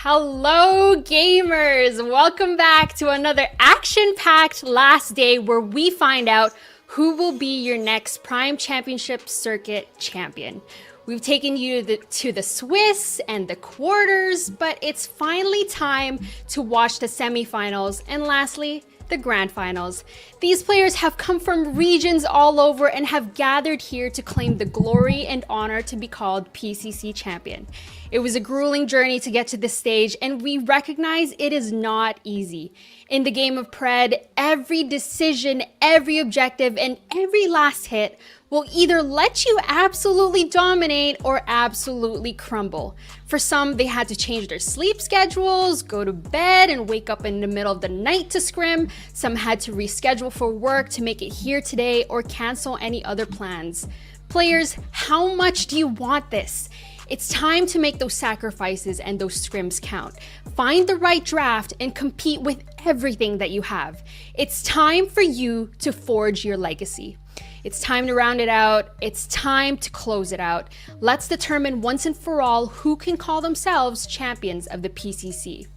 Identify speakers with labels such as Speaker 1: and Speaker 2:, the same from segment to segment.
Speaker 1: Hello, gamers! Welcome back to another action-packed last day where we find out who will be your next Prime Championship Circuit champion. We've taken you to the Swiss and the quarters, but it's finally time to watch the semifinals and lastly, the grand finals. These players have come from regions all over and have gathered here to claim the glory and honor to be called PCC champion. It was a grueling journey to get to this stage, and we recognize it is not easy. In the game of Pred, every decision, every objective, and every last hit will either let you absolutely dominate or absolutely crumble. For some, they had to change their sleep schedules, go to bed and wake up in the middle of the night to scrim. Some had to reschedule for work to make it here today or cancel any other plans. Players, how much do you want this? It's time to make those sacrifices and those scrims count. Find the right draft and compete with everything that you have. It's time for you to forge your legacy. It's time to round it out. It's time to close it out. Let's determine once and for all who can call themselves champions of the PCC.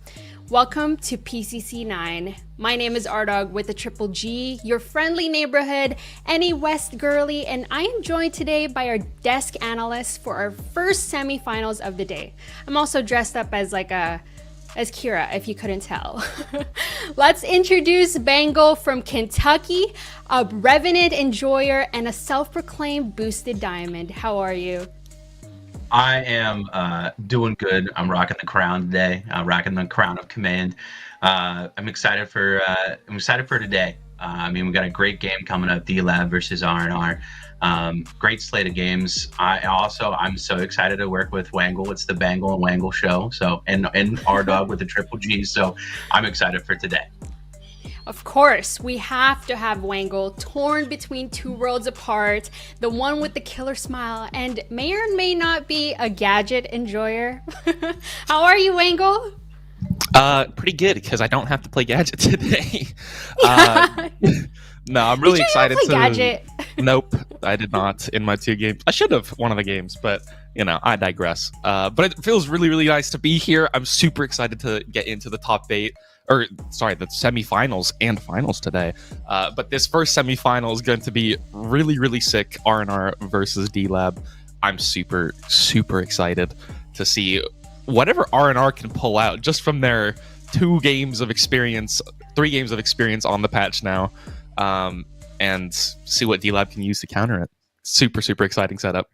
Speaker 1: Welcome to PCC9. My name is Ardog with a triple G, your friendly neighborhood, NA West girly, and I am joined today by our desk analyst for our first semifinals of the day. I'm also dressed up as as Kira, if you couldn't tell. Let's introduce Bengal from Kentucky, a revenant enjoyer and a self-proclaimed boosted diamond. How are you?
Speaker 2: I am doing good. I'm rocking the crown today. Rocking the crown of command. I'm excited for today. We got a great game coming up. D-Lab versus R&R. Great slate of games. I'm so excited to work with Wangle. It's the Bangle and Wangle show. And R-Dog with the triple G. So I'm excited for today.
Speaker 1: Of course, we have to have Wangle torn between two worlds apart, the one with the killer smile and may or may not be a gadget enjoyer. How are you, Wangle?
Speaker 3: Pretty good because I don't have to play gadget today. No, I'm really excited to play gadget. Nope, I did not in my two games. I should have one of the games, but I digress. But it feels really, really nice to be here. I'm super excited to get into the the semifinals and finals today. But this first semifinal is going to be really, really sick. R&R versus D-Lab. I'm super, super excited to see whatever R&R can pull out just from their 3 games of experience on the patch now, and see what D-Lab can use to counter it. Super, super exciting setup.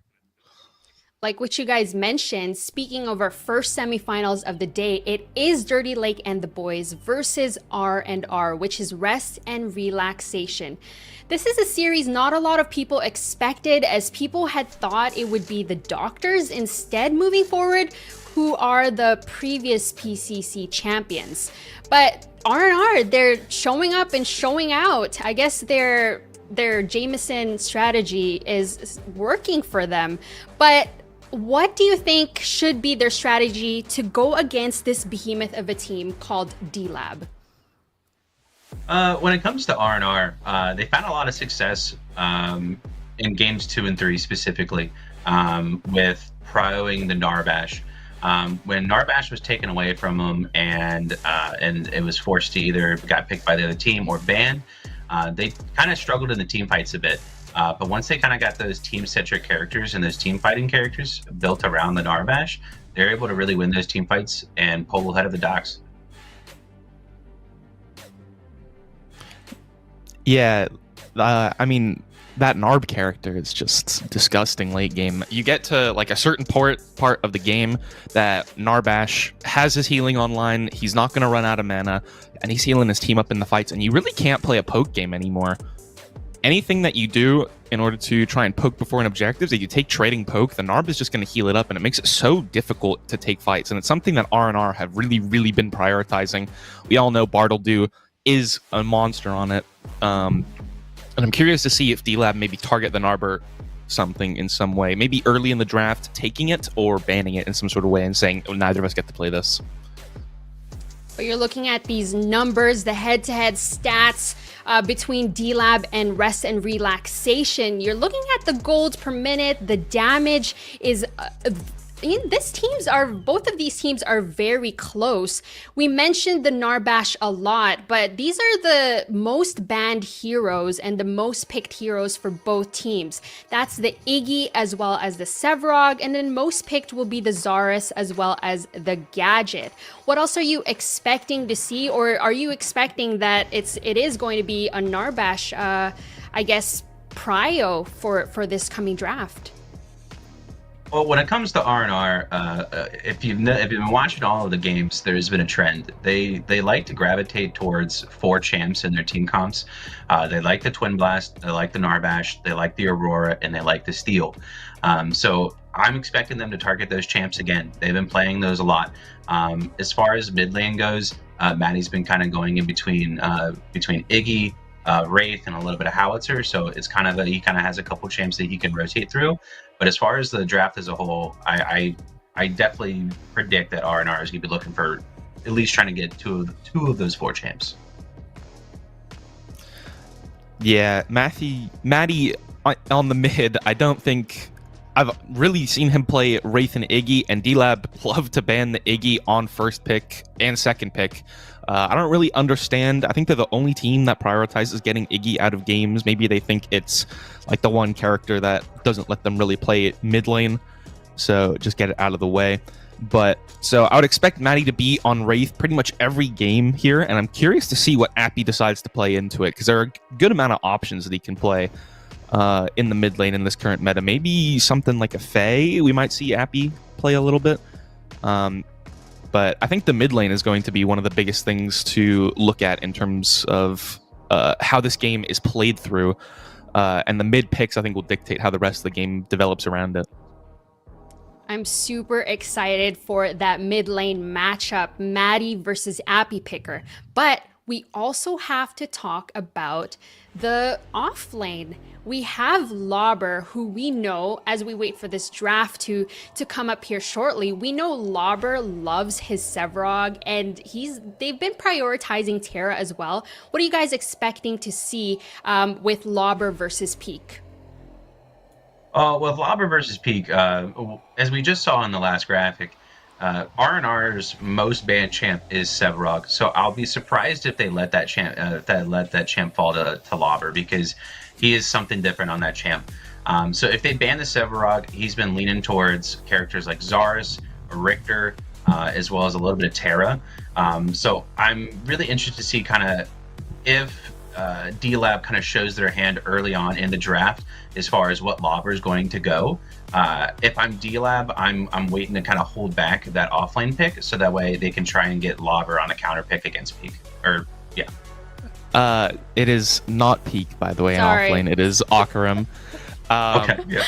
Speaker 1: Like what you guys mentioned, speaking of our first semifinals of the day, it is Dirty Lake and the Boys versus R&R, which is Rest and Relaxation. This is a series not a lot of people expected, as people had thought it would be the Doctors instead moving forward, who are the previous PCC champions. But R&R, they're showing up and showing out. I guess their Jameson strategy is working for them. But what do you think should be their strategy to go against this behemoth of a team called D-Lab?
Speaker 2: When it comes to R&R, they found a lot of success in games 2 and 3 specifically, with prioing the Narbash. When Narbash was taken away from them and it was forced to either got picked by the other team or banned, they kind of struggled in the team fights a bit. But once they kind of got those team-centric characters and those team fighting characters built around the Narbash, they're able to really win those team fights and pull ahead of the Docs.
Speaker 3: Yeah, that Narb character is just disgusting late game. You get to a certain part of the game that Narbash has his healing online. He's not going to run out of mana, and he's healing his team up in the fights, and you really can't play a poke game anymore. Anything that you do in order to try and poke before an objective, if you take trading poke, the Narb is just going to heal it up, and it makes it so difficult to take fights. And it's something that R&R have really, really been prioritizing. We all know Bartledew is a monster on it. And I'm curious to see if D-Lab maybe target the Narber something in some way. Maybe early in the draft, taking it or banning it in some sort of way and saying, oh, neither of us get to play this.
Speaker 1: But you're looking at these numbers, the head-to-head stats between D-Lab and Rest and Relaxation. You're looking at the gold per minute. The damage is both of these teams are very close. We mentioned the Narbash a lot, but these are the most banned heroes and the most picked heroes for both teams. That's the Iggy as well as the Sevrog, and then most picked will be the Zarus as well as the Gadget. What else are you expecting to see, or are you expecting that it is going to be a Narbash, I guess, prio for this coming draft?
Speaker 2: Well, when it comes to R&R, if you've been watching all of the games, there's been a trend. They like to gravitate towards 4 champs in their team comps. They like the Twin Blast, they like the Narbash, they like the Aurora, and they like the Steel. So I'm expecting them to target those champs again. They've been playing those a lot. As far as mid lane goes, Maddie's been kind of going in between Iggy, Wraith, and a little bit of Howitzer. So it's kind of he kind of has a couple champs that he can rotate through. But as far as the draft as a whole, I definitely predict that R&R is going to be looking for at least trying to get two of those 4 champs.
Speaker 3: Yeah, Maddie on the mid, I don't think I've really seen him play Wraith and Iggy, and D-Lab love to ban the Iggy on first pick and second pick. I don't really understand. I think they're the only team that prioritizes getting Iggy out of games. Maybe they think it's like the one character that doesn't let them really play mid lane, so just get it out of the way. But so I would expect Maddie to be on Wraith pretty much every game here, and I'm curious to see what Appy decides to play into it, because there are a good amount of options that he can play in the mid lane in this current meta. Maybe something like a Fae, we might see Appy play a little bit. But I think the mid lane is going to be one of the biggest things to look at in terms of how this game is played through. And the mid picks, I think, will dictate how the rest of the game develops around it.
Speaker 1: I'm super excited for that mid lane matchup, Maddie versus Appy Picker. But we also have to talk about the off lane. We have Lauber, who we know, as we wait for this draft to come up here shortly, we know Lauber loves his Sevrog, and they've been prioritizing Terra as well. What are you guys expecting to see with Lauber versus Peak?
Speaker 2: With Lauber versus Peak, as we just saw in the last graphic, R&R's most banned champ is Sevrog, so I'll be surprised if they let that champ fall to Lauber, because he is something different on that champ. So if they ban the Sevrog, he's been leaning towards characters like Zarus, Richter, as well as a little bit of Terra. So I'm really interested to see kind of if D-Lab kind of shows their hand early on in the draft as far as what Lauber is going to go. If I'm D-Lab, I'm waiting to kind of hold back that offlane pick, so that way they can try and get Lauber on a counter pick against Peak.
Speaker 3: It is not Peak, by the way, in
Speaker 1: Sorry.
Speaker 3: offlane. It is Akaram.
Speaker 2: Okay, yeah.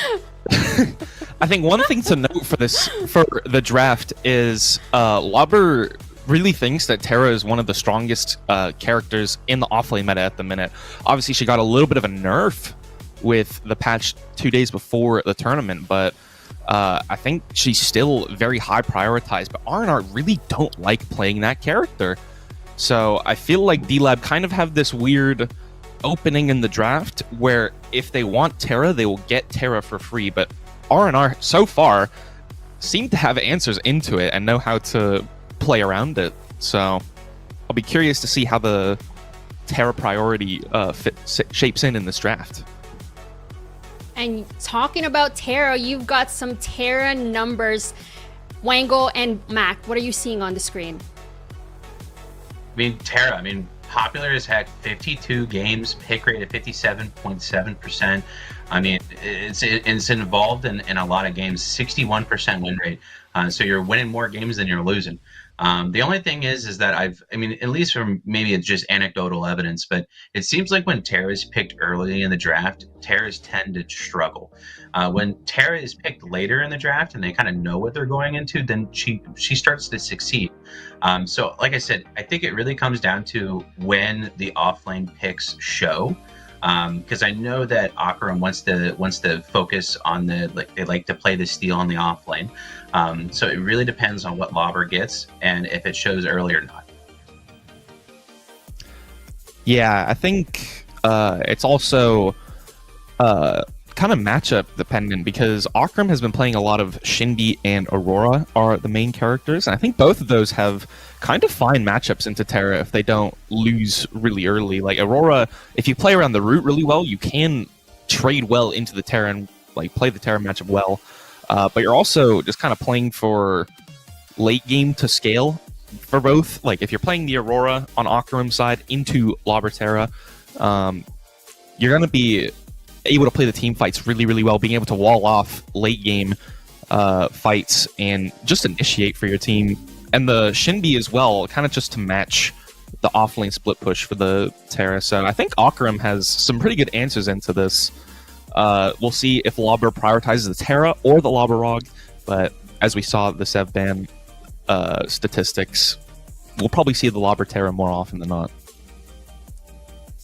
Speaker 3: I think one thing to note for the draft is Lauber really thinks that Terra is one of the strongest characters in the offlane meta at the minute. Obviously, she got a little bit of a nerf with the patch 2 days before the tournament, but I think she's still very high prioritized. But R&R really don't like playing that character. So I feel like D-Lab kind of have this weird opening in the draft where if they want Terra, they will get Terra for free. But R&R so far seem to have answers into it and know how to play around it. So I'll be curious to see how the Terra priority shapes in this draft.
Speaker 1: And talking about Terra, you've got some Terra numbers. Wangle and Mac, what are you seeing on the screen?
Speaker 2: I mean, Terra, popular as heck, 52 games, pick rate at 57.7%. I mean, it's involved in a lot of games, 61% win rate. So you're winning more games than you're losing. The only thing is that at least from maybe it's just anecdotal evidence, but it seems like when Terra is picked early in the draft, Terras tend to struggle. When Terra is picked later in the draft and they kind of know what they're going into, then she starts to succeed. So like I said, I think it really comes down to when the offlane picks show. Because I know that Akaram wants to focus on they like to play the steal on the offlane. So it really depends on what Lauber gets and if it shows early or not. Yeah,
Speaker 3: I think it's also kind of matchup dependent because Akram has been playing a lot of Shinbi and Aurora are the main characters. And I think both of those have kind of fine matchups into Terra if they don't lose really early. Like Aurora, if you play around the root really well, you can trade well into the Terra and like play the Terra matchup well. But you're also just kind of playing for late game to scale for both. Like if you're playing the Aurora on Akram's side into Lobber Terra, you're going to be able to play the team fights really, really well, being able to wall off late game fights and just initiate for your team. And the Shinbi as well, kind of just to match the offlane split push for the Terra. So I think Akram has some pretty good answers into this. We'll see if Lobber prioritizes the Terra or the Lobberog, but as we saw the Sev ban statistics, we'll probably see the Lobber Terra more often than not.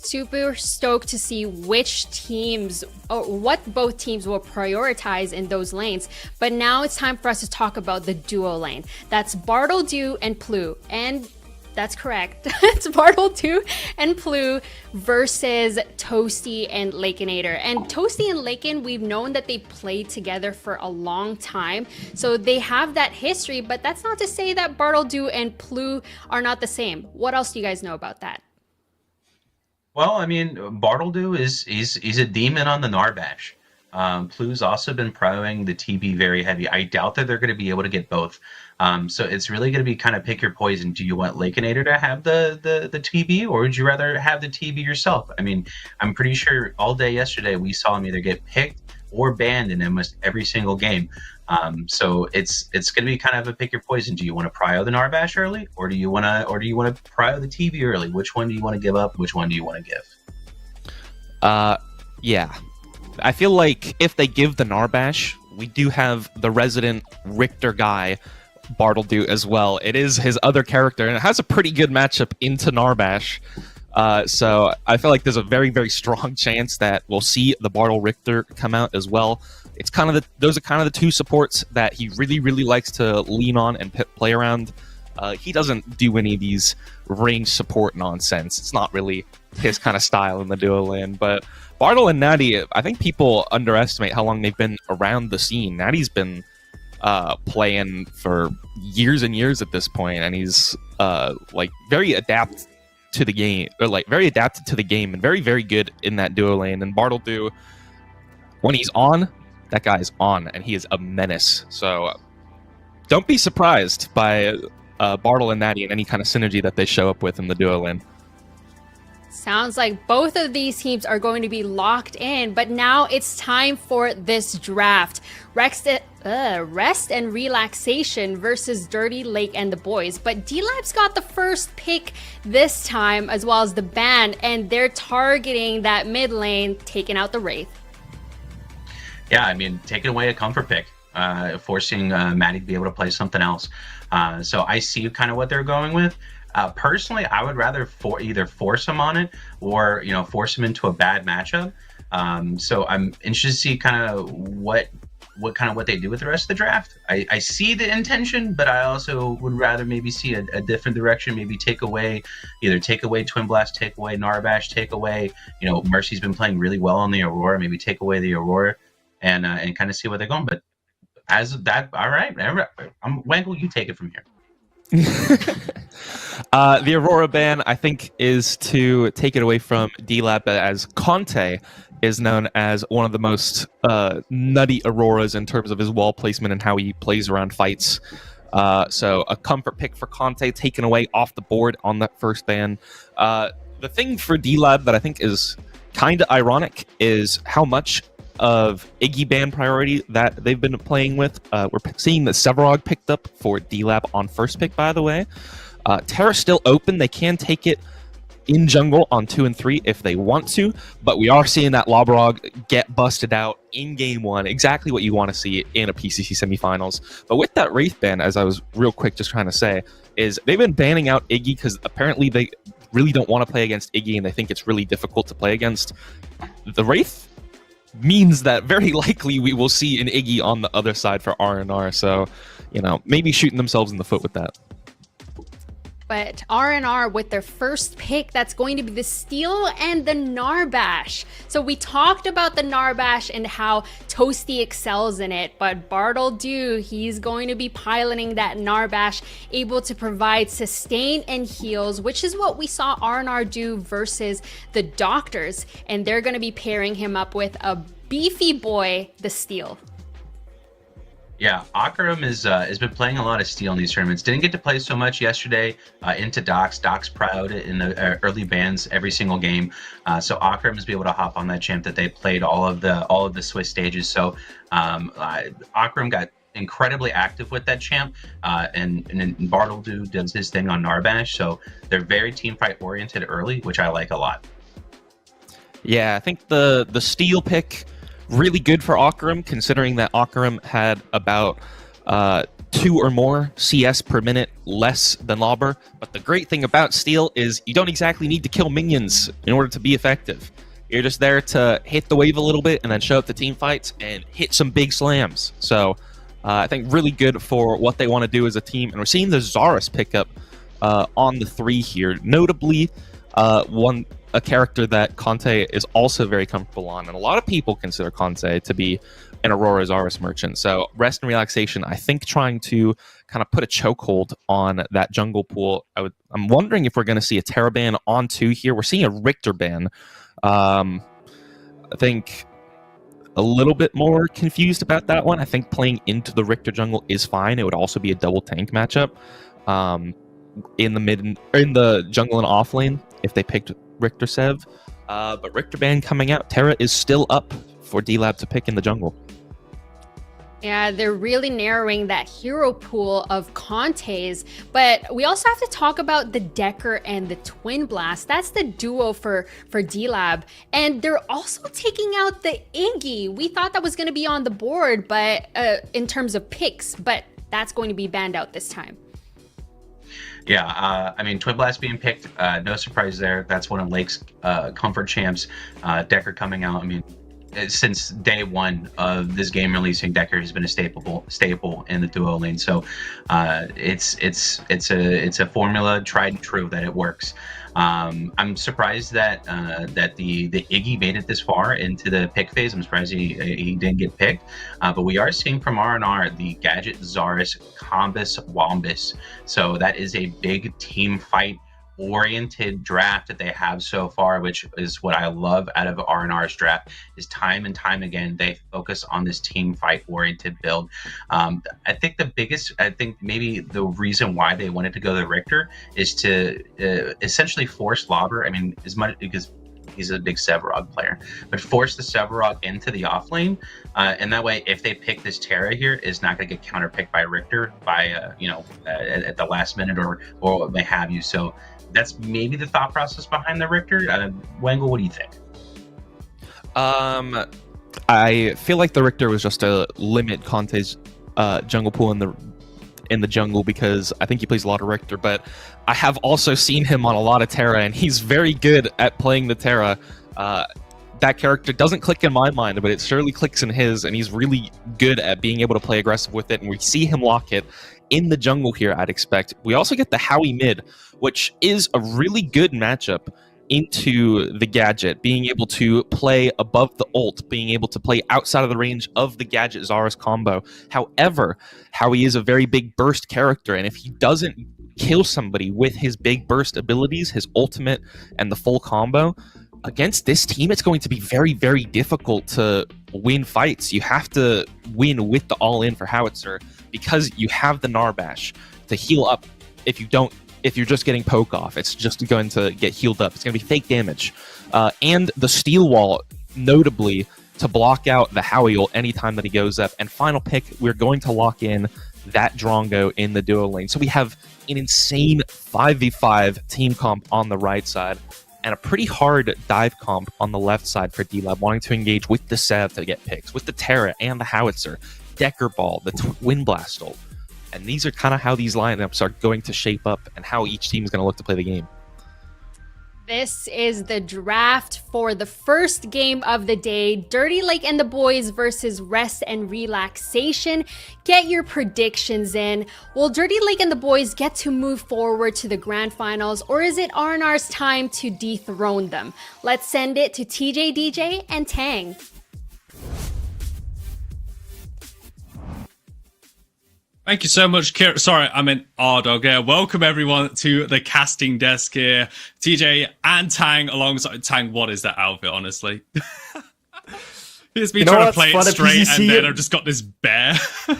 Speaker 1: Super stoked to see which teams or what both teams will prioritize in those lanes. But now it's time for us to talk about the duo lane. That's Bartledew and Plu. And that's correct. It's Bartledew and Plu versus Toasty and Lakenator. And Toasty and Laken, we've known that they played together for a long time. So they have that history, but that's not to say that Bartledew and Plu are not the same. What else do you guys know about that?
Speaker 2: Well, I mean, Bartledew is a demon on the Narbash. Plu's also been proing the TB very heavy. I doubt that they're going to be able to get both. So it's really going to be kind of pick your poison. Do you want Lakenator to have the TB, or would you rather have the TB yourself? I mean, I'm pretty sure all day yesterday we saw him either get picked or banned in almost every single game. So it's going to be kind of a pick your poison. Do you want to prio the Narbash early, or do you want to prio the TB early? Which one do you want to give up? Which one do you want to give?
Speaker 3: Yeah. I feel like if they give the Narbash, we do have the resident Richter guy, Bartledew, as well. It is his other character, and it has a pretty good matchup into Narbash. So I feel like there's a very, very strong chance that we'll see the Bartle Richter come out as well. It's kind of those are kind of the two supports that he really, really likes to lean on and play around. He doesn't do any of these range support nonsense. It's not really his kind of style in the duo lane. But Bartle and Natty, I think people underestimate how long they've been around the scene. Natty's been playing for years and years at this point, and he's like very adapted to the game, and very, very good in that duo lane. And Bartledew, when he's on, that guy's on, and he is a menace. So don't be surprised by Bartle and Natty and any kind of synergy that they show up with in the duo lane.
Speaker 1: Sounds like both of these teams are going to be locked in, but now it's time for this draft. Rest and Relaxation versus Dirty Lake and the Boys. But D-Lab's got the first pick this time, as well as the ban, and they're targeting that mid lane, taking out the Wraith.
Speaker 2: Yeah, I mean, taking away a comfort pick, forcing Maddie to be able to play something else. So I see kind of what they're going with. Personally, I would rather either force him on it or, force him into a bad matchup. So I'm interested to see kind of what they do with the rest of the draft. I see the intention, but I also would rather maybe see a different direction. Maybe take away Twin Blast, take away Narbash, take away, Mercy's been playing really well on the Aurora. Maybe take away the Aurora and kind of see where they're going. But as of that, all right, Wangle, you take it from here.
Speaker 3: The Aurora ban, I think, is to take it away from D-Lab, as Conte is known as one of the most nutty Auroras in terms of his wall placement and how he plays around fights. So a comfort pick for Conte taken away off the board on that first ban. The thing for D-Lab that I think is kind of ironic is how much of Iggy ban priority that they've been playing with. We're seeing that Sevarog picked up for D-Lab on first pick, by the way. Terra's still open. They can take it in jungle on 2 and 3 if they want to, but we are seeing that Lobberog get busted out in game 1. Exactly what you want to see in a PCC semifinals. But with that Wraith ban, as I was real quick just trying to say, is they've been banning out Iggy because apparently they really don't want to play against Iggy and they think it's really difficult to play against. The Wraith means that very likely we will see an Iggy on the other side for R&R. So, maybe shooting themselves in the foot with that.
Speaker 1: But R&R with their first pick, that's going to be the Steel and the Narbash. So we talked about the Narbash and how Toasty excels in it, but Bartle-Do, he's going to be piloting that Narbash, able to provide sustain and heals, which is what we saw R&R do versus the Doctors. And they're going to be pairing him up with a beefy boy, the Steel.
Speaker 2: Yeah, Akram has been playing a lot of Steel in these tournaments. Didn't get to play so much yesterday into Docs. Docs proud in the early bans every single game. So Akram has been able to hop on that champ that they played all of the Swiss stages. So Akram got incredibly active with that champ, and Bartle-Do does his thing on Narbash. So they're very team fight oriented early, which I like a lot.
Speaker 3: Yeah, I think the Steel pick, really good for Akram, considering that Akram had about 2 or more CS per minute less than Lauber. But the great thing about Steel is you don't exactly need to kill minions in order to be effective. You're just there to hit the wave a little bit and then show up to team fights and hit some big slams. So I think really good for what they want to do as a team. And we're seeing the Zarus pick up on the 3 here. Notably, a character that Conte is also very comfortable on, and a lot of people consider Conte to be an Aurora Zarus merchant. So Rest and Relaxation, I think, trying to kind of put a chokehold on that jungle pool. I'm wondering if we're going to see a Terra ban on 2 here. We're seeing a Richter ban. I think a little bit more confused about that one. I think playing into the Richter jungle is fine. It would also be a double tank matchup in the jungle and off lane if they picked Richter Sev, but Richter ban coming out. Terra is still up for D-Lab to pick in the jungle.
Speaker 1: Yeah, they're really narrowing that hero pool of Contes, but we also have to talk about the Decker and the Twin Blast. That's the duo for D-Lab, and they're also taking out the Iggy. We thought that was going to be on the board, but in terms of picks, but that's going to be banned out this time.
Speaker 2: Yeah, I mean, Twin Blast being picked, no surprise there. That's one of Lake's comfort champs. Decker coming out. I mean, since day one of this game releasing, Decker has been a staple in the duo lane. So it's a formula tried and true that it works. I'm surprised that the Iggy made it this far into the pick phase. I'm surprised he didn't get picked. But we are seeing from R&R the Gadget Zarus Combus Wombus. So that is a big team fight oriented draft that they have so far, which is what I love out of R&R's draft. Is time and time again they focus on this team fight oriented build. I think maybe the reason why they wanted to go the Richter is to essentially force Lauber. I mean, as much because he's a big Sevarog player, but force the Sevarog into the off lane, and that way, if they pick this Terra here, is not going to get counterpicked by Richter by at the last minute or what may have you. So that's maybe the thought process behind the Richter. Wengel, what do you think?
Speaker 3: I feel like the Richter was just to limit Conte's jungle pool in the jungle, because I think he plays a lot of Richter, but I have also seen him on a lot of Terra, and he's very good at playing the Terra. That character doesn't click in my mind, but it surely clicks in his, and he's really good at being able to play aggressive with it, and we see him lock it in the jungle here, I'd expect. We also get the Howie mid, which is a really good matchup into the Gadget, being able to play above the ult, being able to play outside of the range of the Gadget Zarus combo. However, Howie is a very big burst character, and if he doesn't kill somebody with his big burst abilities, his ultimate and the full combo, against this team, it's going to be very, very difficult to win fights. You have to win with the all-in for Howitzer, because you have the Narbash to heal up. If you're just getting poke off, it's just going to get healed up. It's going to be fake damage. And the Steel Wall, notably, to block out the Howie ult anytime that he goes up. And final pick, we're going to lock in that Drongo in the duo lane. So we have an insane 5v5 team comp on the right side, and a pretty hard dive comp on the left side for D-Lab, wanting to engage with the Sev to get picks, with the Terra and the Howitzer, Decker Ball, the Twin Blast ult. And these are kind of how these lineups are going to shape up and how each team is going to look to play the game.
Speaker 1: This is the draft for the first game of the day. Dirty Lake and the boys versus Rest and Relaxation. Get your predictions in. Will Dirty Lake and the boys get to move forward to the grand finals, or is it R&R's time to dethrone them? Let's send it to TJ, DJ, and Tang.
Speaker 4: Thank you so much, Kira. Sorry, I meant R-Dog. Yeah, welcome everyone to the casting desk here. TJ and Tang alongside Tang. What is that outfit, honestly? Here's me trying to play it straight, PCC, and then I've just got this bear.
Speaker 5: For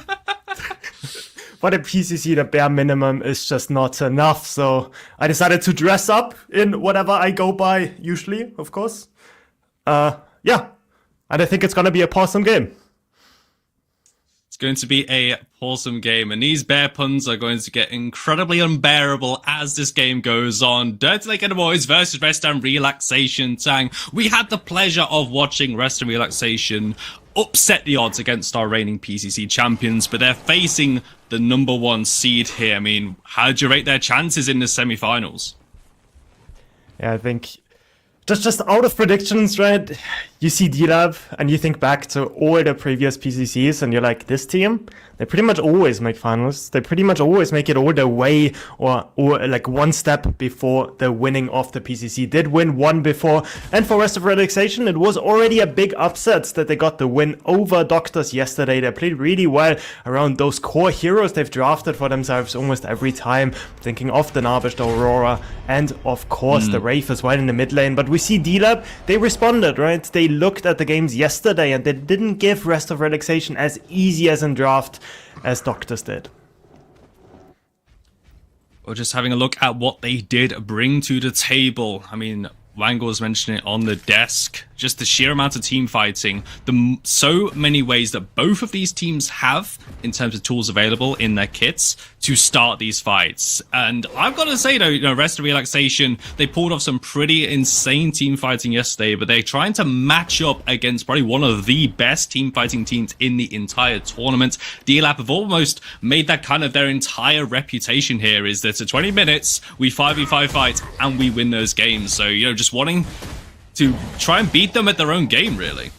Speaker 5: the PCC, the bare minimum is just not enough. So I decided to dress up in whatever I go by, usually, of course. Yeah, and I think it's going to be a awesome game.
Speaker 4: Going to be a wholesome game, and these bear puns are going to get incredibly unbearable as this game goes on. Dirty Lake and the boys versus Rest and Relaxation. Tang, we had the pleasure of watching Rest and Relaxation upset the odds against our reigning PCC champions, but they're facing the #1 seed here. I mean, how do you rate their chances in the semi-finals?
Speaker 5: Yeah, I think just out of predictions, right? You see D-Lab and you think back to all the previous PCCs and you're like, this team, they pretty much always make finals. They pretty much always make it all the way or like one step before the winning of the PCC. Did win one before. And for Rest of Relaxation, it was already a big upset that they got the win over Doctors yesterday. They played really well around those core heroes they've drafted for themselves almost every time. Thinking of the Narvish, the Aurora, and of course the Wraith as well in the mid lane. But we see D-Lab, they responded, right? They looked at the games yesterday and they didn't give Rest of Relaxation as easy as in draft as Doctors did.
Speaker 4: Or just having a look at what they did bring to the table. I mean, Wangle was mentioning it on the desk. Just the sheer amount of team fighting, so many ways that both of these teams have in terms of tools available in their kits to start these fights. And I've got to say though, Rest and Relaxation, they pulled off some pretty insane team fighting yesterday, but they're trying to match up against probably one of the best team fighting teams in the entire tournament. D-Lab have almost made that kind of their entire reputation here, is that at 20 minutes, we 5v5 fight and we win those games. So, just wanting to try and beat them at their own game, really.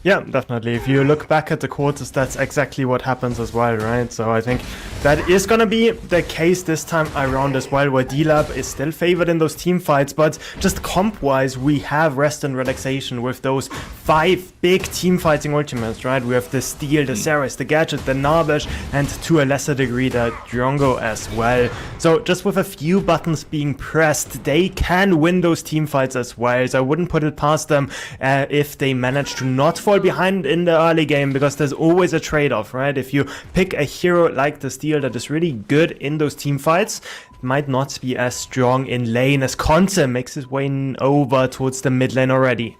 Speaker 5: Yeah, definitely. If you look back at the quarters, that's exactly what happens as well, right? So I think that is going to be the case this time around as well, where D-Lab is still favored in those team fights, but just comp-wise, we have Rest and Relaxation with those 5 big team fighting ultimates, right? We have the Steel, the Ceres, the Gadget, the Narvish, and to a lesser degree, the Drongo as well. So just with a few buttons being pressed, they can win those team fights as well. So I wouldn't put it past them if they manage to not fall behind in the early game, because there's always a trade-off, right? If you pick a hero like the Steel that is really good in those team fights, it might not be as strong in lane as Conte makes his way over towards the mid lane already.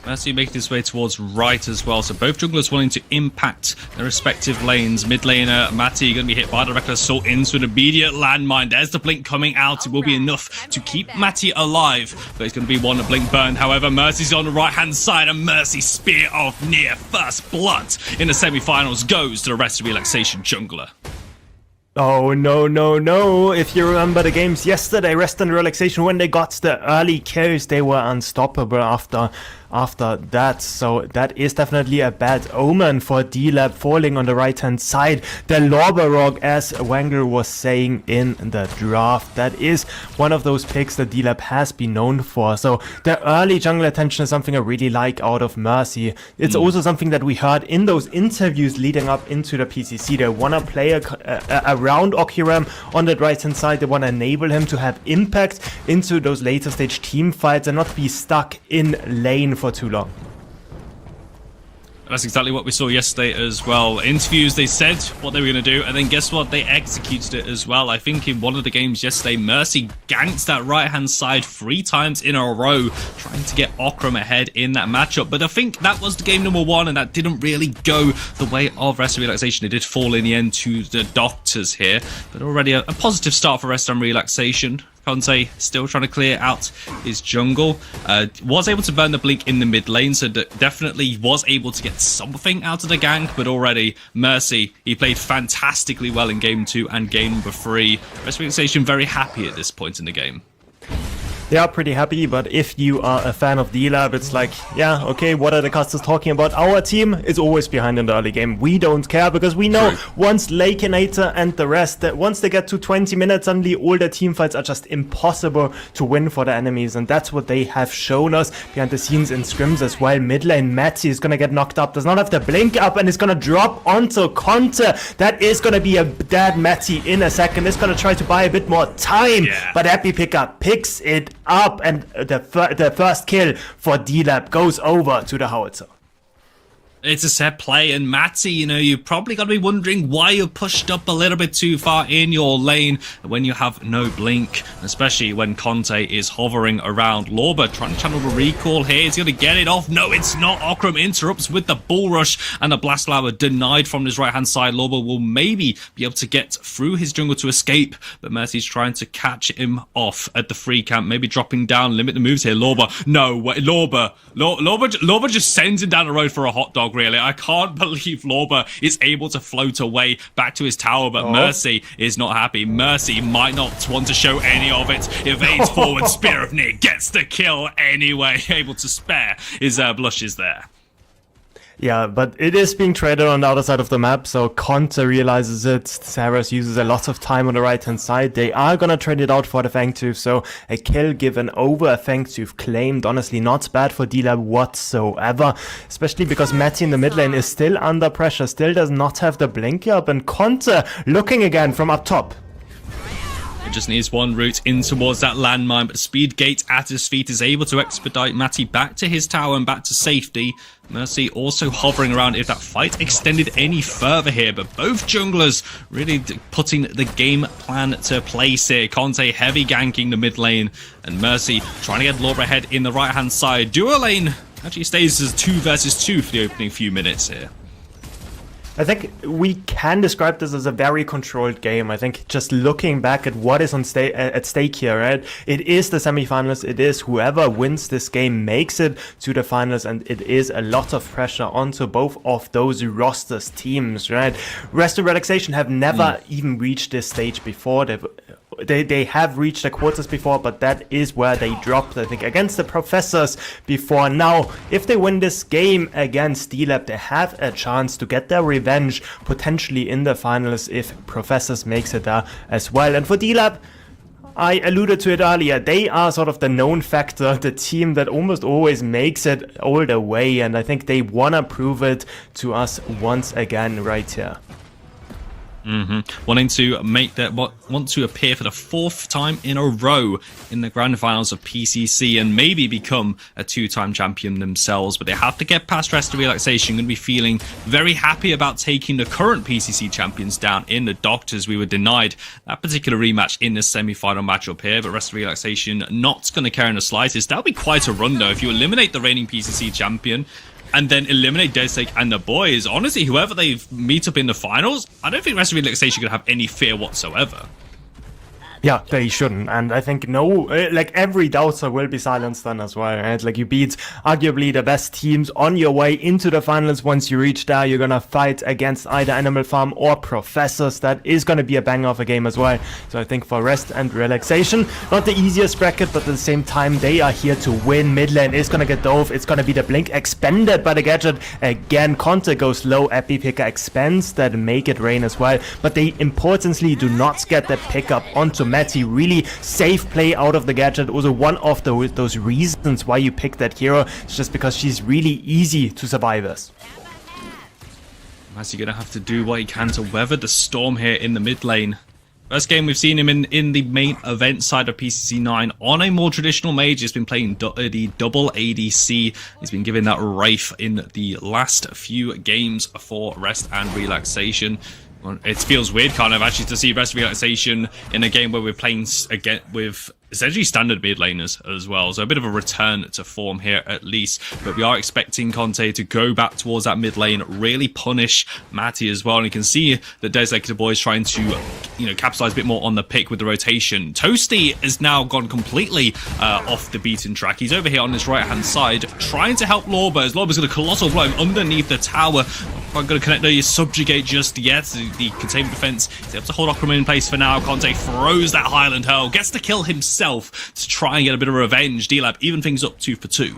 Speaker 4: Mercy making his way towards right as well. So both junglers wanting to impact their respective lanes. Mid laner Matty going to be hit by the Reckless Assault into an immediate landmine. There's the blink coming out. It will be enough to keep Matty alive. But it's going to be one blink burned. However, Mercy's on the right hand side. And Mercy spear off near first blood in the semi-finals goes to the Rest of Relaxation jungler.
Speaker 5: Oh, no. If you remember the games yesterday, Rest and Relaxation, when they got the early kills, they were unstoppable after that. So that is definitely a bad omen for D-Lab falling on the right-hand side. The Lorberog, as Wangle was saying in the draft, that is one of those picks that D-Lab has been known for. So the early jungle attention is something I really like out of Mercy. It's also something that we heard in those interviews leading up into the PCC. They want to play around Okiram on that right-hand side. They want to enable him to have impact into those later stage team fights and not be stuck in lane for too long.
Speaker 4: That's exactly what we saw yesterday as well. Interviews, they said what they were going to do, and then guess what? They executed it as well. I think in one of the games yesterday, Mercy ganked that right-hand side 3 times in a row, trying to get Okram ahead in that matchup. But I think that was the game #1, and that didn't really go the way of Rest and Relaxation. It did fall in the end to the Doctors here, but already a positive start for Rest and Relaxation. Conte still trying to clear out his jungle. Was able to burn the blink in the mid lane, so definitely was able to get something out of the gank, but already Mercy, he played fantastically well in game 2 and game #3. Rest of Relaxation very happy at this point in the game.
Speaker 5: They are pretty happy, but if you are a fan of D-Lab, it's like, yeah, okay, what are the casters talking about? Our team is always behind in the early game. We don't care because we know once Lakinator and the rest, that once they get to 20 minutes, suddenly all the team fights are just impossible to win for the enemies, and that's what they have shown us behind the scenes in scrims as well. Mid lane, Matty is gonna get knocked up, does not have the blink up, and is gonna drop onto Conte. That is gonna be a dead Matty in a second. It's gonna try to buy a bit more time, but Epi Picker picks it up, and the first kill for D-Lab goes over to the howitzer.
Speaker 4: It's a set play, and Matty, you know, you're probably going to be wondering why you're pushed up a little bit too far in your lane when you have no blink, especially when Conte is hovering around. Lorber trying to channel the recall here. He's going to get it off. No, it's not. Okram interrupts with the bull rush, and the blast flower denied from his right-hand side. Lorber will maybe be able to get through his jungle to escape, but Mercy's trying to catch him off at the free camp, maybe dropping down, limit the moves here. Lorber, no, Lorber just sends him down the road for a hot dog. Really, I can't believe Lorber is able to float away back to his tower, but Mercy is not happy. Mercy might not want to show any of it. Evades forward, Spear of Nick gets the kill anyway, able to spare his blushes there.
Speaker 5: Yeah, but it is being traded on the other side of the map, so Conte realizes it. Saras uses a lot of time on the right-hand side. They are gonna trade it out for the Fangtooth, so a kill given over a Fangtooth claimed. Honestly, not bad for D-Lab whatsoever, especially because Matty in the mid lane is still under pressure, still does not have the blink up, and Conte looking again from up top.
Speaker 4: It just needs one route in towards that landmine, but Speed Gate at his feet is able to expedite Matty back to his tower and back to safety. Mercy also hovering around if that fight extended any further here, but both junglers really putting the game plan to place here. Conte heavy ganking the mid lane, and Mercy trying to get Lorber ahead in the right-hand side. Duo lane actually stays as 2 versus 2 for the opening few minutes here.
Speaker 5: I think we can describe this as a very controlled game. I think just looking back at what is at stake here, right? It is the semifinals. It is whoever wins this game makes it to the finals, and it is a lot of pressure onto both of those rosters teams, right? Rest of Relaxation have never even reached this stage before. They have reached the quarters before, but that is where they dropped, I think, against the Professors before. Now, if they win this game against D-Lab, they have a chance to get their revenge potentially in the finals if Professors makes it there as well. And for D-Lab, I alluded to it earlier, they are sort of the known factor, the team that almost always makes it all the way, and I think they want to prove it to us once again right here.
Speaker 4: Wanting to make that, want to appear for the 4th time in a row in the grand finals of PCC and maybe become a 2-time champion themselves, but they have to get past Rest of Relaxation. Going to be feeling very happy about taking the current PCC champions down in the Doctors. We were denied that particular rematch in the semi-final matchup here, but Rest of Relaxation not going to care in the slightest. That'll be quite a run though if you eliminate the reigning PCC champion and then eliminate Deadsake and the boys. Honestly, whoever they meet up in the finals, I don't think Rest of Relaxation could have any fear whatsoever.
Speaker 5: Yeah, they shouldn't, and I think every doubter will be silenced then as well, right? Like, you beat arguably the best teams on your way into the finals. Once you reach there, you're gonna fight against either Animal Farm or Professors. That is gonna be a banger of a game as well. So I think for Rest and Relaxation, not the easiest bracket, but at the same time, they are here to win. Mid lane is gonna get dove. It's gonna be the blink expended by the gadget. Again, Conte goes low. Epi Picker expends that make it rain as well, but they importantly do not get the pickup onto Matty. Really safe play out of the gadget. Also one of those reasons why you pick that hero is just because she's really easy to survive as.
Speaker 4: Matty gonna have to do what he can to weather the storm here in the mid lane. First game we've seen him in the main event side of PCC9 on a more traditional mage. He's been playing the double ADC. He's been given that Wraith in the last few games for Rest and Relaxation. It feels weird kind of actually to see Rest of Relaxation in a game where we're playing again with essentially standard mid laners as well. So a bit of a return to form here at least. But we are expecting Conte to go back towards that mid lane, really punish Matty as well. And you can see that Deadsake the boys trying to, capitalize a bit more on the pick with the rotation. Toasty has now gone completely off the beaten track. He's over here on his right-hand side, trying to help Lorber, as Lorber's going to colossal blow him underneath the tower. Not going to connect the subjugate just yet. The containment defense is able to hold Okram in place for now. Conte throws that Highland Hurl, gets the kill himself. himself to try and get a bit of revenge. D-Lab even things up 2 for 2.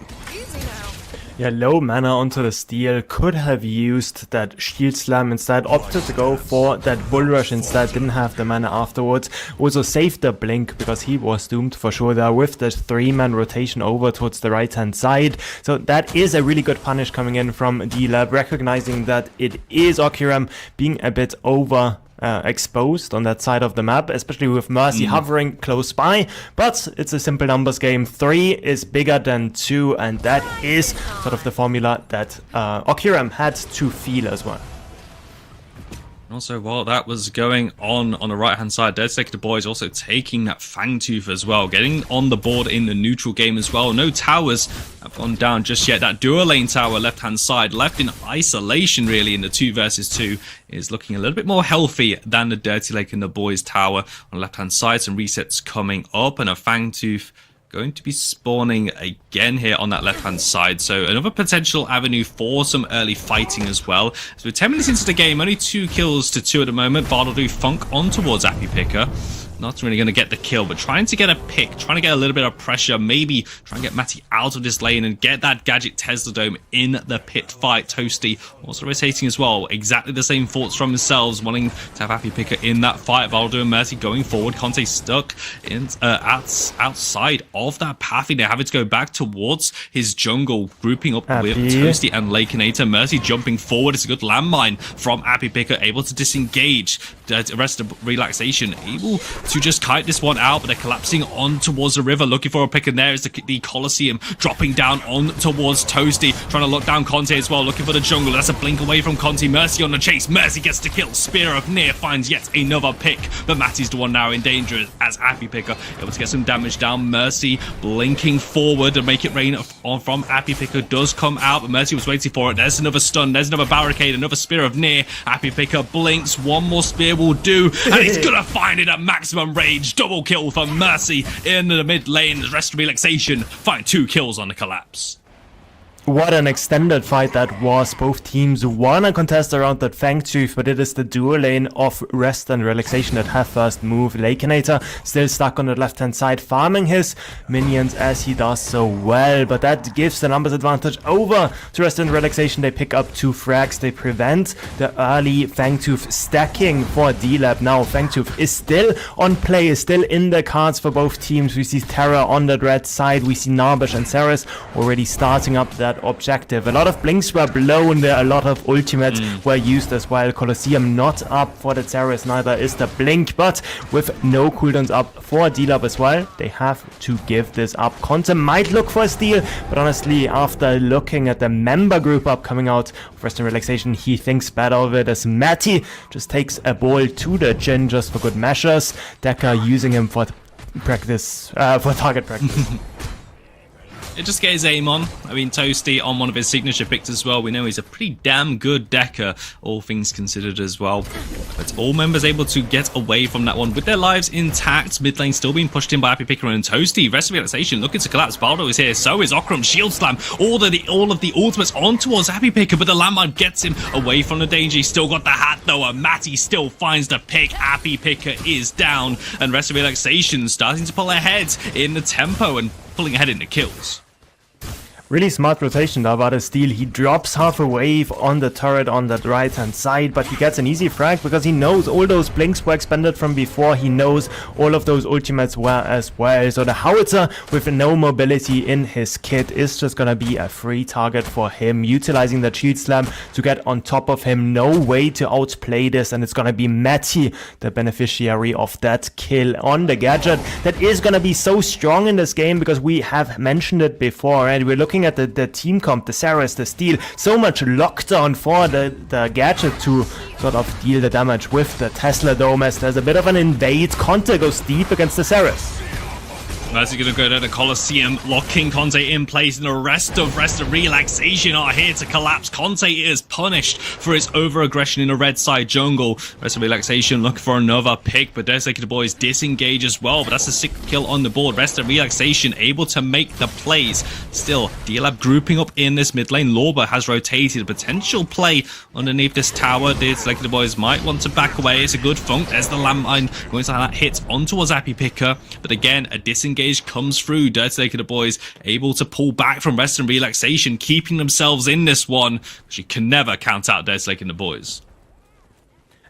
Speaker 5: Yeah, low mana onto the steal, could have used that shield slam instead, opted to go for that bull rush instead, didn't have the mana afterwards. Also saved the blink because he was doomed for sure there with the 3-man rotation over towards the right hand side. So that is a really good punish coming in from D-Lab, recognizing that it is Okiram being a bit over exposed on that side of the map, especially with Mercy hovering close by, but it's a simple numbers game. 3 is bigger than 2, and that is sort of the formula that Okiram had to feel as well.
Speaker 4: Also, while that was going on the right-hand side, Predecessor boys also taking that Fangtooth as well, getting on the board in the neutral game as well. No towers have gone down just yet. That dual lane tower left-hand side, left in isolation really in the 2 versus 2, is looking a little bit more healthy than the Dirty Lake and the boys tower on the left-hand side. Some resets coming up, and a Fangtooth going to be spawning again here on that left-hand side. So another potential avenue for some early fighting as well. So we're 10 minutes into the game, only 2 kills to 2 at the moment. Bard will do Funk on towards Appy Picker. Not really going to get the kill, but trying to get a pick, trying to get a little bit of pressure, maybe try and get Matty out of this lane and get that Gadget Tesla Dome in the pit fight. Toasty also rotating as well. Exactly the same thoughts from themselves, wanting to have Appy Picker in that fight. Valdo and Mercy going forward. Conte stuck in outside of that pathing. They're having to go back towards his jungle, grouping up with Toasty and Lakenator. Mercy jumping forward. It's a good landmine from Appy Picker, able to disengage. The rest of Relaxation able to just kite this one out, but they're collapsing on towards the river, looking for a pick, and there is the Colosseum dropping down on towards Toasty, trying to lock down Conte as well, looking for the jungle. That's a blink away from Conte. Mercy on the chase. Mercy gets the kill. Spear of Near finds yet another pick, but Matty's the one now in danger as Appy Picker able to get some damage down. Mercy blinking forward and make it rain on from Appy Picker does come out, but Mercy was waiting for it. There's another stun. There's another barricade. Another Spear of Near. Appy Picker blinks. One more spear will do, and he's gonna find it at maximum rage. Double kill for Mercy in the mid lane. The rest of Relaxation find 2 kills on the collapse.
Speaker 5: What an extended fight that was. Both teams wanna contest around that Fangtooth, but it is the dual lane of Rest and Relaxation that have first move. Lakenator still stuck on the left hand side, farming his minions as he does so well, but that gives the numbers advantage over to Rest and Relaxation. They pick up 2 frags, they prevent the early Fangtooth stacking for D-Lab. Now Fangtooth is still on play, is still in the cards for both teams. We see Terra on the red side, we see Narbash and Ceres already starting up that objective. A lot of blinks were blown there, a lot of ultimates were used as well. Colosseum not up for the Ceres, neither is the blink, but with no cooldowns up for D-Lab as well, they have to give this up. Conte might look for a steal, but honestly, after looking at the member group up coming out of Rest and Relaxation, he thinks better of it as Matty just takes a ball to the Jhin just for good measures. Decker using him for practice, for target practice.
Speaker 4: It just get his aim on. I mean, Toasty on one of his signature picks as well. We know he's a pretty damn good decker, all things considered as well. But all members able to get away from that one with their lives intact. Mid lane still being pushed in by Appy Picker and Toasty. Rest of Relaxation looking to collapse. Baldo is here. So is Okram. Shield Slam. All of the ultimates on towards Appy Picker, but the landmine gets him away from the danger. He's still got the hat though, and Matty still finds the pick. Appy Picker is down, and Rest of Relaxation starting to pull ahead in the tempo and pulling ahead in the kills.
Speaker 5: Really smart rotation there by the steal. He drops half a wave on the turret on that right hand side, but he gets an easy frag because he knows all those blinks were expended from before. He knows all of those ultimates were as well. So the Howitzer with no mobility in his kit is just gonna be a free target for him, utilizing the shield slam to get on top of him. No way to outplay this, and it's gonna be Matty, the beneficiary of that kill on the gadget. That is gonna be so strong in this game because we have mentioned it before, and we're looking at the team comp, the Ceres, the steal, so much lockdown for the gadget to sort of deal the damage with the Tesla Dome as there's a bit of an invade. Conte goes deep against the Ceres.
Speaker 4: Mercy gonna go to the Colosseum, locking Conte in place, and the rest of Relaxation are here to collapse. Conte is punished for his over-aggression in the red side jungle. Rest of Relaxation looking for another pick, but Dedicated Boys disengage as well, but that's a 6th kill on the board. Rest of Relaxation able to make the plays. Still, D-Lab grouping up in this mid lane. Lorba has rotated, a potential play underneath this tower. Dedicated Boys might want to back away. It's a good funk. There's the landmine going to have that hit onto a Zappy Picker, but again, a disengage comes through. Dedicated Boys able to pull back from Rest and Relaxation, keeping themselves in this one. She can never count out Dedicated Boys.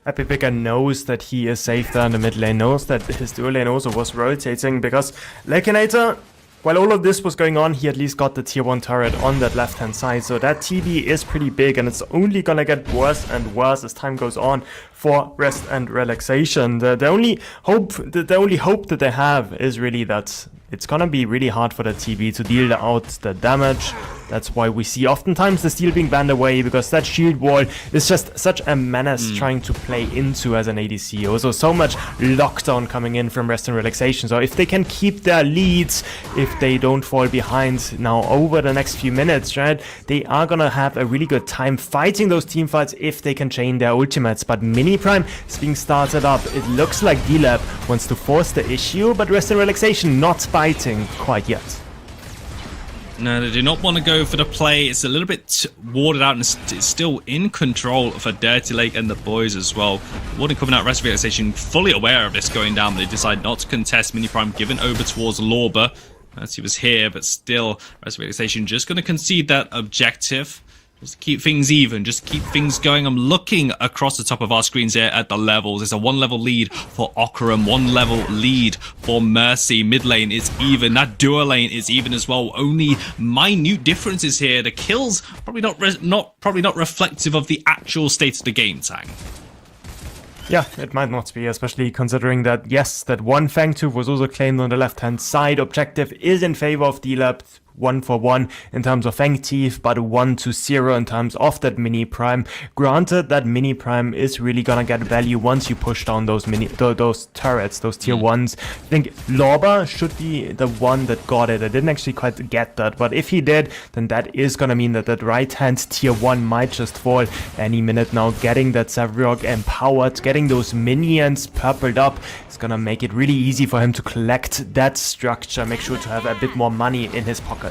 Speaker 5: Epipicker knows that he is safe there in the mid lane, knows that his dual lane also was rotating, because Lakinator, while all of this was going on, he at least got the tier 1 turret on that left hand side, so that TB is pretty big, and it's only gonna get worse and worse as time goes on for Rest and Relaxation. The only hope that they have is really that it's gonna be really hard for the TB to deal out the damage. That's why we see oftentimes the steal being banned away, because that shield wall is just such a menace trying to play into as an ADC. Also, so much lockdown coming in from Rest and Relaxation. So if they can keep their leads, if they don't fall behind now over the next few minutes, right, they are gonna have a really good time fighting those team fights if they can chain their ultimates. But Mini Prime is being started up. It looks like D-Lab wants to force the issue, but Rest and Relaxation not biting quite yet.
Speaker 4: No, they do not want to go for the play. It's a little bit warded out, and it's still in control for Dirty Lake and the boys as well. Warden coming out, Rest of Relaxation fully aware of this going down, but they decide not to contest. Mini Prime given over towards Lorba. As he was here, but still, Rest of Relaxation just going to concede that objective. Just to keep things even, just to keep things going. I'm looking across the top of our screens here at the levels. There's a 1-level lead for Okaram, 1-level lead for Mercy. Mid lane is even. That dual lane is even as well. Only minute differences here. The kills probably not reflective of the actual state of the game, Tang.
Speaker 5: Yeah, it might not be, especially considering that, yes, that one Fangtooth was also claimed on the left-hand side. Objective is in favor of D-Lab. 1-for-1 in terms of Fang Teeth, but 1-0 in terms of that Mini Prime. Granted, that Mini Prime is really gonna get value once you push down those those turrets, those tier 1s. I think Lorba should be the one that got it. I didn't actually quite get that, but if he did, then that is gonna mean that that right-hand tier 1 might just fall any minute now. Getting that Savrock empowered, getting those minions purpled up, is gonna make it really easy for him to collect that structure, make sure to have a bit more money in his pocket.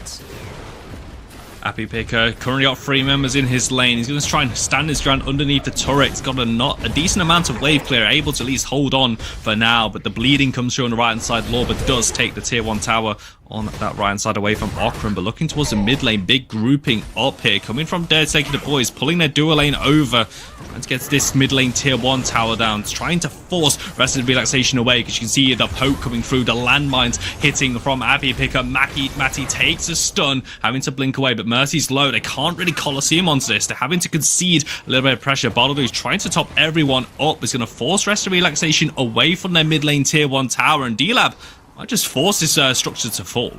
Speaker 4: Happy Picker currently got 3 members in his lane. He's going to try and stand his ground underneath the turret. He's got a decent amount of wave clear, able to at least hold on for now, but the bleeding comes through on the right hand side. Lorba does take the tier 1 tower on that right hand side away from Okaram, but looking towards the mid lane, big grouping up here, coming from Dedicated Boys, pulling their dual lane over, trying to get this mid lane tier 1 tower down, trying to force Rest of Relaxation away, because you can see the poke coming through, the landmines hitting from Happy Picker. Matty takes a stun, having to blink away, but Mercy's low. They can't really Colosseum onto this. They're having to concede a little bit of pressure. Bartolomew's trying to top everyone up. Is going to force Rest of Relaxation away from their mid lane tier 1 tower, and D-Lab might just force this structure to fall.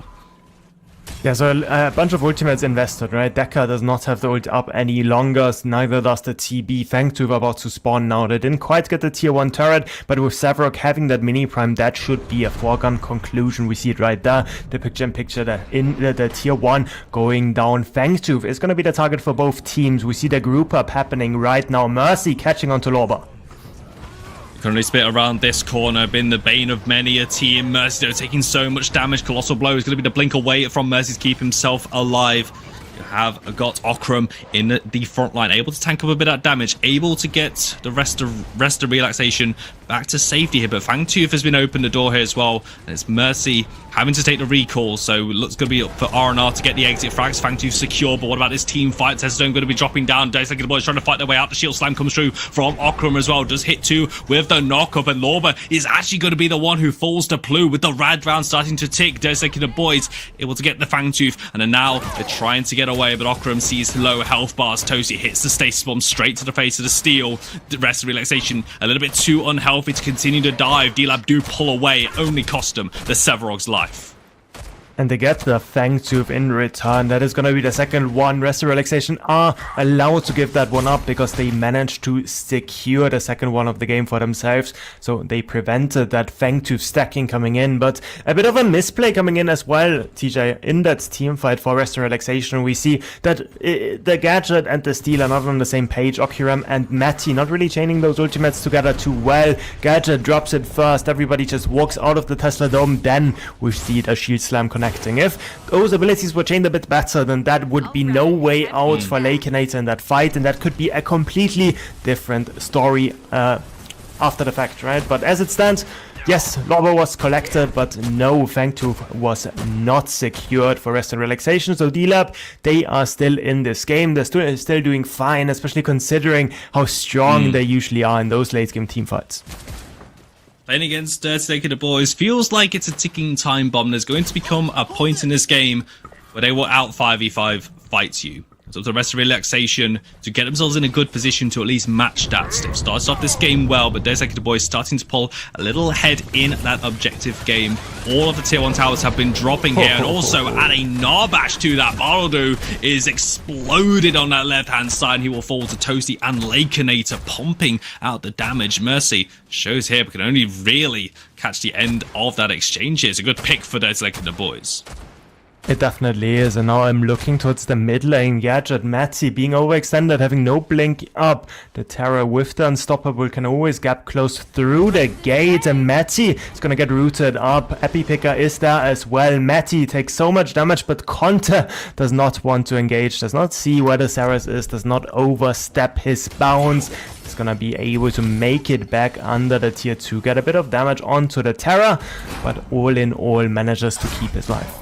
Speaker 5: Yeah, so a bunch of ultimates invested, right? Decker does not have the ult up any longer, neither does the TB. Fangtooth about to spawn now. They didn't quite get the tier 1 turret, but with Savrock having that Mini Prime, that should be a foregone conclusion. We see it right there, the picture-in-picture, the tier 1 going down. Fangtooth is going to be the target for both teams. We see the group up happening right now. Mercy catching onto Lorba.
Speaker 4: Currently spit around this corner, been the bane of many a team. Mercy though taking so much damage. Colossal Blow is going to be the blink away from Mercy to keep himself alive. You have got Okaram in the front line, able to tank up a bit of damage, able to get the rest of Relaxation back to safety here. But Fangtooth has been opened the door here as well, and it's Mercy having to take the recall, so it looks going to be up for R&R to get the exit frags. Fangtooth secure, but what about this team fight? Testone going to be dropping down. Dedicated Boys trying to fight their way out. The shield slam comes through from Okaram as well. Does hit 2 with the knock-up, and Lorba is actually going to be the one who falls to Plu with the rad round starting to tick. Dedicated Boys able to get the Fangtooth, and then now they're trying to get away, but Okaram sees low health bars. Tosi hits the stasis bomb straight to the face of the steel. The Rest of Relaxation a little bit too unhealthy to continue to dive. D-Lab do pull away, only cost them the Severog's life.
Speaker 5: And they get the Fang Tooth in return. That is going to be the second one. Rest and Relaxation are allowed to give that one up because they managed to secure the second one of the game for themselves. So they prevented that Fang Tooth stacking coming in. But a bit of a misplay coming in as well, TJ, in that team fight for Rest and Relaxation. We see that the Gadget and the Steel are not on the same page. Okiram and Matty not really chaining those ultimates together too well. Gadget drops it first. Everybody just walks out of the Tesla Dome. Then we see the Shield Slam connecting. If those abilities were chained a bit better, then that would be no way out for Lakenator in that fight, and that could be a completely different story after the fact, right? But as it stands, yes, Lobber was collected, but no, Fangtooth was not secured for Rest and Relaxation. So D-Lab, they are still in this game. They're still doing fine, especially considering how strong they usually are in those late game team fights.
Speaker 4: Playing against Dirty Lake and the Boys feels like it's a ticking time bomb. There's going to become a point in this game where they will out 5v5 fight you. So the Rest of Relaxation to get themselves in a good position to at least match that. They've started off this game well, but Dirty Lake and the Boys starting to pull a little ahead in that objective game. All of the tier 1 towers have been dropping here, and also adding Narbash to that. Bardo is exploded on that left-hand side. He will fall to Toasty and Lakenator, pumping out the damage. Mercy shows here, but can only really catch the end of that exchange here. It's a good pick for Dirty Lake and the Boys.
Speaker 5: It definitely is, and now I'm looking towards the mid lane. Gadget, Matzy being overextended, having no blink up. The Terror with the Unstoppable can always gap close through the gate, and Matzy is gonna get rooted up. Epi Picker is there as well. Matty takes so much damage, but Conte does not want to engage, does not see where the Saras is, does not overstep his bounds. He's gonna be able to make it back under the tier 2, get a bit of damage onto the Terror, but all in all manages to keep his life.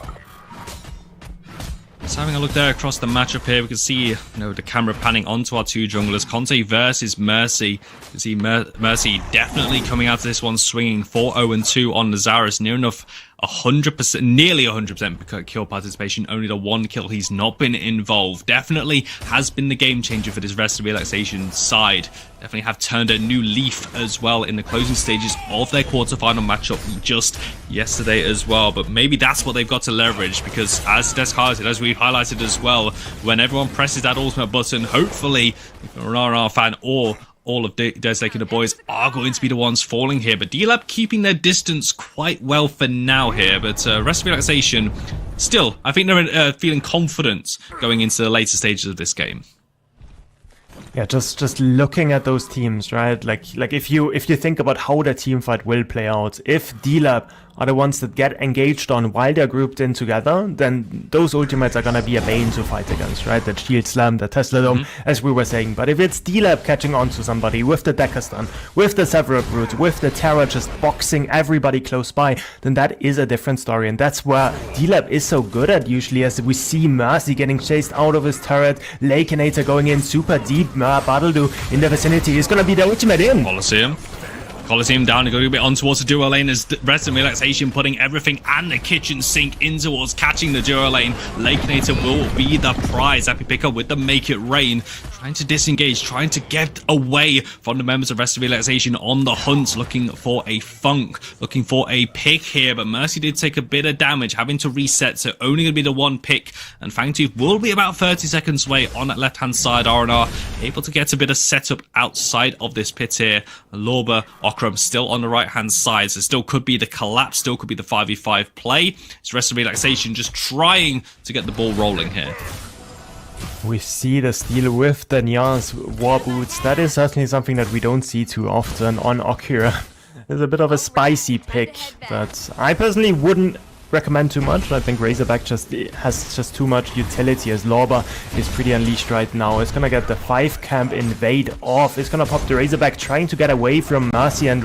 Speaker 4: Just having a look there across the matchup here, we can see the camera panning onto our two junglers. Conte versus Mercy. You can see Mercy definitely coming out of this one swinging 4-0-2 on Lazarus. Near enough 100%, nearly 100% kill participation. Only the one kill he's not been involved. Definitely has been the game changer for this Rest of Relaxation side. Definitely have turned a new leaf as well in the closing stages of their quarterfinal matchup just yesterday as well. But maybe that's what they've got to leverage, because as Des highlighted, as we highlighted as well, when everyone presses that ultimate button, hopefully if you're an RR fan or all of Des Lake and the Boys are going to be the ones falling here. But D-Lab keeping their distance quite well for now here. But Rest of Relaxation, still, I think they're feeling confident going into the later stages of this game.
Speaker 5: Yeah, just looking at those teams, right? Like if you think about how the team fight will play out, if D-Lab are the ones that get engaged on while they're grouped in together, then those ultimates are gonna be a bane to fight against, right? That Shield Slam, the Tesla Dome, as we were saying. But if it's D-Lab catching on to somebody with the Decker Stun, with the Several Brute, with the Terror just boxing everybody close by, then that is a different story. And that's where D-Lab is so good at usually, as we see Mercy getting chased out of his turret, Lakenator going in super deep, Battledo in the vicinity is gonna be the ultimate in.
Speaker 4: Coliseum down to go a bit on towards the duo lane as Rest and Relaxation putting everything and the kitchen sink in towards catching the duo lane. Lakenator will be the prize. Epi Picker with the Make It Rain, trying to disengage, trying to get away from the members of Rest of Relaxation on the hunt, looking for a funk, looking for a pick here. But Mercy did take a bit of damage, having to reset, so only going to be the one pick. And Fangtooth will be about 30 seconds away on that left-hand side. R&R able to get a bit of setup outside of this pit here. Lorber, Okram still on the right-hand side, so still could be the collapse, still could be the 5v5 play. It's Rest of Relaxation just trying to get the ball rolling here.
Speaker 5: We see the Steel with the Nyans War Boots. That is certainly something that we don't see too often on Okira. It's a bit of a spicy pick that I personally wouldn't recommend too much. I think Razorback has just too much utility, as Lorber is pretty unleashed right now. It's gonna get the 5 camp invade off. It's gonna pop the Razorback, trying to get away from Mercy and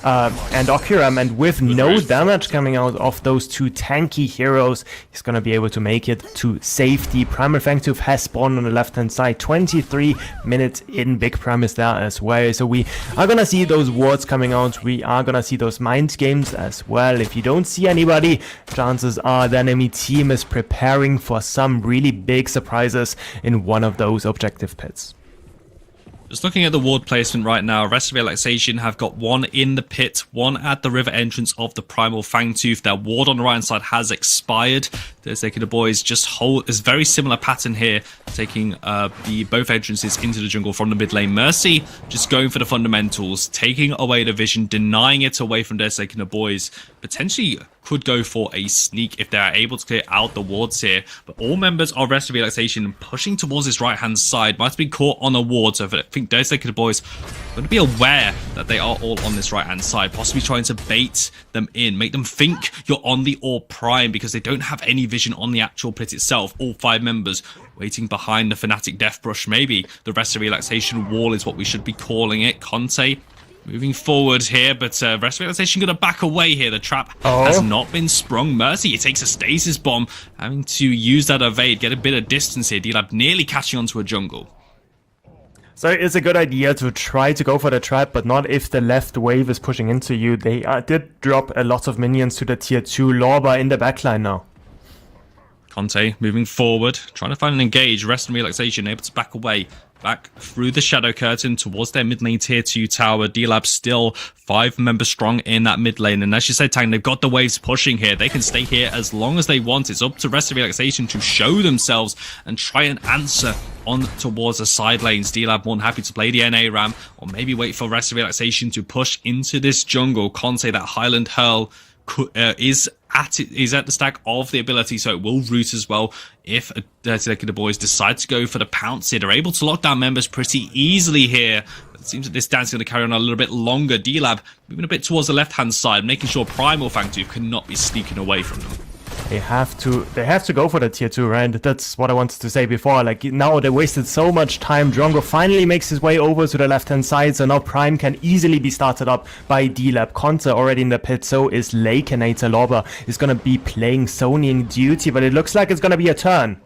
Speaker 5: Okiram, and with no damage coming out of those two tanky heroes, he's gonna be able to make it to safety. Primal Fangtooth has spawned on the left hand side. 23 minutes in, Big Prime is there as well, so we are gonna see those wards coming out. We are gonna see those mind games as well. If you don't see anybody, chances are the enemy team is preparing for some really big surprises in one of those objective pits.
Speaker 4: Just looking at the ward placement right now, Rest of Relaxation have got one in the pit, one at the river entrance of the Primal Fangtooth. Their ward on the right hand side has expired. There's taking the boys just hold this very similar pattern here, taking the both entrances into the jungle from the mid lane. Mercy just going for the fundamentals, taking away the vision, denying it away from their taking the boys. Potentially could go for a sneak if they are able to clear out the wards here. But all members of Rest of Relaxation pushing towards this right hand side. Might have been caught on a ward, so I think those taking the boys are going to be aware that they are all on this right hand side, possibly trying to bait them in, make them think you're on the Orb Prime because they don't have any vision on the actual pit itself. All 5 members waiting behind the Fnatic Death Brush. Maybe the Rest of Relaxation wall is what we should be calling it. Conte moving forward here, but Rest of Relaxation going to back away here. The trap has not been sprung. Mercy, it takes a stasis bomb, having to use that evade, get a bit of distance here. D-Lab nearly catching onto a jungle.
Speaker 5: So it's a good idea to try to go for the trap, but not if the left wave is pushing into you. They did drop a lot of minions to the tier 2. Lorba in the backline now.
Speaker 4: Conte moving forward, trying to find an engage. Rest and Relaxation able to back away. Back through the Shadow Curtain towards their mid lane tier 2 tower. D-Lab still 5 members strong in that mid lane. And as you said, Tang, they've got the waves pushing here. They can stay here as long as they want. It's up to Rest of Relaxation to show themselves and try and answer on towards the side lanes. D-Lab more than happy to play the NA ram or maybe wait for Rest of Relaxation to push into this jungle. Conte, that Highland Hurl is at the stack of the ability, so it will root as well if the boys decide to go for the pounce here. They're able to lock down members pretty easily here. But it seems that this dance is going to carry on a little bit longer. D-Lab moving a bit towards the left hand side, making sure Primal Fangtooth cannot be sneaking away from them.
Speaker 5: They have to go for the tier 2, right? That's what I wanted to say before. Like, now they wasted so much time. Drongo finally makes his way over to the left-hand side, so now Prime can easily be started up by D-Lab. Conte already in the pit, so is Lakenator. Lorba is going to be playing Sonian duty, but it looks like it's going to be a turn.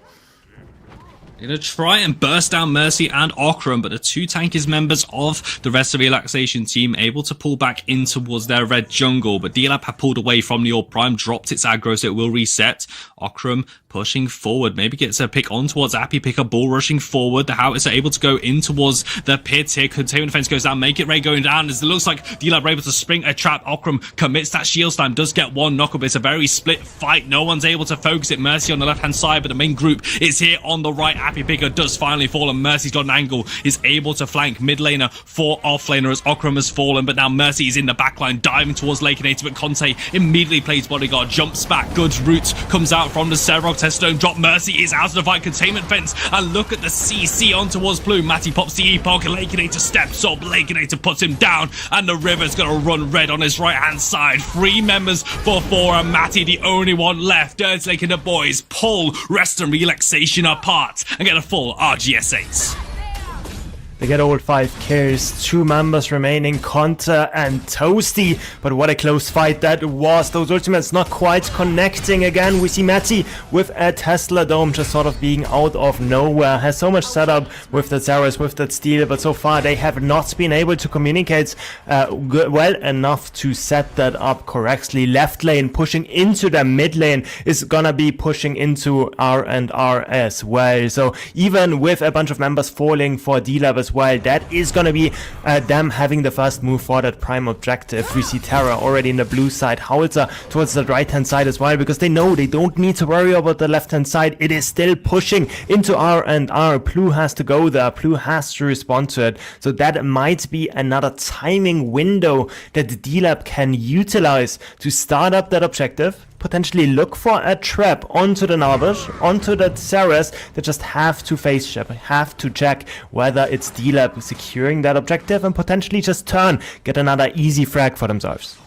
Speaker 4: Gonna try and burst down Mercy and Okram, but the 2 tankiest members of the Rest of Relaxation team able to pull back in towards their red jungle. But D-Lab have pulled away from the Orb Prime, dropped its aggro, so it will reset. Okram pushing forward, maybe gets a pick on towards Appy, pick a ball rushing forward. The Howitzer able to go in towards the pit here. Containment defense goes down, Make It Ray going down, as it looks like D-Lab are able to spring a trap. Okram commits that shield slam, does get one knock up. It's a very split fight. No one's able to focus it. Mercy on the left hand side, but the main group is here on the right. Appy Picker does finally fall, and Mercy's got an angle, is able to flank mid laner for off laner as Okram has fallen, but now Mercy is in the backline diving towards Lakenator, but Conte immediately plays bodyguard, jumps back, good route comes out from the Serog Testone drop. Mercy is out of the fight, containment fence, and look at the CC on towards blue. Matty pops the epoch, Lakenator steps up, Lakenator puts him down, and the river's gonna run red on his right hand side. 3 members for 4, and Matty the only one left. Dirt's Lake and the boys pull Rest and Relaxation apart and get a full RGS 8.
Speaker 5: They get all 5 kills, 2 members remaining, Conte and Toasty. But what a close fight that was. Those ultimates not quite connecting again. We see Matty with a Tesla Dome just sort of being out of nowhere. Has so much setup with the Zeros, with that steal, but so far they have not been able to communicate well enough to set that up correctly. Left lane pushing into the mid lane is gonna be pushing into R&R as well. So even with a bunch of members falling for D-Lab as well, that is going to be them having the first move for that prime objective. We see Terra already in the blue side, Howitzer towards the right hand side as well, because they know they don't need to worry about the left hand side. It is still pushing into R&R. Blue has to go there, Blue has to respond to it, so that might be another timing window that D-Lab can utilize to start up that objective. Potentially look for a trap onto the Narbash, onto the Ceres. They just have to face check, have to check whether it's D-Lab securing that objective, and potentially just turn, get another easy frag for themselves.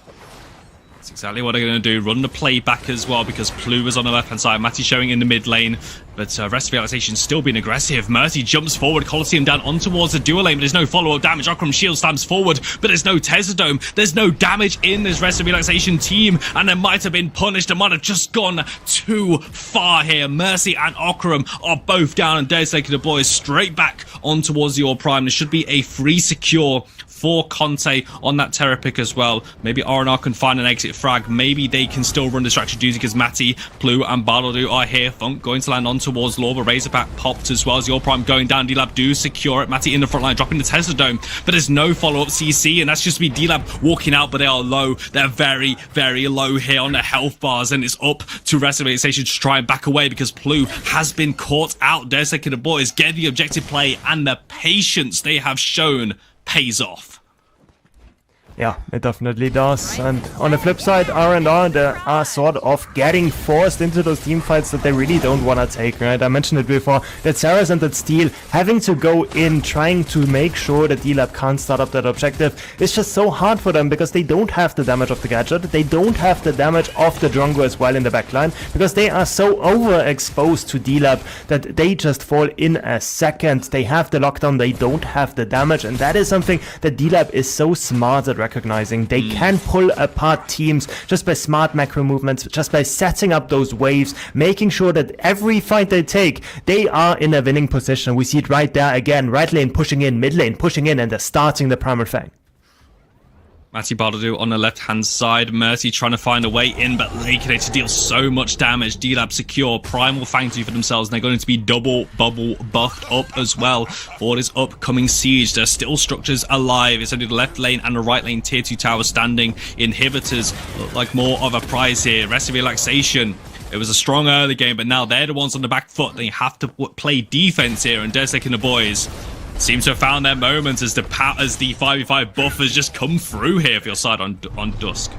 Speaker 4: That's exactly what they're going to do. Run the play back as well, because Plu is on the left hand side. Matty showing in the mid lane, but Rest of Realization still being aggressive. Mercy jumps forward, Colosseum down on towards the dual lane, but there's no follow-up damage. Okram shield slams forward, but there's no Tesodome. There's no damage in this Rest of Relaxation team, and they might have been punished. They might have just gone too far here. Mercy and Okram are both down, and Death's taking the boys straight back on towards the Orb Prime. There should be a free secure for Conte on that Terra pick as well. Maybe R&R can find an exit frag. Maybe they can still run distraction duty because Matty, Plu, and Baladu are here. Funk going to land on towards Lorba. Razorback popped as well as your Prime going down. D-Lab do secure it. Matty in the front line, dropping the Tesla Dome, but there's no follow-up CC, and that's just be D-Lab walking out, but they are low. They're very, very low here on the health bars, and it's up to Reservoir Station to try and back away because Plu has been caught out. Their second the boys get the objective play, and the patience they have shown pays off.
Speaker 5: Yeah, it definitely does. And on the flip side, R&R, they are sort of getting forced into those team fights that they really don't want to take, right? I mentioned it before, that Saras and that Steel having to go in, trying to make sure that D-Lab can't start up that objective. It's just so hard for them because they don't have the damage of the gadget, they don't have the damage of the Drongo as well in the backline, because they are so overexposed to D-Lab that they just fall in a second. They have the lockdown, they don't have the damage, and that is something that D-Lab is so smart at recognizing. They can pull apart teams just by smart macro movements, just by setting up those waves, making sure that every fight they take, they are in a winning position. We see it right there again, right lane pushing in, mid lane pushing in, and they're starting the Primal Fang.
Speaker 4: Matty Bardadu on the left-hand side. Mercy trying to find a way in, but Lakenator deals so much damage. D-Lab secure. Primal Fang 2 for themselves, and they're going to be double bubble buffed up as well for this upcoming siege. There's still structures alive. It's only the left lane and the right lane tier 2 tower standing. Inhibitors look like more of a prize here. Rest of Relaxation. It was a strong early game, but now they're the ones on the back foot. They have to play defense here, and Desek and the boys seem to have found their moments as the 5v5 buff has just come through here for your side on Dusk.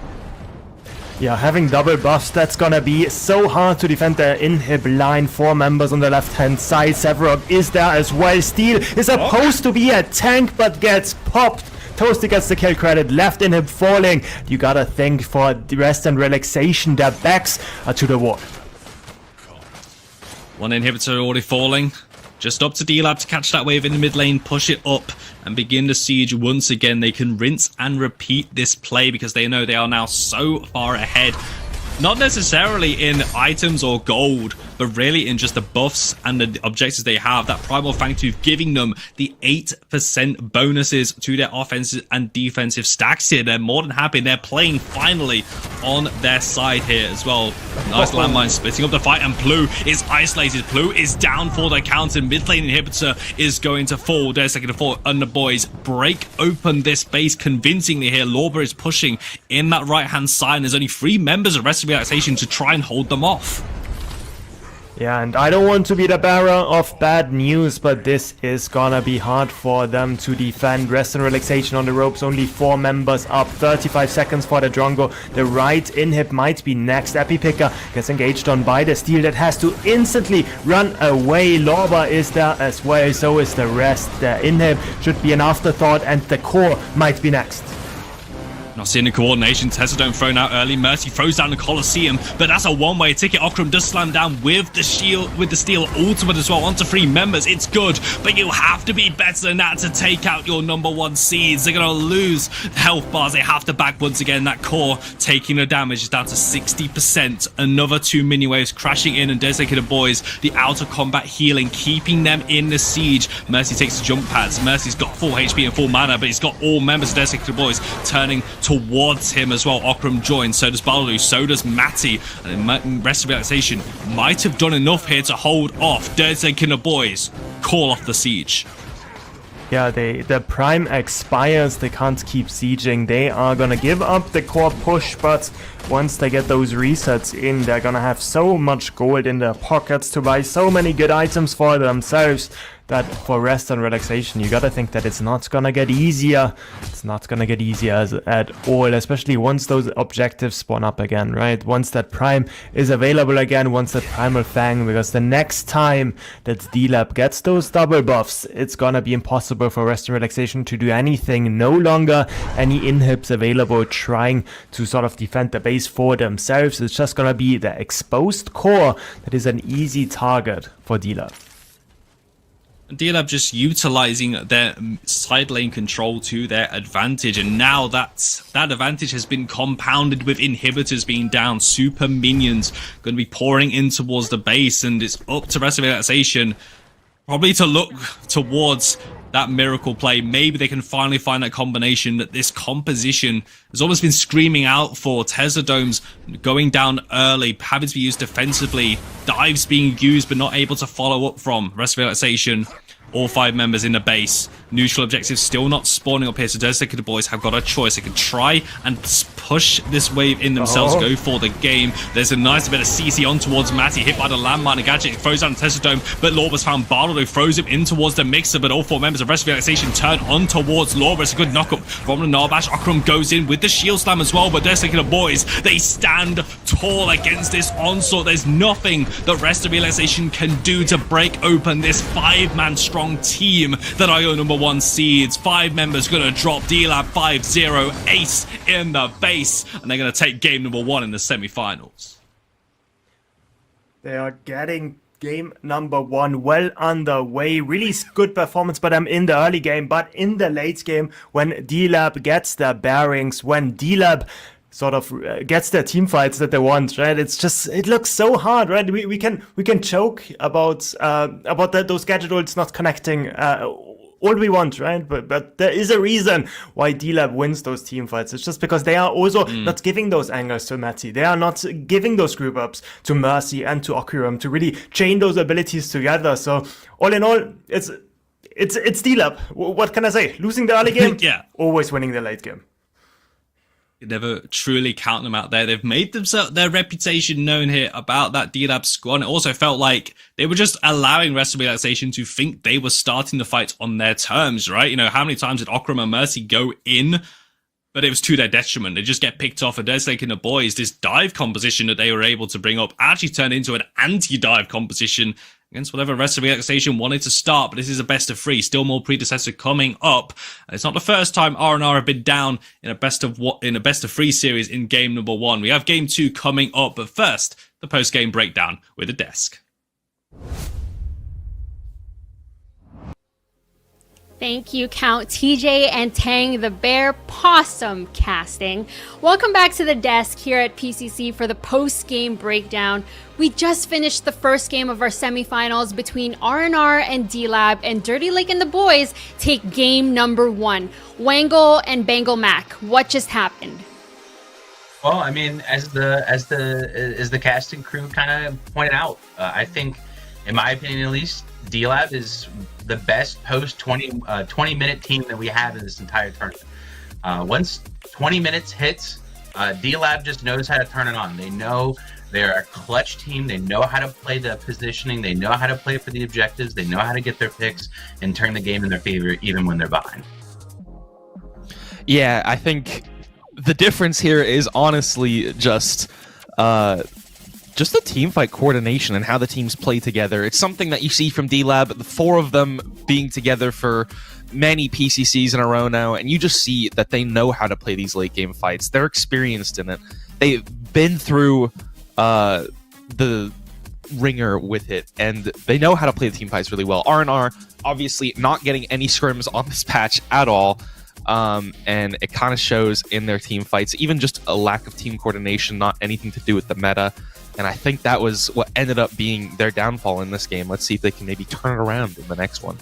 Speaker 5: Yeah, having double buffs, that's gonna be so hard to defend the inhib line. 4 members on the left-hand side. Severog is there as well. Steel is supposed to be a tank, but gets popped. Toasty gets the kill credit, left inhib falling. You gotta think for the rest and relaxation, their backs are to the wall.
Speaker 4: One inhibitor already falling. Just up to D-Lab to catch that wave in the mid lane, push it up, and begin the siege once again. They can rinse and repeat this play because they know they are now so far ahead. Not necessarily in items or gold, but really in just the buffs and the objectives they have. That Primal Fang 2 giving them the 8% bonuses to their offensive and defensive stacks here. They're more than happy. They're playing finally on their side here as well. Nice landmine splitting up the fight, and Plu is isolated. Plu is down for the counter. Mid lane inhibitor is going to fall. There's second to fall, and the boys break open this base convincingly here. Lorba is pushing in that right hand side, and there's only 3 members of Rest of Relaxation to try and hold them off.
Speaker 5: Yeah, and I don't want to be the bearer of bad news, but this is gonna be hard for them to defend. Rest and Relaxation on the ropes, only 4 members up, 35 seconds for the Drongo. The right inhib might be next. Epipicker gets engaged on by the Steel that has to instantly run away. Lorba is there as well, so is the rest. The inhib should be an afterthought, and the core might be next.
Speaker 4: Not seeing the coordination. Tesla Dome thrown out early. Mercy throws down the Colosseum, but that's a one-way ticket. Okram does slam down with the shield, with the Steel ultimate as well. Onto 3 members. It's good, but you have to be better than that to take out your number 1 seeds. They're going to lose health bars. They have to back once again. That core taking the damage is down to 60%. Another 2 mini waves crashing in, and Designated Boys, the outer combat healing, keeping them in the siege. Mercy takes the jump pads. Mercy's got full HP and full mana, but he's got all members of Designated Boys turning towards him as well. Okram joins, so does Balalu, so does Matty, and Rest of Relaxation might have done enough here to hold off Dirty Killer Boys, call off the siege.
Speaker 5: Yeah, the prime expires, they can't keep sieging. They are gonna give up the core push, but once they get those resets in, they're gonna have so much gold in their pockets to buy so many good items for themselves that for Rest and Relaxation, you gotta think that it's not gonna get easier. It's not gonna get easier at all, especially once those objectives spawn up again, right? Once that Prime is available again, once that Primal Fang, because the next time that D-Lab gets those double buffs, it's gonna be impossible for Rest and Relaxation to do anything. No longer any inhibs available trying to sort of defend the base for themselves. It's just gonna be the exposed core that is an easy target for D-Lab.
Speaker 4: D-Lab just utilizing their side lane control to their advantage, and now that advantage has been compounded with inhibitors being down. Super minions going to be pouring in towards the base, and it's up to Rest of Relaxation probably to look towards that miracle play. Maybe they can finally find that combination that this composition has almost been screaming out for. Tesla Domes going down early, having to be used defensively, dives being used but not able to follow up from. Rest of relaxation. All 5 members in the base. Neutral objectives still not spawning up here, so Dedicated Boys have got a choice. They can try and push this wave in themselves, go for the game. There's a nice bit of CC on towards Matty, hit by the landmine and gadget. He throws down the Tesla Dome, but Lawbus found Bardo, who throws him in towards the mixer, but all 4 members of Rest of Relaxation turn on towards Lawbus. A good knockup from the Narbash. Akram goes in with the shield slam as well, but Dedicated Boys, they stand tall against this onslaught. There's nothing that Rest of Relaxation can do to break open this 5-man strong team that IO number 1 seeds. 5 members gonna drop D-Lab 5-0, ace in the base, and they're gonna take game number 1 in the semi-finals.
Speaker 5: They are getting game number 1 well underway. Really good performance by them in the early game, but in the late game, when D-Lab gets their bearings, when D-Lab sort of gets their team fights that they want, right? It's just, it looks so hard, right? We can joke about those gadget ults not connecting all we want, right? But there is a reason why D-Lab wins those team fights. It's just because they are also not giving those angles to Matty. They are not giving those group ups to Mercy and to Okurum to really chain those abilities together. So all in all, it's D-Lab. What can I say? Losing the early game,
Speaker 4: Yeah.
Speaker 5: always winning the late game.
Speaker 4: You never truly count them out there. They've made themselves their reputation known here about that D-Lab squad. It also felt like they were just allowing Rest of Relaxation to think they were starting the fight on their terms, right? You know, how many times did Okram and Mercy go in, but it was to their detriment? They just get picked off, and Dedicated the Boys, this dive composition that they were able to bring up actually turned into an anti-dive composition against whatever Rest of Relaxation wanted to start. But this is a best of 3, still more Predecessor coming up. It's not the first time R&R have been down in a best of 3 series in game number 1. We have game 2 coming up, but first, the post-game breakdown with the desk.
Speaker 1: Thank you, Count TJ and Tang the Bear Possum casting. Welcome back to the desk here at PCC for the post-game breakdown. We just finished the first game of our semifinals between R&R and D-Lab, and Dirty Lake and the boys take game number 1. Wangle and Bangle Mac, what just happened?
Speaker 2: Well, I mean, as the casting crew kind of pointed out, I think, in my opinion at least, D-Lab is the best post 20-minute team that we have in this entire tournament. Once 20 minutes hits, D-Lab just knows how to turn it on. They know they're a clutch team. They know how to play the positioning. They know how to play for the objectives. They know how to get their picks and turn the game in their favor even when they're behind.
Speaker 3: Yeah, I think the difference here is honestly just the team fight coordination and how the teams play together. It's something that you see from D-Lab, the 4 of them being together for many PCCs in a row now, and you just see that they know how to play these late game fights. They're experienced in it. They've been through the ringer with it, and they know how to play the team fights really well. R&R obviously not getting any scrims on this patch at all, and it kind of shows in their team fights, even just a lack of team coordination, not anything to do with the meta. And I think that was what ended up being their downfall in this game. Let's see if they can maybe turn it around in the next one.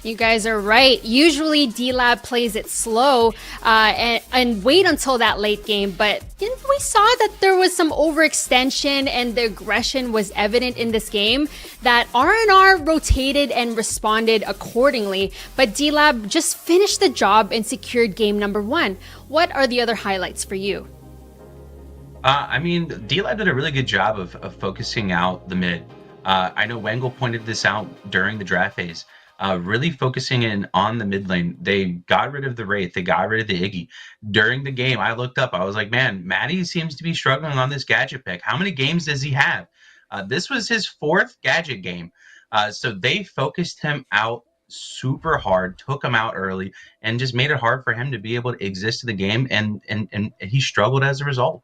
Speaker 1: You guys are right. Usually D-Lab plays it slow and wait until that late game, but we saw that there was some overextension and the aggression was evident in this game, that R&R rotated and responded accordingly, but D-Lab just finished the job and secured game number 1. What are the other highlights for you?
Speaker 2: I mean, D-Lab did a really good job of focusing out the mid. I know Wangle pointed this out during the draft phase. Really focusing in on the mid lane. They got rid of the Wraith. They got rid of the Iggy. During the game, I looked up. I was like, man, Matty seems to be struggling on this gadget pick. How many games does he have? This was his 4th gadget game. So they focused him out super hard, took him out early, and just made it hard for him to be able to exist in the game. And he struggled as a result.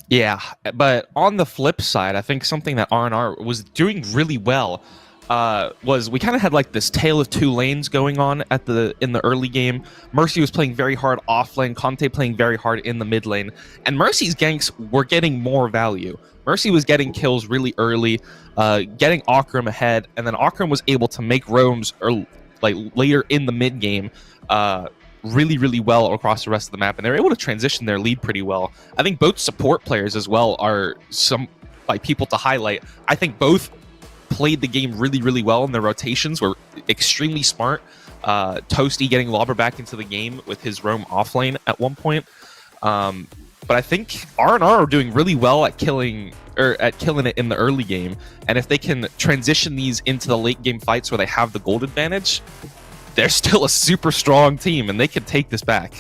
Speaker 3: Yeah, but on the flip side, I think something that R&R was doing really well was we kind of had like this tale of two lanes going on in the early game. Mercy was playing very hard off lane, Conte playing very hard in the mid lane, and Mercy's ganks were getting more value. Mercy was getting kills really early, getting Akram ahead, and then Akram was able to make roams later in the mid game really, really well across the rest of the map, and they're able to transition their lead pretty well. I think both support players as well are some people to highlight. I think both played the game really, really well, and their rotations were extremely smart. Toasty getting Lobber back into the game with his roam offlane at one point. But I think R&R are doing really well at killing it in the early game, and if they can transition these into the late game fights where they have the gold advantage, they're still a super strong team, and they can take this back.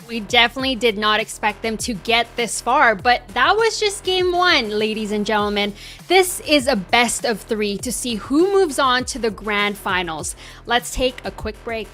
Speaker 1: We definitely did not expect them to get this far, but that was just game one, ladies and gentlemen. This is a best of 3 to see who moves on to the grand finals. Let's take a quick break.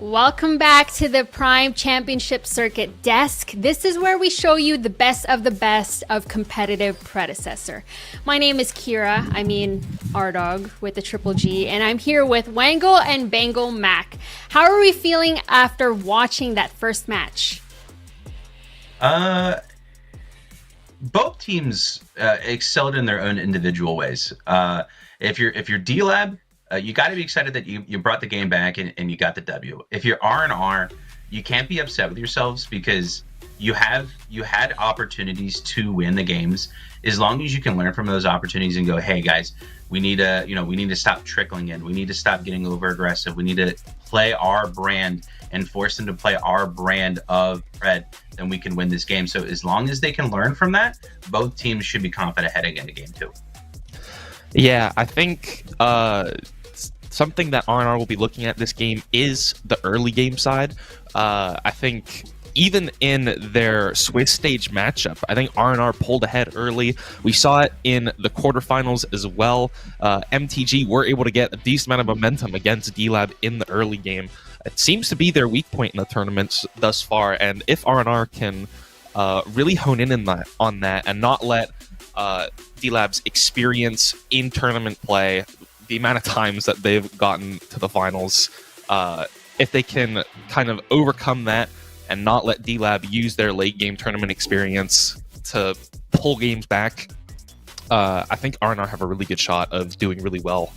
Speaker 1: Welcome back to the Prime Championship Circuit desk. This is where we show you the best of competitive Predecessor. My name is Kira, R-Dog with the triple G, and I'm here with Wangle and Bangle Mac. How are we feeling after watching that first match?
Speaker 2: Both teams excelled in their own individual ways. If you're D-Lab, you got to be excited that you brought the game back and you got the W. If you're R&R, you can't be upset with yourselves because you had opportunities to win the games. As long as you can learn from those opportunities and go, hey guys, we need to stop trickling in. We need to stop getting over aggressive. We need to play our brand and force them to play our brand of Pred, then we can win this game. So as long as they can learn from that, both teams should be confident heading into game 2.
Speaker 3: Yeah, I think something that R&R will be looking at this game is the early game side. I think even in their Swiss stage matchup, I think R&R pulled ahead early. We saw it in the quarterfinals as well. MTG were able to get a decent amount of momentum against D-Lab in the early game. It seems to be their weak point in the tournaments thus far, and if R&R can really hone in on that and not let D-Lab's experience in tournament play, the amount of times that they've gotten to the finals, if they can kind of overcome that and not let D-Lab use their late game tournament experience to pull games back, I think R&R have a really good shot of doing really well.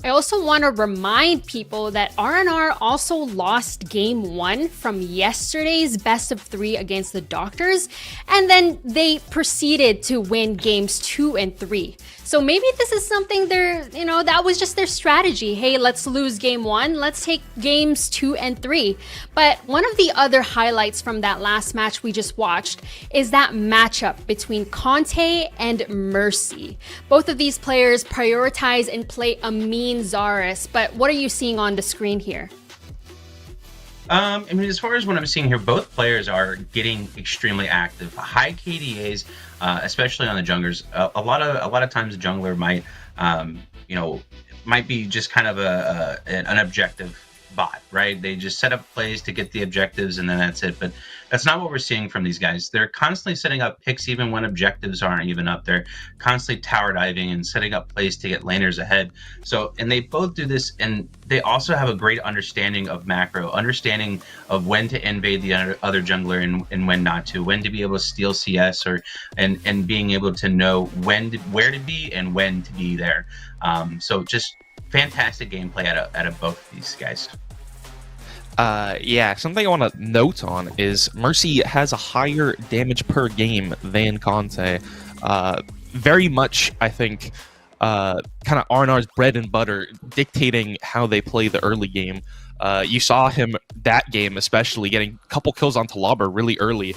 Speaker 1: I also want to remind people that R&R also lost game 1 from yesterday's best of 3 against the Doctors, and then they proceeded to win games 2 and 3. So maybe this is something that was just their strategy. Hey, let's lose game 1, let's take games 2 and 3. But one of the other highlights from that last match we just watched is that matchup between Conte and Mercy. Both of these players prioritize and play a mean Zarus, but what are you seeing on the screen here?
Speaker 2: As far as what I'm seeing here, both players are getting extremely active. High KDAs, especially on the junglers. A lot of times the jungler might be just kind of an objective bot, right? They just set up plays to get the objectives and then that's it. But that's not what we're seeing from these guys. They're constantly setting up picks even when objectives aren't even up. They're constantly tower diving and setting up plays to get laners ahead. So, and they both do this, and they also have a great understanding of macro, understanding of when to invade the other jungler and when not to, when to be able to steal CS and being able to know where to be and when to be there. So just fantastic gameplay out of both of these guys.
Speaker 3: Yeah, something I want to note on is Mercy has a higher damage per game than Conte. Very much, I think, kind of R&R's bread and butter, dictating how they play the early game. You saw him that game, especially getting a couple kills onto Lobber really early.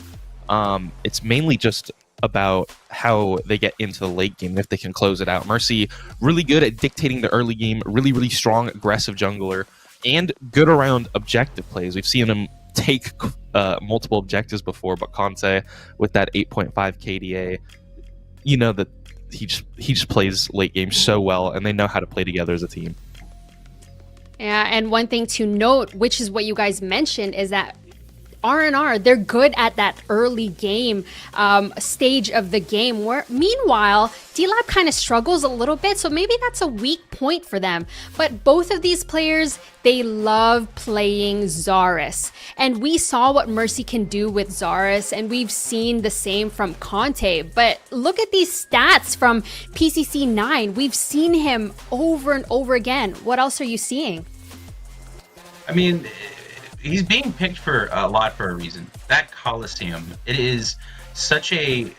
Speaker 3: It's mainly just about how they get into the late game, if they can close it out. Mercy, really good at dictating the early game, really, really strong, aggressive jungler, and good around objective plays. We've seen him take multiple objectives before, but Conte with that 8.5 KDA, you know that he just plays late game so well, and they know how to play together as a team.
Speaker 1: Yeah, and one thing to note, which is what you guys mentioned, is that R&R, they're good at that early game stage of the game, where meanwhile D-Lab kind of struggles a little bit, so maybe that's a weak point for them. But both of these players, they love playing Zarus, and we saw what Mercy can do with Zarus, and we've seen the same from Conte. But look at these stats from PCC9. We've seen him over and over again. What else are you seeing?
Speaker 2: He's being picked for a lot for a reason. That Coliseum, it is such a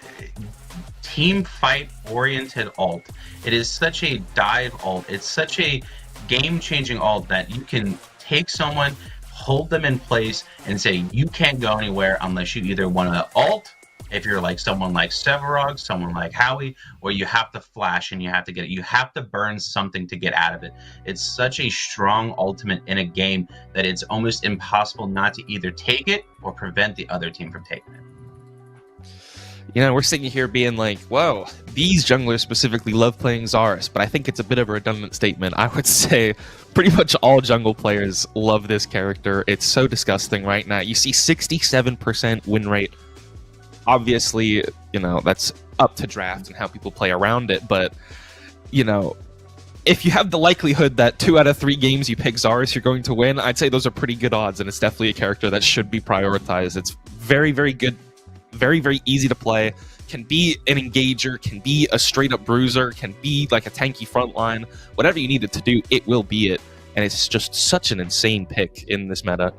Speaker 2: team fight oriented ult. It is such a dive ult. It's such a game-changing ult that you can take someone, hold them in place, and say you can't go anywhere unless you either want to ult, if you're like someone like Severog, someone like Howie, or you have to flash and you have to get it. You have to burn something to get out of it. It's such a strong ultimate in a game that it's almost impossible not to either take it or prevent the other team from taking it.
Speaker 3: we're sitting here being like, whoa, these junglers specifically love playing Zarus, but I think it's a bit of a redundant statement. I would say pretty much all jungle players love this character. It's so disgusting right now. You see 67% win rate. Obviously, that's up to draft and how people play around it, but, if you have the likelihood that 2 out of 3 games you pick Zarus, you're going to win, I'd say those are pretty good odds, and it's definitely a character that should be prioritized. It's very, very good, very, very easy to play, can be an engager, can be a straight-up bruiser, can be like a tanky frontline. Whatever you need it to do, it will be it, and it's just such an insane pick in this meta.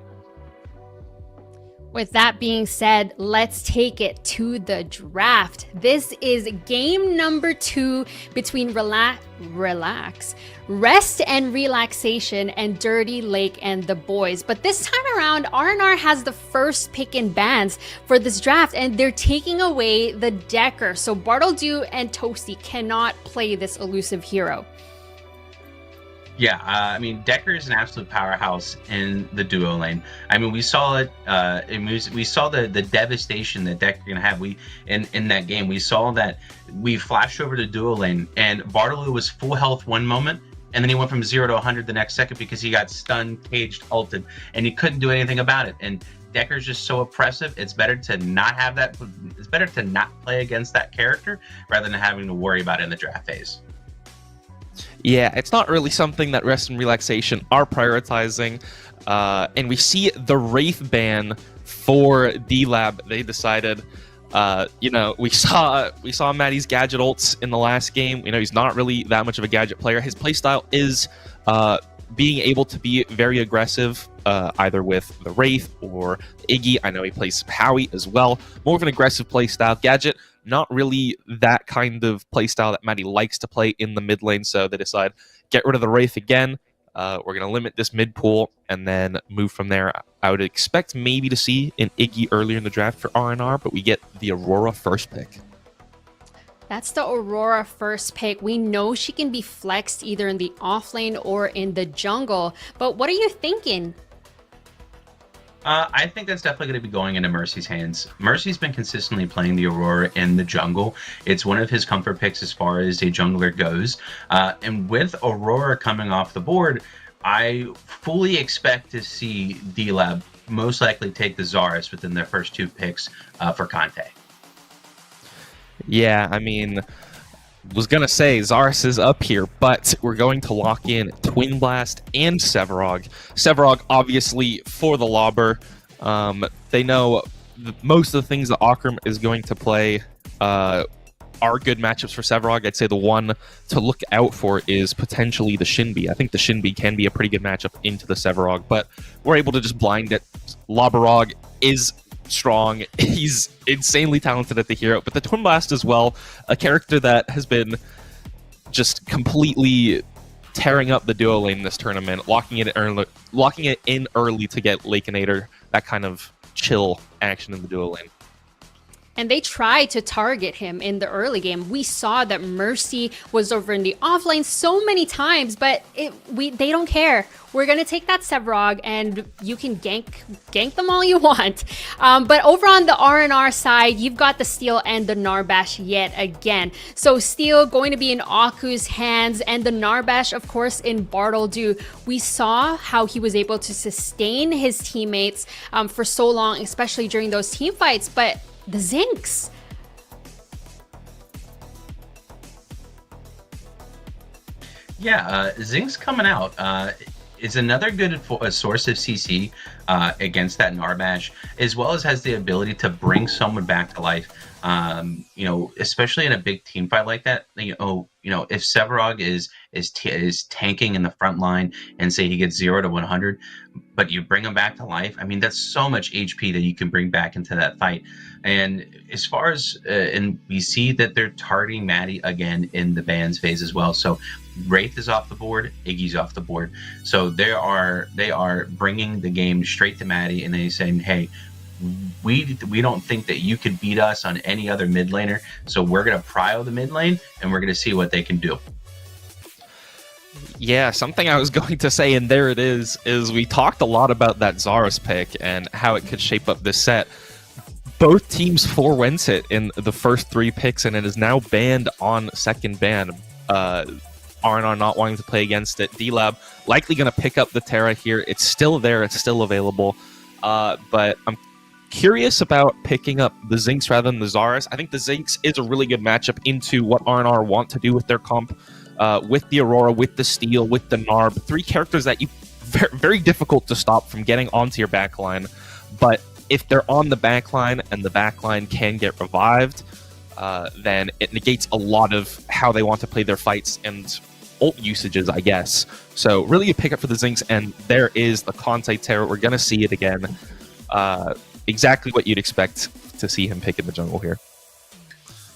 Speaker 1: With that being said, let's take it to the draft. This is game number 2 between Rest and Relaxation and Dirty Lake and the boys. But this time around, R&R has the first pick in bans for this draft, and they're taking away the Decker. So Bartledew and Toasty cannot play this elusive hero.
Speaker 2: Yeah, Decker is an absolute powerhouse in the duo lane. We saw it. We saw the devastation that Decker can have. In that game, we saw that we flashed over to duo lane, and Bartolou was full health one moment, and then he went from 0 to 100 the next second because he got stunned, caged, ulted, and he couldn't do anything about it. And Decker's just so oppressive. It's better to not have that. It's better to not play against that character rather than having to worry about it in the draft phase.
Speaker 3: Yeah, it's not really something that Rest and Relaxation are prioritizing. And we see the Wraith ban for D-Lab. They decided, we saw Maddie's gadget ults in the last game. He's not really that much of a gadget player. His playstyle is being able to be very aggressive, either with the Wraith or Iggy. I know he plays Howie as well. More of an aggressive playstyle. Gadget, not really that kind of playstyle that Maddie likes to play in the mid lane, so they decide, get rid of the Wraith again. We're going to limit this mid pool and then move from there. I would expect maybe to see an Iggy earlier in the draft for R&R, but we get the Aurora first pick.
Speaker 1: That's the Aurora first pick. We know she can be flexed either in the off lane or in the jungle, but what are you thinking?
Speaker 2: I think that's definitely going to be going into Mercy's hands. Mercy's been consistently playing the Aurora in the jungle. It's one of his comfort picks as far as a jungler goes. And with Aurora coming off the board, I fully expect to see D-Lab most likely take the Zarus within their first 2 picks for Conte.
Speaker 3: Yeah, was going to say Zarus is up here, but we're going to lock in Twin Blast and Sevarog. Sevarog, obviously, for the Lobber. They know most of the things that Akram is going to play are good matchups for Sevarog. I'd say the one to look out for is potentially the Shinbi. I think the Shinbi can be a pretty good matchup into the Sevarog, but we're able to just blind it. Lobberog is strong. He's insanely talented at the hero, but the Twin Blast as well, a character that has been just completely tearing up the duo lane in this tournament, locking it in early to get Lakeinator, that kind of chill action in the duo lane.
Speaker 1: And they tried to target him in the early game. We saw that Mercy was over in the offlane so many times, but they don't care. We're going to take that Sevarog, and you can gank them all you want. But over on the R&R side, you've got the Steel and the Narbash yet again. So Steel going to be in Aku's hands, and the Narbash, of course, in Bartledew. We saw how he was able to sustain his teammates for so long, especially during those team fights, but the Zinx.
Speaker 2: Yeah, Zinx coming out is another good source of CC against that Narbash, as well as has the ability to bring someone back to life. Especially in a big team fight like that. If Sevarog is tanking in the front line and say he gets 0 to 100, but you bring him back to life, that's so much HP that you can bring back into that fight. And as far as and we see that they're targeting Maddie again in the bans phase as well. So Wraith is off the board, Iggy's off the board. So they are bringing the game straight to Maddie, and they're saying, hey, we don't think that you could beat us on any other mid laner, so we're going to prio the mid lane, and we're going to see what they can do.
Speaker 3: Yeah, something I was going to say, and there it is we talked a lot about that Zarus pick and how it could shape up this set. both teams forwent it in the first 3 picks, and it is now banned on second ban. R&R not wanting to play against it. D-Lab likely going to pick up the Terra here. It's still there. It's still available. But I'm curious about picking up the Zinx rather than the Zarus. I think the Zinx is a really good matchup into what R&R want to do with their comp. With the Aurora, with the Steel, with the Narb. 3 characters that you very difficult to stop from getting onto your backline. But if they're on the backline and the backline can get revived, then it negates a lot of how they want to play their fights and ult usages, I guess. So really a pickup for the Zinx, and there is the Conte Terror. We're going to see it again. Exactly what you'd expect to see him pick in the jungle here.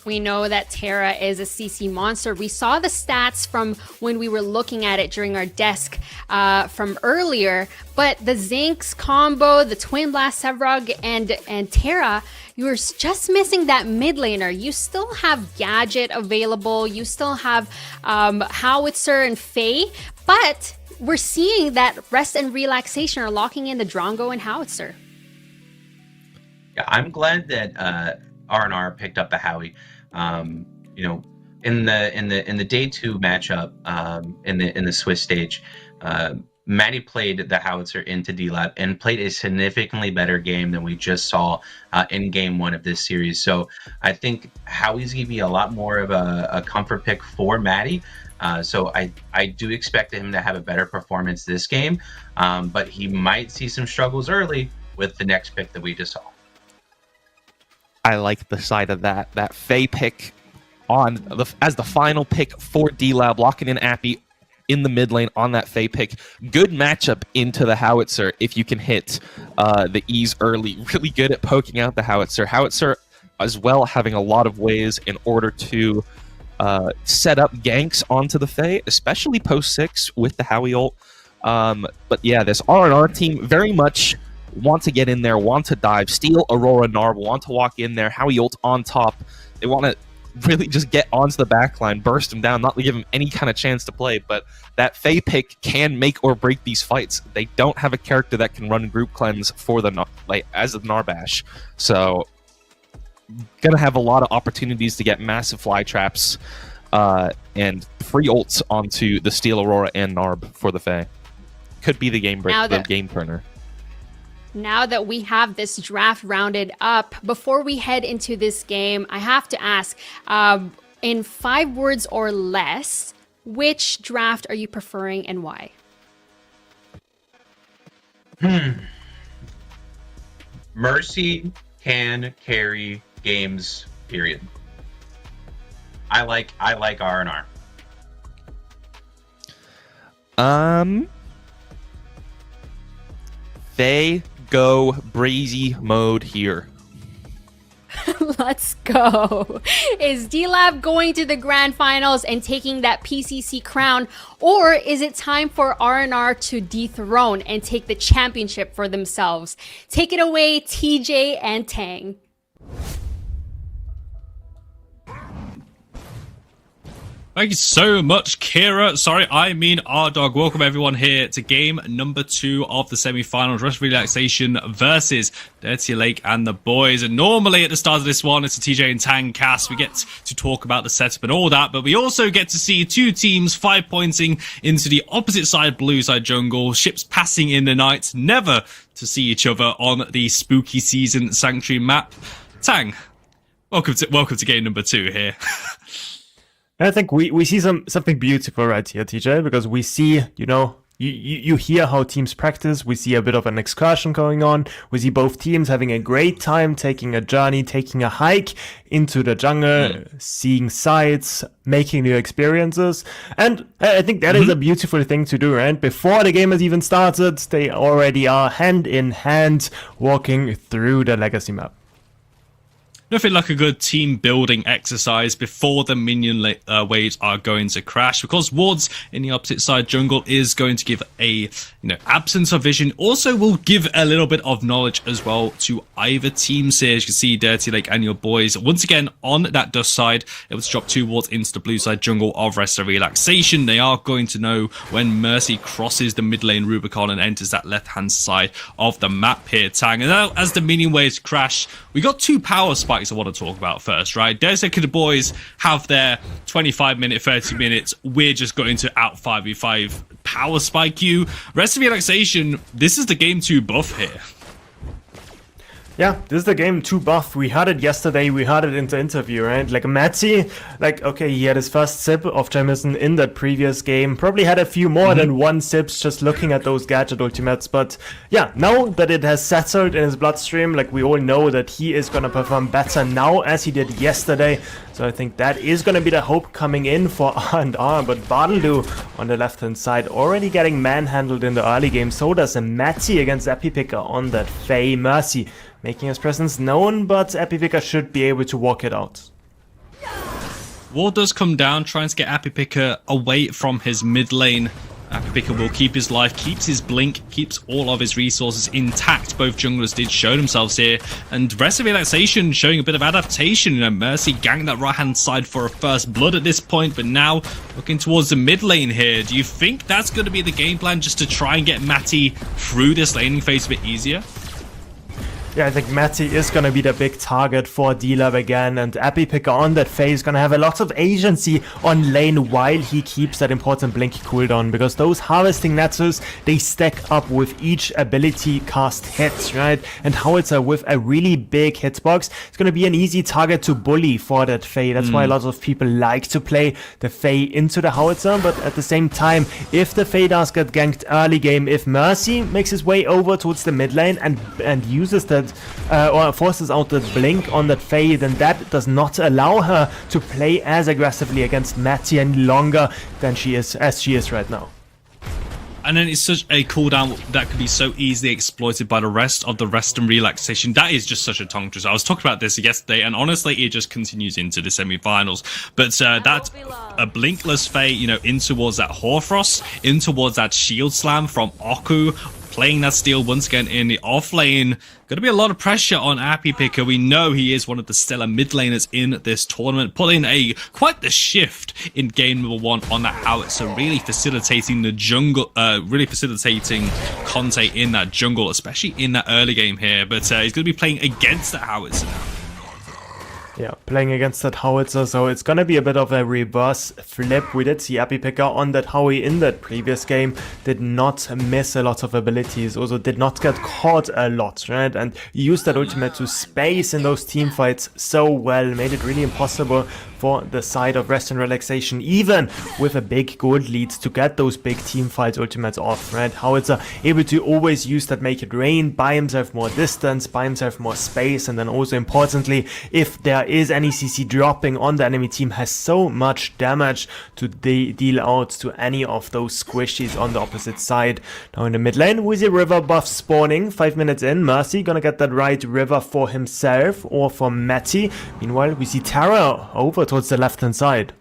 Speaker 1: We know that Terra is a CC monster. We saw the stats from when we were looking at it during our desk from earlier, but the Zinx combo, the Twin Blast Sevrog, and Terra, you were just missing that mid laner. You still have Gadget available. You still have Howitzer and Faye, but we're seeing that Rest and Relaxation are locking in the Drongo and Howitzer.
Speaker 2: Yeah, I'm glad that R&R picked up the Howie. You know, in the day 2 matchup, in the Swiss stage, Maddie played the Howitzer into D-Lab and played a significantly better game than we just saw in game 1 of this series. So I think Howie's going to be a lot more of a comfort pick for Maddie. So I do expect him to have a better performance this game, but he might see some struggles early with the next pick that we just saw.
Speaker 3: I like the side of that Faye pick as the final pick for D-Lab, locking in Appy in the mid lane on that Faye pick. Good matchup into the Howitzer if you can hit the E's early. Really good at poking out the Howitzer. Howitzer as well having a lot of ways in order to set up ganks onto the Faye, especially post 6 with the Howie ult. But yeah, this R&R team very much want to get in there, want to dive. Steel, Aurora, Narb want to walk in there. Howie ult on top. They want to really just get onto the backline, burst him down, not give him any kind of chance to play. But that Faye pick can make or break these fights. They don't have a character that can run group cleanse for the as of Narbash. So gonna have a lot of opportunities to get massive fly traps and free ults onto the Steel, Aurora, and Narb for the Faye. Could be the game break, the game turner.
Speaker 1: Now that we have this draft rounded up, before we head into this game, I have to ask, in 5 words or less, which draft are you preferring and why?
Speaker 2: Mercy can carry games, period. I like R&R.
Speaker 3: They go Brazy mode here.
Speaker 1: Let's go. Is D-Lab going to the grand finals and taking that PCC crown, or is it time for R&R to dethrone and take the championship for themselves? Take it away, TJ and Tang.
Speaker 4: Thank you so much, Kira. Sorry, I mean R-Dog. Welcome everyone here to game number 2 of the semi-finals. Rest Relaxation versus Dirty Lake and the boys. And normally at the start of this one, it's a TJ and Tang cast. We get to talk about the setup and all that, but we also get to see 2 teams 5-pointing into the opposite side, blue side jungle. Ships passing in the night, never to see each other on the spooky season sanctuary map. Tang, welcome to game number 2 here.
Speaker 5: I think we see something beautiful right here, TJ, because we see, you hear how teams practice. We see a bit of an excursion going on. We see both teams having a great time, taking a journey, taking a hike into the jungle, seeing sights, making new experiences. And I think that is a beautiful thing to do, right? Before the game has even started, they already are hand in hand walking through the legacy map.
Speaker 4: Nothing like a good team building exercise before the minion waves are going to crash, because wards in the opposite side jungle is going to give a absence of vision. Also will give a little bit of knowledge as well to either team. So as you can see, Dirty Lake and your boys once again on that dust side, able to drop 2 wards into the blue side jungle of Rest of Relaxation. They are going to know when Mercy crosses the mid lane Rubicon and enters that left hand side of the map here, Tang. And now as the minion waves crash, we got 2 power spikes I want to talk about first, right? Desert the boys have their 25-minute, 30 minutes. We're just going to out 5v5 power spike you. Rest of Relaxation, this is the game 2 buff here.
Speaker 5: Yeah, this is the game 2 buff. We had it yesterday, we had it in the interview, right? Like Matty, okay, he had his first sip of Jameson in that previous game. Probably had a few more than 1 sips just looking at those gadget ultimates. But yeah, now that it has settled in his bloodstream, like we all know that he is gonna perform better now as he did yesterday. So I think that is gonna be the hope coming in for R&R. But Bartleu on the left-hand side already getting manhandled in the early game. So does a Matty against Epipicker on that Faye. Mercy making his presence known, but Epipicker should be able to walk it out.
Speaker 4: Ward does come down, trying to get Epipicker away from his mid lane. Epipicker will keep his life, keeps his blink, keeps all of his resources intact. Both junglers did show themselves here, and Rest of Relaxation showing a bit of adaptation. Mercy ganked that right hand side for a first blood at this point, but now looking towards the mid lane here. Do you think that's going to be the game plan, just to try and get Matty through this laning phase a bit easier?
Speaker 5: Yeah, I think Matty is going to be the big target for D-Lab again, and Epipicker on that phase is going to have a lot of agency on lane while he keeps that important blink cooldown, because those harvesting nexus, they stack up with each ability cast hits, right? And Howitzer with a really big hitbox, it's going to be an easy target to bully for that Faye. That's why a lot of people like to play the Faye into the Howitzer, but at the same time, if the Faye does get ganked early game, if Mercy makes his way over towards the mid lane and uses that or forces out the blink on that Faye, then that does not allow her to play as aggressively against Matty any longer than she is right now.
Speaker 4: And then it's such a cooldown that could be so easily exploited by the rest of the Rest and Relaxation. That is just such a tongue twister. I was talking about this yesterday, and honestly, it just continues into the semi-finals. But that a blinkless Faye, in towards that Hoarfrost, in towards that Shield Slam from Oku, playing that steal once again in the off lane. Going to be a lot of pressure on Epipicker. We know he is one of the stellar mid laners in this tournament, putting quite the shift in game number 1 on that Howitzer, really facilitating the jungle, really facilitating Conte in that jungle, especially in that early game here. But he's going to be playing against that Howitzer now.
Speaker 5: Yeah, playing against that Howitzer, so it's gonna be a bit of a reverse flip. We did see Epipicker on that Howie in that previous game, did not miss a lot of abilities, also did not get caught a lot, right? And used that ultimate to space in those team fights so well, made it really impossible for the side of Rest and Relaxation, even with a big gold lead, to get those big team fights ultimates off, right? Howitzer able to always use that Make It Rain, buy himself more distance, buy himself more space, and then also importantly, if there is any CC dropping on the enemy team, has so much damage to deal out to any of those squishies on the opposite side. Now in the mid lane, we see River buff spawning 5 minutes in. Mercy gonna get that right River for himself or for Matty. Meanwhile, we see Tara over towards the left hand side.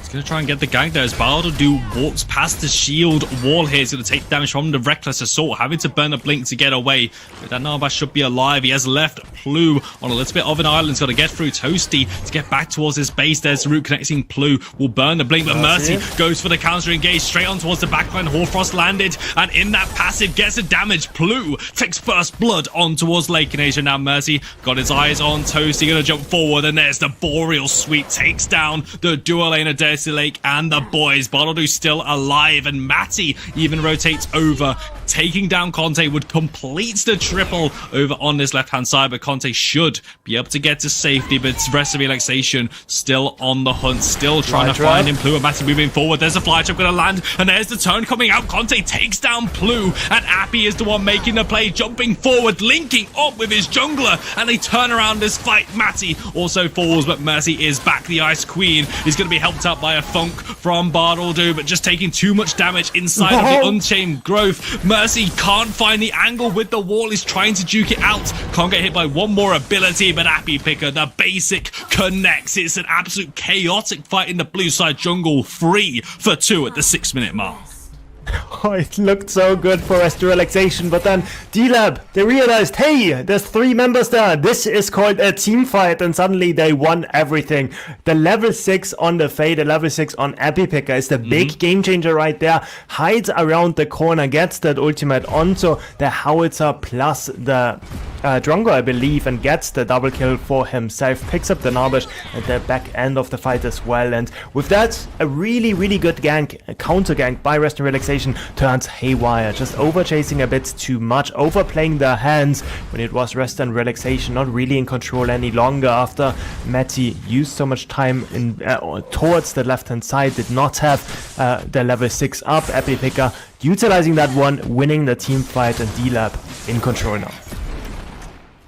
Speaker 4: He's going to try and get the gank there as Bartleu walks past the shield wall here. He's going to take damage from the Reckless Assault, having to burn a blink to get away. But that Narbash should be alive. He has left Plu on a little bit of an island. He's got to get through Toasty to get back towards his base. There's the route connecting. Plu will burn the blink, but Mercy goes for the counter engage straight on towards the backline. Hoarfrost landed, and in that passive gets a damage. Plu takes first blood on towards Lake in Asia. Now Mercy got his eyes on Toasty, going to jump forward, and there's the Boreal Sweep, takes down the dual laner Dirty Lake and the boys. Bartleu still alive, and Matty even rotates over, taking down Conte. Would complete the triple over on this left hand side, but Conte should be able to get to safety. But Rest of Relaxation still on the hunt, still trying to find him. Plu and Matty moving forward. There's a fly trap going to land, and there's the turn coming out. Conte takes down Plu, and Appy is the one making the play, jumping forward, linking up with his jungler, and they turn around this fight. Matty also falls, but Mercy is back. The Ice Queen is going to be helped out by by a Funk from Bartledo, but just taking too much damage inside of the Unchained Growth. Mercy can't find the angle with the wall, is trying to juke it out. Can't get hit by one more ability, but Appy Picker, the basic, connects. It's an absolute chaotic fight in the blue side jungle, 3 for 2 at the 6-minute mark.
Speaker 5: Oh, it looked so good for Rest Relaxation, but then D-Lab, they realized, hey, there's 3 members there. This is called a team fight, and suddenly they won everything. The level 6 on the Fade, the level 6 on Appy Picker is the big game changer right there. Hides around the corner, gets that ultimate onto the Howitzer plus the Drongo, I believe, and gets the double kill for himself. Picks up the Narbash at the back end of the fight as well, and with that, a really, really good gank, a counter gank by Rest and Relaxation turns haywire, just over chasing a bit too much, overplaying their hands when it was Rest and Relaxation, not really in control any longer after Matty used so much time in towards the left hand side, did not have the level 6 up. Appy Picker utilizing that one, winning the team fight, and D-Lab in control now.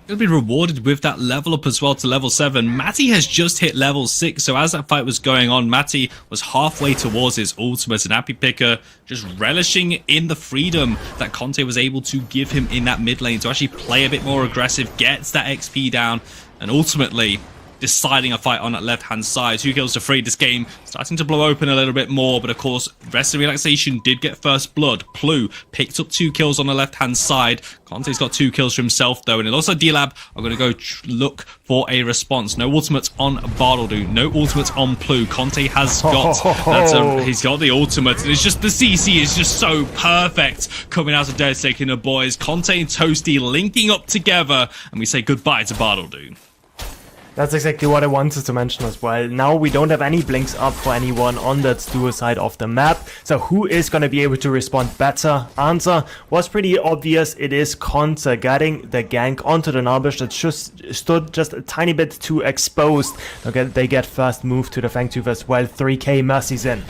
Speaker 4: He'll be rewarded with that level up as well to level 7. Matty has just hit level 6, so as that fight was going on, Matty was halfway towards his ultimate, and Appy Picker just relishing in the freedom that Conte was able to give him in that mid lane to actually play a bit more aggressive, gets that XP down, and ultimately deciding a fight on that left-hand side. 2 kills to 3. This game starting to blow open a little bit more, but of course, Rest and Relaxation did get first blood. Plu picked up 2 kills on the left-hand side. Conte's got 2 kills for himself, though, and it also D-Lab are going to go look for a response. No ultimates on Bartledo, no ultimates on Plu. Conte has got he's got the ultimate, and it's just the CC is just so perfect coming out of Dead Steak and the boys. Conte and Toasty linking up together, and we say goodbye to Bartledo.
Speaker 5: That's exactly what I wanted to mention as well. Now we don't have any blinks up for anyone on that dual side of the map. So who is going to be able to respond better? Answer was pretty obvious. It is Conte getting the gank onto the Narbash that just stood just a tiny bit too exposed. Okay, they get first move to the Fangtooth as well. 3k Mercy's in.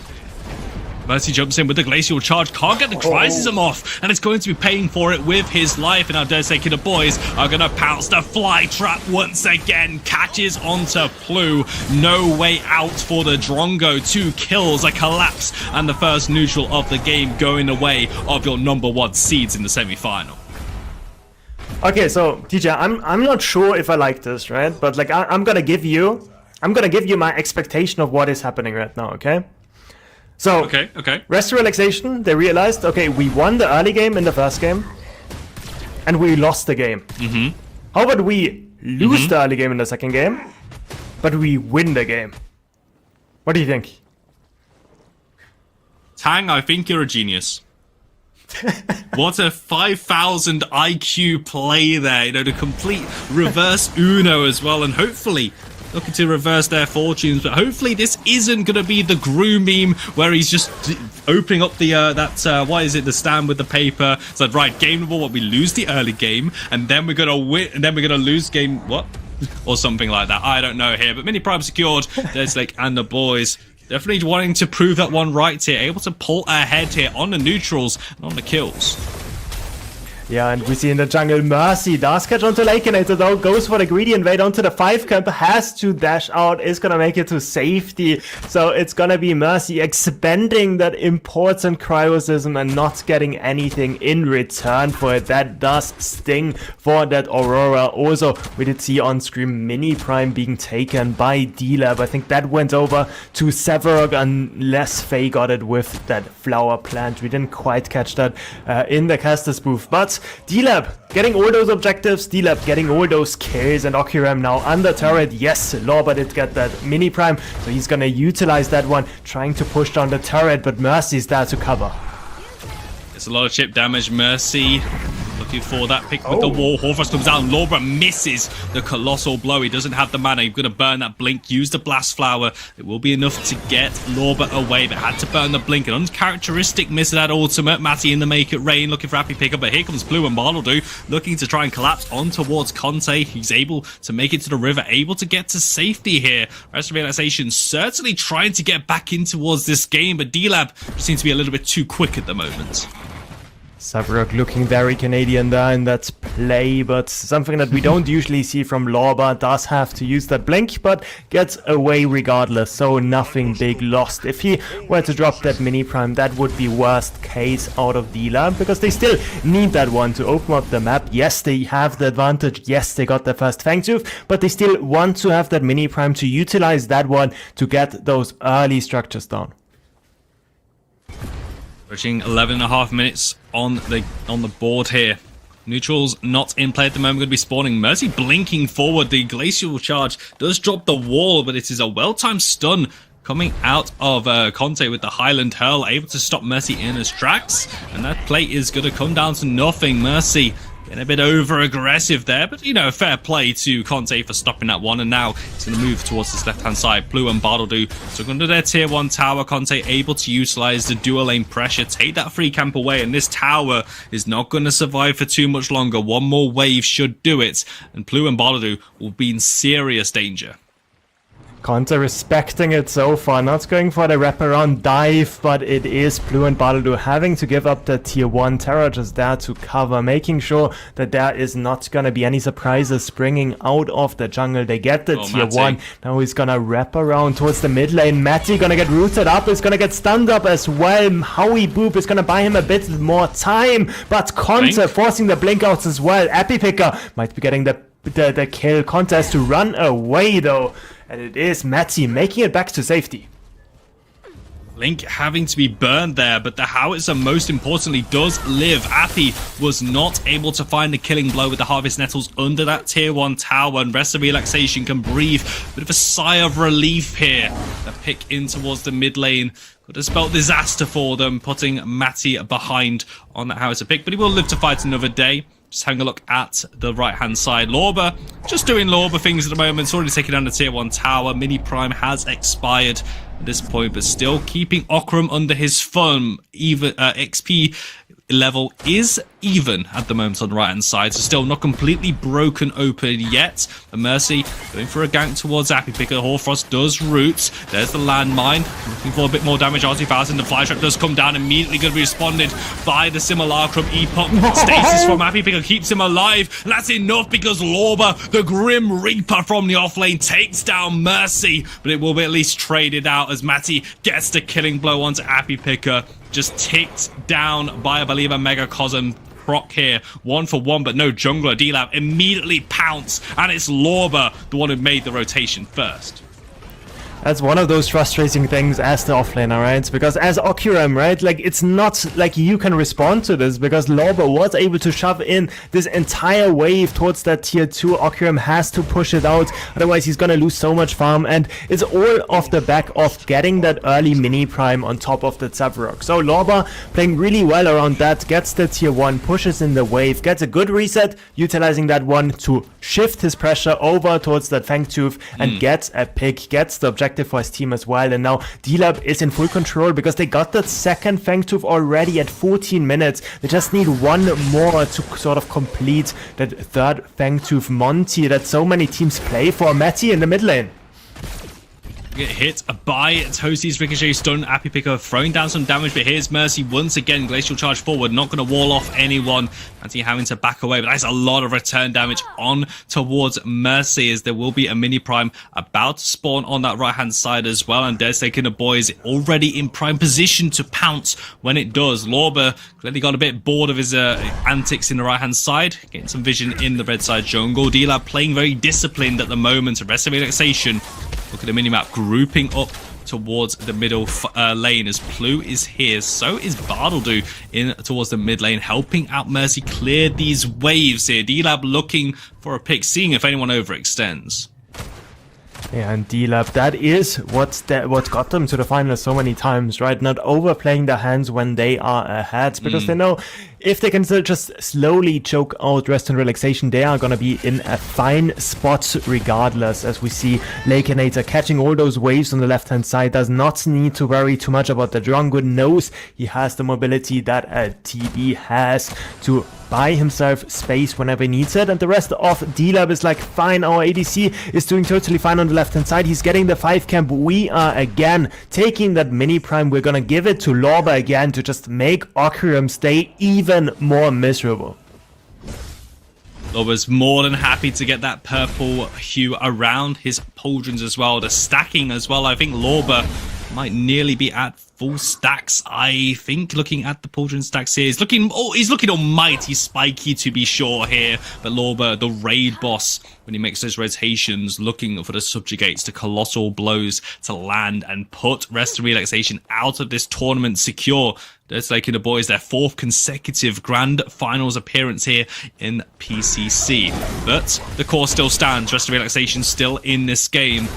Speaker 4: Mercy jumps in with the Glacial Charge, can't get the Criticism off, and it's going to be paying for it with his life. And now Dersek and the boys are going to pounce the Fly Trap once again. Catches onto Plu. No way out for the Drongo. 2 kills, a collapse, and the first neutral of the game going the way of your number 1 seeds in the semi-final.
Speaker 5: Okay, so TJ, I'm not sure if I like this, right? But like I'm gonna give you my expectation of what is happening right now, okay? So,
Speaker 4: okay.
Speaker 5: Rest Relaxation, they realized, okay, we won the early game in the first game, and we lost the game. How about we lose the early game in the second game, but we win the game? What do you think?
Speaker 4: Tang, I think you're a genius. What a 5,000 IQ play there, you know, the complete reverse Uno as well, and hopefully looking to reverse their fortunes, but hopefully this isn't going to be the Gru meme where he's just opening up the the stand with the paper. It's like, right, game number 1, we lose the early game, and then we're going to win, and then we're going to lose game, what? Or something like that. I don't know here, but mini prime secured. There's like, and the boys definitely wanting to prove that one right here, able to pull ahead here on the neutrals and on the kills.
Speaker 5: Yeah, and we see in the jungle Mercy does catch onto Lakenator though, goes for the greedy invade onto the 5 camp, has to dash out, is gonna make it to safety. So it's gonna be Mercy expending that important cryocism and not getting anything in return for it. That does sting for that Aurora. Also, we did see on screen Mini Prime being taken by D-Lab. I think that went over to Severog unless Faye got it with that flower plant. We didn't quite catch that in the caster's booth, but D-Lab getting all those objectives, D-Lab getting all those kills, and Okiram now under turret. Yes, Lorba did get that mini prime, so he's gonna utilize that one, trying to push down the turret, but Mercy's there to cover.
Speaker 4: It's a lot of chip damage. Mercy looking for that pick with the wall. Horfrost comes down. Lorba misses the colossal blow. He doesn't have the mana. He's going to burn that blink. Use the blast flower. It will be enough to get Lorba away, but had to burn the blink. An uncharacteristic miss of that ultimate. Matty in the make it rain, looking for happy pickup, but here comes Blue and Bartledo looking to try and collapse on towards Conte. He's able to make it to the river, able to get to safety here. Rest of Relaxation certainly trying to get back in towards this game, but D-Lab seems to be a little bit too quick at the moment.
Speaker 5: Sabrok looking very Canadian there in that play, but something that we don't usually see from Lorba. Does have to use that blink, but gets away regardless, so nothing big lost. If he were to drop that mini prime, that would be worst case out of D-Lab, because they still need that one to open up the map. Yes, they have the advantage. Yes, they got their first Fangtooth, but they still want to have that mini prime to utilize that one to get those early structures down.
Speaker 4: Approaching 11.5 minutes on the board here. Neutrals not in play at the moment, going to be spawning. Mercy blinking forward. The Glacial Charge does drop the wall, but it is a well-timed stun coming out of Conte with the Highland Hurl, able to stop Mercy in his tracks. And that play is going to come down to nothing. Mercy getting a bit over-aggressive there, but, you know, fair play to Conte for stopping that one. And now it's going to move towards this left-hand side. Blue and Bartledy took under their tier 1 tower. Conte able to utilize the dual lane pressure, take that free camp away, and this tower is not going to survive for too much longer. One more wave should do it, and Blue and Bartledy will be in serious danger.
Speaker 5: Conte respecting it so far, not going for the wraparound dive, but it is Blue and Bartledy having to give up the tier 1 Terror just there to cover, making sure that there is not going to be any surprises springing out of the jungle. They get the tier 1, now he's going to wrap around towards the mid lane. Matty going to get rooted up, is going to get stunned up as well. Howie Boop is going to buy him a bit more time, but Conte forcing the blink outs as well. Epipicker might be getting the kill. Conte has to run away though. And it is Matty making it back to safety.
Speaker 4: Link having to be burned there, but the Howitzer most importantly does live. Appy was not able to find the killing blow with the Harvest Nettles under that tier 1 tower, and Rest of Relaxation can breathe. Bit of a sigh of relief here. The pick in towards the mid lane could have spelled disaster for them, putting Matty behind on that Howitzer pick, but he will live to fight another day. Just having a look at the right-hand side. Lorba, just doing Lorba things at the moment. It's already taken down the tier 1 tower. Mini Prime has expired at this point, but still keeping Okram under his thumb. Even XP level is even at the moment on the right-hand side, so still not completely broken open yet. The Mercy going for a gank towards Appy Picker. Hoarfrost does root. There's the landmine. Looking for a bit more damage. RT1000. The fly trap does come down. Immediately going to be responded by the Simulacrum. Epoch. Stasis from Appy Picker keeps him alive. And that's enough because Lorba, the Grim Reaper from the offlane, takes down Mercy. But it will be at least traded out as Matty gets the killing blow onto Appy Picker. Just ticked down by, I believe, a Megacosm. Proc here, 1 for 1, but no jungler. D-Lab immediately pounce, and it's Lorba, the one who made the rotation first.
Speaker 5: That's one of those frustrating things as the offlaner, right? Because as Okuram, right, like it's not like you can respond to this because Lorba was able to shove in this entire wave towards that tier 2. Okuram has to push it out, otherwise he's gonna lose so much farm, and it's all off the back of getting that early mini prime on top of the Zabrok. So Lorba playing really well around that, gets the tier 1, pushes in the wave, gets a good reset, utilizing that one to shift his pressure over towards that Fangtooth and gets a pick, gets the objective for his team as well. And now D-Lab is in full control because they got that second Fangtooth already at 14 minutes. They just need one more to sort of complete that third Fangtooth Monty that so many teams play for. Matty in the mid lane.
Speaker 4: Get hit by Toasty's Ricochet stun. Appy Picker throwing down some damage, but here's Mercy once again. Glacial Charge forward, not going to wall off anyone. Anti having to back away, but that's a lot of return damage on towards Mercy, as there will be a mini prime about to spawn on that right hand side as well. And Devastating the boys already in prime position to pounce when it does. Lorba clearly got a bit bored of his antics in the right hand side, getting some vision in the red side jungle. D-Lab playing very disciplined at the moment. Rest of Relaxation. Look at the minimap, grouping up towards the middle lane as Plu is here. So is Bartledy in towards the mid lane, helping out Mercy clear these waves here. D-Lab looking for a pick, seeing if anyone overextends.
Speaker 5: Yeah, and D-Lab, that is what got them to the finals so many times, right? Not overplaying their hands when they are ahead, because they know if they can still just slowly choke out Rest and Relaxation, they are going to be in a fine spot regardless, as we see Lakenator catching all those waves on the left-hand side, does not need to worry too much about the jungle, knows he has the mobility that a TB has to buy himself space whenever he needs it, and the rest of D-Lab is like, fine, our ADC is doing totally fine on the left-hand side, he's getting the 5 camp, we are again taking that mini prime, we're gonna give it to Lorba again to just make Okuram stay even even more miserable.
Speaker 4: Lorba's more than happy to get that purple hue around his pauldrons as well. The stacking as well. I think Lorba might nearly be at full stacks. I think looking at the pauldron stacks here, he's looking almighty spiky to be sure here. But Lorba, the raid boss, when he makes those rotations, looking for the subjugates, the colossal blows to land and put Rest and Relaxation out of this tournament secure. That's making the boys their 4th consecutive grand finals appearance here in PCC. But the core still stands. Rest and Relaxation still in this game.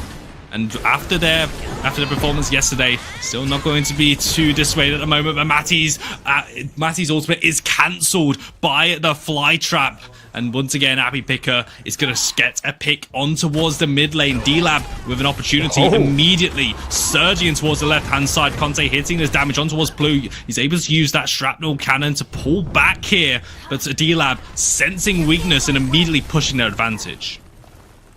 Speaker 4: And after their performance yesterday, still not going to be too dissuaded at the moment. But Matty's ultimate is cancelled by the fly trap. And once again, Appy Picker is going to get a pick on towards the mid lane. D-Lab with an opportunity immediately surging towards the left-hand side. Conte hitting his damage on towards Blue. He's able to use that shrapnel cannon to pull back here. But D-Lab sensing weakness and immediately pushing their advantage.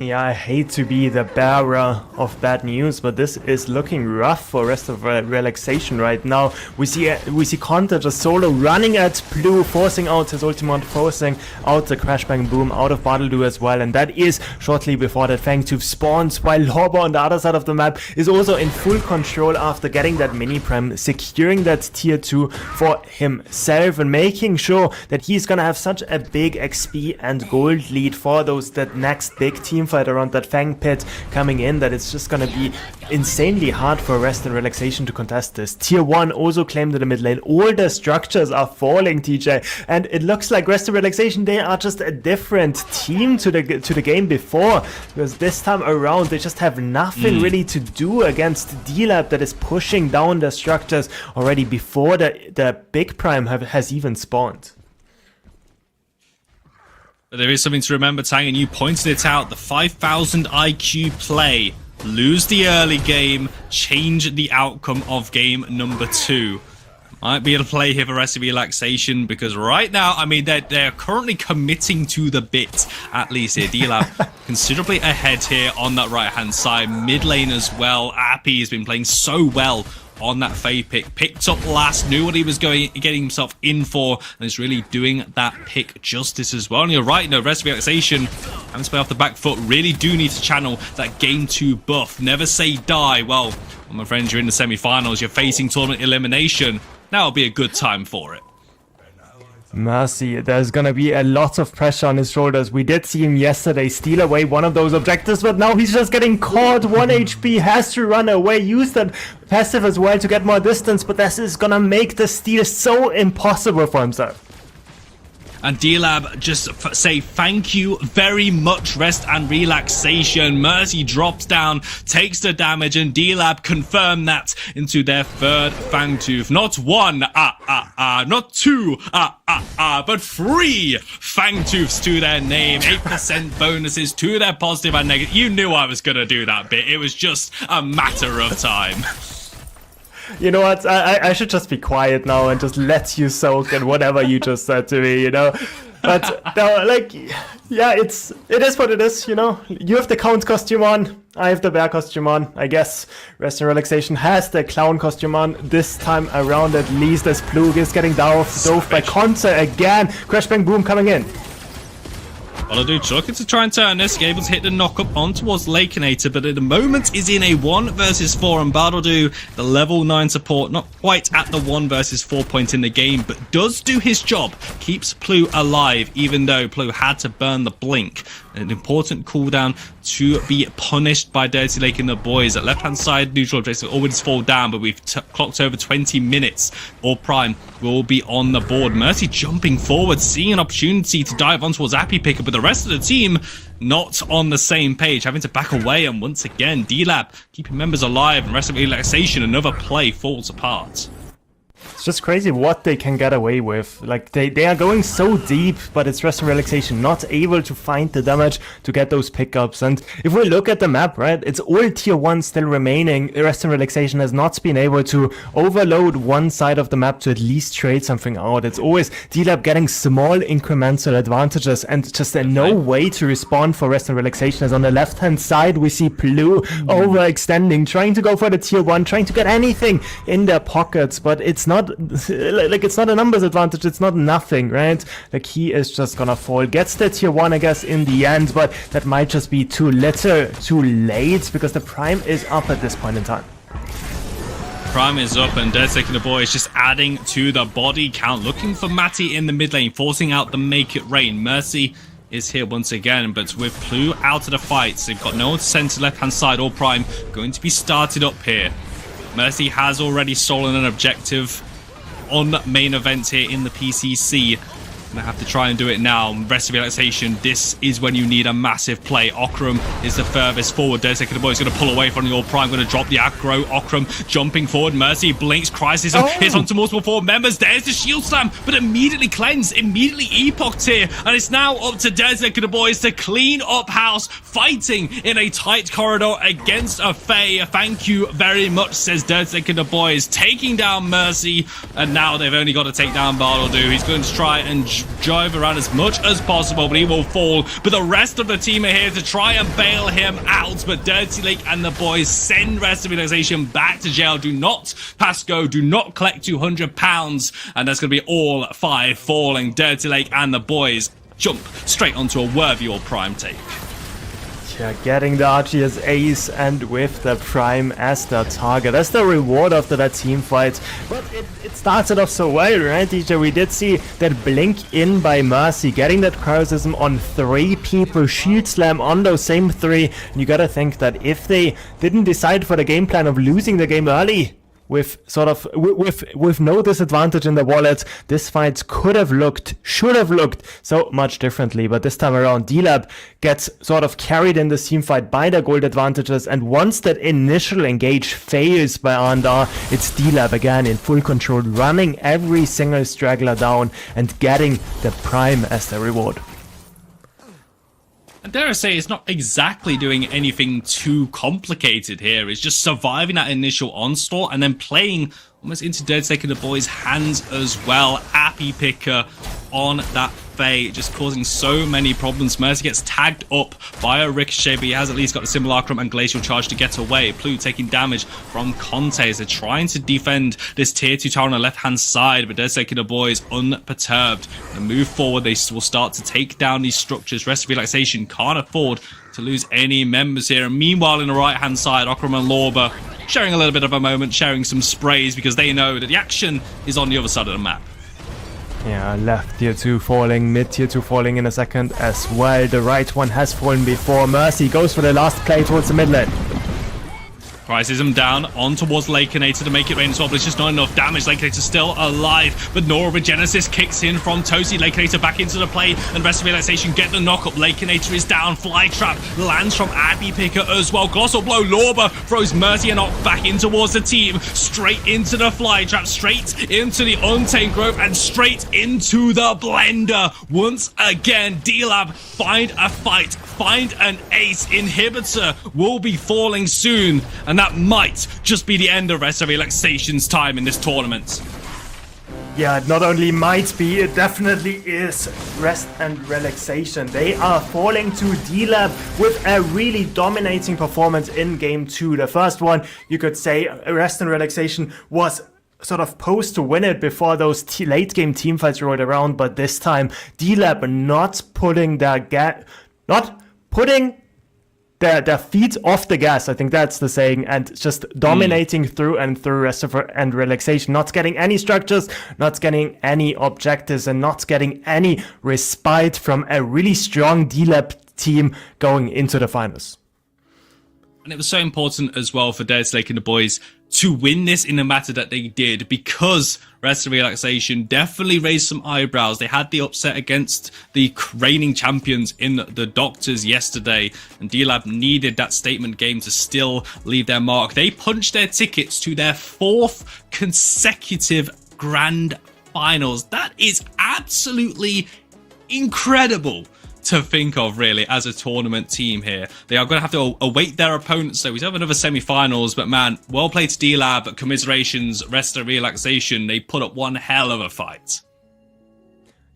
Speaker 5: Yeah, I hate to be the bearer of bad news, but this is looking rough for Rest of Relaxation right now. We see Conte just solo running at Blue, forcing out his ultimate, forcing out the Crash Bang Boom out of Bartleby as well, and that is shortly before that Fang Tooth spawns, while Lorba on the other side of the map is also in full control after getting that mini prem, securing that tier 2 for himself and making sure that he's gonna have such a big XP and gold lead for that next big team fight around that Fang pit coming in, that it's just gonna be insanely hard for Rest and Relaxation to contest this. Tier 1 also claimed in the mid lane. All the structures are falling, TJ, and it looks like Rest and Relaxation, they are just a different team to the game before, because this time around they just have nothing really to do against D-Lab that is pushing down the structures already before the big prime has even spawned.
Speaker 4: But there is something to remember, Tang, and you pointed it out. The 5,000 IQ play. Lose the early game, change the outcome of game number 2. Might be able to play here for Rest of Relaxation, because right now, I mean, they're currently committing to the bit, at least here. D-Lab considerably ahead here on that right-hand side. Mid lane as well. Appy has been playing so well on that Faye pick. Picked up last, knew what he was getting himself in for, and is really doing that pick justice as well. And you're right, Rest of Relaxation having to play off the back foot, really do need to channel that game 2 buff. Never say die. Well, my friends, you're in the semi-finals, you're facing tournament elimination. Now will be a good time for it.
Speaker 5: Mercy, there's gonna be a lot of pressure on his shoulders. We did see him yesterday steal away one of those objectives, but now he's just getting caught. 1 HP, has to run away, use that passive as well to get more distance, but this is gonna make the steal so impossible for himself.
Speaker 4: And D-Lab just say thank you very much, Rest and Relaxation. Mercy drops down, takes the damage, and D-Lab confirm that into their 3rd Fang Tooth. Not 1, not 2, but 3 Fang Tooths to their name. 8% bonuses to their positive and negative. You knew I was going to do that bit. It was just a matter of time.
Speaker 5: You know what, I should just be quiet now and just let you soak in whatever you just said to me, But, no, like, yeah, it is what it is, You have the Count costume on, I have the bear costume on. I guess Rest and Relaxation has the clown costume on this time around, at least, as Plug is getting dove by Conte again. Crash Bang Boom coming in.
Speaker 4: Bartleby looking to try and turn this, able to hit the knock-up on towards Lakenator, but at the moment is in a 1 versus 4, and Bartleby, the level 9 support, not quite at the 1 versus 4 point in the game, but does do his job, keeps Plu alive, even though Plu had to burn the blink. An important cooldown to be punished by Dirty Lake and the boys. At left-hand side, neutral objectives always fall down, but we've clocked over 20 minutes. All Prime will be on the board. Mercy jumping forward, seeing an opportunity to dive on towards Appy Picker, but the rest of the team not on the same page, having to back away, and once again, D-Lab keeping members alive, and Rest of Relaxation, another play falls apart.
Speaker 5: It's just crazy what they can get away with. Like, they are going so deep, but it's Rest and Relaxation not able to find the damage to get those pickups. And if we look at the map, right, it's all tier 1 still remaining. Rest and Relaxation has not been able to overload one side of the map to at least trade something out. It's always D-Lab getting small incremental advantages, and just no way to respond for Rest and Relaxation. As on the left-hand side, we see Plu overextending, trying to go for the tier 1, trying to get anything in their pockets, but it's not not like it's not a numbers advantage. It's not nothing, right? Like he is just gonna fall. Gets the tier 1, I guess, in the end, but that might just be too little, too late, because the Prime is up at this point in time.
Speaker 4: Prime is up and Predecessor the boy is just adding to the body count, looking for Matty in the mid lane, forcing out the make it rain. Mercy is here once again, but with Plu out of the fights, they've got no one to send to left hand side or Prime going to be started up here. Mercy has already stolen an objective on main event here in the PCC. Gonna have to try and do it now. Rest of relaxation. This is when you need a massive play. Okram is the furthest forward. Predecessor the boy is going to pull away from your Prime. Going to drop the aggro. Okram jumping forward. Mercy blinks. Crisis hits onto multiple forward members. There's the shield slam, but immediately cleansed. Immediately epochs here, and it's now up to Predecessor the boys to clean up house, fighting in a tight corridor against a Faye. Thank you very much, says Predecessor the boys, taking down Mercy, and now they've only got to take down Bartleby. He's going to try and drive around as much as possible, but he will fall. But the rest of the team are here to try and bail him out. But Dirty Lake and the boys send rest of civilization back to jail. Do not pass go. Do not collect £200. And that's going to be all 5 falling. Dirty Lake and the boys jump straight onto a worthy or Prime take.
Speaker 5: Yeah, getting the Archie as ace and with the Prime as the target. That's the reward after that team fight. But it started off so well, right, DJ? We did see that blink in by Mercy, getting that criticism on 3 people, shield slam on those same 3. And you gotta think that if they didn't decide for the game plan of losing the game early, with sort of with no disadvantage in the wallet, this fight should have looked so much differently. But this time around, D-Lab gets sort of carried in the team fight by the gold advantages, and once that initial engage fails by Andar, it's D-Lab again in full control, running every single straggler down and getting the Prime as the reward.
Speaker 4: And dare I say, it's not exactly doing anything too complicated here. It's just surviving that initial onslaught and then playing almost into Predecessor the boys' hands as well. Appy Picker on that Faye, just causing so many problems. Mercy gets tagged up by a Ricochet, but he has at least got the Simulacrum and Glacial Charge to get away. Plu taking damage from Conte as they're trying to defend this tier 2 tower on the left-hand side, but Predecessor the boys unperturbed. And move forward, they will start to take down these structures. Rest of Relaxation can't afford to lose any members here. And meanwhile, in the right-hand side, Okram and Lorber sharing a little bit of a moment, sharing some sprays, because they know that the action is on the other side of the map.
Speaker 5: Yeah, left tier 2 falling, mid tier 2 falling in a second as well. The right one has fallen before. Mercy goes for the last play towards the mid lane.
Speaker 4: Crisis down on towards Lakenator to make it rain as well, but it's just not enough damage. Lakenator still alive, but Neurogenesis kicks in from Tosi. Lakenator back into the play, and rest of Relaxation get the knock up. Lakenator is down. Fly Trap lands from Abby Picker as well. Colossal Blow. Lorber throws Mercy and Ock back in towards the team. Straight into the Fly Trap, straight into the Untamed Grove, and straight into the Blender. Once again, D-Lab find a fight, find an ace. Inhibitor will be falling soon, and that might just be the end of Rest of Relaxation's time in this tournament.
Speaker 5: Yeah, it not only might be, it definitely is Rest and Relaxation. They are falling to D-Lab with a really dominating performance in Game 2. The first one, you could say, Rest and Relaxation was sort of posed to win it before those late game team fights rolled around, but this time, D-Lab not putting their feet off the gas, I think that's the saying, and just dominating through and through Rest of and Relaxation, not getting any structures, not getting any objectives, and not getting any respite from a really strong D-Lab team going into the finals.
Speaker 4: And it was so important as well for Dead Slake and the boys to win this in the matter that they did, because Rest of Relaxation definitely raised some eyebrows. They had the upset against the reigning champions in the Doctors yesterday, and D-Lab needed that statement game to still leave their mark. They punched their tickets to their 4th consecutive grand finals. That is absolutely incredible to think of, really, as a tournament team here. They are going to have to await their opponents, so we have another semi-finals, but man, well played to D-Lab, commiserations, Rest of Relaxation. They put up one hell of a fight.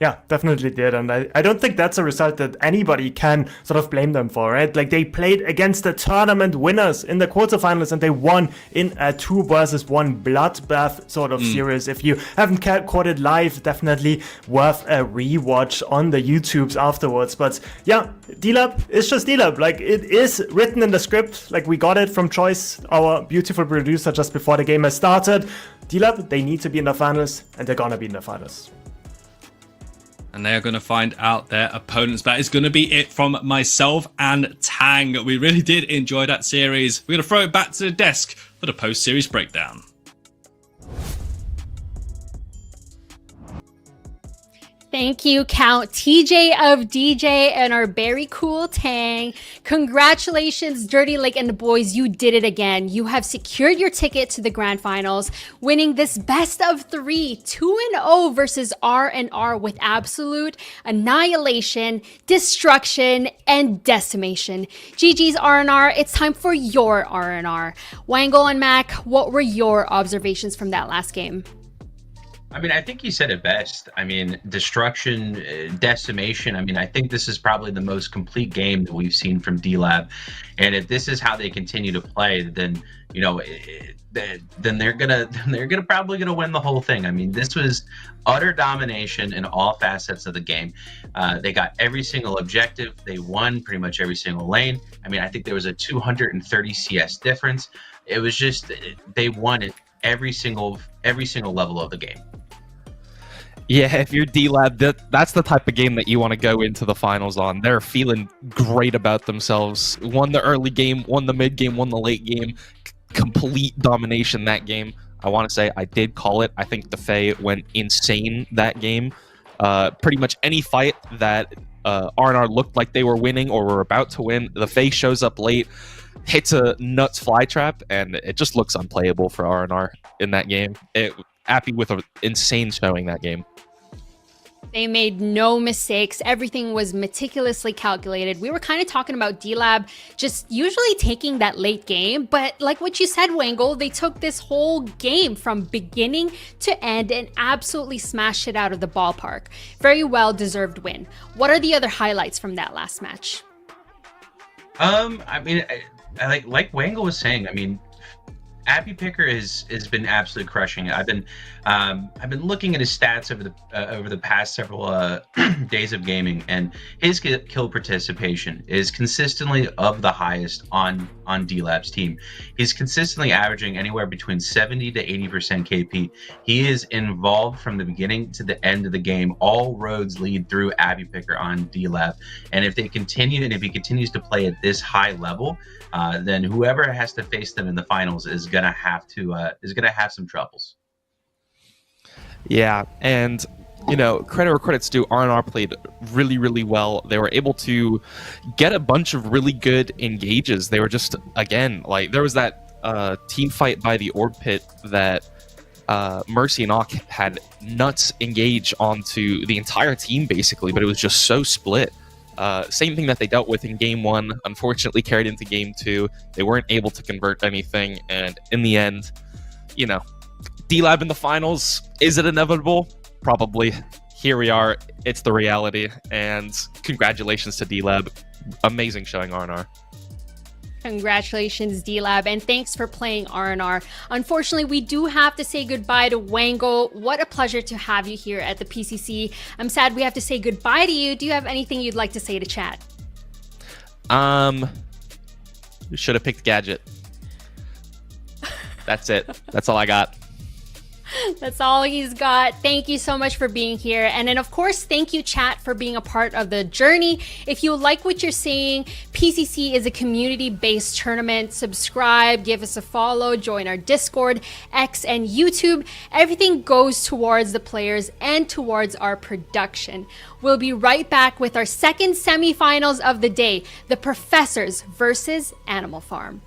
Speaker 5: Yeah, definitely did. And I don't think that's a result that anybody can sort of blame them for, right? Like, they played against the tournament winners in the quarterfinals and they won in a 2-versus-1 bloodbath sort of series. If you haven't caught it live, definitely worth a rewatch on the YouTubes afterwards. But yeah, D-Lab is just D-Lab. Like, it is written in the script. Like, we got it from Choice, our beautiful producer, just before the game has started. D-Lab, they need to be in the finals, and they're gonna be in the finals.
Speaker 4: And they are going to find out their opponents. That is going to be it from myself and Tang. We really did enjoy that series. We're going to throw it back to the desk for the post-series breakdown.
Speaker 1: Thank you, Count TJ of DJ and our very cool Tang. Congratulations, Dirty Lake and the boys. You did it again. You have secured your ticket to the grand finals, winning this best of 3, 2-0 versus R&R with absolute annihilation, destruction, and decimation. GG's R&R. It's time for your R&R. Wangle and Mac, what were your observations from that last game?
Speaker 2: I mean, I think you said it best. I mean, destruction, decimation. I mean, I think this is probably the most complete game that we've seen from D-Lab. And if this is how they continue to play, then, you know, then they're probably gonna win the whole thing. I mean, this was utter domination in all facets of the game. They got every single objective. They won pretty much every single lane. I mean, I think there was a 230 CS difference. It was just, they won it every single level of the game.
Speaker 3: Yeah, if you're D-Lab, that's the type of game that you want to go into the finals on. They're feeling great about themselves. Won the early game, won the mid game, won the late game. Complete domination that game. I want to say I did call it. I think the Fae went insane that game. Pretty much any fight that R&R looked like they were winning or were about to win, the Fae shows up late, hits a nuts fly trap, and it just looks unplayable for R&R in that game. Appy with an insane showing that game.
Speaker 1: They made no mistakes. Everything was meticulously calculated. We were kind of talking about D-Lab just usually taking that late game, but like what you said, Wangle, they took this whole game from beginning to end and absolutely smashed it out of the ballpark. Very well deserved win. What are the other highlights from that last match?
Speaker 2: I mean, I like Wangle was saying, I mean, Appy Picker has been absolutely crushing it. I've been looking at his stats over the past several days of gaming, and his kill participation is consistently of the highest on D-Lab's team. He's consistently averaging anywhere between 70 to 80% KP. He is involved from the beginning to the end of the game. All roads lead through Appy Picker on D-Lab, and if he continues to play at this high level, then whoever has to face them in the finals is gonna have some troubles.
Speaker 3: Yeah, and you know, credit where credit's due, R&R played really, really well. They were able to get a bunch of really good engages. They were just, again, like, there was that team fight by the orb pit that Mercy and Ock had nuts engage onto the entire team, basically, but it was just so split. Same thing that they dealt with in game 1, unfortunately carried into game 2. They weren't able to convert anything, and in the end, you know, D-Lab in the finals, is it inevitable? Probably. Here we are, it's the reality, and congratulations to D-Lab. Amazing showing R&R.
Speaker 1: Congratulations, D-Lab, and thanks for playing R&R. Unfortunately, we do have to say goodbye to Wangle. What a pleasure to have you here at the PCC. I'm sad we have to say goodbye to you. Do you have anything you'd like to say to chat?
Speaker 3: Should have picked Gadget. That's it. That's all I got.
Speaker 1: That's all he's got. Thank you so much for being here. And then, of course, thank you, chat, for being a part of the journey. If you like what you're seeing, PCC is a community-based tournament. Subscribe, give us a follow, join our Discord, X, and YouTube. Everything goes towards the players and towards our production. We'll be right back with our second semifinals of the day, the Professors versus Animal Farm.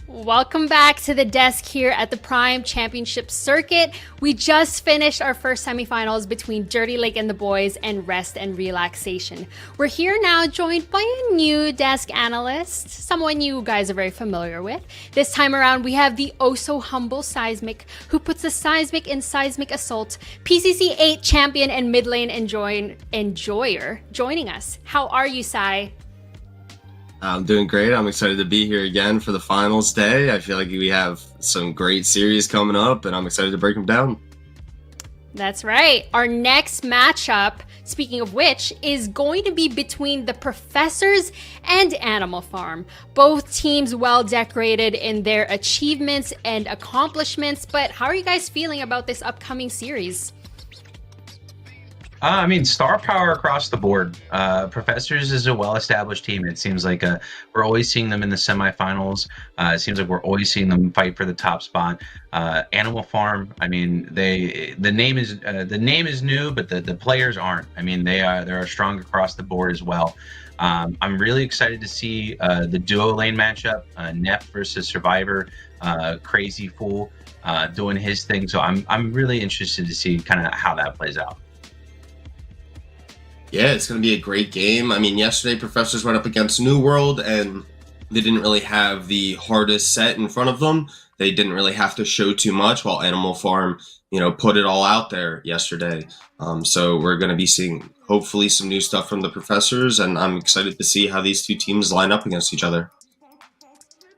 Speaker 1: Welcome back to the desk here at the Prime Championship Circuit. We just finished our first semifinals between Dirty Lake and the boys and Rest and Relaxation. We're here now joined by a new desk analyst, someone you guys are very familiar with. This time around, we have the oh-so-humble Seismic, who puts the Seismic in Seismic Assault, PCC9 champion and mid lane enjoyer joining us. How are you, Sai?
Speaker 6: I'm doing great. I'm excited to be here again for the finals day. I feel like we have some great series coming up, and I'm excited to break them down.
Speaker 1: That's right. Our next matchup, speaking of which, is going to be between the Professors and Animal Farm. Both teams well decorated in their achievements and accomplishments, but how are you guys feeling about this upcoming series?
Speaker 2: I mean, star power across the board. Professors is a well-established team. It seems like we're always seeing them in the semifinals. It seems like we're always seeing them fight for the top spot. Animal Farm. I mean, the name is new, but the players aren't. I mean, they're strong across the board as well. I'm really excited to see the duo lane matchup, Neff versus Survivor, Crazy Fool doing his thing. So I'm really interested to see kind of how that plays out.
Speaker 6: Yeah, it's going to be a great game. I mean, yesterday Professors went up against New World, and they didn't really have the hardest set in front of them. They didn't really have to show too much, while Animal Farm, put it all out there yesterday. So we're going to be seeing, hopefully, some new stuff from the Professors, and I'm excited to see how these two teams line up against each other.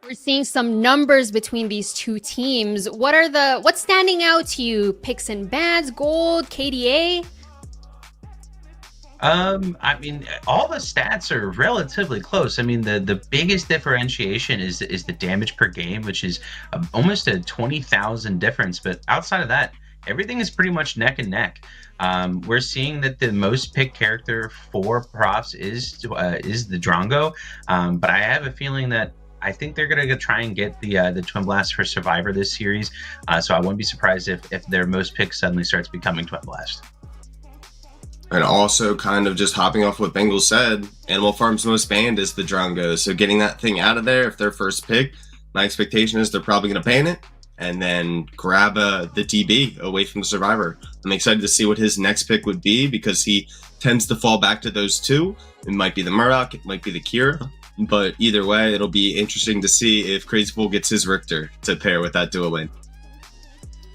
Speaker 1: We're seeing some numbers between these two teams. What's standing out to you? Picks and bans, gold, KDA?
Speaker 2: I mean, all the stats are relatively close. I mean, the biggest differentiation is the damage per game, which is almost a 20,000 difference. But outside of that, everything is pretty much neck and neck. We're seeing that the most picked character for Profs is the Drongo, but I have a feeling that I think they're going to try and get the Twin Blast for Survivor this series. So I wouldn't be surprised if their most picked suddenly starts becoming Twin Blast.
Speaker 6: And also, kind of just hopping off what Bengal said, Animal Farm's most banned is the Drongo. So getting that thing out of there, if they're first pick, my expectation is they're probably going to ban it. and then grab the DB away from the Survivor. I'm excited to see what his next pick would be, because he tends to fall back to those two. It might be the Murdoch, it might be the Kira, but either way, it'll be interesting to see if Crazy Bull gets his Richter to pair with that duo lane.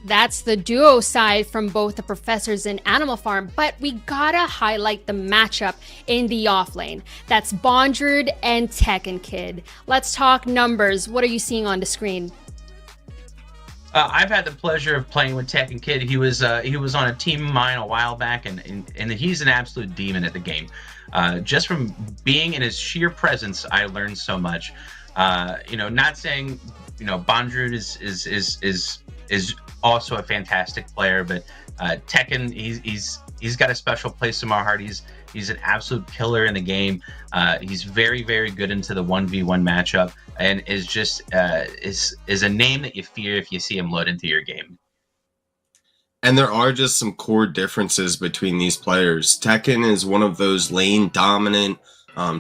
Speaker 1: That's the duo side from both the Professors and Animal Farm, but we gotta highlight the matchup in the offlane. That's Bondred and Tekken Kid. Let's talk numbers. What are you seeing on the screen?
Speaker 2: I've had the pleasure of playing with Tekken Kid. He was on a team of mine a while back, and he's an absolute demon at the game. Just from being in his sheer presence, I learned so much. Not saying Bondred is also a fantastic player, but Tekken, he's got a special place in my heart. He's an absolute killer in the game. He's very, very good into the 1v1 matchup, and is just is a name that you fear if you see him load into your game.
Speaker 6: And there are just some core differences between these players. Tekken is one of those lane dominant,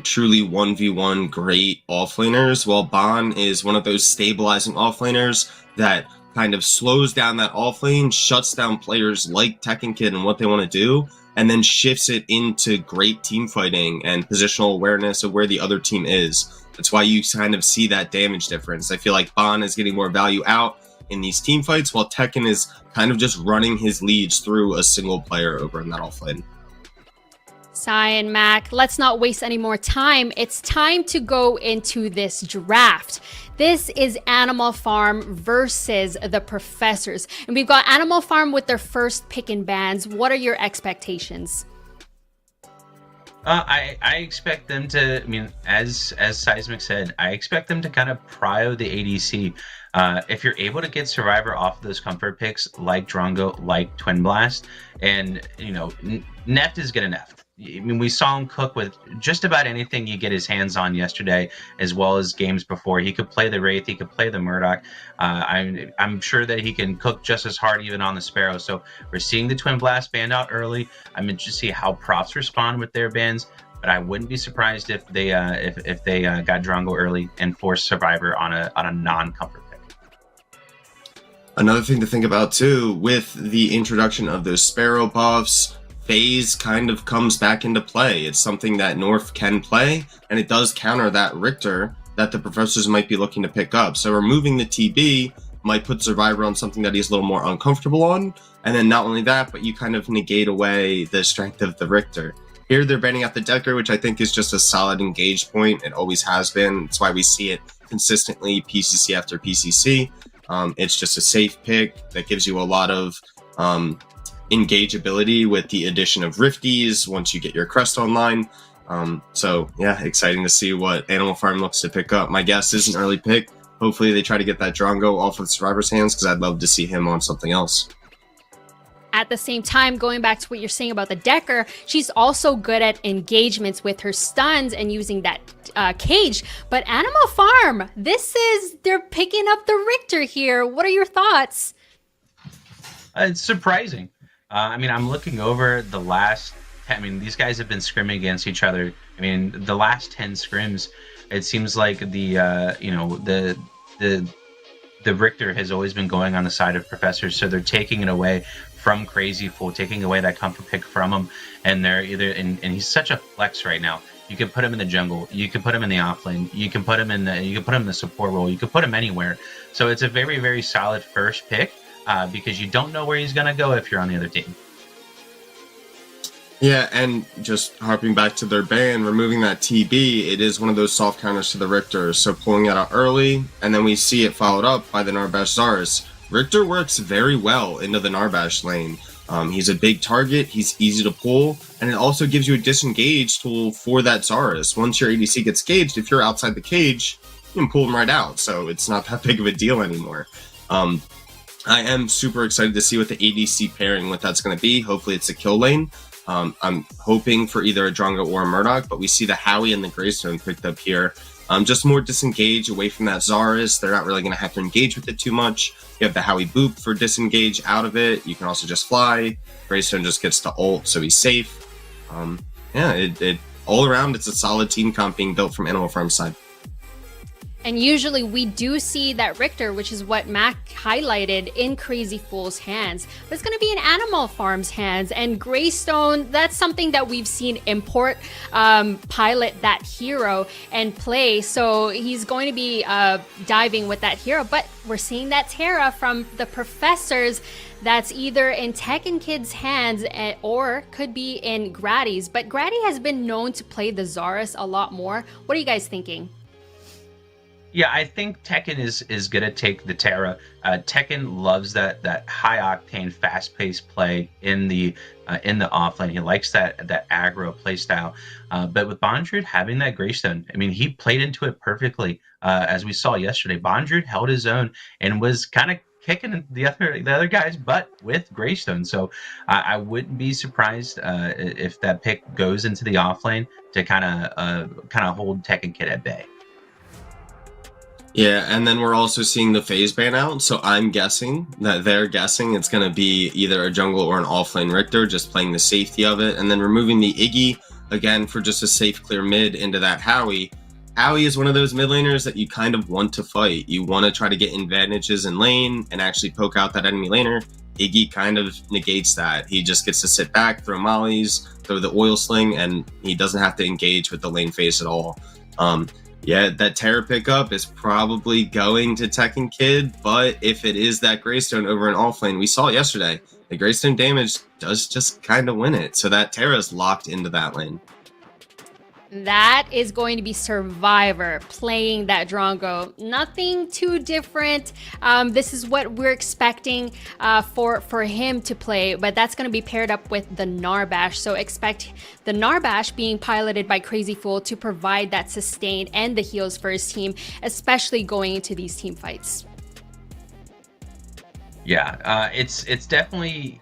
Speaker 6: truly 1v1 great offlaners, while Bon is one of those stabilizing offlaners that kind of slows down that offlane, shuts down players like Tekken Kid and what they want to do, and then shifts it into great team fighting and positional awareness of where the other team is. That's why you kind of see that damage difference. I feel like Bon is getting more value out in these team fights, while Tekken is kind of just running his leads through a single player over in that offlane.
Speaker 1: Sai and Mac, let's not waste any more time. It's time to go into this draft. This is Animal Farm versus the Professors. And we've got Animal Farm with their first pick in bans. What are your expectations?
Speaker 2: I expect them to, as Seismic said, I expect them to kind of prio the ADC. If you're able to get Survivor off of those comfort picks like Drongo, like Twin Blast, and, Neft is going to Neft. We saw him cook with just about anything you get his hands on yesterday, as well as games before. He could play the Wraith, he could play the Murdoch. I'm sure that he can cook just as hard even on the Sparrow. So we're seeing the Twin Blast banned out early. I'm interested to see how props respond with their bans, but I wouldn't be surprised if they got Drongo early and forced Survivor on a non-comfort pick.
Speaker 6: Another thing to think about too, with the introduction of those Sparrow buffs, phase kind of comes back into play. It's something that North can play, and it does counter that Richter that the Professors might be looking to pick up. So removing the TB might put Survivor on something that he's a little more uncomfortable on, and then not only that, but you kind of negate away the strength of the Richter. Here they're banning out the Decker, which I think is just a solid engage point. It always has been. It's why we see it consistently PCC after PCC. It's just a safe pick that gives you a lot of engageability with the addition of Rifties once you get your crest online. So yeah, exciting to see what Animal Farm looks to pick up. My guess is an early pick. Hopefully they try to get that Drongo off of Survivor's hands, because I'd love to see him on something else.
Speaker 1: At the same time, going back to what you're saying about the Decker, she's also good at engagements with her stuns and using that cage. But Animal Farm, they're picking up the Richter here. What are your thoughts?
Speaker 2: It's surprising. I'm looking over the last. These guys have been scrimming against each other. The last 10 scrims, it seems like the Richter has always been going on the side of Professors, so they're taking it away from Crazy Fool, taking away that comfort pick from him, and they're either and he's such a flex right now. You can put him in the jungle, you can put him in the offlane, you can put him in the support role, you can put him anywhere. So it's a very, very solid first pick. Because you don't know where he's going to go if you're on the other team.
Speaker 6: Yeah, and just harping back to their ban, removing that TB, it is one of those soft counters to the Richter, so pulling it out early, and then we see it followed up by the Narbash Zarus. Richter works very well into the Narbash lane. He's a big target, he's easy to pull, and it also gives you a disengage tool for that Zarus. Once your ADC gets caged, if you're outside the cage, you can pull him right out, so it's not that big of a deal anymore. I am super excited to see what the ADC pairing, what that's going to be. Hopefully it's a kill lane. I'm hoping for either a Drongo or a Murdoch, but we see the Howie and the Greystone picked up here. Just more disengage away from that Zarus. They're not really going to have to engage with it too much. You have the Howie Boop for disengage out of it. You can also just fly. Greystone just gets to ult, so he's safe. All around, it's a solid team comp being built from Animal Farm's side.
Speaker 1: And usually we do see that Richter, which is what Mac highlighted, in Crazy Fool's hands. But it's going to be in Animal Farm's hands. And Greystone, that's something that we've seen Import pilot that hero and play. So he's going to be diving with that hero. But we're seeing that Terra from the Professors. That's either in Tekken Kid's hands or could be in Grady's. But Grady has been known to play the Zarus a lot more. What are you guys thinking?
Speaker 2: Yeah, I think Tekken is gonna take the Terra. Tekken loves that high octane, fast paced play in the offlane. He likes that aggro play style. But with Bondrewd having that Greystone, I mean, he played into it perfectly. As we saw yesterday, Bondrewd held his own and was kind of kicking the other guys' butt with Greystone. So I wouldn't be surprised if that pick goes into the offlane to kind of hold Tekken Kid at bay.
Speaker 6: Yeah, and then we're also seeing the phase ban out, so I'm guessing that they're guessing it's going to be either a jungle or an offlane Richter, just playing the safety of it, and then removing the Iggy, again, for just a safe clear mid into that Howie. Howie is one of those mid laners that you kind of want to fight. You want to try to get advantages in lane and actually poke out that enemy laner. Iggy kind of negates that. He just gets to sit back, throw mollies, throw the oil sling, and he doesn't have to engage with the lane phase at all. Yeah, that Terra pickup is probably going to Tekken Kid, but if it is that Greystone over in offlane, we saw it yesterday, the Greystone damage does just kind of win it, so that Terra's locked into that lane.
Speaker 1: That is going to be Survivor playing that Drongo. Nothing too different. This is what we're expecting for him to play, but that's going to be paired up with the Narbash. So expect the Narbash being piloted by Crazy Fool to provide that sustain and the heals for his team, especially going into these team fights.
Speaker 2: Yeah, it's definitely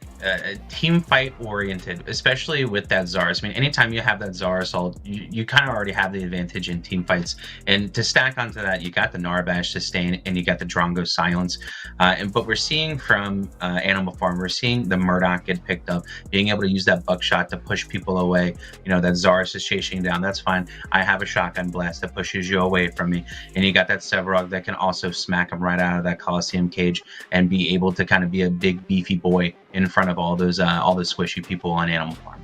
Speaker 2: team fight oriented, especially with that Zarus. I mean, anytime you have that Zarus ult, you kind of already have the advantage in team fights. And to stack onto that, you got the Narbash sustain and you got the Drongo silence. But we're seeing from Animal Farm, we're seeing the Murdoch get picked up, being able to use that buckshot to push people away. You know, that Zarus is chasing down. That's fine. I have a shotgun blast that pushes you away from me. And you got that Sevarog that can also smack him right out of that Coliseum cage and be able to kind of be a big beefy boy in front of all the squishy people on Animal Farm.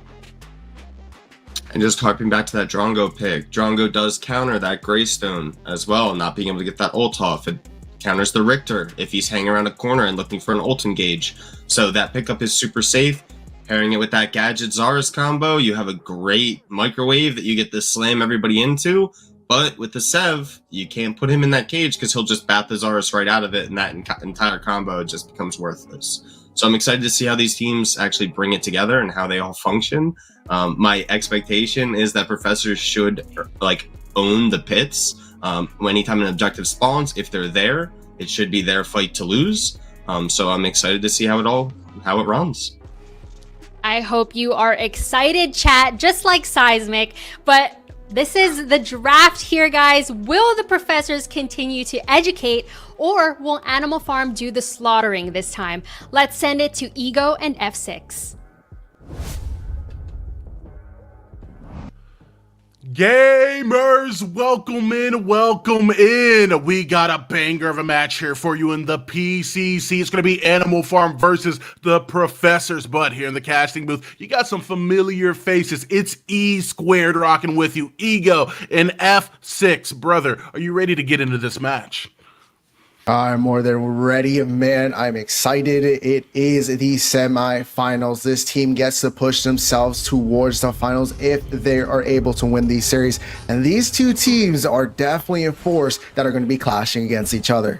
Speaker 6: And just harping back to that Drongo pick, Drongo does counter that Greystone as well, not being able to get that ult off. It counters the Richter if he's hanging around a corner and looking for an ult engage. So that pickup is super safe. Pairing it with that Gadget Zarus combo, you have a great microwave that you get to slam everybody into. But with the Sev, you can't put him in that cage because he'll just bat the Zarus right out of it, and that entire combo just becomes worthless. So I'm excited to see how these teams actually bring it together and how they all function. My expectation is that Professors should own the pits. Anytime an objective spawns, if they're there, it should be their fight to lose. So I'm excited to see how it runs.
Speaker 1: I hope you are excited, chat, just like Seismic. But this is the draft here, guys. Will the Professors continue to educate, or will Animal Farm do the slaughtering this time? Let's send it to Ego and F6.
Speaker 7: Gamers, welcome in. We got a banger of a match here for you in the PCC. It's going to be Animal Farm versus the Professors. But here in the casting booth, you got some familiar faces. It's E Squared rocking with you, Ego and F6. Brother, are you ready to get into this match?
Speaker 8: I'm more than ready, man. I'm excited. It is the semifinals. This team gets to push themselves towards the finals if they are able to win these series. And these two teams are definitely a force that are going to be clashing against each other.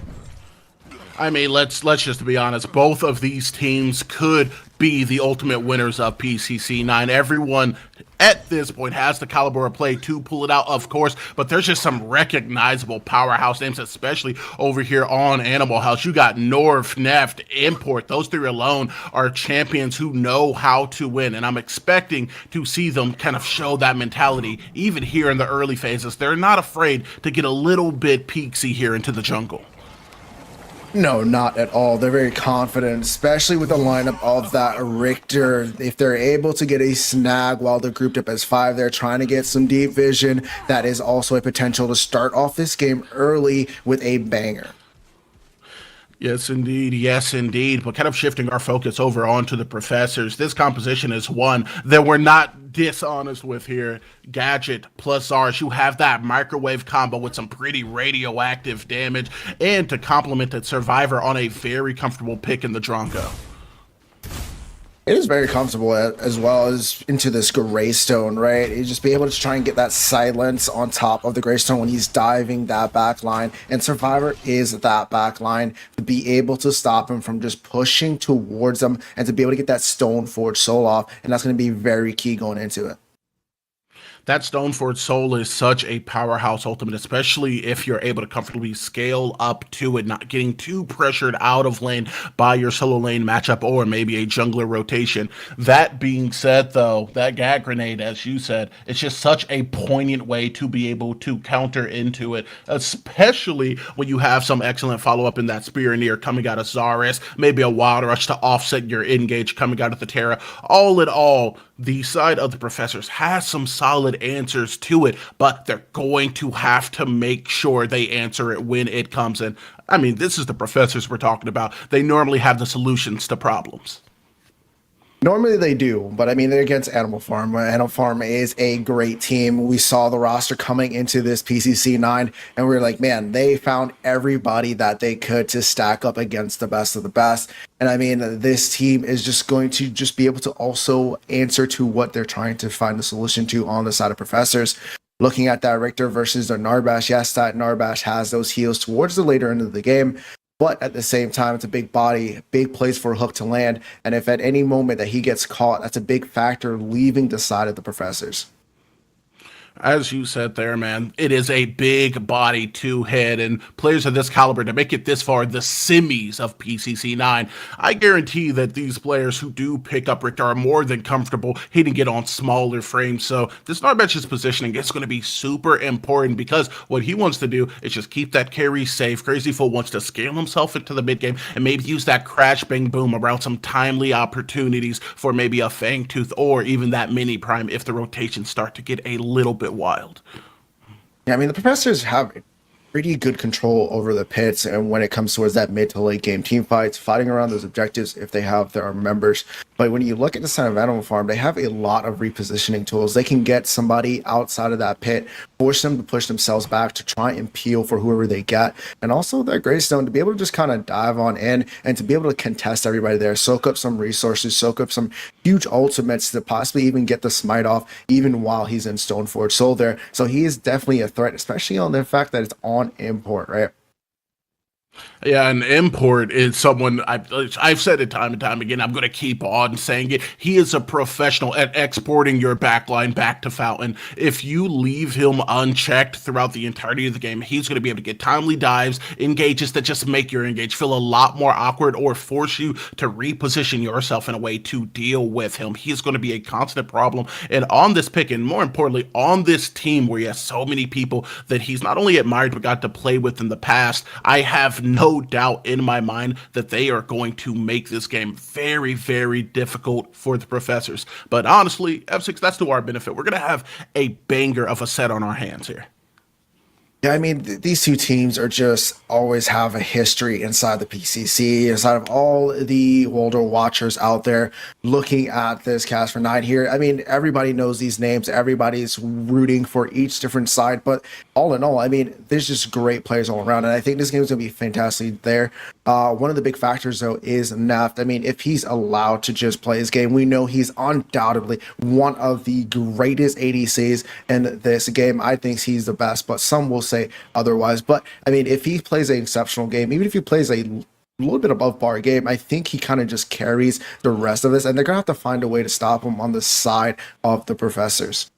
Speaker 7: I mean, let's just be honest. Both of these teams could be the ultimate winners of PCC9. Everyone at this point has the caliber of play to pull it out, of course, but there's just some recognizable powerhouse names, especially over here on Animal House. You got North, Neft, Import. Those three alone are champions who know how to win, and I'm expecting to see them kind of show that mentality even here in the early phases. They're not afraid to get a little bit peaksy here into the jungle.
Speaker 8: No, not at all. They're very confident, especially with the lineup of that Richter. If they're able to get a snag while they're grouped up as 5, they're trying to get some deep vision. That is also a potential to start off this game early with a banger.
Speaker 7: Yes, indeed. Yes, indeed. But kind of shifting our focus over onto the professors, this composition is one that we're not dishonest with here. Gadget plus Zars, you have that microwave combo with some pretty radioactive damage, and to complement that Survivor on a very comfortable pick in the Dronko.
Speaker 8: It is very comfortable as well as into this Greystone, right? You just be able to try and get that silence on top of the Greystone when he's diving that back line. And Survivor is that back line to be able to stop him from just pushing towards them and to be able to get that Stoneforge soul off. And that's going to be very key going into it.
Speaker 7: That Stoneforge Soul is such a powerhouse ultimate, especially if you're able to comfortably scale up to it, not getting too pressured out of lane by your solo lane matchup or maybe a jungler rotation. That being said, though, that Gag Grenade, as you said, it's just such a poignant way to be able to counter into it, especially when you have some excellent follow-up in that Spear coming out of Zaris, maybe a Wild Rush to offset your engage coming out of the Terra. All in all, the side of the Professors has some solid answers to it, but they're going to have to make sure they answer it when it comes in. I mean, this is the Professors we're talking about. They normally have the solutions to problems.
Speaker 8: Normally they do, but I mean, they're against Animal Farm. Animal Farm is a great team. We saw the roster coming into this PCC9, and we were like, man, they found everybody that they could to stack up against the best of the best. And I mean, this team is just going to just be able to also answer to what they're trying to find the solution to on the side of Professors. Looking at that Richter versus the Narbash, yes, that Narbash has those heals towards the later end of the game. But at the same time, it's a big body, big place for a hook to land. And if at any moment that he gets caught, that's a big factor leaving the side of the Professors.
Speaker 7: As you said there, man, it is a big body to hit, and players of this caliber to make it this far, the semis of PCC9, I guarantee that these players who do pick up Richter are more than comfortable hitting it on smaller frames. So this Narbash's positioning is going to be super important because what he wants to do is just keep that carry safe. Crazy Fool wants to scale himself into the mid game and maybe use that crash bang boom around some timely opportunities for maybe a Fangtooth or even that mini prime if the rotations start to get a little bit wild.
Speaker 8: Yeah, I mean, the Professors have pretty good control over the pits, and when it comes towards that mid to late game team fights, fighting around those objectives if they have their members. But when you look at the side of Animal Farm, they have a lot of repositioning tools. They can get somebody outside of that pit, force them to push themselves back to try and peel for whoever they get. And also that Greystone to be able to just kind of dive on in and to be able to contest everybody there, soak up some resources, soak up some huge ultimates to possibly even get the smite off even while he's in Stoneforge Soul there. So he is definitely a threat, especially on the fact that it's on import, right?
Speaker 7: Yeah, an import is someone, I've said it time and time again, I'm going to keep on saying it. He is a professional at exporting your backline back to Fountain. If you leave him unchecked throughout the entirety of the game, he's going to be able to get timely dives, engages that just make your engage feel a lot more awkward or force you to reposition yourself in a way to deal with him. He's going to be a constant problem. And on this pick, and more importantly, on this team where he has so many people that he's not only admired but got to play with in the past, I have no doubt in my mind that they are going to make this game very, very difficult for the Professors. But honestly, F6, that's to our benefit. We're going to have a banger of a set on our hands here.
Speaker 8: Yeah, I mean, these two teams are just always have a history inside the PCC, inside of all the older watchers out there looking at this cast for 9 here. I mean, everybody knows these names. Everybody's rooting for each different side. But all in all, I mean, there's just great players all around. And I think this game is going to be fantastic there. One of the big factors, though, is Neft. I mean, if he's allowed to just play his game, we know he's undoubtedly one of the greatest ADCs in this game. I think he's the best, but some will say otherwise. But I mean, if he plays an exceptional game, even if he plays a little bit above par game, I think he kind of just carries the rest of this, and they're gonna have to find a way to stop him on the side of the Professors.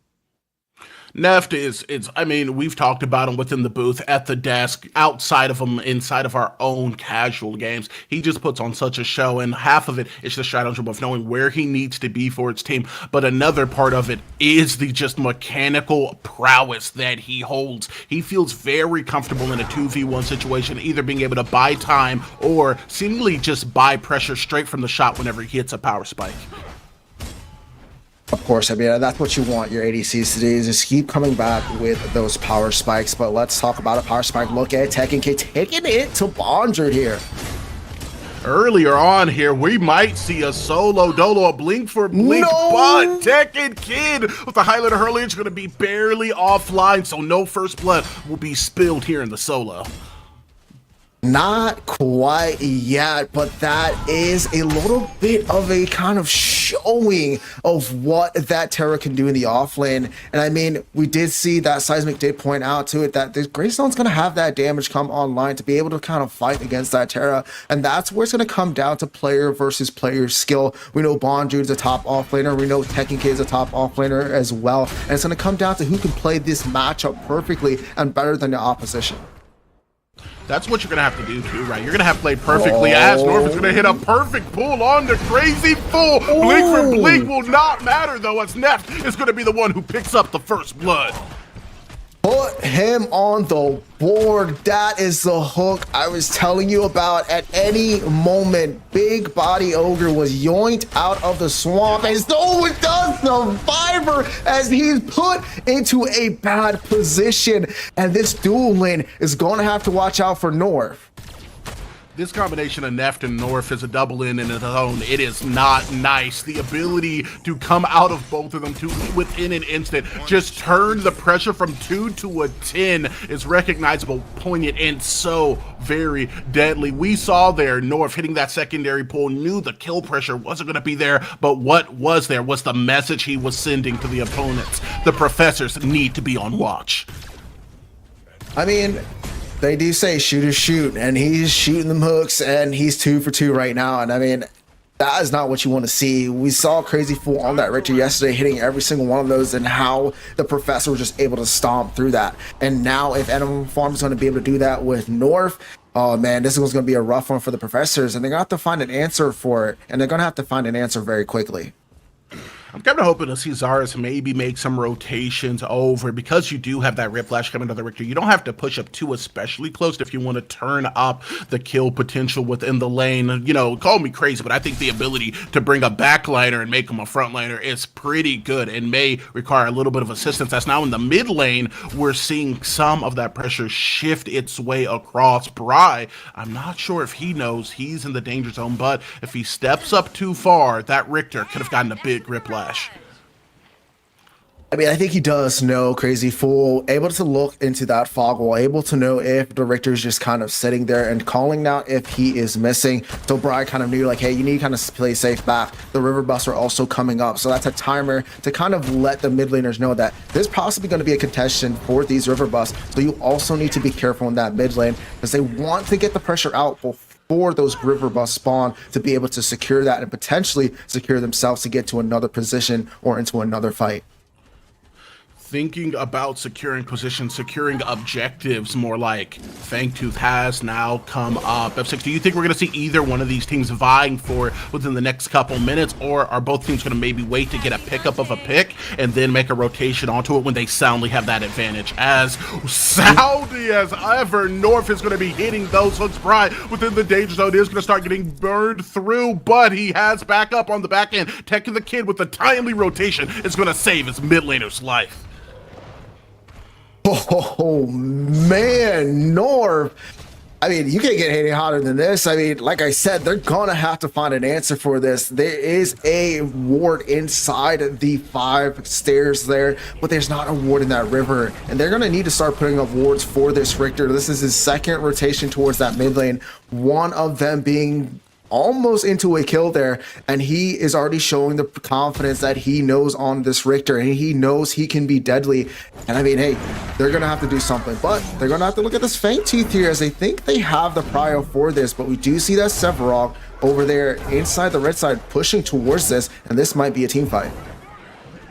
Speaker 7: Neft I mean, we've talked about him within the booth, at the desk, outside of him, inside of our own casual games. He just puts on such a show, and half of it is the strategy of knowing where he needs to be for its team. But another part of it is the just mechanical prowess that he holds. He feels very comfortable in a 2v1 situation, either being able to buy time or seemingly just buy pressure straight from the shot whenever he hits a power spike.
Speaker 8: Of course, I mean, that's what you want your ADCs to do, is just keep coming back with those power spikes. But let's talk about a power spike. Look at Tekken Kid taking it to Bondred here.
Speaker 7: Earlier on here, we might see a solo dolo, a blink for blink, but Tekken Kid with the highlighter hurley is going to be barely offline, so no first blood will be spilled here in the solo.
Speaker 8: Not quite yet, but that is a little bit of a kind of showing of what that Terra can do in the offlane. And I mean, we did see that Seismic did point out to it that the Greystone's going to have that damage come online to be able to kind of fight against that Terra. And that's where it's going to come down to player versus player skill. We know Bondred's a top offlaner. We know Tekken Kid is a top offlaner as well. And it's going to come down to who can play this matchup perfectly and better than the opposition.
Speaker 7: That's what you're going to have to do too, right? You're going to have to play perfectly as North is going to hit a perfect pull on the Crazy Fool. Blink for blink will not matter though, as Neft is going to be the one who picks up the first blood.
Speaker 8: Put him on the board. That is the hook I was telling you about. At any moment, Big Body Ogre was yoinked out of the swamp, and so does Survivor as he's put into a bad position. And this dual lane is going to have to watch out for North.
Speaker 7: This combination of Neft and North is a double in its own. It is not nice. The ability to come out of both of them within an instant, just turn the pressure from 2 to a 10 is recognizable, poignant, and so very deadly. We saw there North hitting that secondary pull, knew the kill pressure wasn't going to be there, but what was there was the message he was sending to the opponents. The professors need to be on watch.
Speaker 8: I mean, they do say shoot or shoot, and he's shooting them hooks, and he's 2 for 2 right now. And I mean, that is not what you want to see. We saw Crazy Fool on that Richter yesterday hitting every single one of those, and how the Professor was just able to stomp through that. And now if Animal Farm is going to be able to do that with North, oh man, this was going to be a rough one for the Professors, and they're going to have to find an answer for it, and they're going to have to find an answer very quickly.
Speaker 7: I'm kind of hoping to see Zara's maybe make some rotations over, because you do have that Riplash coming to the Richter. You don't have to push up too especially close if you want to turn up the kill potential within the lane. You know, call me crazy, but I think the ability to bring a backliner and make him a frontliner is pretty good and may require a little bit of assistance. As now in the mid lane, we're seeing some of that pressure shift its way across. Bry, I'm not sure if he knows he's in the danger zone, but if he steps up too far, that Richter could have gotten a big Riplash.
Speaker 8: I mean, I think he does know Crazy Fool, able to look into that fog wall, able to know if the Richter is just kind of sitting there and calling now if he is missing. So Bry kind of knew, like, hey, you need to kind of play safe back. The River Busts are also coming up, so that's a timer to kind of let the mid laners know that there's possibly going to be a contention for these River Busts. So you also need to be careful in that mid lane, because they want to get the pressure out before those River Busts spawn, to be able to secure that and potentially secure themselves to get to another position or into another fight.
Speaker 7: Thinking about securing positions, securing objectives, more like Fangtooth has now come up. F6, do you think we're going to see either one of these teams vying for it within the next couple minutes, or are both teams going to maybe wait to get a pickup of a pick and then make a rotation onto it when they soundly have that advantage? As Saudi as ever, North is going to be hitting those hooks. Bry within the danger zone is going to start getting burned through, but he has backup on the back end. Tech the Kid with the timely rotation is going to save his mid laner's life.
Speaker 8: Oh man, North. I mean, you can't get any hotter than this. I mean, like I said, they're gonna have to find an answer for this. There is a ward inside the 5 stairs there, but there's not a ward in that river, and they're gonna need to start putting up wards for this Richter. This is his second rotation towards that mid lane, one of them being almost into a kill there, and he is already showing the confidence that he knows on this Richter, and he knows he can be deadly. And I mean, hey, they're gonna have to do something, but they're gonna have to look at this Fangtooth here, as they think they have the prio for this. But we do see that Sevarog over there inside the red side pushing towards this, and this might be a team fight.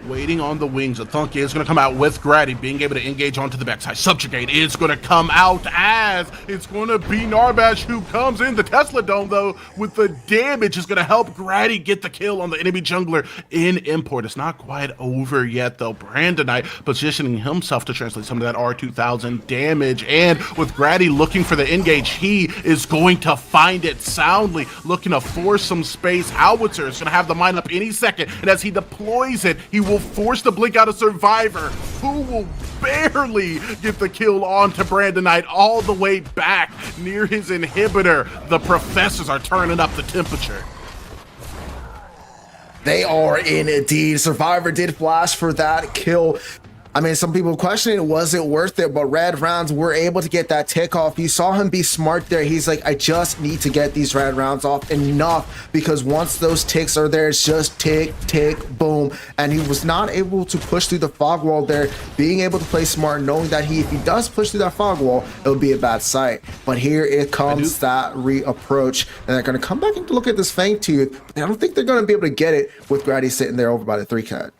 Speaker 7: waiting on the wings. A Thunk is going to come out with Grady, being able to engage onto the backside. Subjugate is going to come out as it's going to be Narbash who comes in. The Tesla Dome, though, with the damage is going to help Grady get the kill on the enemy jungler in import. It's not quite over yet, though. Brandonite positioning himself to translate some of that R2000 damage. And with Grady looking for the engage, he is going to find it soundly, looking to force some space. Howitzer is going to have the mine up any second. And as he deploys it, he will force the blink out of Survivor, who will barely get the kill onto Brandonite all the way back near his inhibitor. The Professors are turning up the temperature.
Speaker 8: They are indeed. Survivor did flash for that kill. I mean, some people questioning, was it worth it? But Red Rounds were able to get that tick off. You saw him be smart there. He's like, I just need to get these Red Rounds off enough, because once those ticks are there, it's just tick, tick, boom. And he was not able to push through the fog wall there, being able to play smart, knowing that if he does push through that fog wall, it'll be a bad sight. But here it comes, that reapproach. And they're going to come back and look at this Fang Tooth. But I don't think they're going to be able to get it with Grady sitting there over by the 3-cat.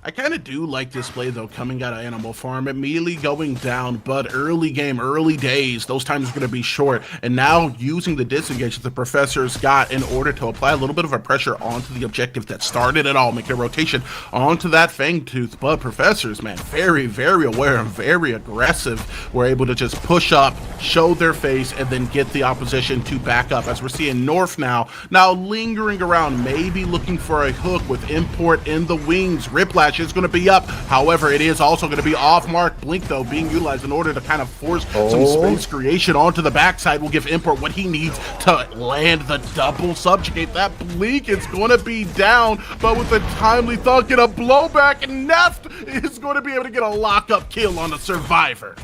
Speaker 7: I kind of do like this play, though, coming out of Animal Farm, immediately going down, but early game, early days, those times are going to be short. And now using the disengage that the Professors got in order to apply a little bit of a pressure onto the objective that started it all, making a rotation onto that Fang Tooth. But Professors, man, very, very aware and very aggressive, were able to just push up, show their face, and then get the opposition to back up. As we're seeing North now lingering around, maybe looking for a hook with import in the wings. Riplash is going to be up. However, it is also going to be off mark. Blink, though, being utilized in order to kind of force some space creation onto the backside will give import what he needs to land the double subjugate. That Blink is going to be down, but with a timely thunk and a blowback, and Neft is going to be able to get a lockup kill on the Survivor.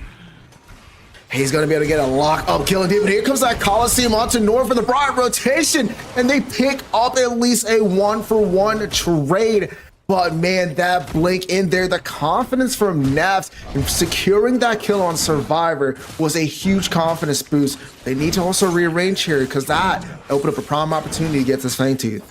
Speaker 8: He's going to be able to get a lock-up kill indeed, but here comes that Coliseum onto North for the broad rotation, and they pick up at least a 1-for-1 trade. But man, that Blink in there, the confidence from Neft in securing that kill on Survivor was a huge confidence boost. They need to also rearrange here, because that opened up a prime opportunity to get this Fang Tooth.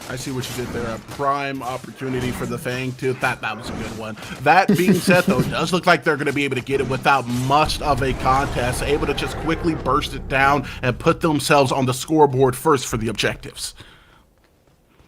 Speaker 7: I see what you did there. A prime opportunity for the Fang Tooth. That was a good one. That being said, though, it does look like they're going to be able to get it without much of a contest, able to just quickly burst it down and put themselves on the scoreboard first for the objectives.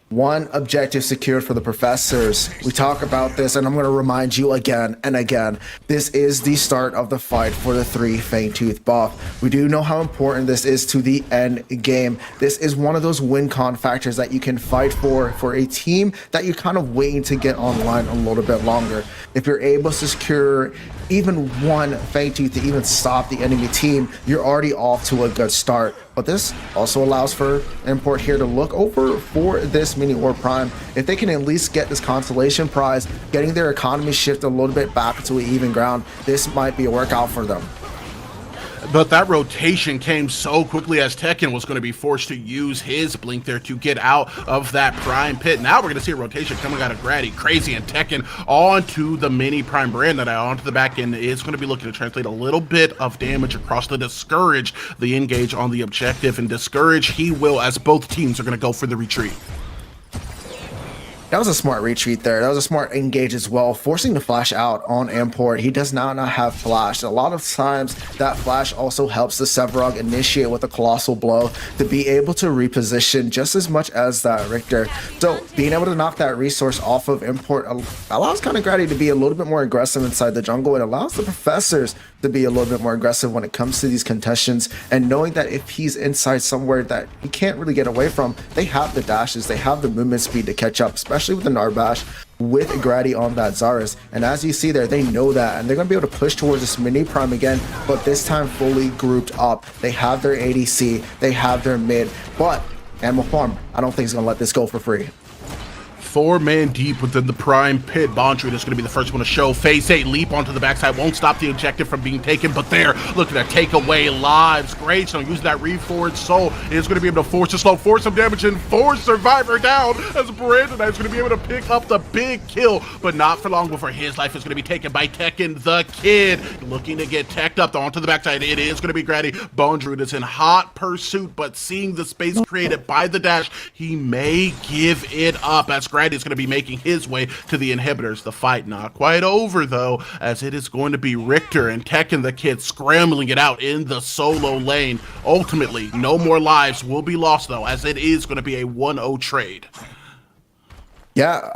Speaker 8: One objective secured for the Professors. We talk about this, and I'm going to remind you again and again. This is the start of the fight for the 3 Fang Tooth buff. We do know how important this is to the end game. This is one of those win con factors that you can fight for a team that you're kind of waiting to get online a little bit longer. If you're able to secure even one Fang Tooth to even stop the enemy team, you're already off to a good start. But this also allows for import here to look over for this mini or prime. If they can at least get this consolation prize, getting their economy shift a little bit back to an even ground, this might be a workout for them.
Speaker 7: But that rotation came so quickly as Tekken was going to be forced to use his Blink there to get out of that Prime pit. Now we're going to see a rotation coming out of Grady, Crazy, and Tekken onto the mini Prime brand that onto the back end is going to be looking to translate a little bit of damage across to discourage the engage on the objective. And discourage he will, as both teams are going to go for the retreat.
Speaker 8: That was a smart retreat there. That was a smart engage as well, forcing the flash out on import. He does not have flash. A lot of times that flash also helps the Sevarog initiate with a colossal blow to be able to reposition just as much as that Richter. So being able to knock that resource off of import allows kind of Grady to be a little bit more aggressive inside the jungle. It allows the Professors to be a little bit more aggressive when it comes to these contestations, and knowing that if he's inside somewhere that he can't really get away from, they have the dashes, they have the movement speed to catch up, especially with the Narbash, with Grady on that Zarus. And as you see there, they know that, and they're going to be able to push towards this mini prime again, but this time fully grouped up. They have their ADC, they have their mid, but Animal Farm, I don't think he's going to let this go for free.
Speaker 7: 4-man deep within the Prime pit. Bondroid is going to be the first one to show. Phase 8 leap onto the backside. Won't stop the objective from being taken, but they're looking to take away lives. Great, so use that reforged soul. Is going to be able to force a slow, force some damage, and force Survivor down as Brandonite is going to be able to pick up the big kill, but not for long before his life is going to be taken by Tekken the Kid. Looking to get teched up onto the backside. It is going to be Grady. Bondroid is in hot pursuit, but seeing the space created by the dash, he may give it up as Grady Grady is going to be making his way to the inhibitors. The fight not quite over, though, as it is going to be Richter and Tekken the Kid scrambling it out in the solo lane. Ultimately, no more lives will be lost, though, as it is going to be a 1-0 trade.
Speaker 8: Yeah,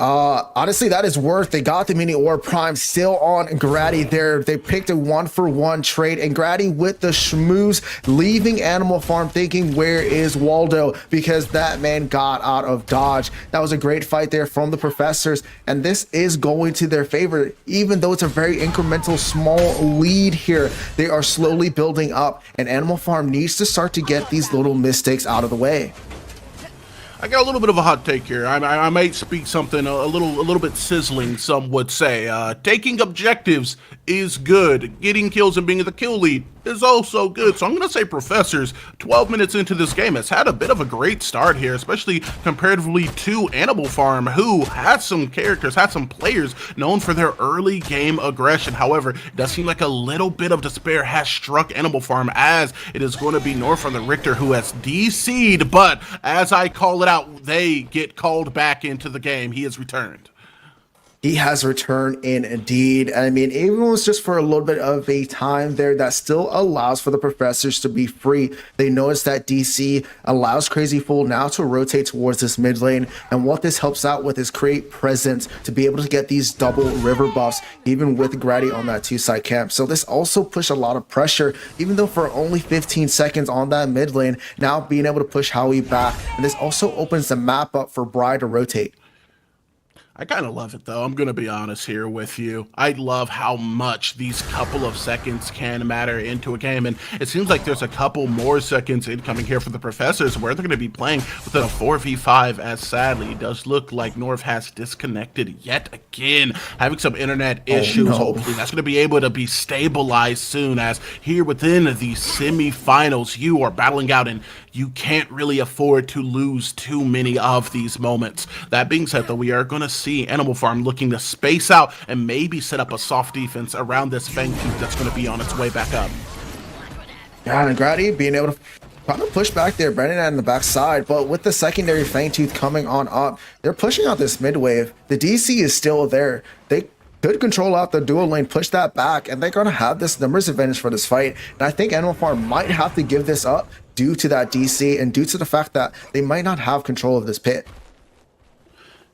Speaker 8: honestly, that is worth. They got the mini ore prime still on Grady there. They picked a 1-for-1 trade, and Grady with the schmooze, leaving Animal Farm thinking, where is Waldo? Because that man got out of dodge. That was a great fight there from the professors, and this is going to their favor. Even though it's a very incremental, small lead here, they are slowly building up, and Animal Farm needs to start to get these little mistakes out of the way.
Speaker 7: I got a little bit of a hot take here. I might speak something a little bit sizzling, some would say. Taking objectives is good. Getting kills and being the kill lead is also good. So I'm going to say Professors, 12 minutes into this game, has had a bit of a great start here, especially comparatively to Animal Farm, who has some characters, has some players known for their early game aggression. However, it does seem like a little bit of despair has struck Animal Farm, as it is going to be North on the Richter who has DC'd, but as I call it out, they get called back into the game. He has returned.
Speaker 8: He has returned indeed. I mean, even if it was just for a little bit of a time there, that still allows for the professors to be free. They notice that DC allows Crazy Fool now to rotate towards this mid lane. And what this helps out with is create presence to be able to get these double river buffs, even with Grady on that 2-side camp. So this also pushed a lot of pressure, even though for only 15 seconds on that mid lane, now being able to push Howie back. And this also opens the map up for Bri to rotate.
Speaker 7: I kind of love it, though. I'm going to be honest here with you. I love how much these couple of seconds can matter into a game, and it seems like there's a couple more seconds incoming here for the professors where they're going to be playing within a 4v5, as sadly it does look like North has disconnected yet again, having some internet issues. Hopefully that's going to be able to be stabilized soon, as here within the semifinals you are battling out, and you can't really afford to lose too many of these moments. That being said, though, we are going to see Animal Farm looking to space out and maybe set up a soft defense around this Fang Tooth that's going to be on its way back up.
Speaker 8: Yeah, and Grady being able to kind of push back there, Brennan on the backside, but with the secondary Fang Tooth coming on up, they're pushing out this mid wave. The DC is still there. They could control out the dual lane, push that back, and they're going to have this numbers advantage for this fight. And I think Animal Farm might have to give this up due to that DC and due to the fact that they might not have control of this pit.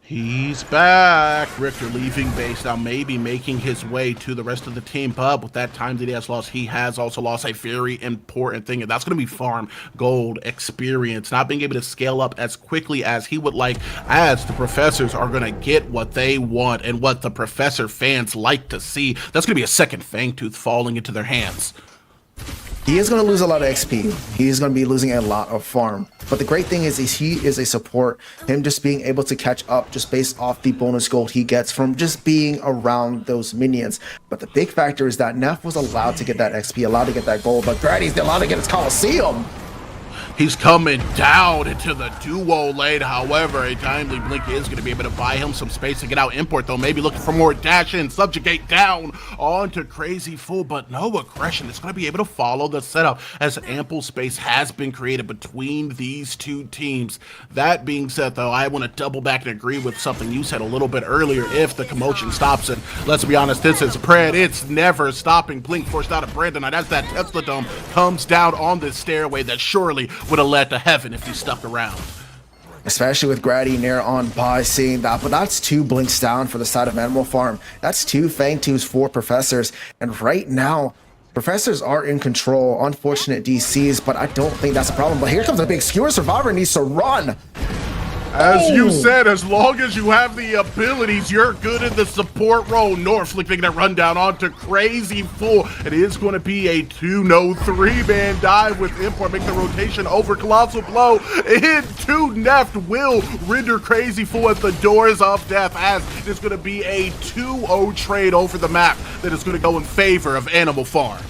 Speaker 7: He's back. Richter leaving base now, maybe making his way to the rest of the team. But with that time that he has lost, he has also lost a very important thing, and that's going to be farm gold experience. Not being able to scale up as quickly as he would like, as the professors are going to get what they want and what the professor fans like to see. That's going to be a second Fangtooth falling into their hands.
Speaker 8: He is going to lose a lot of XP. He is going to be losing a lot of farm. But the great thing is he is a support. Him just being able to catch up just based off the bonus gold he gets from just being around those minions. But the big factor is that Neff was allowed to get that XP, allowed to get that gold, but Grady's allowed to get his Coliseum.
Speaker 7: He's coming down into the duo lane. However, a timely blink is going to be able to buy him some space to get out import, though. Maybe looking for more dash in, subjugate down onto Crazy Fool, but no aggression. It's going to be able to follow the setup as ample space has been created between these two teams. That being said, though, I want to double back and agree with something you said a little bit earlier. If the commotion stops, and let's be honest, this is Pred. It's never stopping. Blink forced out of Brandon as that Tesla Dome comes down on this stairway that surely would have led to heaven if he stuck around.
Speaker 8: Especially with Grady near on by seeing that, but that's 2 blinks down for the side of Animal Farm. That's 2 Fangtooths for Professors, and right now, Professors are in control. Unfortunate DCs, but I don't think that's a problem. But here comes a big skewer. Survivor needs to run.
Speaker 7: As you said, as long as you have the abilities, you're good in the support role. North looking to run down onto Crazy Fool. It is going to be a 2-3-man dive with import. Make the rotation over Colossal Blow into Neff. Will render Crazy Fool at the doors of death, as it's going to be a 2-0 trade over the map that is going to go in favor of Animal Farm.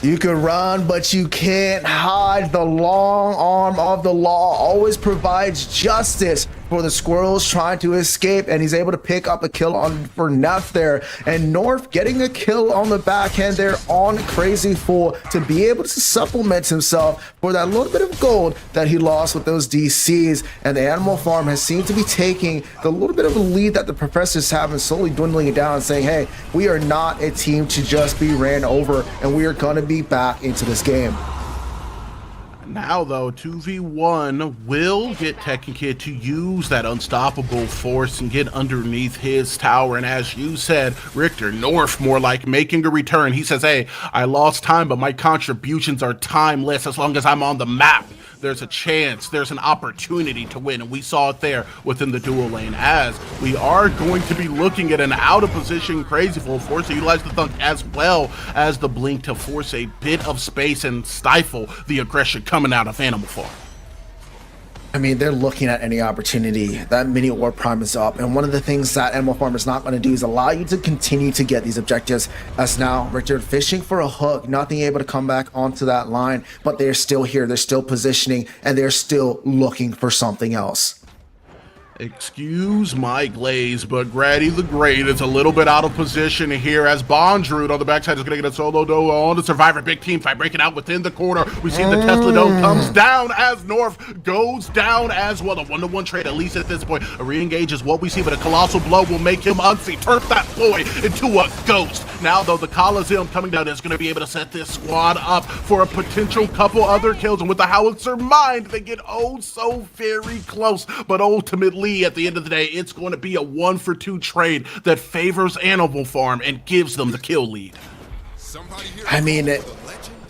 Speaker 8: You can run, but you can't hide. The long arm of the law always provides justice for the Squirrels trying to escape, and he's able to pick up a kill for Neff there. And North getting a kill on the backhand there on Crazy Fool to be able to supplement himself for that little bit of gold that he lost with those DCs. And the Animal Farm has seemed to be taking the little bit of a lead that the Professors have and slowly dwindling it down and saying, hey, we are not a team to just be ran over, and we are going to be back into this game.
Speaker 7: Now, though, 2v1 will get Tekken Kid to use that unstoppable force and get underneath his tower. And as you said, Richter North more like making a return. He says, hey, I lost time, but my contributions are timeless as long as I'm on the map. There's a chance, there's an opportunity to win, and we saw it there within the dual lane, as we are going to be looking at an out-of-position Crazy Fool force to utilize the Thunk as well as the Blink to force a bit of space and stifle the aggression coming out of Animal Farm.
Speaker 8: I mean, they're looking at any opportunity. That mini War Prime is up, and one of the things that Animal Farm is not going to do is allow you to continue to get these objectives, as now Richard fishing for a hook, not being able to come back onto that line, but they're still here, they're still positioning, and they're still looking for something else.
Speaker 7: Excuse my glaze, but Grady the Great is a little bit out of position here, as Bondrewd on the backside is going to get a solo duo on the Survivor. Big team fight breaking out within the corner. We see the Tesla Dome comes down as North goes down as well. A 1-to-1 trade, at least at this point. A re-engage is what we see, but a colossal blow will make him unseen. Turn that boy into a ghost. Now, though, the Coliseum coming down is going to be able to set this squad up for a potential couple other kills. And with the Howitzer Mind, they get oh so very close. But ultimately, at the end of the day, it's going to be a 1-for-2 trade that favors Animal Farm and gives them the kill lead.
Speaker 8: I mean,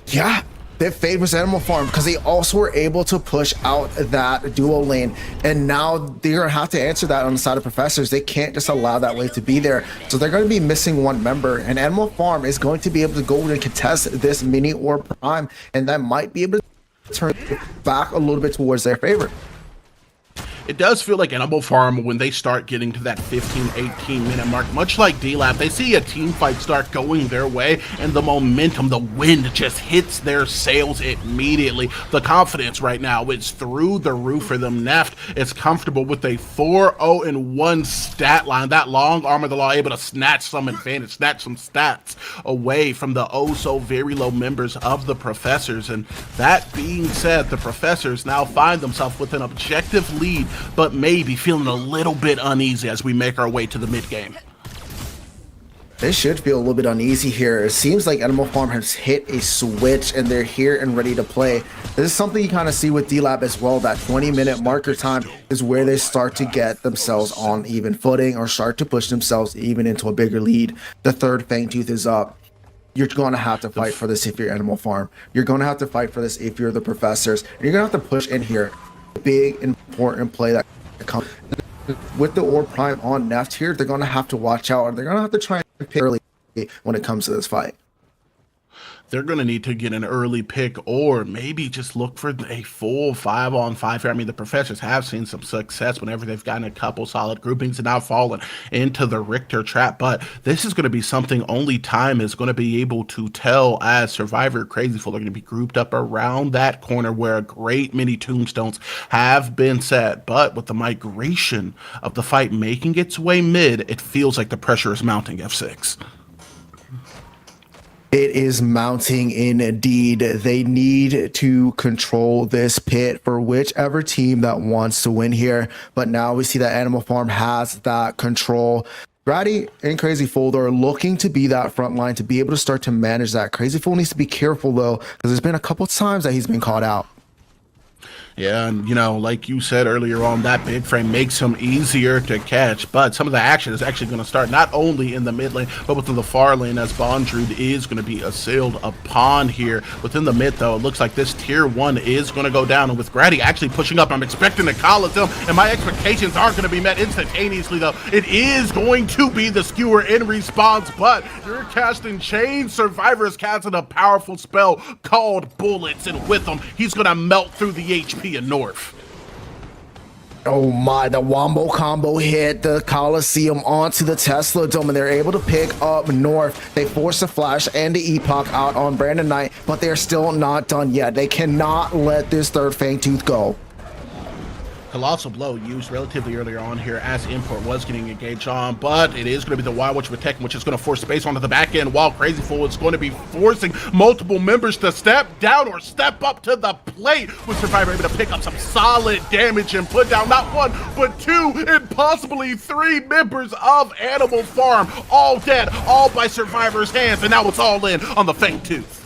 Speaker 8: yeah, that favors Animal Farm because they also were able to push out that duo lane, and now they're gonna have to answer that on the side of Professors. They can't just allow that wave to be there, so they're going to be missing one member, and Animal Farm is going to be able to go and contest this mini or prime, and that might be able to turn back a little bit towards their favor.
Speaker 7: It does feel like Animal Farm, when they start getting to that 15-18 minute mark, much like D-Lab, they see a team fight start going their way, and the momentum, the wind just hits their sails immediately. The confidence right now is through the roof for them. Neft is comfortable with a 4-0-1 stat line. That long arm of the law able to snatch some advantage, snatch some stats away from the oh-so very low members of the Professors. And that being said, the Professors now find themselves with an objective lead, but maybe feeling a little bit uneasy as we make our way to the mid-game.
Speaker 8: They should feel a little bit uneasy here. It seems like Animal Farm has hit a switch and they're here and ready to play. This is something you kind of see with D-Lab as well. That 20-minute marker time is where they start to get themselves on even footing or start to push themselves even into a bigger lead. The third Fangtooth is up. You're going to have to fight for this if you're Animal Farm. You're going to have to fight for this if you're the Professors. You're going to have to push in here. Big important play that comes with the Orb Prime on Neft here. They're going to have to watch out, and they're going to have to try and pick early when it comes to this fight.
Speaker 7: They're going to need to get an early pick, or maybe just look for a full 5-on-5 here. I mean, the Professors have seen some success whenever they've gotten a couple solid groupings and now fallen into the Richter trap. But this is going to be something only time is going to be able to tell, as Survivor Crazy Fool are going to be grouped up around that corner where a great many tombstones have been set. But with the migration of the fight making its way mid, it feels like the pressure is mounting F6.
Speaker 8: It is mounting indeed. They need to control this pit for whichever team that wants to win here. But now we see that Animal Farm has that control. Grady and Crazy Fool are looking to be that front line to be able to start to manage that. Crazy Fool needs to be careful though, because there's been a couple times that he's been caught out.
Speaker 7: Yeah, and like you said earlier on, that big frame makes him easier to catch, but some of the action is actually going to start not only in the mid lane, but within the far lane, as Bondrewd is going to be assailed upon here. Within the mid, though, it looks like this tier 1 is going to go down, and with Grady actually pushing up, I'm expecting a Coliseum, and my expectations aren't going to be met instantaneously, though. It is going to be the skewer in response, but you're casting Chain. Survivor is casting a powerful spell called Bullets, and with him, he's going to melt through the HP in North.
Speaker 8: Oh my, the Wombo combo hit the Coliseum onto the Tesla Dome, and they're able to pick up North. They force a flash and the Epoch out on Brandon Knight, but they're still not done yet. They cannot let this third Fangtooth go.
Speaker 7: Colossal Blow used relatively earlier on here as Import was getting engaged on, but it is going to be the Wild Witch with Tekken, which is going to force space onto the back end, while Crazy Fool is going to be forcing multiple members to step down or step up to the plate, with Survivor able to pick up some solid damage and put down not one, but two, and possibly three members of Animal Farm, all dead, all by Survivor's hands, and now it's all in on the Fang Tooth.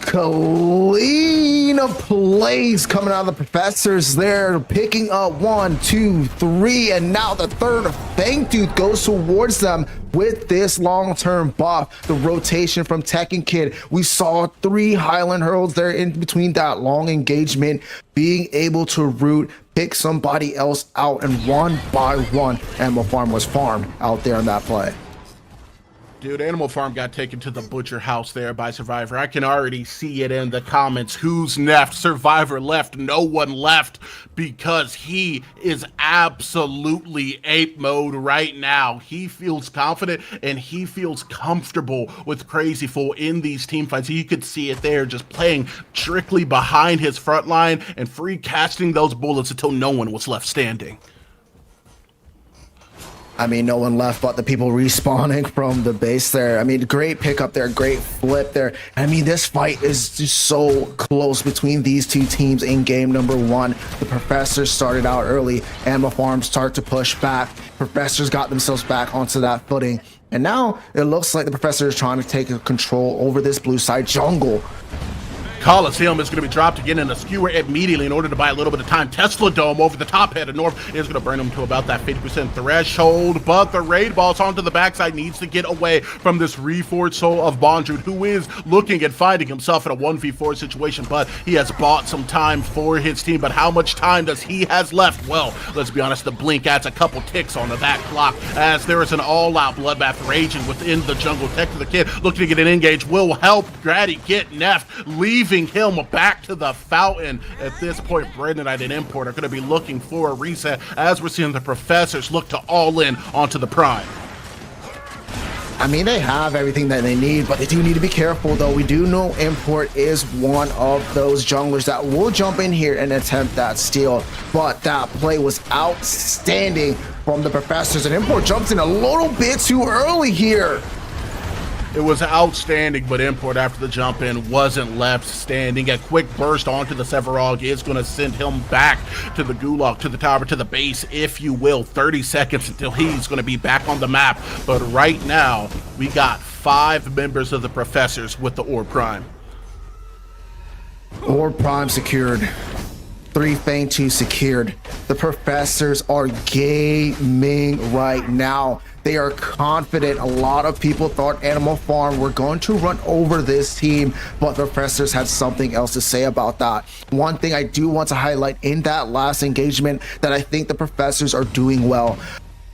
Speaker 8: Clean plays coming out of the Professors there, picking up 1, 2, 3, and now the third Fangtooth goes towards them with this long-term buff. The rotation from Tekken Kid, we saw 3 Highland Hurls there in between that long engagement, being able to root, pick somebody else out, and one by one, Animal Farm was farmed out there in that play.
Speaker 7: Dude, Animal Farm got taken to the butcher house there by Survivor. I can already see it in the comments. Who's left? Survivor left. No one left, because he is absolutely ape mode right now. He feels confident and he feels comfortable with Crazy Fool in these team fights. You could see it there, just playing strictly behind his front line and free casting those bullets until no one was left standing.
Speaker 8: I mean, no one left but the people respawning from the base there. I mean, great pickup there, great flip there. I mean, this fight is just so close between these two teams in game number 1. The Professors started out early. Animal Farm start to push back. Professors got themselves back onto that footing. And now it looks like the Professor is trying to take control over this blue side jungle.
Speaker 7: Coliseum is going to be dropped again in a skewer immediately in order to buy a little bit of time. Tesla Dome over the top head of North is going to burn him to about that 50% threshold, but the raid boss onto the backside needs to get away from this reforged soul of Bondrewd, who is looking at finding himself in a 1v4 situation, but he has bought some time for his team. But how much time does he has left? Well, let's be honest, the blink adds a couple ticks onto that clock, as there is an all-out bloodbath raging within the jungle. Tech to the Kid looking to get an engage will help Grady get Neft, leaving him back to the fountain. At this point, Brandonite and Import are going to be looking for a reset, as we're seeing the Professors look to all in onto the Prime.
Speaker 8: I mean, they have everything that they need, but they do need to be careful, though. We do know Import is one of those junglers that will jump in here and attempt that steal, but that play was outstanding from the Professors, and Import jumps in a little bit too early here.
Speaker 7: It was outstanding, but Import after the jump in wasn't left standing. A quick burst onto the Severog is going to send him back to the Gulag, to the tower, to the base, if you will. 30 seconds until he's going to be back on the map. But right now, we got 5 members of the Professors with the Orb Prime.
Speaker 8: Orb Prime secured. 3 Fang2 secured. The Professors are gaming right now. They are confident. A lot of people thought Animal Farm were going to run over this team, but the Professors had something else to say about that. One thing I do want to highlight in that last engagement that I think the Professors are doing well.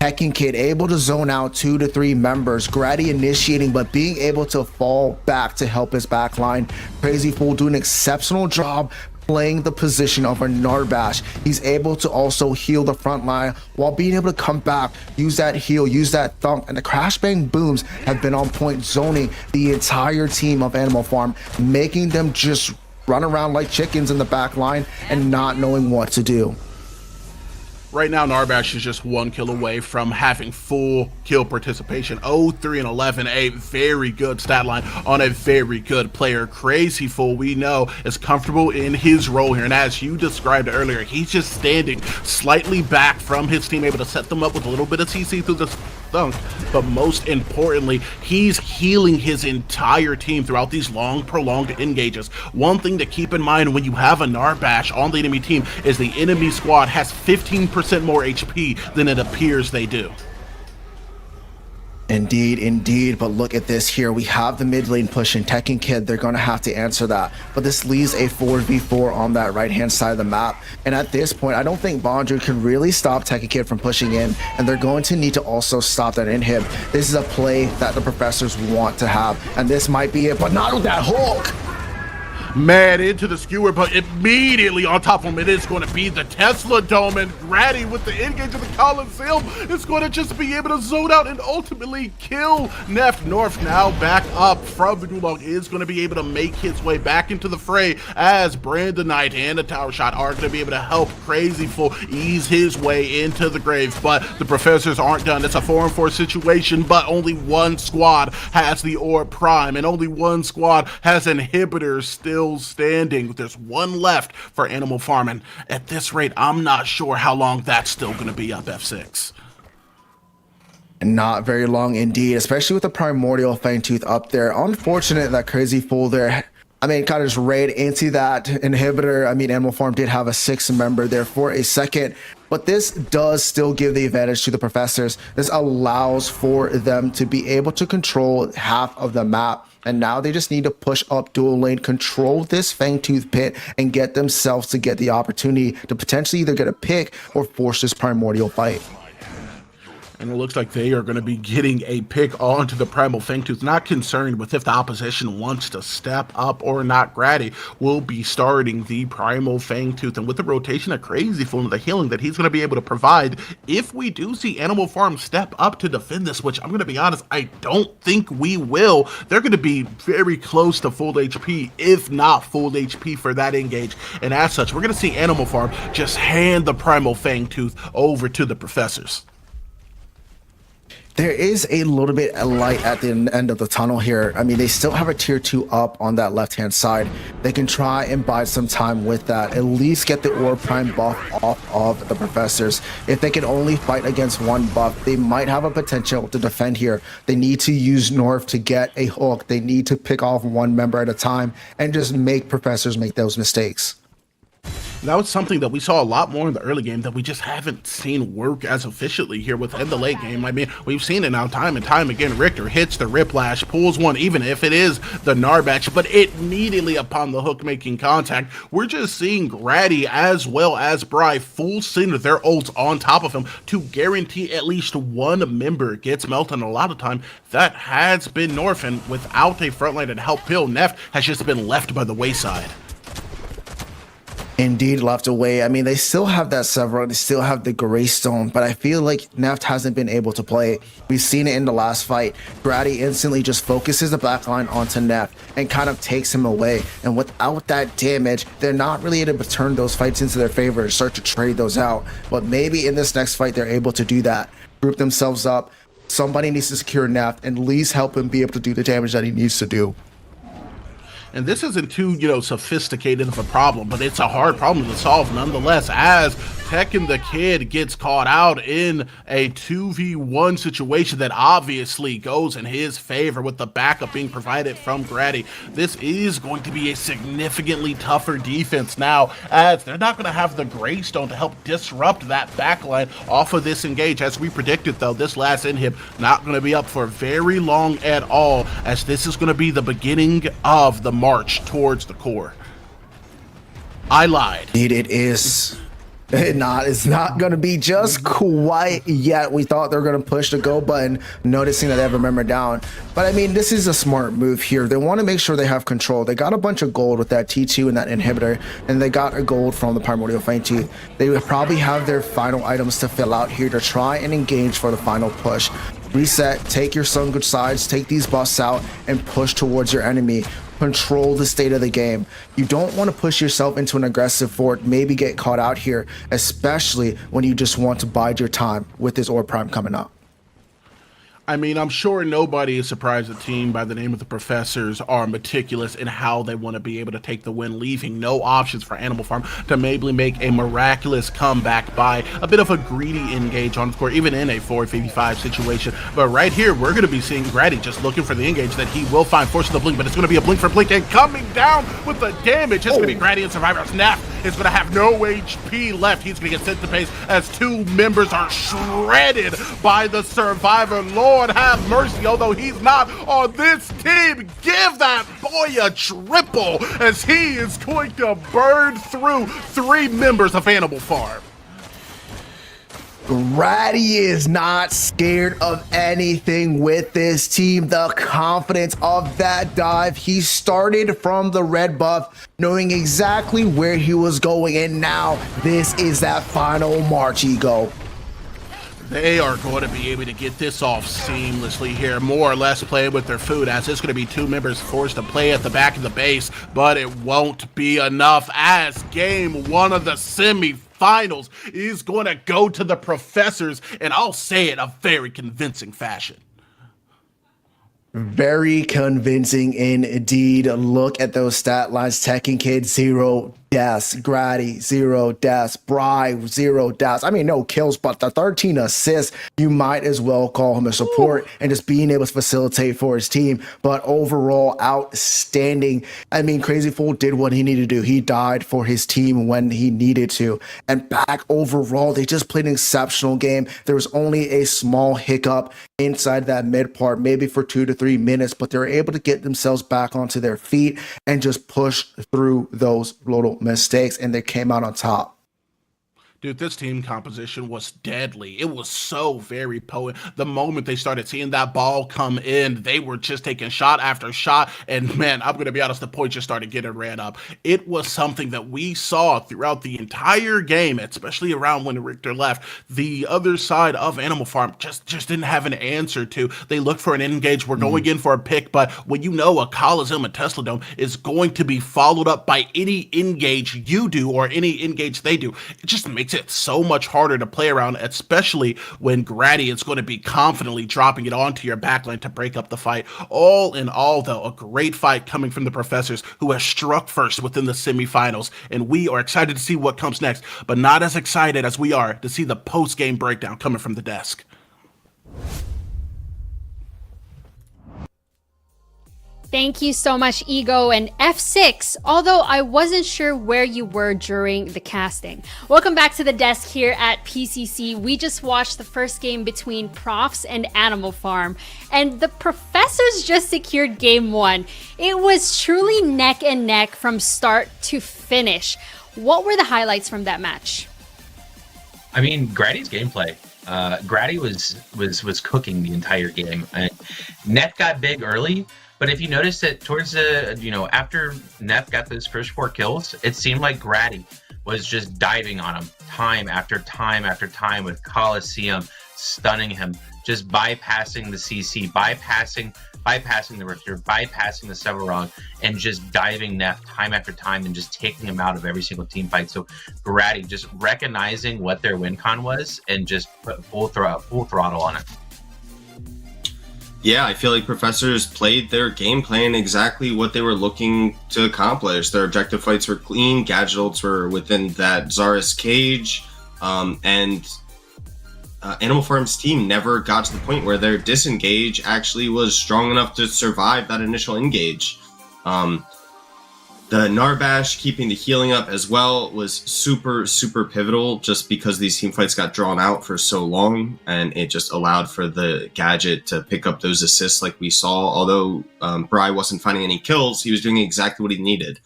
Speaker 8: Tekken Kid able to zone out 2 to 3 members, Grady initiating, but being able to fall back to help his backline. Crazy Fool doing an exceptional job playing the position of a Narbash. He's able to also heal the front line while being able to come back, use that heal, use that thump, and the crash bang booms have been on point, zoning the entire team of Animal Farm, making them just run around like chickens in the back line and not knowing what to do.
Speaker 7: Right now, Narbash is just 1 kill away from having full kill participation. 0-3 and 11, a very good stat line on a very good player. Crazy Fool, we know, is comfortable in his role here, and as you described earlier, he's just standing slightly back from his team, able to set them up with a little bit of CC through the thunk, but most importantly, he's healing his entire team throughout these long, prolonged engages. One thing to keep in mind when you have a Narbash on the enemy team is the enemy squad has 15% more HP than it appears they do.
Speaker 8: Indeed, but look at this here. We have the mid lane pushing Tekken Kid. They're going to have to answer that. But this leaves a 4v4 on that right-hand side of the map. And at this point, I don't think Bondrewd can really stop Tekken Kid from pushing in. And they're going to need to also stop that inhib. This is a play that the Professors want to have. And this might be it, but not with that hook.
Speaker 7: Man, into the skewer, but immediately on top of him, it is going to be the Tesla Dome, and Grady with the engage of the Coliseum is going to just be able to zone out and ultimately kill Neff. North now back up from the Gulag is going to be able to make his way back into the fray as Brandon Knight and the Tower Shot are going to be able to help Crazy Fool ease his way into the grave, but the Professors aren't done. It's a 4-on-4 situation, but only one squad has the Orb Prime, and only one squad has Inhibitors still standing. There's one left for Animal Farm, and at this rate, I'm not sure how long that's still going to be up F6.
Speaker 8: Not very long indeed, especially with the Primordial Fangtooth up there. Unfortunate that Crazy Fool there, I mean, kind of just raid into that inhibitor. I mean, Animal Farm did have a 6-member there for a second, but this does still give the advantage to the Professors. This allows for them to be able to control half of the map. And now they just need to push up dual lane, control this Fangtooth pit, and get themselves to get the opportunity to potentially either get a pick or force this primordial fight.
Speaker 7: And it looks like they are going to be getting a pick onto the Primal Fangtooth. Not concerned with if the opposition wants to step up or not. Grady will be starting the Primal Fangtooth. And with the rotation of Crazy Fool and the healing that he's going to be able to provide, if we do see Animal Farm step up to defend this, which I'm going to be honest, I don't think we will. They're going to be very close to full HP, if not full HP for that engage. And as such, we're going to see Animal Farm just hand the Primal Fangtooth over to the Professors.
Speaker 8: There is a little bit of light at the end of the tunnel here. I mean, they still have a tier 2 up on that left-hand side. They can try and buy some time with that. At least get the Orb Prime buff off of the Professors. If they can only fight against one buff, they might have a potential to defend here. They need to use North to get a hook. They need to pick off one member at a time and just make Professors make those mistakes.
Speaker 7: That was something that we saw a lot more in the early game that we just haven't seen work as efficiently here within the late game. I mean, we've seen it now time and time again. Richter hits the Riplash, pulls one, even if it is the Narbatch, but immediately upon the hook making contact, we're just seeing Grady as well as Bry full send their ults on top of him to guarantee at least one member gets melted. And a lot of time that has been North, and without a frontline to help Pill, Neff has just been left by the wayside.
Speaker 8: Indeed, left away. I mean, they still have that Several, they still have the Greystone, but I feel like Neft hasn't been able to play. We've seen it in the last fight. Grady instantly just focuses the backline onto Neft and kind of takes him away. And without that damage, they're not really able to turn those fights into their favor and start to trade those out. But maybe in this next fight, they're able to do that. Group themselves up. Somebody needs to secure Neft and at least help him be able to do the damage that he needs to do.
Speaker 7: And this isn't too, sophisticated of a problem, but it's a hard problem to solve nonetheless, as Tekken the Kid gets caught out in a 2v1 situation that obviously goes in his favor with the backup being provided from Grady. This is going to be a significantly tougher defense now, as they're not going to have the Greystone to help disrupt that backline off of this engage. As we predicted, though, this last inhib not going to be up for very long at all, as this is going to be the beginning of the march towards the core. I lied.
Speaker 8: Indeed, it is. It's not going to be just quite yet. We thought they were going to push the go button, noticing that they have a member down. But I mean, this is a smart move here. They want to make sure they have control. They got a bunch of gold with that T2 and that inhibitor, and they got a gold from the Primordial Fangtooth. They would probably have their final items to fill out here to try and engage for the final push. Reset, take your Sun Good sides, take these buffs out, and push towards your enemy. Control the state of the game. You don't want to push yourself into an aggressive fort, maybe get caught out here, especially when you just want to bide your time with this Orb Prime coming up.
Speaker 7: I mean, I'm sure nobody is surprised a team by the name of the Professors are meticulous in how they want to be able to take the win, leaving no options for Animal Farm to maybe make a miraculous comeback by a bit of a greedy engage on score, even in a 4v5 situation. But right here, we're going to be seeing Grady just looking for the engage that he will find, forcing the blink, but it's going to be a blink for blink, and coming down with the damage. It's going to be Grady and Survivor. Snap is going to have no HP left. He's going to get sent to pace as two members are shredded by the Survivor. Lord have mercy, although he's not on this team. Give that boy a triple, as he is going to burn through three members of Animal Farm.
Speaker 8: Grady is not scared of anything with this team. The confidence of that dive. He started from the red buff, knowing exactly where he was going, and now this is that final march, Ego.
Speaker 7: They are going to be able to get this off seamlessly here, more or less playing with their food, as it's going to be 2 members forced to play at the back of the base, but it won't be enough, as game 1 of the semifinals is going to go to the Professors, and I'll say it, a very convincing fashion.
Speaker 8: Very convincing indeed. Look at those stat lines. Tekken Kid, 0 deaths. Grady, 0 deaths. Bry, 0 deaths. I mean, no kills, but the 13 assists, you might as well call him a support and just being able to facilitate for his team. But overall, outstanding. I mean, Crazy Fool did what he needed to do. He died for his team when he needed to. And back overall, they just played an exceptional game. There was only a small hiccup inside that mid part, maybe for 2 to 3 minutes, but they were able to get themselves back onto their feet and just push through those little mistakes, and they came out on top.
Speaker 7: Dude, this team composition was deadly. It was so very potent. The moment they started seeing that ball come in, they were just taking shot after shot. And man, I'm going to be honest, the point just started getting ran up. It was something that we saw throughout the entire game, especially around when Richter left. The other side of Animal Farm just didn't have an answer to. They looked for an engage. We're going in for a pick, but when you know a Coliseum and Tesla Dome is going to be followed up by any engage you do or any engage they do, it just makes it so much harder to play around, especially when Grady is going to be confidently dropping it onto your backline to break up the fight. All in all, though, a great fight coming from the Professors, who has struck first within the semifinals, and we are excited to see what comes next, but not as excited as we are to see the post-game breakdown coming from the desk.
Speaker 1: Thank you so much, Ego and F6, although I wasn't sure where you were during the casting. Welcome back to the desk here at PCC. We just watched the first game between Profs and Animal Farm, and the Professors just secured game 1. It was truly neck and neck from start to finish. What were the highlights from that match?
Speaker 2: I mean, Grady's gameplay. Grady was cooking the entire game. Net got big early, but if you notice that towards the, after Neff got those first 4 kills, it seemed like Grady was just diving on him time after time after time with Coliseum, stunning him, just bypassing the CC, bypassing the Richter, bypassing the Severog, and just diving Neff time after time and just taking him out of every single team fight. So Grady just recognizing what their win con was and just put full throttle on it.
Speaker 6: Yeah, I feel like Professors played their game plan exactly what they were looking to accomplish. Their objective fights were clean, gadget ults were within that Zarus cage, and Animal Farm's team never got to the point where their disengage actually was strong enough to survive that initial engage. The Narbash keeping the healing up as well was super, super pivotal, just because these team fights got drawn out for so long, and it just allowed for the gadget to pick up those assists like we saw. Although Bry wasn't finding any kills, he was doing exactly what he needed,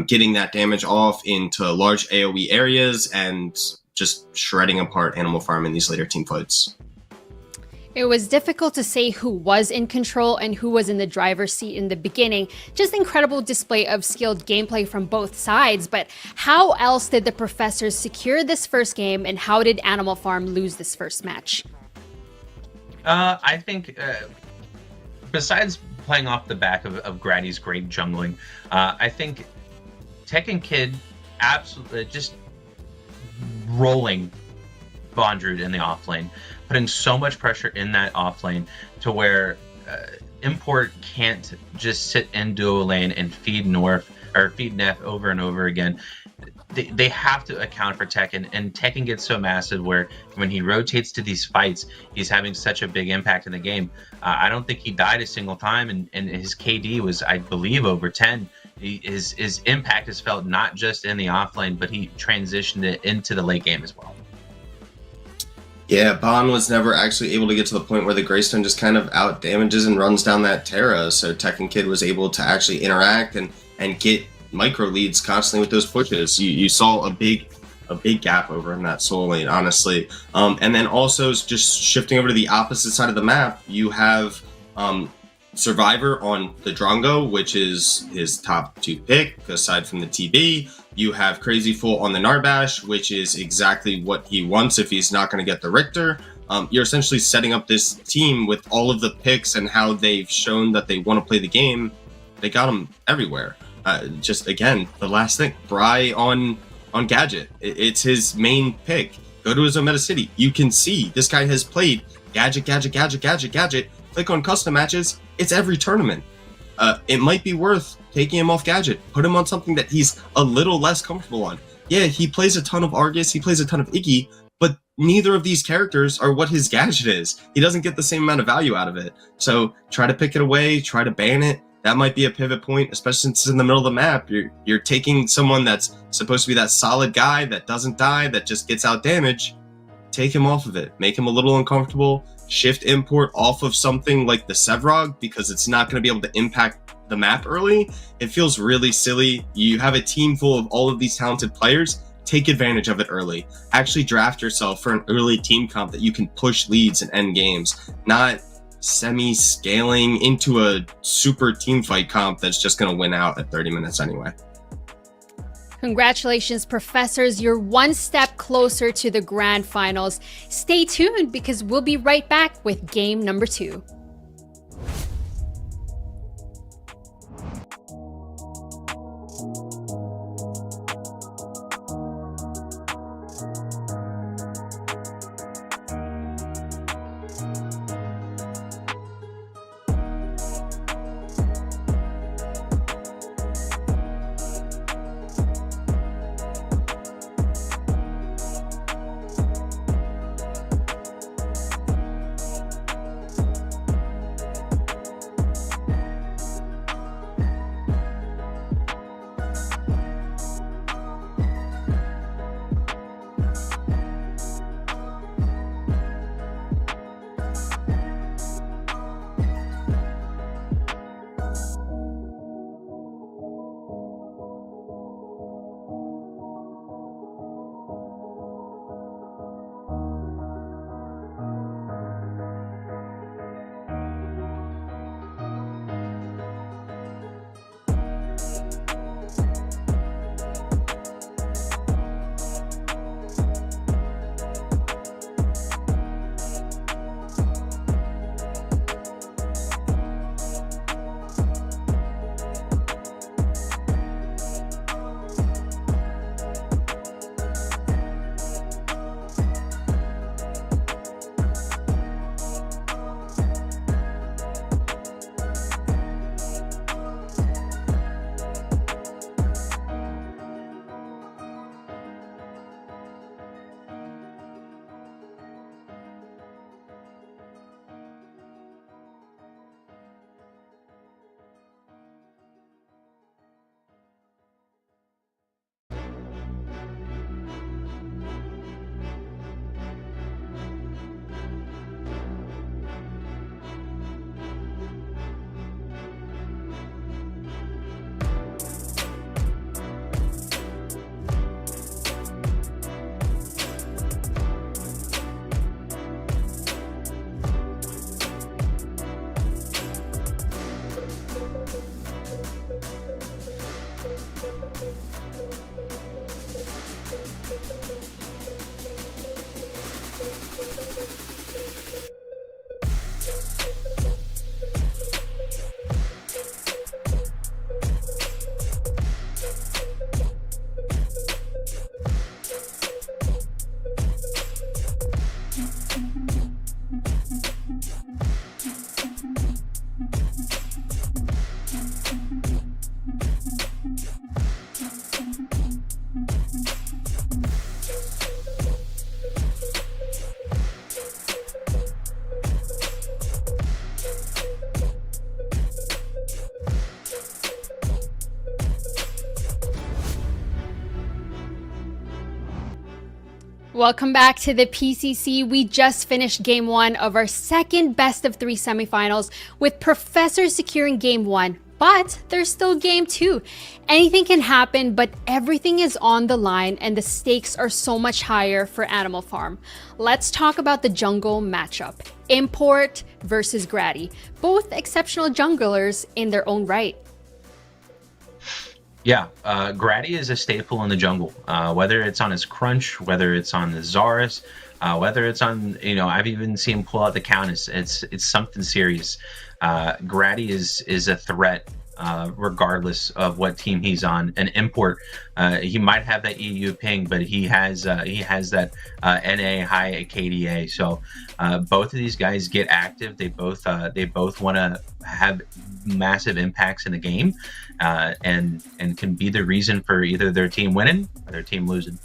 Speaker 6: getting that damage off into large AoE areas and just shredding apart Animal Farm in these later team fights.
Speaker 1: It was difficult to say who was in control and who was in the driver's seat in the beginning. Just incredible display of skilled gameplay from both sides. But how else did the Professors secure this first game, and how did Animal Farm lose this first match?
Speaker 2: I think besides playing off the back of Grady's great jungling, I think Tekken Kid absolutely just rolling Bondrewd in the offlane, putting so much pressure in that offlane to where Import can't just sit in duo lane and feed Neff over and over again. They have to account for Tekken, and Tekken gets so massive where when he rotates to these fights, he's having such a big impact in the game. I don't think he died a single time, and his KD was, I believe, over 10. His impact is felt not just in the offlane, but he transitioned it into the late game as well.
Speaker 6: Yeah, Bond was never actually able to get to the point where the Greystone just kind of out damages and runs down that Terra, so Tekken Kid was able to actually interact and get micro leads constantly with those pushes. You saw a big big gap over in that soul lane, honestly. And then also just shifting over to the opposite side of the map, you have Survivor on the Drongo, which is his top 2 pick aside from the TB. You have Crazy Fool on the Narbash, which is exactly what he wants if he's not going to get the Richter. You're essentially setting up this team with all of the picks and how they've shown that they want to play the game. They got them everywhere. Just again, the last thing, Bry on Gadget. It's his main pick. Go to his own meta city. You can see this guy has played Gadget. Click on custom matches. It's every tournament. It might be worth taking him off Gadget. Put him on something that he's a little less comfortable on. Yeah, he plays a ton of Argus. He plays a ton of Iggy, but neither of these characters are what his Gadget is. He doesn't get the same amount of value out of it. So try to pick it away. Try to ban it. That might be a pivot point, especially since it's in the middle of the map. You're taking someone that's supposed to be that solid guy that doesn't die, that just gets out damage. Take him off of it. Make him a little uncomfortable. Shift import off of something like the Sevrog because it's not going to be able to impact the map early. It feels really silly. You have a team full of all of these talented players. Take advantage of it early. Actually draft yourself for an early team comp that you can push leads and end games, not semi-scaling into a super team fight comp that's just going to win out at 30 minutes anyway.
Speaker 1: Congratulations, professors. You're one step closer to the grand finals. Stay tuned because we'll be right back with game number 2. Welcome back to the PCC. We just finished game 1 of our second best of 3 semifinals with Professor securing game 1 But there's still game 2. Anything can happen, but everything is on the line and the stakes are so much higher for Animal Farm. Let's talk about the jungle matchup. Import versus Grady. Both exceptional junglers in their own right.
Speaker 2: Yeah, Grady is a staple in the jungle. Whether it's on his Crunch, whether it's on the Zarus, whether it's on, I've even seen him pull out the Countess. It's something serious. Grady is a threat, regardless of what team he's on. An Import, he might have that EU ping, but he has that NA high KDA. So both of these guys get active. They both want to have massive impacts in the game, and can be the reason for either their team winning or their team losing.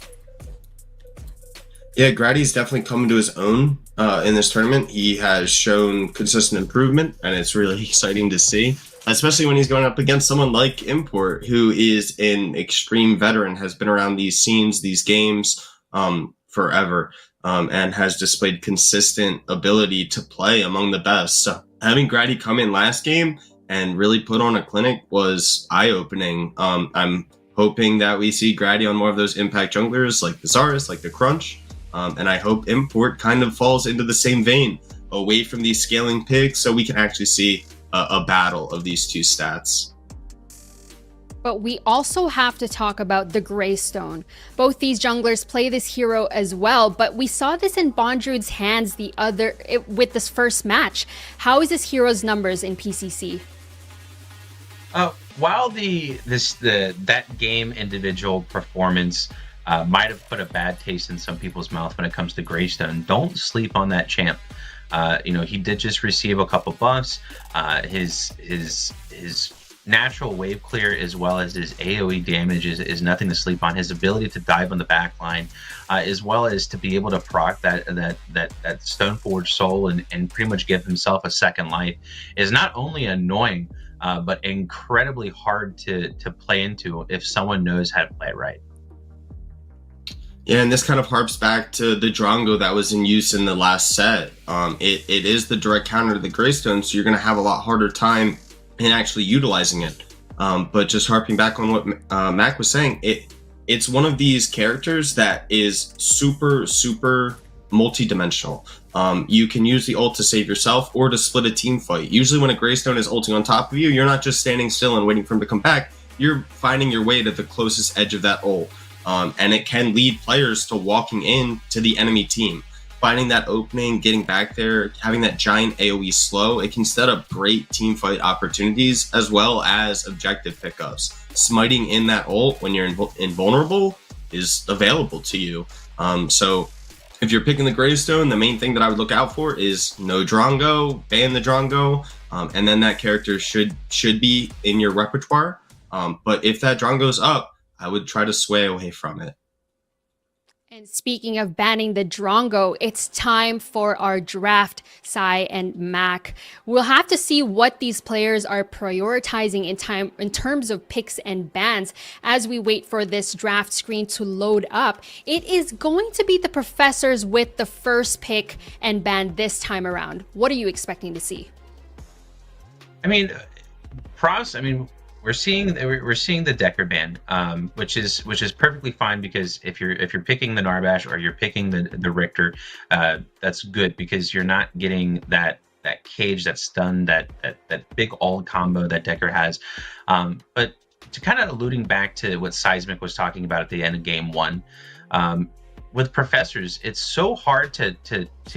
Speaker 6: Yeah, Grady's definitely come to his own in this tournament. He has shown consistent improvement, and it's really exciting to see, especially when he's going up against someone like Import, who is an extreme veteran, has been around these scenes, these games forever, and has displayed consistent ability to play among the best. So having Grady come in last game and really put on a clinic was eye-opening. I'm hoping that we see Grady on more of those impact junglers like the Zarus, like the Crunch. And I hope Import kind of falls into the same vein, away from these scaling picks, so we can actually see a battle of these two stats.
Speaker 1: But we also have to talk about the Greystone. Both these junglers play this hero as well, but we saw this in Bondrude's hands with this first match. How is this hero's numbers in PCC?
Speaker 2: While that game individual performance might have put a bad taste in some people's mouth when it comes to Greystone, don't sleep on that champ. He did just receive a couple buffs. His natural wave clear as well as his AoE damage is nothing to sleep on. His ability to dive on the back line, as well as to be able to proc that Stoneforge soul and pretty much give himself a second life, is not only annoying, but incredibly hard to play into if someone knows how to play it right.
Speaker 6: Yeah, and this kind of harps back to the Drongo that was in use in the last set. It is the direct counter to the Greystone, so you're going to have a lot harder time in actually utilizing it. But just harping back on what Mac was saying, it's one of these characters that is super, super multi-dimensional. You can use the ult to save yourself or to split a team fight. Usually when a Greystone is ulting on top of you, you're not just standing still and waiting for him to come back. You're finding your way to the closest edge of that ult. And it can lead players to walking in to the enemy team, finding that opening, getting back there, having that giant AoE slow. It can set up great team fight opportunities as well as objective pickups. Smiting in that ult when you're invulnerable is available to you. So if you're picking the Greystone, the main thing that I would look out for is no Drongo, ban the Drongo, and then that character should be in your repertoire. But if that Drongo's up, I would try to sway away from it.
Speaker 1: And speaking of banning the Drongo, it's time for our draft, Sai and Mac. We'll have to see what these players are prioritizing in terms of picks and bans as we wait for this draft screen to load up. It is going to be the professors with the first pick and ban this time around. What are you expecting to see?
Speaker 2: We're seeing the Decker ban, which is perfectly fine, because if you're picking the Narbash or you're picking the Richter, that's good, because you're not getting that cage, that stun, that big ult combo that Decker has. But to kind of alluding back to what Seismic was talking about at the end of game 1, with professors, it's so hard to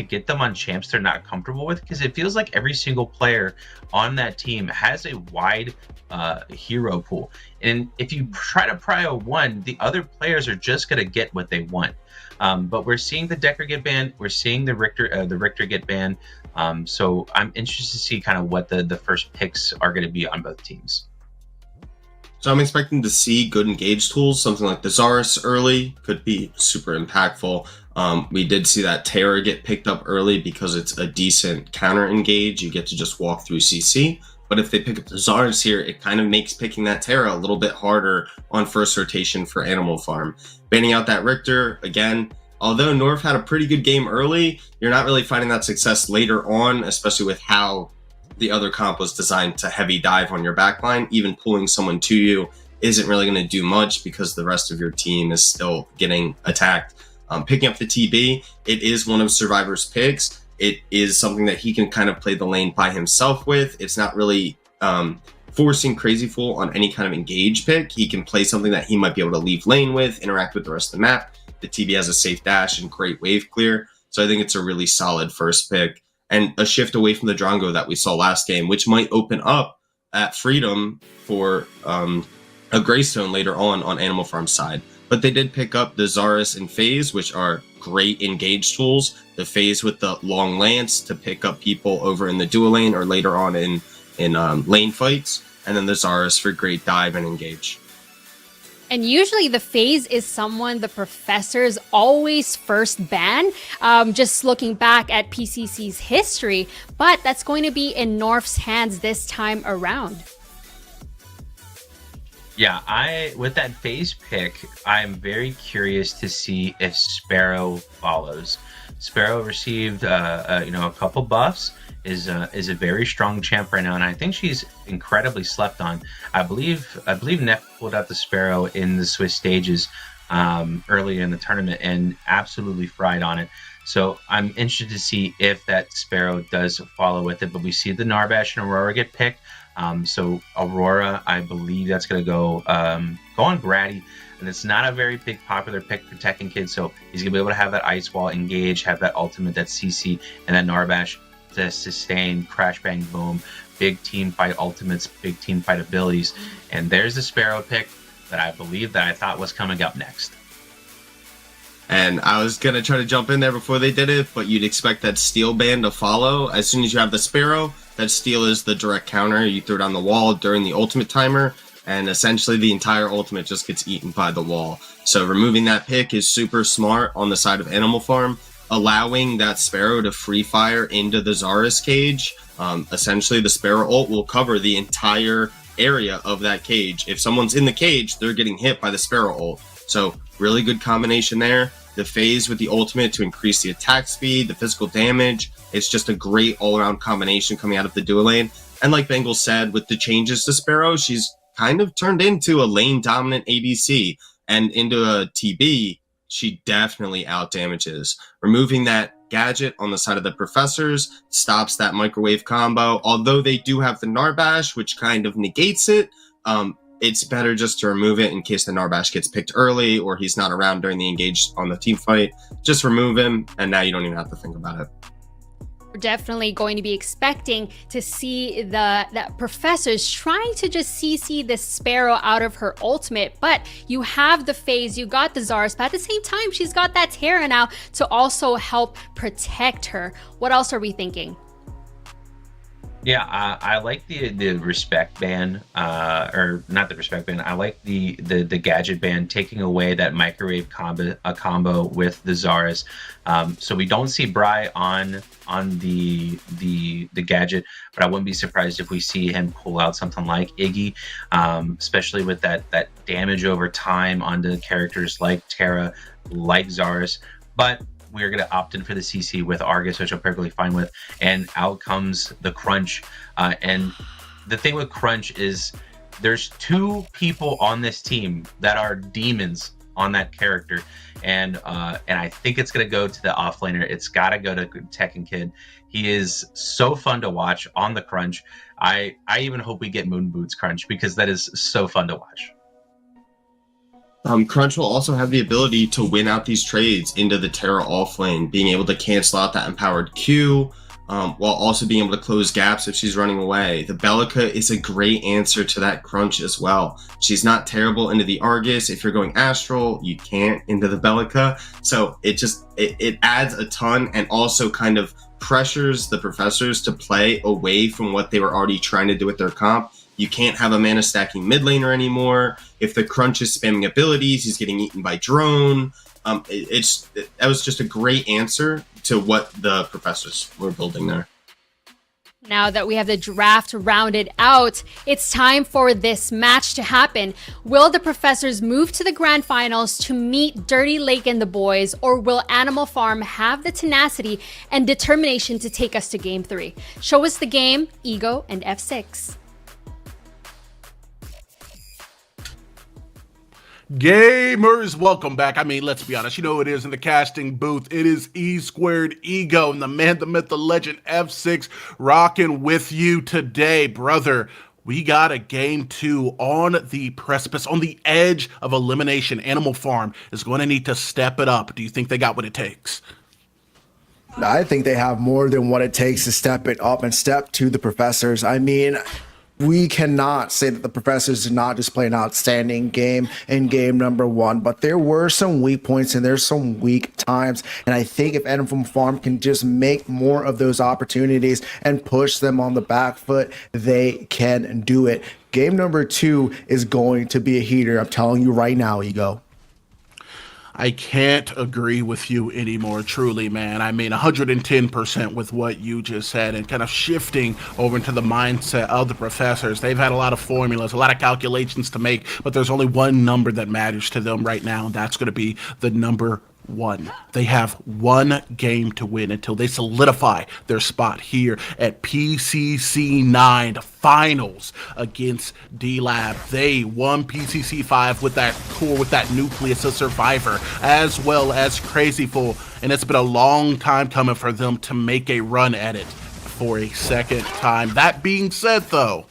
Speaker 2: get them on champs they're not comfortable with, because it feels like every single player on that team has a wide hero pool, and if you try to prio one, the other players are just going to get what they want. But we're seeing the Decker get banned, we're seeing the Richter get banned, so I'm interested to see kind of what the first picks are going to be on both teams.
Speaker 6: So I'm expecting to see good engage tools. Something like the Zarus early could be super impactful. We did see that Terra get picked up early because it's a decent counter engage. You get to just walk through CC. But if they pick up the Zarus here, it kind of makes picking that Terra a little bit harder on first rotation for Animal Farm. Banning out that Richter, again, although North had a pretty good game early, you're not really finding that success later on, especially with how the other comp was designed to heavy dive on your backline. Even pulling someone to you isn't really going to do much because the rest of your team is still getting attacked. Picking up the TB, it is one of Survivor's picks. It is something that he can kind of play the lane by himself with. It's not really forcing Crazy Fool on any kind of engage pick. He can play something that he might be able to leave lane with, interact with the rest of the map. The TB has a safe dash and great wave clear. So I think it's a really solid first pick. And a shift away from the Drongo that we saw last game, which might open up at Freedom for a Greystone later on Animal Farm's side. But they did pick up the Zarus and FaZe, which are great engage tools. The FaZe with the long lance to pick up people over in the dual lane or later on in lane fights. And then the Zarus for great dive and engage.
Speaker 1: And usually the FaZe is someone the professors always first ban, just looking back at PCC's history, but that's going to be in North's hands this time around.
Speaker 2: Yeah, with that FaZe pick, I'm very curious to see if Sparrow follows. Sparrow received a couple buffs, is a very strong champ right now, and I think she's incredibly slept on. I believe Neff pulled out the Sparrow in the Swiss stages earlier in the tournament and absolutely fried on it. So I'm interested to see if that Sparrow does follow with it. But we see the Narbash and Aurora get picked. So Aurora, I believe that's going to go on Grady. And it's not a very big popular pick for Tekken Kid. So he's going to be able to have that Ice Wall engage, have that ultimate, that CC, and that Narbash to sustain, crash, bang, boom, big team fight ultimates, big team fight abilities. And there's the Sparrow pick that I thought was coming up next.
Speaker 6: And I was going to try to jump in there before they did it, but you'd expect that Steel ban to follow. As soon as you have the Sparrow, that Steel is the direct counter. You throw it on the wall during the ultimate timer, and essentially the entire ultimate just gets eaten by the wall. So removing that pick is super smart on the side of Animal Farm, allowing that Sparrow to free fire into the Zarus cage. Essentially, the Sparrow ult will cover the entire area of that cage. If someone's in the cage, they're getting hit by the Sparrow ult. So really good combination there. The FaZe with the ultimate to increase the attack speed, the physical damage. It's just a great all-around combination coming out of the dual lane. And like Bengal said, with the changes to Sparrow, she's kind of turned into a lane-dominant ADC. And into a TB, she definitely out-damages. Removing that gadget on the side of the professors stops that microwave combo. Although they do have the Narbash, which kind of negates it, it's better just to remove it in case the Narbash gets picked early or he's not around during the engage on the team fight. Just remove him, and now you don't even have to think about it.
Speaker 1: We're definitely going to be expecting to see that professors trying to just CC the Sparrow out of her ultimate, but you have the FaZe, you got the Zarus, but at the same time, she's got that Terra now to also help protect her. What else are we thinking?
Speaker 2: Yeah, I like the respect ban, or not the respect ban. I like the gadget ban, taking away that microwave combo with the Zarus. So we don't see Bry on the gadget, but I wouldn't be surprised if we see him pull out something like Iggy, especially with that damage over time onto characters like Terra, like Zarus. But we're going to opt in for the CC with Argus, which I'm perfectly fine with. And out comes the Crunch. And the thing with Crunch is there's two people on this team that are demons on that character. And I think it's going to go to the offlaner. It's got to go to Tekken Kid. He is so fun to watch on the Crunch. I even hope we get Moon Boots Crunch, because that is so fun to watch.
Speaker 6: Crunch will also have the ability to win out these trades into the Terra offlane, being able to cancel out that empowered Q, while also being able to close gaps if she's running away. The Bellica is a great answer to that Crunch as well. She's not terrible into the Argus. If you're going Astral, you can't into the Bellica. So it adds a ton, and also kind of pressures the professors to play away from what they were already trying to do with their comp. You can't have a mana stacking mid laner anymore. If the Crunch is spamming abilities, he's getting eaten by drone. That was just a great answer to what the professors were building there.
Speaker 1: Now that we have the draft rounded out, it's time for this match to happen. Will the Professors move to the grand finals to meet Dirty Lake and the boys, or will Animal Farm have the tenacity and determination to take us to Game 3? Show us the game, Ego and F6.
Speaker 7: Gamers, welcome back. I mean, let's be honest, you know who it is in the casting booth. It is E Squared Ego and the man, the myth, the legend, F6, rocking with you today, brother. We got a game 2 on the precipice, on the edge of elimination. Animal Farm is going to need to step it up. Do you think they got what it takes?
Speaker 8: I think they have more than what it takes to step it up and step to the Professors. I mean, we cannot say that the Professors did not display an outstanding game in game number 1, but there were some weak points and there's some weak times. And I think if Animal Farm can just make more of those opportunities and push them on the back foot, they can do it. Game number 2 is going to be a heater. I'm telling you right now, Ego.
Speaker 7: I can't agree with you anymore, truly, man. I mean, 110% with what you just said, and kind of shifting over into the mindset of the Professors. They've had a lot of formulas, a lot of calculations to make, but there's only one number that matters to them right now, and that's going to be the number 1. They have one game to win until they solidify their spot here at PCC9 finals against D-Lab. They won PCC5 with that core, with that nucleus of Survivor, as well as Crazyful, and it's been a long time coming for them to make a run at it for a second time. That being said, though,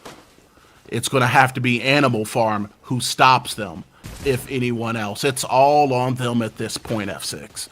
Speaker 7: it's going to have to be Animal Farm who stops them, if anyone else. It's all on them at this point, F6.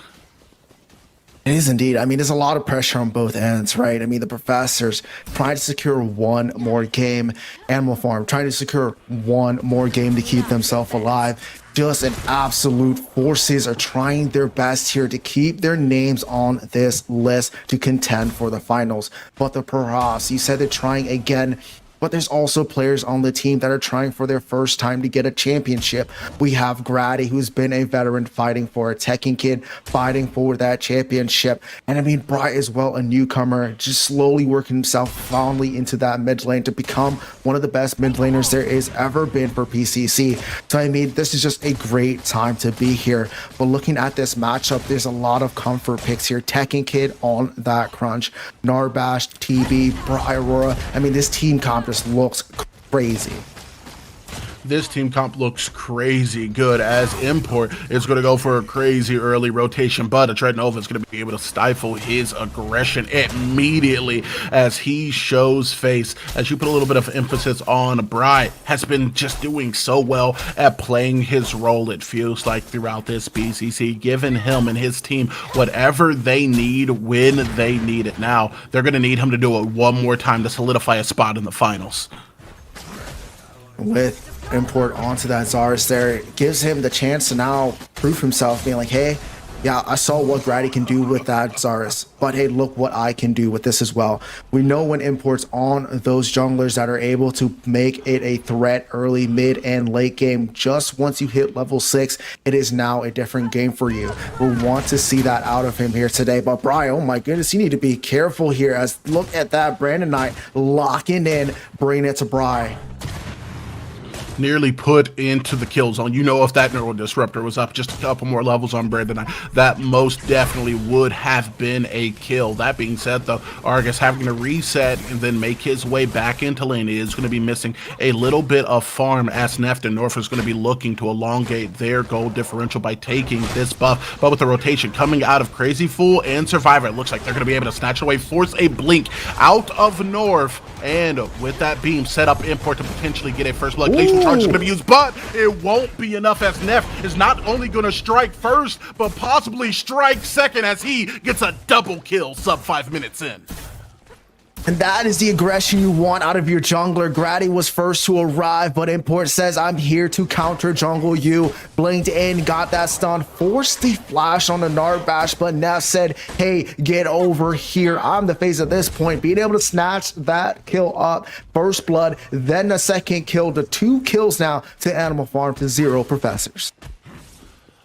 Speaker 8: It is indeed. I mean, there's a lot of pressure on both ends, right? I mean, the Professors trying to secure one more game. Animal Farm trying to secure one more game to keep themselves alive. Just an absolute forces are trying their best here to keep their names on this list to contend for the finals. But the Paras, you said they're trying again. But there's also players on the team that are trying for their first time to get a championship. We have Grady, who's been a veteran fighting for a Tekken Kid, fighting for that championship. And I mean, Bright as well, a newcomer, just slowly working himself fondly into that mid lane to become one of the best mid laners there is ever been for PCC. So I mean, this is just a great time to be here. But looking at this matchup, there's a lot of comfort picks here. Tekken Kid on that crunch, Narbash, TB, Bright Aurora. I mean, this team comp looks crazy.
Speaker 7: This team comp looks crazy good, as Import is going to go for a crazy early rotation, but a Treadnova is going to be able to stifle his aggression immediately as he shows face. As you put a little bit of emphasis on Bright, has been just doing so well at playing his role, it feels like, throughout this BCC, giving him and his team whatever they need when they need it. Now, they're going to need him to do it one more time to solidify a spot in the finals.
Speaker 8: With Import onto that Zarus there, it gives him the chance to now prove himself, being like, hey, yeah, I saw what Grady can do with that Zarus, but hey, look what I can do with this as well. We know when Import's on those junglers that are able to make it a threat early, mid, and late game. Just once you hit level 6, it is now a different game for you. We want to see that out of him here today. But Brian, oh my goodness, you need to be careful here, as look at that Brandon Knight locking in, bringing it to Brian.
Speaker 7: Nearly put into the kill zone. You know, if that Neural Disruptor was up just a couple more levels on Brandon, that most definitely would have been a kill. That being said, though, Argus having to reset and then make his way back into lane is going to be missing a little bit of farm, as Neft and North is going to be looking to elongate their goal differential by taking this buff. But with the rotation coming out of Crazy Fool and Survivor, it looks like they're going to be able to snatch away, force a blink out of North, and with that beam set up Import to potentially get a first blood. Glacial Charge is going to be used, but it won't be enough, as Neff is not only going to strike first, but possibly strike second, as he gets a double kill sub 5 minutes in.
Speaker 8: And that is the aggression you want out of your jungler. Grady was first to arrive, but Import says, I'm here to counter jungle you. Blinked in, got that stun, forced the flash on the Narbash, but Neff said, hey, get over here. I'm the face at this point. Being able to snatch that kill up. First blood, then the second kill, to 2 kills now to Animal Farm, to 0 Professors.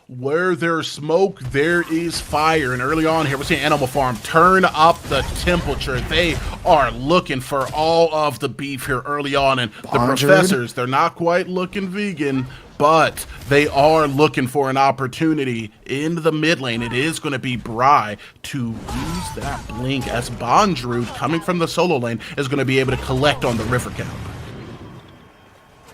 Speaker 7: Where there's smoke, there is fire. And early on here, we're seeing Animal Farm turn up the temperature. They are looking for all of the beef here early on. And the Professors, they're not quite looking vegan, but they are looking for an opportunity in the mid lane. It is going to be Bry to use that blink as Bondrewd, coming from the solo lane, is going to be able to collect on the river camp.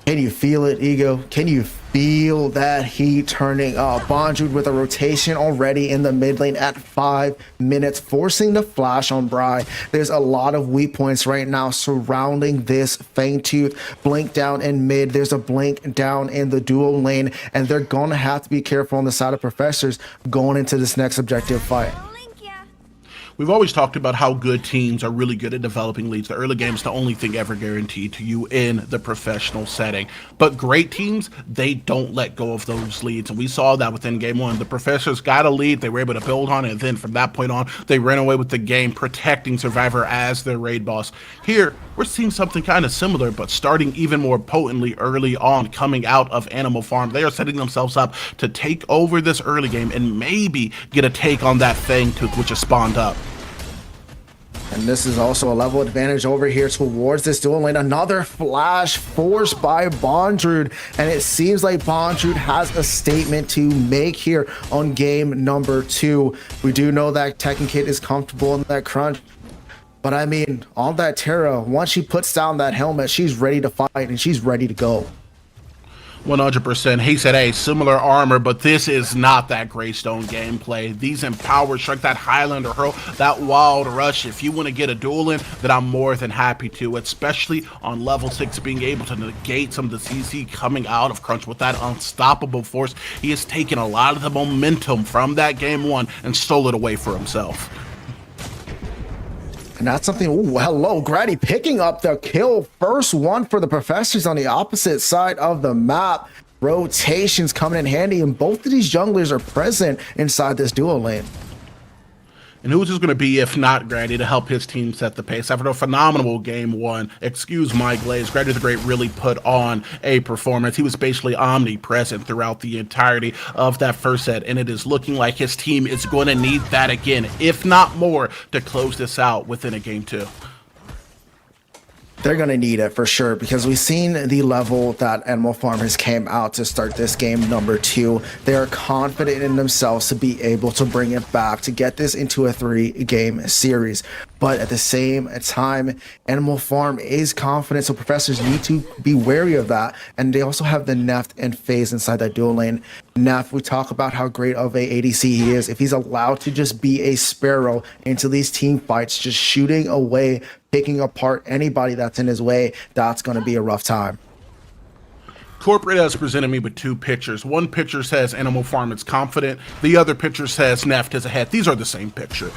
Speaker 8: Can you feel it, Ego? Can you feel that heat turning up? Bondrewd with a rotation already in the mid lane at 5 minutes, forcing the flash on Bry. There's a lot of weak points right now surrounding this Fangtooth. Blink down in mid. There's a blink down in the duo lane, and they're going to have to be careful on the side of Professors going into this next objective fight.
Speaker 7: We've always talked about how good teams are really good at developing leads. The early game is the only thing ever guaranteed to you in the professional setting. But great teams, they don't let go of those leads. And we saw that within game one. The Professors got a lead, they were able to build on it, and then from that point on, they ran away with the game, protecting Survivor as their raid boss. Here, we're seeing something kind of similar, but starting even more potently early on, coming out of Animal Farm. They are setting themselves up to take over this early game and maybe get a take on that Fangtooth, which is spawned up.
Speaker 8: And this is also a level advantage over here towards this dual lane. Another flash forced by Bondrewd. And it seems like Bondrewd has a statement to make here on game number 2. We do know that Tekken Kid is comfortable in that crunch. But I mean, on that Terra, once she puts down that helmet, she's ready to fight and she's ready to go.
Speaker 7: 100%. He said, hey, similar armor, but this is not that Greystone gameplay. These Empower Strike, that Highlander Hurl, that Wild Rush, if you want to get a duel in, then I'm more than happy to, especially on level 6, being able to negate some of the CC coming out of Crunch with that unstoppable force. He has taken a lot of the momentum from that game 1 and stole it away for himself.
Speaker 8: And that's something. Ooh, hello, Grady picking up the kill. First one for the Professors on the opposite side of the map. Rotations coming in handy, and both of these junglers are present inside this duo lane.
Speaker 7: And who's this going to be if not Grady to help his team set the pace? After a phenomenal game 1, excuse my glaze, Grady the Great really put on a performance. He was basically omnipresent throughout the entirety of that first set, and it is looking like his team is going to need that again, if not more, to close this out within a game 2.
Speaker 8: They're going to need it for sure, because we've seen the level that Animal Farmers came out to start this game number 2. They are confident in themselves to be able to bring it back, to get this into a 3-game series. But at the same time, Animal Farm is confident, so Professors need to be wary of that. And they also have the Neft and FaZe inside that dual lane. Neft, we talk about how great of a ADC he is. If he's allowed to just be a sparrow into these team fights, just shooting away, picking apart anybody that's in his way, that's going to be a rough time.
Speaker 7: Corporate has presented me with 2 pictures. One picture says Animal Farm is confident. The other picture says Neft is ahead. These are the same picture.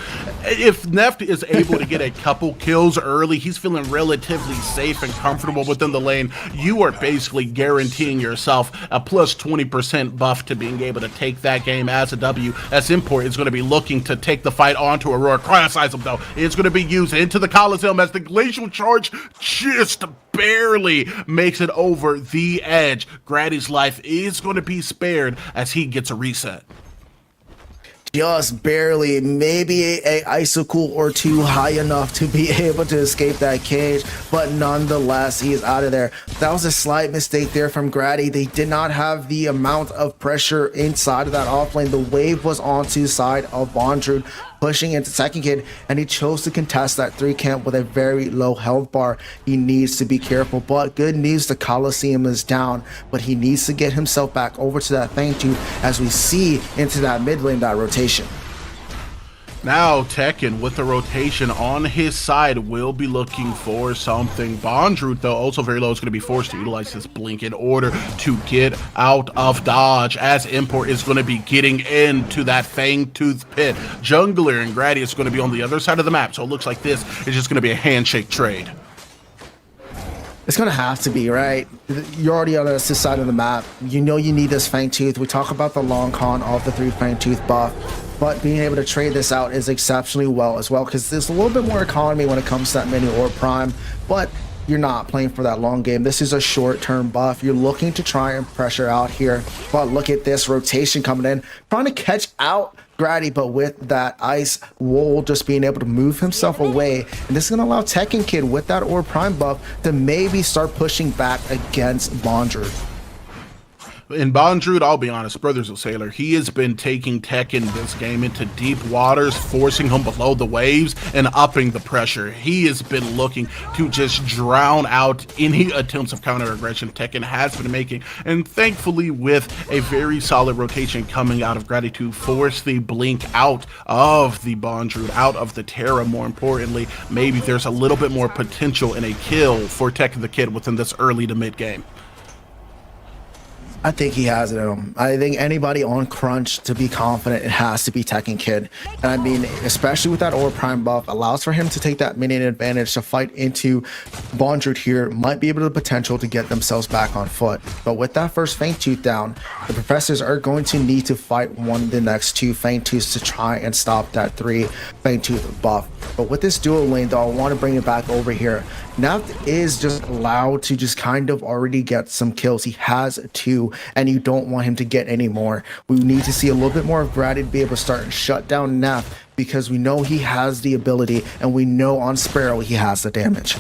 Speaker 7: If Neft is able to get a couple kills early, he's feeling relatively safe and comfortable within the lane, you are basically guaranteeing yourself a plus 20% buff to being able to take that game as a W. As Import is going to be looking to take the fight onto Aurora. Cryosize him though. It's going to be used into the Coliseum as the Glacial Charge just barely makes it over the edge. Grady's life is going to be spared as he gets a reset.
Speaker 8: Just barely, maybe a icicle or 2 high enough to be able to escape that cage, but nonetheless, he is out of there. That was a slight mistake there from Grady. They did not have the amount of pressure inside of that offlane. The wave was onto the side of Bondrewd, pushing into Tekken Kid, and he chose to contest that 3 camp with a very low health bar. He needs to be careful, but good news, the Coliseum is down, but he needs to get himself back over to that Fangtooth as we see into that mid lane, that rotation.
Speaker 7: Now Tekken, with the rotation on his side, will be looking for something. Bondrewd, though, also very low, is going to be forced to utilize his blink in order to get out of dodge, as Import is going to be getting into that Fangtooth pit. Jungler and Grady is going to be on the other side of the map, so it looks like this is just going to be a handshake trade.
Speaker 8: It's going to have to be, right? You're already on the side of the map. You know you need this Fangtooth. We talk about the long con of the 3 Fangtooth buff, but being able to trade this out is exceptionally well as well, because there's a little bit more economy when it comes to that mini or prime. But you're not playing for that long game. This is a short-term buff. You're looking to try and pressure out here. But look at this rotation coming in, trying to catch out Grady, but with that ice, Wool just being able to move himself away. And this is going to allow Tekken Kid with that Orb Prime buff to maybe start pushing back against Bondrewd.
Speaker 7: In Bondrewd, I'll be honest, Brothers of Sailor, he has been taking Tekken this game into deep waters, forcing him below the waves and upping the pressure. He has been looking to just drown out any attempts of counter-aggression Tekken has been making. And thankfully, with a very solid rotation coming out of Grady to force the blink out of the Bondrewd, out of the Terra, more importantly, maybe there's a little bit more potential in a kill for Tekken the Kid within this early to mid game.
Speaker 8: I think he has it in him. I think anybody on Crunch to be confident, it has to be Tekken Kid. And I mean, especially with that Orb Prime buff, allows for him to take that minion advantage to fight into Bondrewd here, might be able to potential to get themselves back on foot. But with that first Fang Tooth down, the Professors are going to need to fight one of the next two Fang Tooths to try and stop that 3 Fang Tooth buff. But with this dual lane, though, I want to bring it back over here. Neft is just allowed to just kind of already get some kills. He has 2, and you don't want him to get any more. We need to see a little bit more of Grady to be able to start and shut down Neft, because we know he has the ability, and we know on Sparrow he has the damage.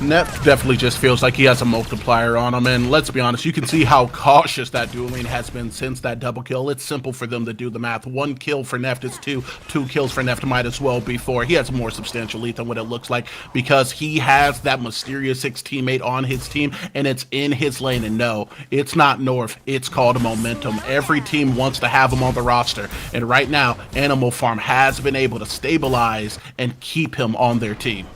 Speaker 7: Neft definitely just feels like he has a multiplier on him, and let's be honest, you can see how cautious that dual lane has been since that double kill. It's simple for them to do the math. 1 kill for Neft is 2. 2 kills for Neft might as well be 4. He has more substantial lead than what it looks like, because he has that Mysterious 6 teammate on his team, and it's in his lane. And no, it's not North, it's called momentum. Every team wants to have him on the roster, and right now, Animal Farm has been able to stabilize and keep him on their team.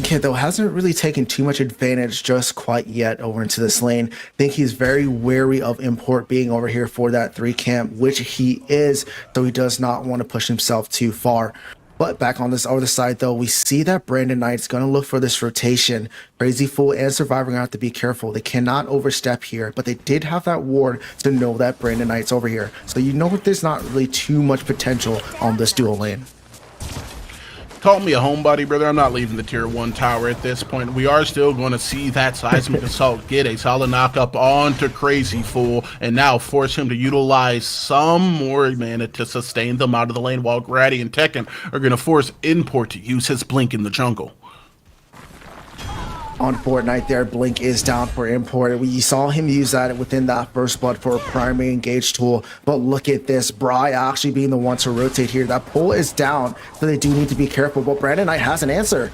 Speaker 8: Kid, though, hasn't really taken too much advantage just quite yet over into this lane. I think he's very wary of Import being over here for that 3 camp, which he is, so he does not want to push himself too far. But back on this other side, though, we see that Brandon Knight's going to look for this rotation. Crazy Fool and Survivor are going to have to be careful. They cannot overstep here, but they did have that ward to know that Brandon Knight's over here. So you know that there's not really too much potential on this dual lane.
Speaker 7: Call me a homebody, brother. I'm not leaving the tier 1 tower at this point. We are still going to see that Seismic Assault get a solid knockup onto Crazy Fool, and now force him to utilize some more mana to sustain them out of the lane, while Grady and Tekken are going to force Import to use his blink in the jungle.
Speaker 8: On Fortnite there, Blink is down for Import. We saw him use that within that First Blood for a primary engage tool. But look at this, Bry actually being the one to rotate here. That pull is down, so they do need to be careful. But Brandon Knight has an answer.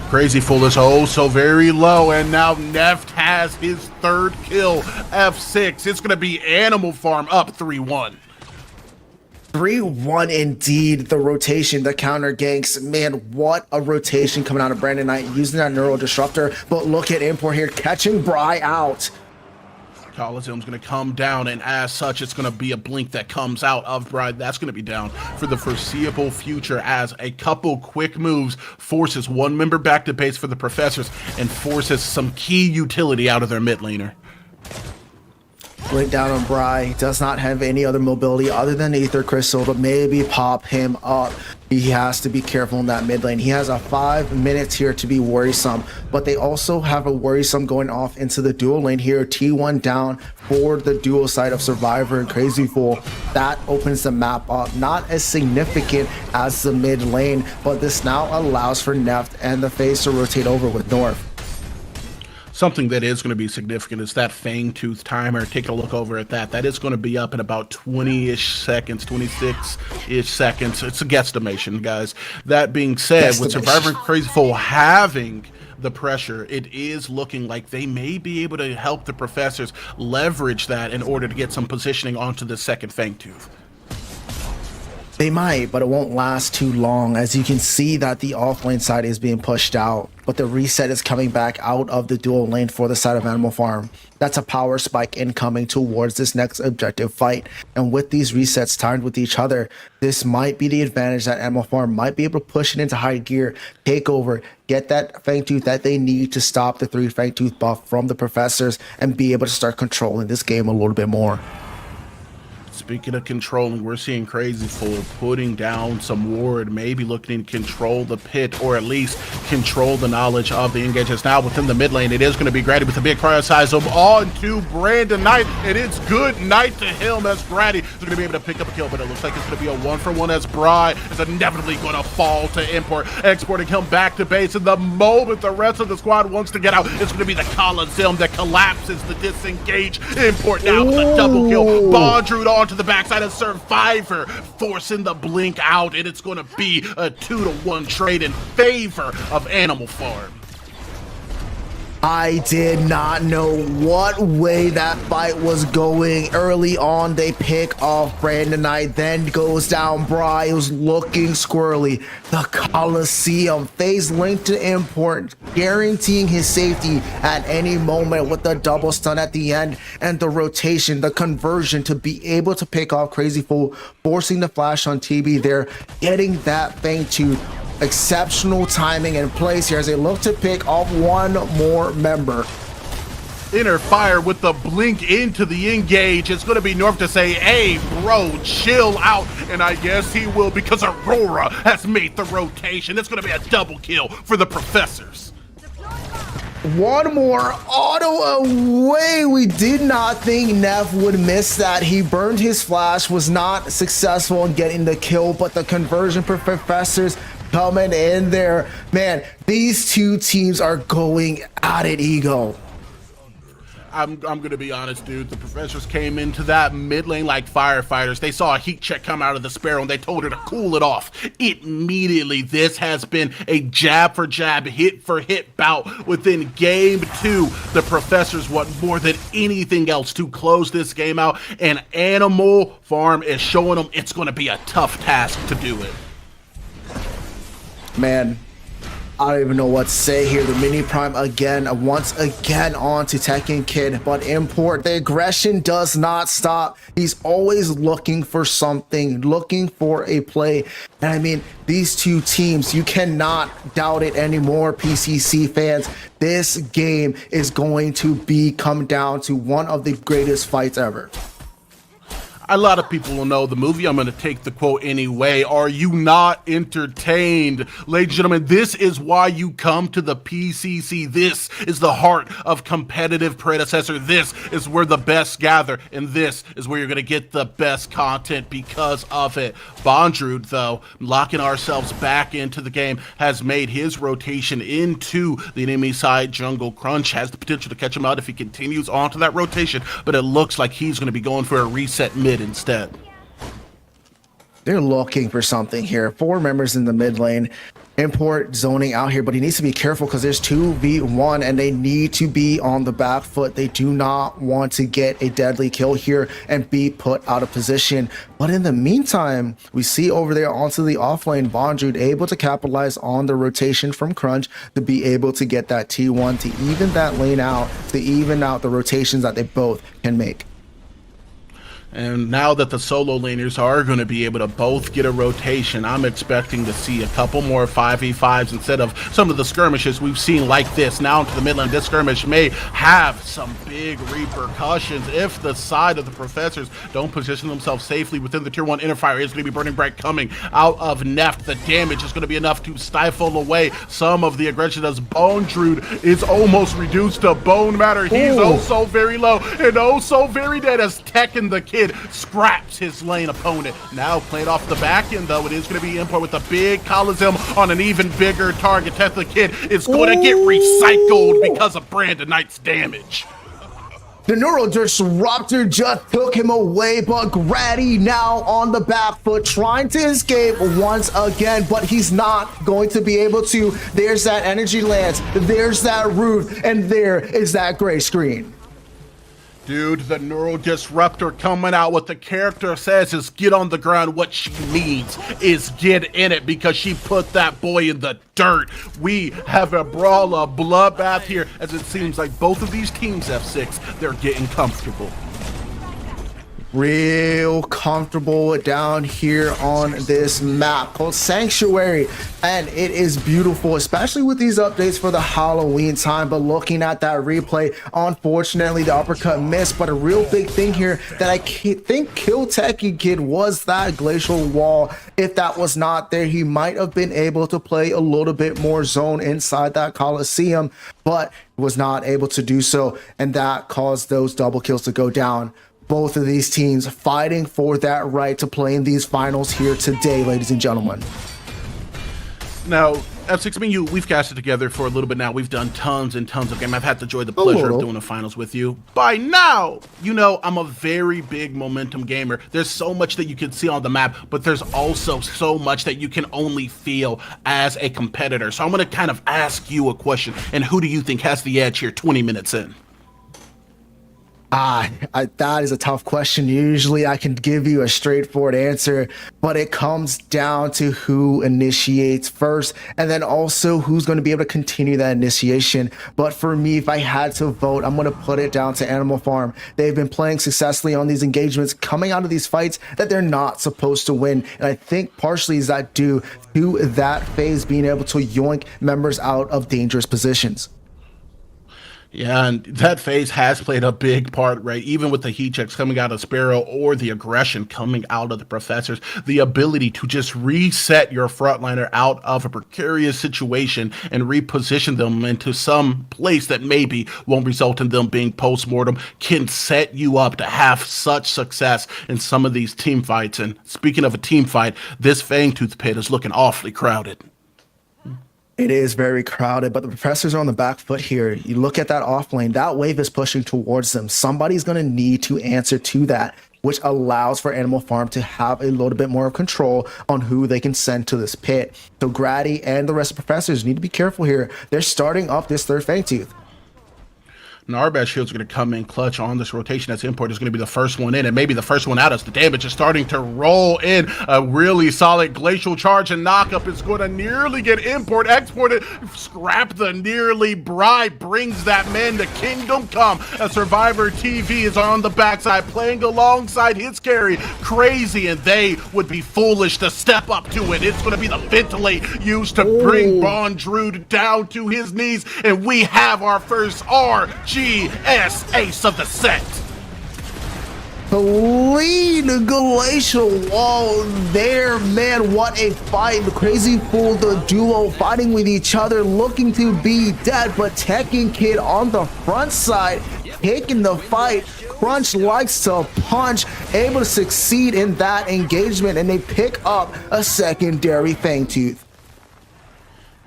Speaker 7: Crazy Fool is oh so very low, and now Neft has his 3rd kill. F6, it's going to be Animal Farm up 3-1.
Speaker 8: 3-1 indeed. The rotation, the counter ganks. Man, what a rotation coming out of Brandon Knight using that Neural Disruptor. But look at Import here catching Bry out.
Speaker 7: Coliseum's going to come down, and as such, it's going to be a blink that comes out of Bride. That's going to be down for the foreseeable future, as a couple quick moves forces one member back to base for the Professors and forces some key utility out of their mid laner.
Speaker 8: Blink down on Bry. He does not have any other mobility other than Ether Crystal to maybe pop him up. He has to be careful in that mid lane. He has a 5 minutes here to be worrisome, but they also have a worrisome going off into the dual lane here. T1 down for the dual side of Survivor and Crazy Fool. That opens the map up. Not as significant as the mid lane, but this now allows for Neft and the FaZe to rotate over with North.
Speaker 7: Something that is going to be significant is that Fang Tooth timer. Take a look over at that. That is going to be up in about 20-ish seconds, 26-ish seconds. It's a guesstimation, guys. That being said, with Survivor and Crazy Fool having the pressure, it is looking like they may be able to help the Professors leverage that in order to get some positioning onto the second Fang Tooth.
Speaker 8: They might, but it won't last too long. As you can see that the offlane side is being pushed out, but the reset is coming back out of the dual lane for the side of Animal Farm. That's a power spike incoming towards this next objective fight. And with these resets timed with each other, this might be the advantage that Animal Farm might be able to push it into high gear, take over, get that Fang Tooth that they need to stop the 3 Fang Tooth buff from the Professors, and be able to start controlling this game a little bit more.
Speaker 7: Speaking of controlling, we're seeing Crazy Fool putting down some ward, maybe looking to control the pit, or at least control the knowledge of the engages. Now within the mid lane, it is going to be Grady with a big prioritize on to Brandon Knight, and it's good night to him as Grady is going to be able to pick up a kill, but it looks like it's going to be a 1-for-1 as Bry is inevitably going to fall to Import, exporting him back to base, and the moment the rest of the squad wants to get out, it's going to be the Coliseum that collapses the disengage. Import now with a double kill. Bondrude onto the backside of Survivor, forcing the blink out, and it's going to be a 2-to-1 trade in favor of Animal Farm.
Speaker 8: I did not know what way that fight was going. Early on, they pick off Brandon Knight, then goes down Bry. It was looking squirrely. The Coliseum, phase linked to Import, guaranteeing his safety at any moment with the double stun at the end, and the rotation, the conversion to be able to pick off Crazy Fool, forcing the flash on TB there, getting that thing to exceptional timing and place here as they look to pick off one more member.
Speaker 7: Inner fire with the blink into the engage. It's going to be North to say, hey, bro, chill out. And I guess he will, because Aurora has made the rotation. It's going to be a double kill for the Professors.
Speaker 8: One more auto away. We did not think Neff would miss that. He burned his flash, was not successful in getting the kill, but the conversion for Professors coming in there. Man, these two teams are going at it, Ego.
Speaker 7: I'm gonna be honest, dude. The Professors came into that mid lane like firefighters. They saw a heat check come out of the Sparrow and they told her to cool it off immediately. This has been a jab for jab, hit for hit bout within game 2. The Professors want more than anything else to close this game out, and Animal Farm is showing them it's gonna be a tough task to do it.
Speaker 8: Man, I don't even know what to say here. The mini prime again, once again on to Tekken Kid, but Import, the aggression does not stop. He's always looking for something, looking for a play. And I mean, these two teams, you cannot doubt it anymore, PCC fans. This game is going to come down to one of the greatest fights ever.
Speaker 7: A lot of people will know the movie. I'm going to take the quote anyway. Are you not entertained? Ladies and gentlemen, this is why you come to the PCC. This is the heart of competitive Predecessor. This is where the best gather, and this is where you're going to get the best content because of it. Bondrude, though, locking ourselves back into the game, has made his rotation into the enemy side. Jungle Crunch has the potential to catch him out if he continues onto that rotation, but it looks like he's going to be going for a reset mid instead.
Speaker 8: They're looking for something here. 4 members in the mid lane. Import zoning out here, but he needs to be careful because there's 2v1 and they need to be on the back foot. They do not want to get a deadly kill here and be put out of position. But in the meantime, we see over there onto the offlane, Bondrude able to capitalize on the rotation from Crunch to be able to get that T1 to even that lane out, to even out the rotations that they both can make.
Speaker 7: And now that the solo laners are going to be able to both get a rotation, I'm expecting to see a couple more 5v5s instead of some of the skirmishes we've seen like this. Now into the mid lane, this skirmish may have some big repercussions if the side of the Professors don't position themselves safely within the tier 1. Interfire is going to be Burning Bright coming out of Neft. The damage is going to be enough to stifle away some of the aggression as Bondrude is almost reduced to bone matter. He's also very low and also very dead as Tekken the Kid scraps his lane opponent. Now playing off the back end, though, it is going to be Import with a big Coliseum on an even bigger target. Tekken the Kid is going to get recycled because of Brandon Knight's damage.
Speaker 8: The Neural Disruptor just took him away, but Grady now on the back foot trying to escape once again, but he's not going to be able to. There's that energy lance, there's that root, and there is that gray screen.
Speaker 7: Dude, the Neural Disruptor coming out. What the character says is get on the ground. What she means is get in it because she put that boy in the dirt. We have a brawl, a bloodbath here as it seems like both of these teams, F6, they're getting comfortable.
Speaker 8: real comfortable down here on this map called Sanctuary, and it is beautiful, especially with these updates for the Halloween time. But looking at that replay, unfortunately the uppercut missed, but a real big thing here that I think killed Tekken Kid was that glacial wall. If that was not there, he might have been able to play a little bit more zone inside that Coliseum, but was not able to do so, and that caused those double kills to go down. Both of these teams fighting for that right to play in these finals here today, ladies and gentlemen.
Speaker 7: Now, F6, me and you, we've casted together for a little bit now. We've done tons and tons of games. I've had the joy, the pleasure of doing the finals with you. By now, you know I'm a very big momentum gamer. There's so much that you can see on the map, but there's also so much that you can only feel as a competitor. So I'm going to kind of ask you a question, and who do you think has the edge here 20 minutes in?
Speaker 8: That is a tough question. Usually I can give you a straightforward answer, but it comes down to who initiates first, and then also who's going to be able to continue that initiation. But for me, if I had to vote, I'm going to put it down to Animal Farm. They've been playing successfully on these engagements, coming out of these fights that they're not supposed to win. And I think partially is that due to that phase being able to yoink members out of dangerous positions.
Speaker 7: Yeah, and that phase has played a big part, right? Even with the heat checks coming out of Sparrow or the aggression coming out of the Professors, the ability to just reset your frontliner out of a precarious situation and reposition them into some place that maybe won't result in them being post-mortem can set you up to have such success in some of these team fights. And speaking of a team fight, this Fangtooth pit is looking awfully crowded.
Speaker 8: It is very crowded, but the Professors are on the back foot here. You look at that off lane, that wave is pushing towards them. Somebody's going to need to answer to that, which allows for Animal Farm to have a little bit more control on who they can send to this pit. So Grady and the rest of the Professors need to be careful here. They're starting off this third Fangtooth.
Speaker 7: Narbash Shield's going to come in clutch on this rotation. That's import is going to be the first one in and maybe the first one out as the damage is starting to roll in. A really solid glacial charge and knockup is going to nearly get import exported. Scrap the nearly bribe brings that man to Kingdom Come. A Survivor TV is on the backside playing alongside his carry. Crazy, and they would be foolish to step up to it. It's going to be the ventilate used to bring Bondrude down to his knees, and we have our first RGS ace of the set.
Speaker 8: The lead glacial wall there, man, what a fight. The Crazy Fool, the duo fighting with each other, looking to be dead, but Tekken Kid on the front side, taking the fight. Crunch likes to punch, able to succeed in that engagement, and they pick up a secondary Fangtooth.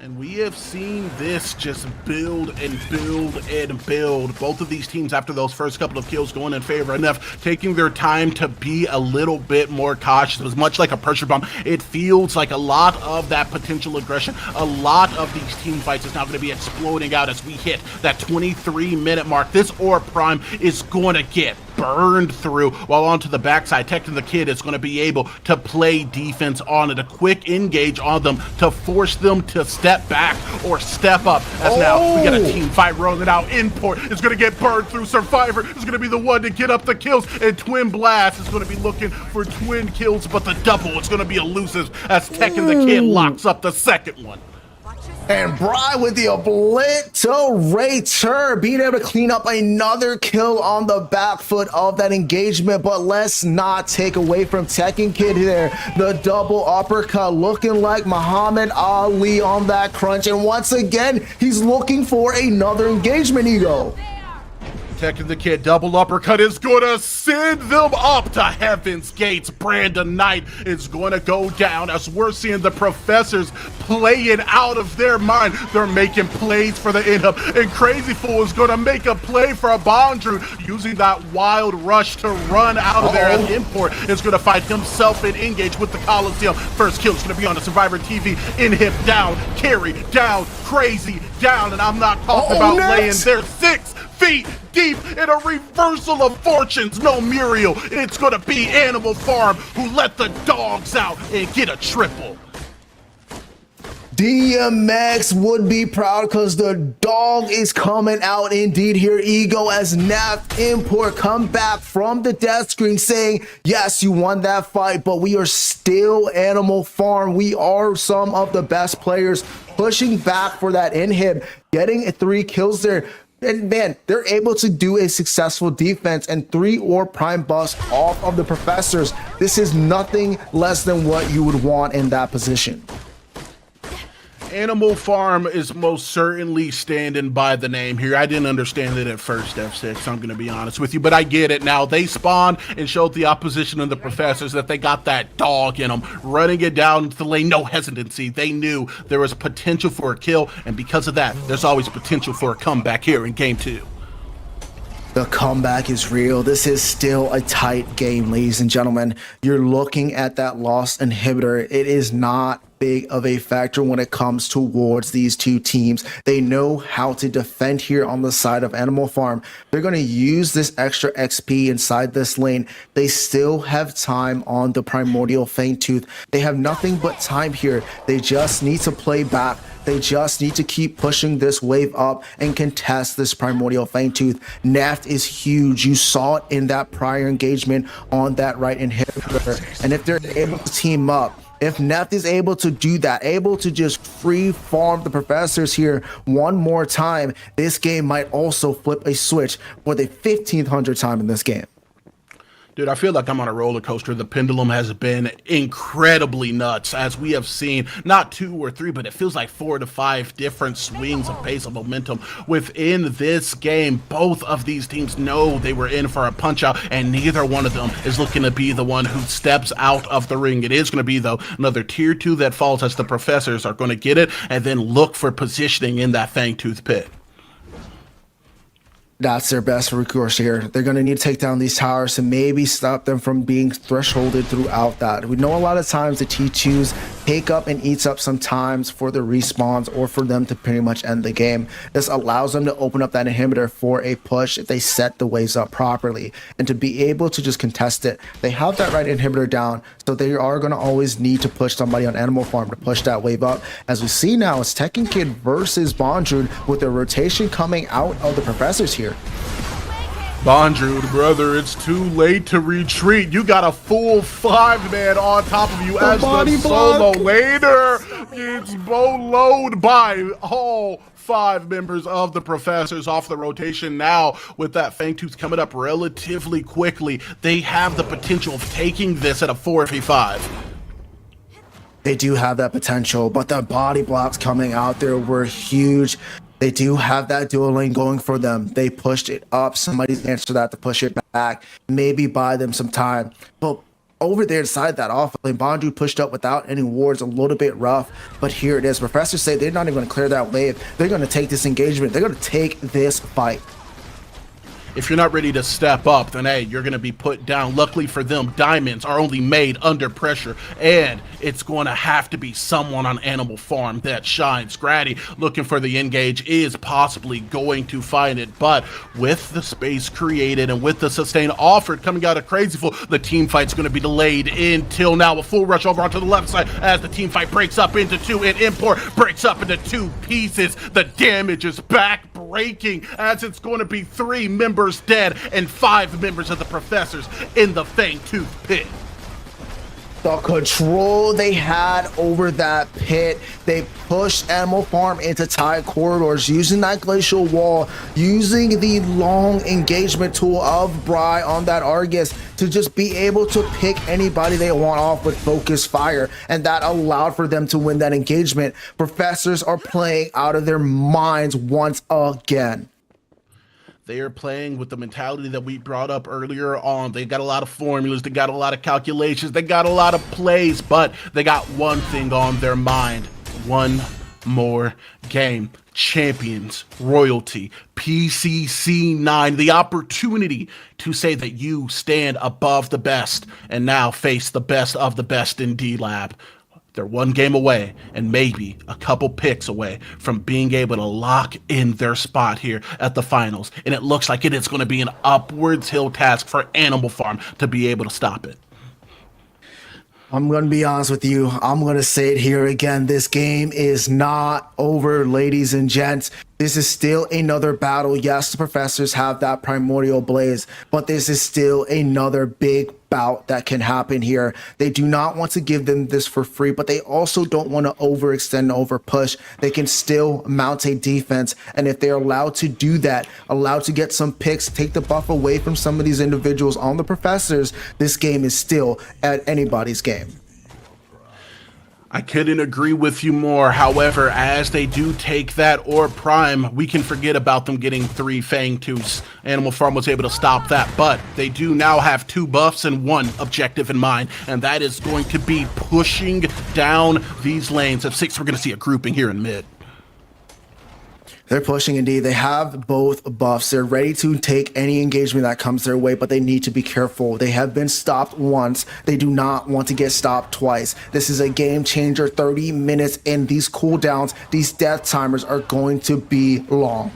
Speaker 7: And we have seen this just build and build and build. Both of these teams, after those first couple of kills, going in favor enough, taking their time to be a little bit more cautious. It was much like a pressure bomb. It feels like a lot of that potential aggression, a lot of these team fights is now going to be exploding out as we hit that 23-minute mark. This Orb Prime is going to get burned through, while onto the backside, Tekken the Kid is going to be able to play defense on it, a quick engage on them to force them to step back or step up. As now we got a team fight rolling out. Import is going to get burned through. Survivor is going to be the one to get up the kills, and Twin Blast is going to be looking for twin kills, but the double is going to be elusive as Tekken the Kid locks up the second one.
Speaker 8: And Bry with the obliterator, being able to clean up another kill on the back foot of that engagement. But let's not take away from Tekken Kid there. The double uppercut looking like Muhammad Ali on that crunch. And once again, he's looking for another engagement, Ego.
Speaker 7: Tekken the Kid double uppercut is gonna send them up to heaven's gates. Brandon Knight is gonna go down as we're seeing the Professors playing out of their mind. They're making plays for the end up, and Crazy Fool is gonna make a play for a Bondrude using that wild rush to run out of there. And Import is gonna fight himself and engage with the Coliseum. First kill is gonna be on the Survivor TV. Inhib down, carry down, Crazy down, and I'm not talking about laying there 6 feet deep in a reversal of fortunes. No Muriel, it's gonna be Animal Farm who let the dogs out and get a triple.
Speaker 8: DMX would be proud because the dog is coming out indeed here. Ego as Naft Import come back from the death screen saying, yes, you won that fight, but we are still Animal Farm. We are some of the best players, pushing back for that inhib, getting 3 kills there. And man, they're able to do a successful defense and 3 or prime bust off of the professors. This is nothing less than what you would want in that position.
Speaker 7: Animal Farm is most certainly standing by the name here. I didn't understand it at first, F6, I'm going to be honest with you, but I get it now. They spawned and showed the opposition and the professors that they got that dog in them, running it down to the lane, no hesitancy. They knew there was potential for a kill, and because of that, there's always potential for a comeback here in Game 2.
Speaker 8: The comeback is real. This is still a tight game, ladies and gentlemen. You're looking at that lost inhibitor. It is not big of a factor when it comes towards these two teams. They know how to defend here on the side of Animal Farm. They're going to use this extra XP inside this lane. They still have time on the Primordial Fangtooth. They have nothing but time here. They just need to play back. They just need to keep pushing this wave up and contest this Primordial Fangtooth. Naft is huge. You saw it in that prior engagement on that right inhibitor. And if they're able to team up, if Naft is able to do that, able to just free farm the professors here one more time, this game might also flip a switch for the 1500th time in this game.
Speaker 7: Dude, I feel like I'm on a roller coaster. The pendulum has been incredibly nuts, as we have seen not 2 or 3, but it feels like 4 to 5 different swings of pace of momentum within this game. Both of these teams know they were in for a punch out, and neither one of them is looking to be the one who steps out of the ring. It is going to be, though, another tier 2 that falls, as the professors are going to get it and then look for positioning in that Fangtooth pit.
Speaker 8: That's their best recourse here. They're going to need to take down these towers to maybe stop them from being thresholded throughout that. We know a lot of times the T2s take up and eats up some times for the respawns or for them to pretty much end the game. This allows them to open up that inhibitor for a push if they set the waves up properly. And to be able to just contest it, they have that right inhibitor down, so they are going to always need to push somebody on Animal Farm to push that wave up. As we see now, it's Tekken Kid versus Bondrewd with the rotation coming out of the professors here.
Speaker 7: Bondrewd, brother, it's too late to retreat. You got a full 5-man on top of you as the solo laner gets boloed by all 5 members of the professors off the rotation. Now, with that Fangtooth coming up relatively quickly, they have the potential of taking this at a 4v5.
Speaker 8: They do have that potential, but the body blocks coming out there were huge. They do have that dual lane going for them. They pushed it up. Somebody's answered that to push it back, maybe buy them some time. But over there inside that off lane, Bondrewd pushed up without any wards, a little bit rough. But here it is. Professors say they're not even going to clear that wave. They're going to take this engagement. They're going to take this fight.
Speaker 7: If you're not ready to step up, then hey, you're going to be put down. Luckily for them, diamonds are only made under pressure, and it's going to have to be someone on Animal Farm that shines. Grady, looking for the engage, is possibly going to find it, but with the space created and with the sustain offered coming out of Crazyful, the team fight's going to be delayed until now. A full rush over onto the left side as the team fight breaks up into 2, and Import breaks up into 2 pieces. The damage is back breaking, as it's going to be 3 members dead and 5 members of the professors in the Fangtooth pit.
Speaker 8: The control they had over that pit, they pushed Animal Farm into tight corridors, using that glacial wall, using the long engagement tool of Bry on that Argus to just be able to pick anybody they want off with focus fire, and that allowed for them to win that engagement. Professors are playing out of their minds once again.
Speaker 7: They are playing with the mentality that we brought up earlier on. They got a lot of formulas, they got a lot of calculations, they got a lot of plays, but they got one thing on their mind. One more game. Champions, royalty, PCC9, the opportunity to say that you stand above the best and now face the best of the best in D-Lab. They're one game away and maybe a couple picks away from being able to lock in their spot here at the finals. And it looks like it is going to be an upwards hill task for Animal Farm to be able to stop it.
Speaker 8: I'm going to be honest with you. I'm going to say it here again. This game is not over, ladies and gents. This is still another battle. Yes, the professors have that primordial blaze, but this is still another big bout that can happen here. They do not want to give them this for free, but they also don't want to overextend and overpush. They can still mount a defense, and if they're allowed to do that, allowed to get some picks, take the buff away from some of these individuals on the professors, this game is still at anybody's game.
Speaker 7: I couldn't agree with you more. However, as they do take that Orb Prime, we can forget about them getting 3 Fang Tooths. Animal Farm was able to stop that, but they do now have 2 buffs and 1 objective in mind, and that is going to be pushing down these lanes. Of 6, we're going to see a grouping here in mid.
Speaker 8: They're pushing indeed. They have both buffs. They're ready to take any engagement that comes their way, but they need to be careful. They have been stopped once. They do not want to get stopped twice. This is a game changer. 30 minutes in. These cooldowns, these death timers are going to be long.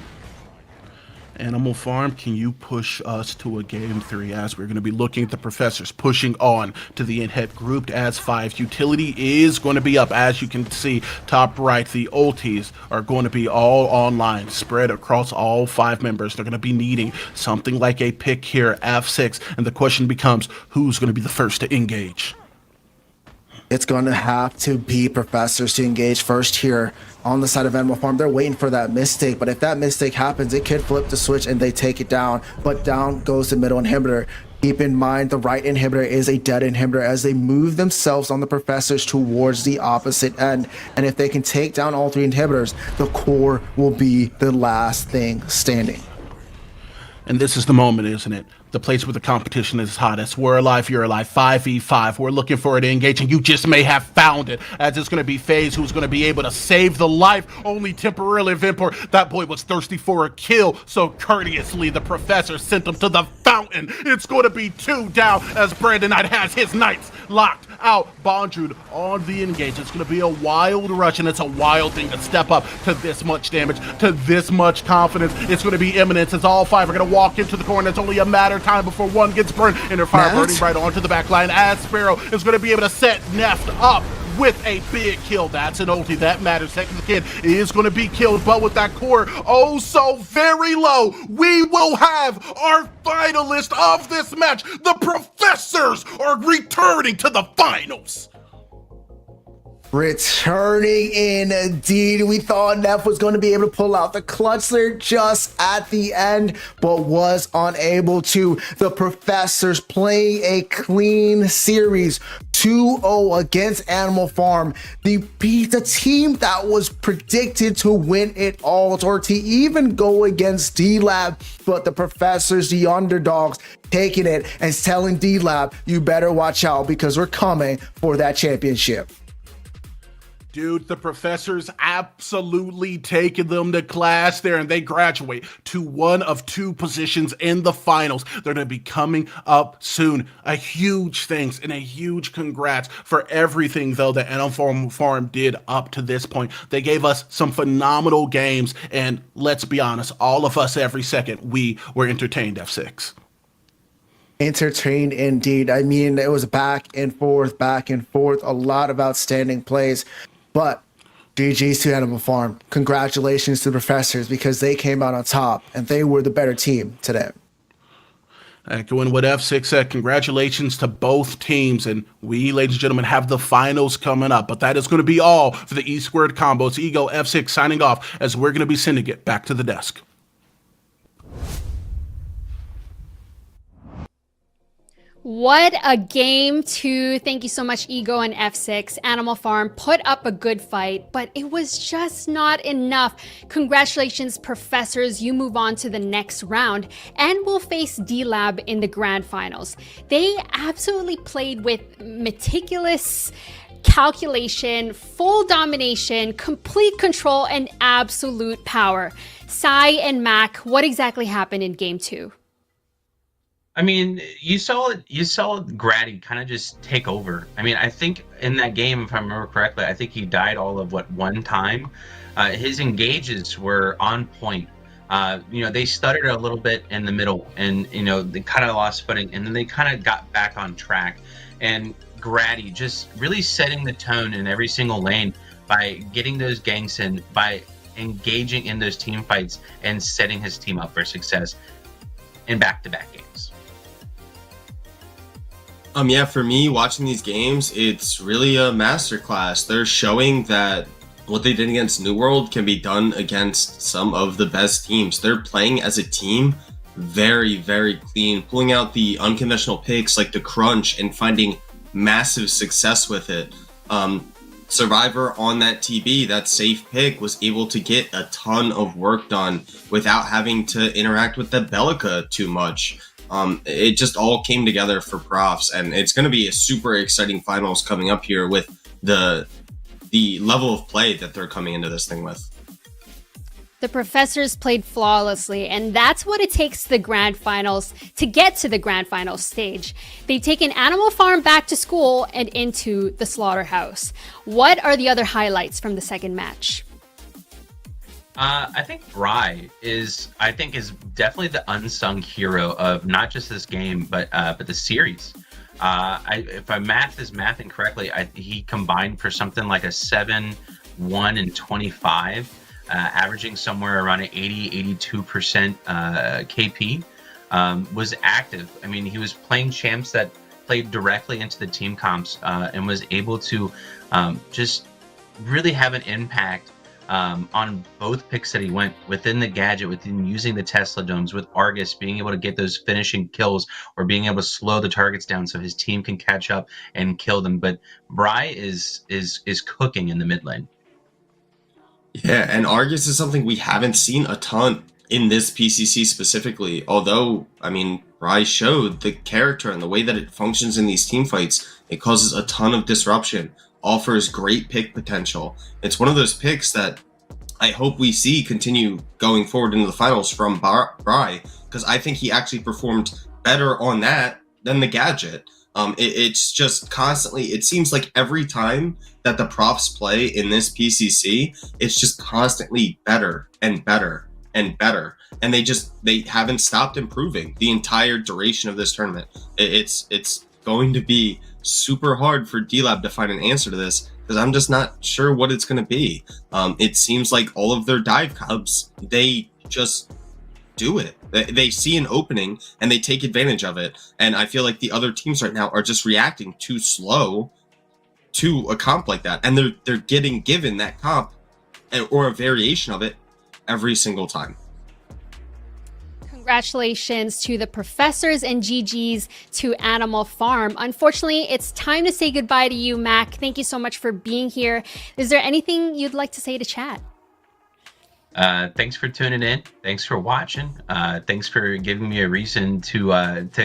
Speaker 7: Animal Farm, can you push us to a game 3 as we're going to be looking at the professors pushing on to the in-head grouped as 5. Utility is going to be up. As you can see, top right, the ultis are going to be all online, spread across all 5 members. They're going to be needing something like a pick here, F6, and the question becomes, who's going to be the first to engage?
Speaker 8: It's going to have to be professors to engage first here on the side of Animal Farm. They're waiting for that mistake, but if that mistake happens, it could flip the switch and they take it down, but down goes the middle inhibitor. Keep in mind, the right inhibitor is a dead inhibitor as they move themselves on the professors towards the opposite end. And if they can take down all 3 inhibitors, the core will be the last thing standing.
Speaker 7: And this is the moment, isn't it? The place where the competition is hottest. We're alive, you're alive. 5v5. We're looking for it to engage, and you just may have found it. As it's going to be FaZe who's going to be able to save the life only temporarily of Import. That boy was thirsty for a kill, so courteously the professor sent him to the fountain. It's going to be 2 down as Brandon Knight has his knights locked out. Bondrewd on the engage. It's going to be a wild rush, and it's a wild thing to step up to this much damage, to this much confidence. It's going to be imminent as all 5 are going to walk into the corner. It's only a matter of time before one gets burned, and their fire burning right onto the back line as Sparrow is going to be able to set Neft up with a big kill. That's an ulti. That matters. Second Kid is going to be killed, but with that core oh so very low, we will have our finalist of this match. The professors are returning to the finals.
Speaker 8: Returning indeed. We thought Neff was going to be able to pull out the clutch there just at the end, but was unable to. The professors playing a clean series, 2-0 against Animal Farm. The team that was predicted to win it all, or to even go against D-Lab, but the professors, the underdogs, taking it and telling D-Lab, you better watch out because we're coming for that championship.
Speaker 7: Dude, the professors absolutely taking them to class there, and they graduate to one of 2 positions in the finals. They're going to be coming up soon. A huge thanks and a huge congrats for everything, though, that Animal Farm did up to this point. They gave us some phenomenal games, and let's be honest, all of us every second, we were entertained, F6.
Speaker 8: Entertained indeed. I mean, it was back and forth, a lot of outstanding plays. But GG's to Animal Farm. Congratulations to the professors because they came out on top and they were the better team today.
Speaker 7: Echoing what F6 said, congratulations to both teams. And we, ladies and gentlemen, have the finals coming up. But that is going to be all for the E Squared Combos. Ego F6 signing off as we're going to be sending it back to the desk.
Speaker 1: What a game 2. Thank you so much, Ego and F6. Animal Farm put up a good fight, but it was just not enough. Congratulations, professors. You move on to the next round and will face D-Lab in the grand finals. They absolutely played with meticulous calculation, full domination, complete control, and absolute power. Sai and Mac, what exactly happened in game 2?
Speaker 2: I mean, you saw Grady kind of just take over. I mean, I think in that game, if I remember correctly, I think he died all of one time. His engages were on point. They stuttered a little bit in the middle, and they kind of lost footing, and then they kind of got back on track. And Grady just really setting the tone in every single lane by getting those ganks in, by engaging in those team fights and setting his team up for success in back-to-back games.
Speaker 6: Yeah, for me, watching these games, it's really a masterclass. They're showing that what they did against New World can be done against some of the best teams. They're playing as a team very, very clean, pulling out the unconventional picks like the crunch and finding massive success with it. Survivor on that TB, that safe pick, was able to get a ton of work done without having to interact with the Bellica too much. It just all came together for Profs, and it's going to be a super exciting finals coming up here with the level of play that they're coming into this thing with.
Speaker 1: The Professors played flawlessly, and that's what it takes to the grand finals to get to the grand finals stage. They've taken Animal Farm back to school and into the slaughterhouse. What are the other highlights from the second match?
Speaker 2: I think Bry is definitely the unsung hero of not just this game, but the series. If my math is mathing correctly, he combined for something like a 7, 1, and 25, averaging somewhere around an 82% KP. Was active. I mean, he was playing champs that played directly into the team comps and was able to just really have an impact on both picks that he went within the gadget, within using the Tesla domes, with Argus being able to get those finishing kills or being able to slow the targets down so his team can catch up and kill them. But Bry is cooking in the mid lane.
Speaker 6: Yeah, and Argus is something we haven't seen a ton in this PCC specifically. Although, I mean, Bry showed the character and the way that it functions in these team fights. It causes a ton of disruption, offers great pick potential. It's one of those picks that I hope we see continue going forward into the finals from Bry, because I think he actually performed better on that than the gadget. It's just constantly, it seems like every time that the Profs play in this PCC, it's just constantly better and better and better. And they haven't stopped improving the entire duration of this tournament. It's going to be super hard for D-Lab to find an answer to this, because I'm just not sure what it's going to be. It seems like all of their dive cubs, they just do it. They see an opening and they take advantage of it. And I feel like the other teams right now are just reacting too slow to a comp like that. And they're getting given that comp or a variation of it every single time.
Speaker 1: Congratulations to the Professors and GG's to Animal Farm. Unfortunately, it's time to say goodbye to you, Mac. Thank you so much for being here. Is there anything you'd like to say to chat?
Speaker 2: Thanks for tuning in. Thanks for watching. Thanks for giving me a reason to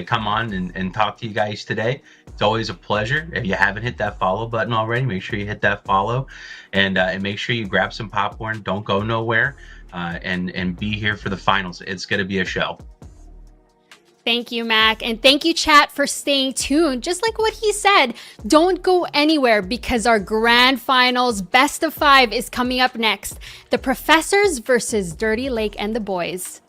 Speaker 2: come on and talk to you guys today. It's always a pleasure. If you haven't hit that follow button already, make sure you hit that follow, and make sure you grab some popcorn. Don't go nowhere, and be here for the finals. It's going to be a show.
Speaker 1: Thank you, Mac. And thank you, chat, for staying tuned. Just like what he said, don't go anywhere, because our grand finals best of 5 is coming up next. The Professors versus Dirty Lake and the boys.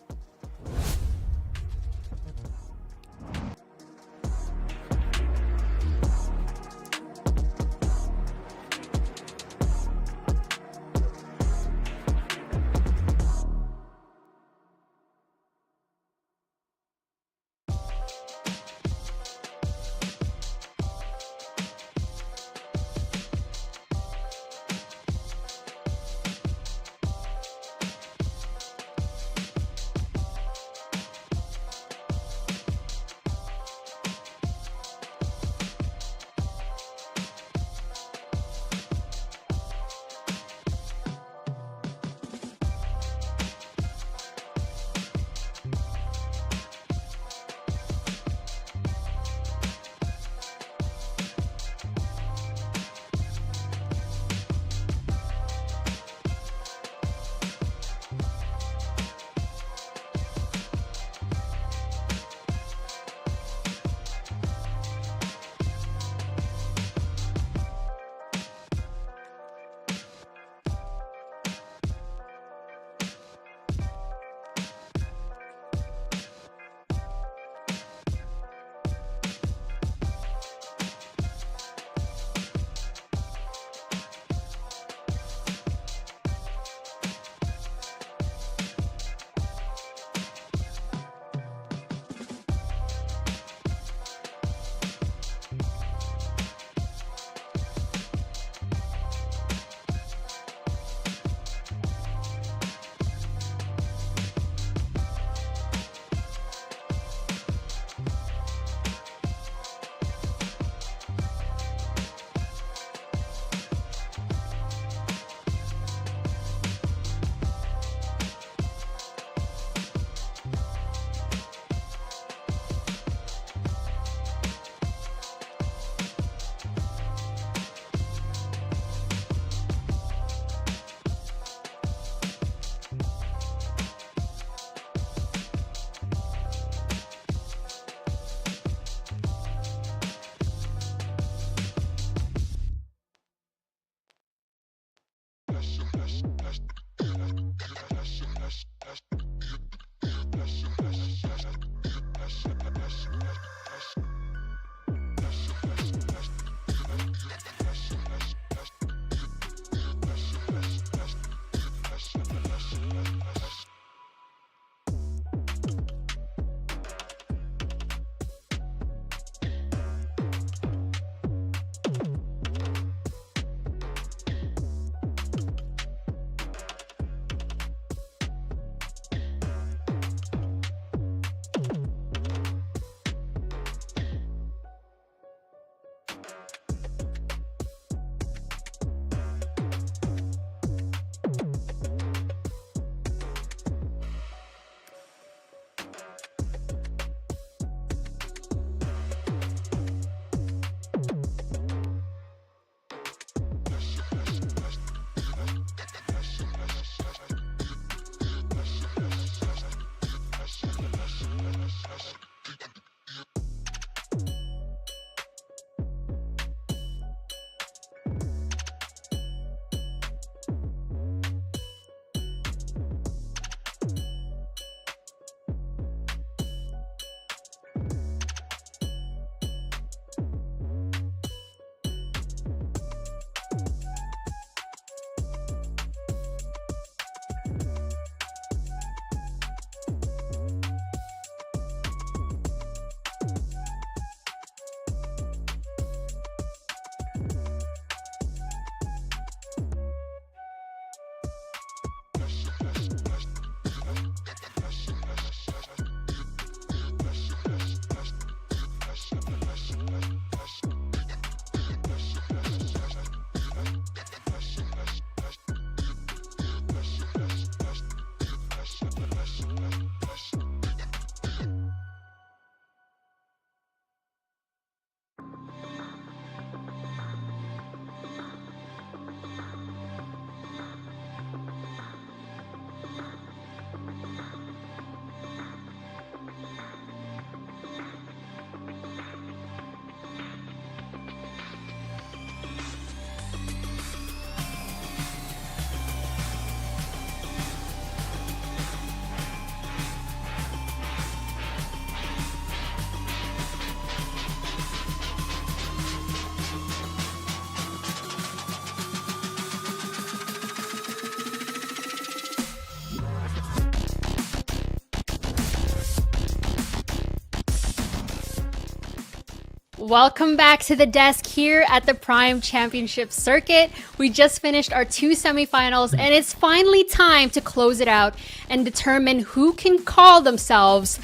Speaker 1: Welcome back to the desk here at the Prime Championship Circuit. We just finished our 2 semifinals, and it's finally time to close it out and determine who can call themselves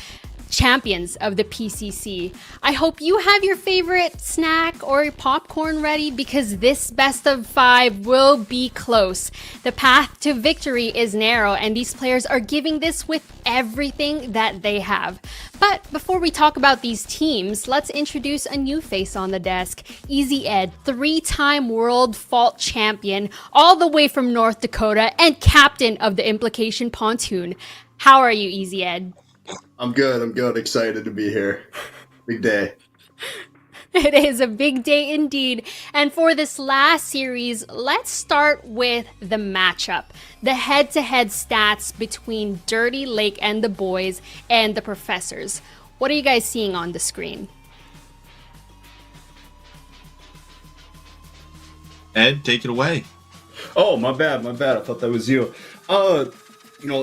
Speaker 1: champions of the PCC. I hope you have your favorite snack or popcorn ready, because this best of 5 will be close. The path to victory is narrow, and these players are giving this with everything that they have. But before we talk about these teams, let's introduce a new face on the desk. Easy Ed, 3-time world fault champion, all the way from North Dakota, and captain of the Implication Pontoon. How are you, Easy Ed?
Speaker 9: I'm good. Excited to be here. Big day.
Speaker 1: It is a big day indeed. And for this last series, let's start with the matchup. The head-to-head stats between Dirty Lake and the boys and the professors. What are you guys seeing on the screen?
Speaker 6: Ed, take it away.
Speaker 10: Oh, my bad. I thought that was you.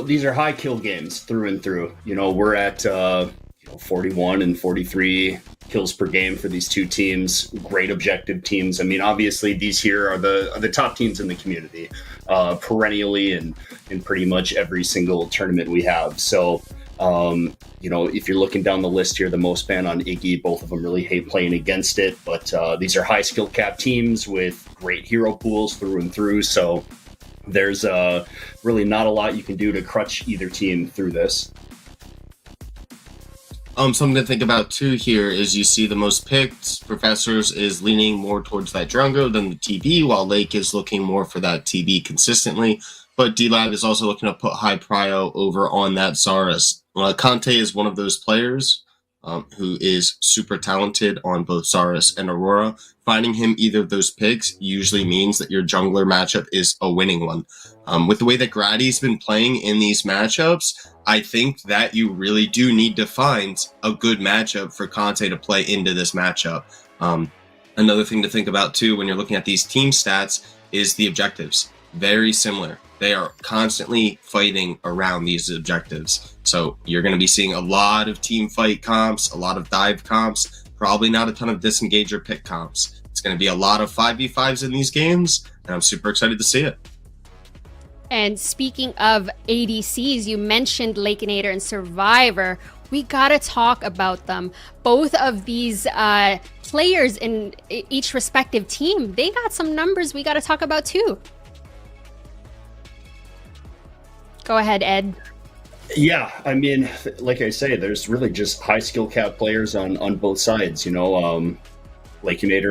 Speaker 10: These are high kill games through and through. We're at 41 and 43 kills per game for these two teams. Great objective teams. I mean, obviously these here are the top teams in the community, perennially and in pretty much every single tournament we have. So, if you're looking down the list here, the most ban on Iggy, both of them really hate playing against it. But these are high skill cap teams with great hero pools through and through. So there's really not a lot you can do to crutch either team through this.
Speaker 6: Something to think about too here is you see the most picked Professors is leaning more towards that Drongo than the TB, while Lake is looking more for that TB consistently. But D-Lab is also looking to put high prio over on that Saurus. Conte is one of those players who is super talented on both Saurus and Aurora. Finding him either of those picks usually means that your jungler matchup is a winning one. With the way that Grady's been playing in these matchups, I think that you really do need to find a good matchup for Conte to play into this matchup. Another thing to think about too when you're looking at these team stats is the objectives. Very similar. They are constantly fighting around these objectives. So you're going to be seeing a lot of team fight comps, a lot of dive comps, probably not a ton of disengage or pick comps. It's going to be a lot of 5v5s in these games, and I'm super excited to see it.
Speaker 1: And speaking of ADCs, you mentioned Lakeinator and Survivor. We gotta talk about them. Both of these players in each respective team, they got some numbers we gotta talk about too. Go ahead, Ed.
Speaker 10: Yeah, I mean, like I say, there's really just high skill cap players on both sides. Lakeinator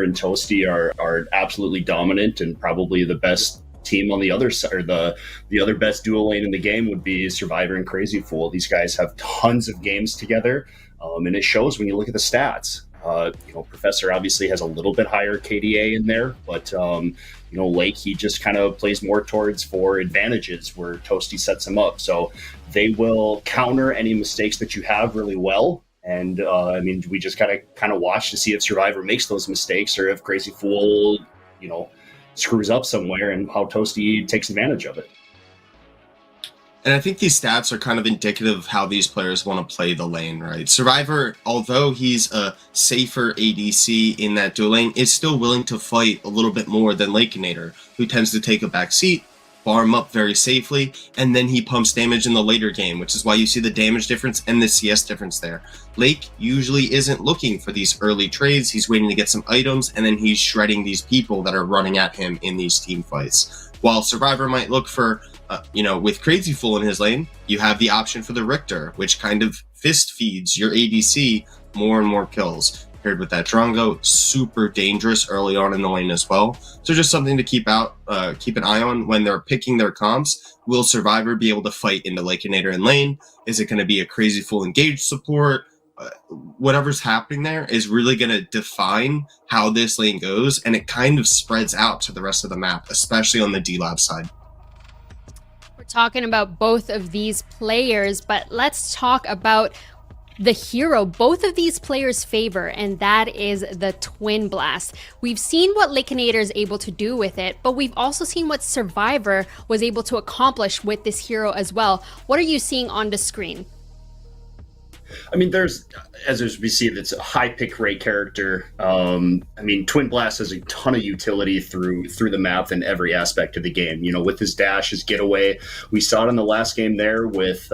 Speaker 10: and Toasty are absolutely dominant, and probably the best team on the other side, or the other best dual lane in the game would be Survivor and Crazy Fool. These guys have tons of games together, and it shows when you look at the stats. Professor obviously has a little bit higher KDA in there, but Lake, he just kind of plays more towards for advantages where Toasty sets him up. So they will counter any mistakes that you have really well. And we just gotta kind of watch to see if Survivor makes those mistakes, or if Crazy Fool, screws up somewhere, and how Toasty takes advantage of it.
Speaker 6: And I think these stats are kind of indicative of how these players want to play the lane, right? Survivor, although he's a safer ADC in that dual lane, is still willing to fight a little bit more than Lakeinator, who tends to take a back seat, farm up very safely, and then he pumps damage in the later game, which is why you see the damage difference and the CS difference there. Lake usually isn't looking for these early trades. He's waiting to get some items, and then he's shredding these people that are running at him in these team fights. While Survivor might look for, with Crazy Fool in his lane, you have the option for the Richter, which kind of fist feeds your ADC more and more kills. Paired with that Drongo, super dangerous early on in the lane as well. So just something to keep an eye on when they're picking their comps. Will Survivor be able to fight into Lakeinator in lane? Is it going to be a Crazy Fool engaged support? Whatever's happening there is really going to define how this lane goes, and it kind of spreads out to the rest of the map, especially on the D-Lab side.
Speaker 1: We're talking about both of these players, but let's talk about the hero both of these players favor, and that is the Twin Blast. We've seen what Lakeinator is able to do with it, but we've also seen what Survivor was able to accomplish with this hero as well. What are you seeing on the screen?
Speaker 10: I mean, as we see, it's a high pick rate character. I mean, Twin Blast has a ton of utility through the map in every aspect of the game. You know, with his dash, his getaway. We saw it in the last game there with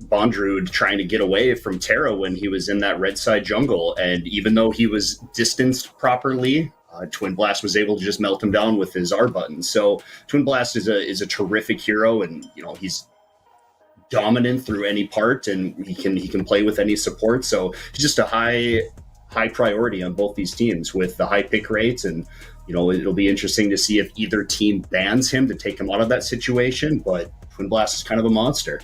Speaker 10: Bondrewd trying to get away from Terra when he was in that red side jungle, and even though he was distanced properly, Twin Blast was able to just melt him down with his R button. So Twin Blast is a terrific hero, and you know he's dominant through any part, and he can play with any support. So he's just a high priority on both these teams with the high pick rates, and you know it'll be interesting to see if either team bans him to take him out of that situation. But Twin Blast is kind of a monster.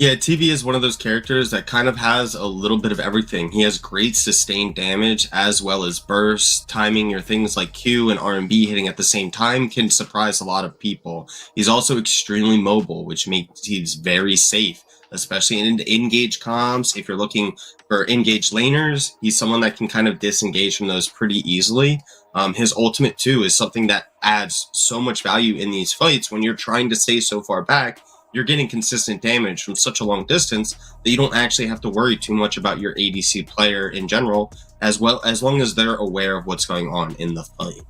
Speaker 6: Yeah, TV is one of those characters that kind of has a little bit of everything. He has great sustained damage as well as burst, timing, or things like Q and R&B hitting at the same time can surprise a lot of people. He's also extremely mobile, which makes he's very safe, especially in engage comms. If you're looking for engaged laners, he's someone that can kind of disengage from those pretty easily. His ultimate too is something that adds so much value in these fights. When you're trying to stay so far back, you're getting consistent damage from such a long distance that you don't actually have to worry too much about your ADC player in general, as long as they're aware of what's going on in the fight.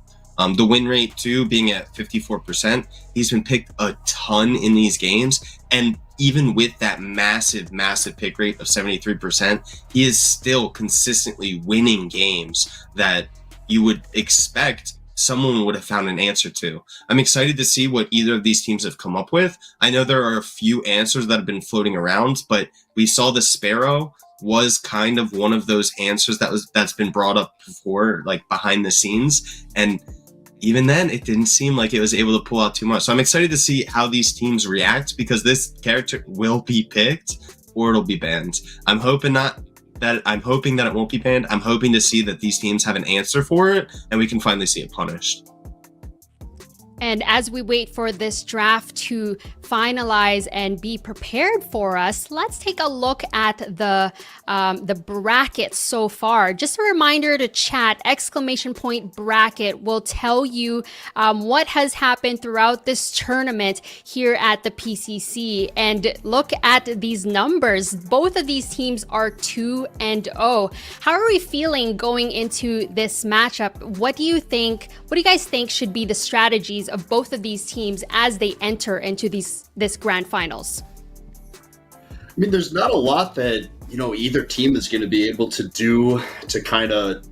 Speaker 6: The win rate too being at 54%, he's been picked a ton in these games, and even with that massive pick rate of 73%, he is still consistently winning games that you would expect someone would have found an answer to. I'm excited to see what either of these teams have come up with. I know there are a few answers that have been floating around, but we saw the Sparrow was kind of one of those answers that's been brought up before, like behind the scenes, and even then it didn't seem like it was able to pull out too much. So I'm excited to see how these teams react, because this character will be picked or it'll be banned. I'm hoping that it won't be banned. I'm hoping to see that these teams have an answer for it and we can finally see it punished.
Speaker 1: And as we wait for this draft to finalize and be prepared for us, let's take a look at the bracket so far. Just a reminder to chat, !bracket will tell you what has happened throughout this tournament here at the PCC. And look at these numbers. Both of these teams are 2-0. How are we feeling going into this matchup? What do you guys think should be the strategies of both of these teams as they enter into this grand finals?
Speaker 10: I mean, there's not a lot that, you know, either team is going to be able to do to kind of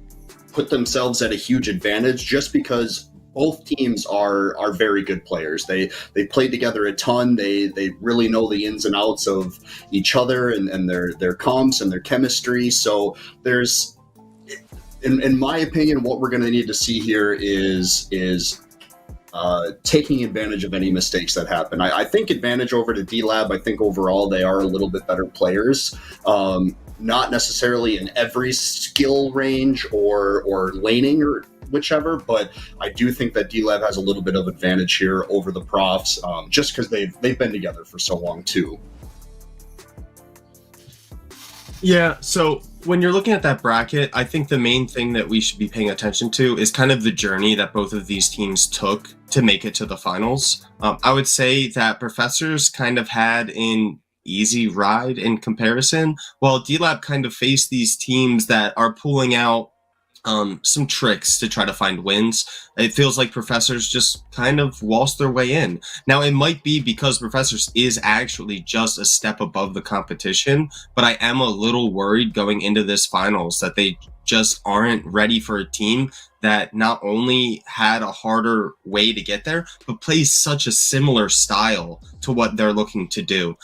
Speaker 10: put themselves at a huge advantage, just because both teams are very good players. They played together a ton. They really know the ins and outs of each other and their comps and their chemistry. So there's, in my opinion, what we're going to need to see here is taking advantage of any mistakes that happen. I think advantage over to D-Lab. I think overall they are a little bit better players. Not necessarily in every skill range or laning or whichever, but I do think that D-Lab has a little bit of advantage here over the profs, just because they've been together for so long too.
Speaker 6: Yeah, so when you're looking at that bracket, I think the main thing that we should be paying attention to is kind of the journey that both of these teams took to make it to the finals. I would say that Professors kind of had an easy ride in comparison, while D-Lab kind of faced these teams that are pulling out some tricks to try to find wins. It feels like Professors just kind of waltzed their way in. Now, it might be because Professors is actually just a step above the competition, but I am a little worried going into this finals that they just aren't ready for a team that not only had a harder way to get there, but plays such a similar style to what they're looking to do.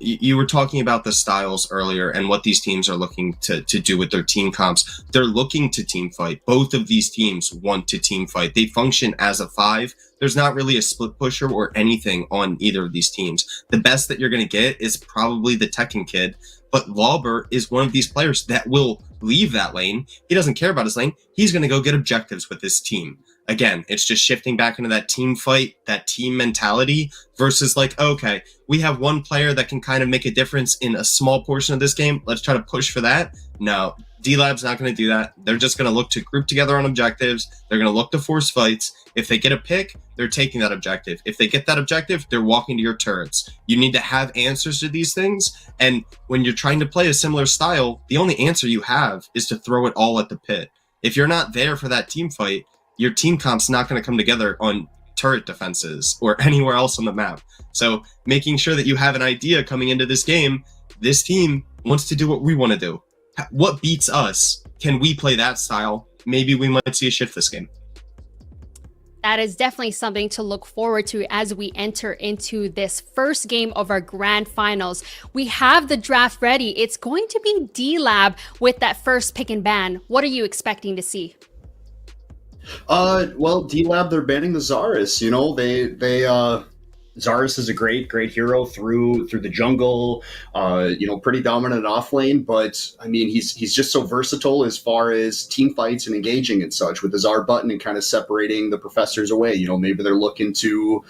Speaker 6: You were talking about the styles earlier and what these teams are looking to do with their team comps. They're looking to team fight. Both of these teams want to team fight. They function as a 5. There's not really a split pusher or anything on either of these teams. The best that you're going to get is probably the Tekken kid, but Lauber is one of these players that will leave that lane. He doesn't care about his lane. He's going to go get objectives with his team. Again, it's just shifting back into that team fight, that team mentality versus like, okay, we have one player that can kind of make a difference in a small portion of this game. Let's try to push for that. No, D-Lab's not going to do that. They're just going to look to group together on objectives. They're going to look to force fights. If they get a pick, they're taking that objective. If they get that objective, they're walking to your turrets. You need to have answers to these things. And when you're trying to play a similar style, the only answer you have is to throw it all at the pit. If you're not there for that team fight, your team comp's not going to come together on turret defenses or anywhere else on the map. So making sure that you have an idea coming into this game, this team wants to do what we want to do. What beats us? Can we play that style? Maybe we might see a shift this game.
Speaker 1: That is definitely something to look forward to as we enter into this first game of our grand finals. We have the draft ready. It's going to be D-Lab with that first pick and ban. What are you expecting to see?
Speaker 10: Well, D-Lab, they're banning the Zarus. You know, Zarus is a great hero through the jungle, pretty dominant off lane, but I mean, he's just so versatile as far as team fights and engaging and such with the Zar button and kind of separating the professors away. You know, maybe they're looking to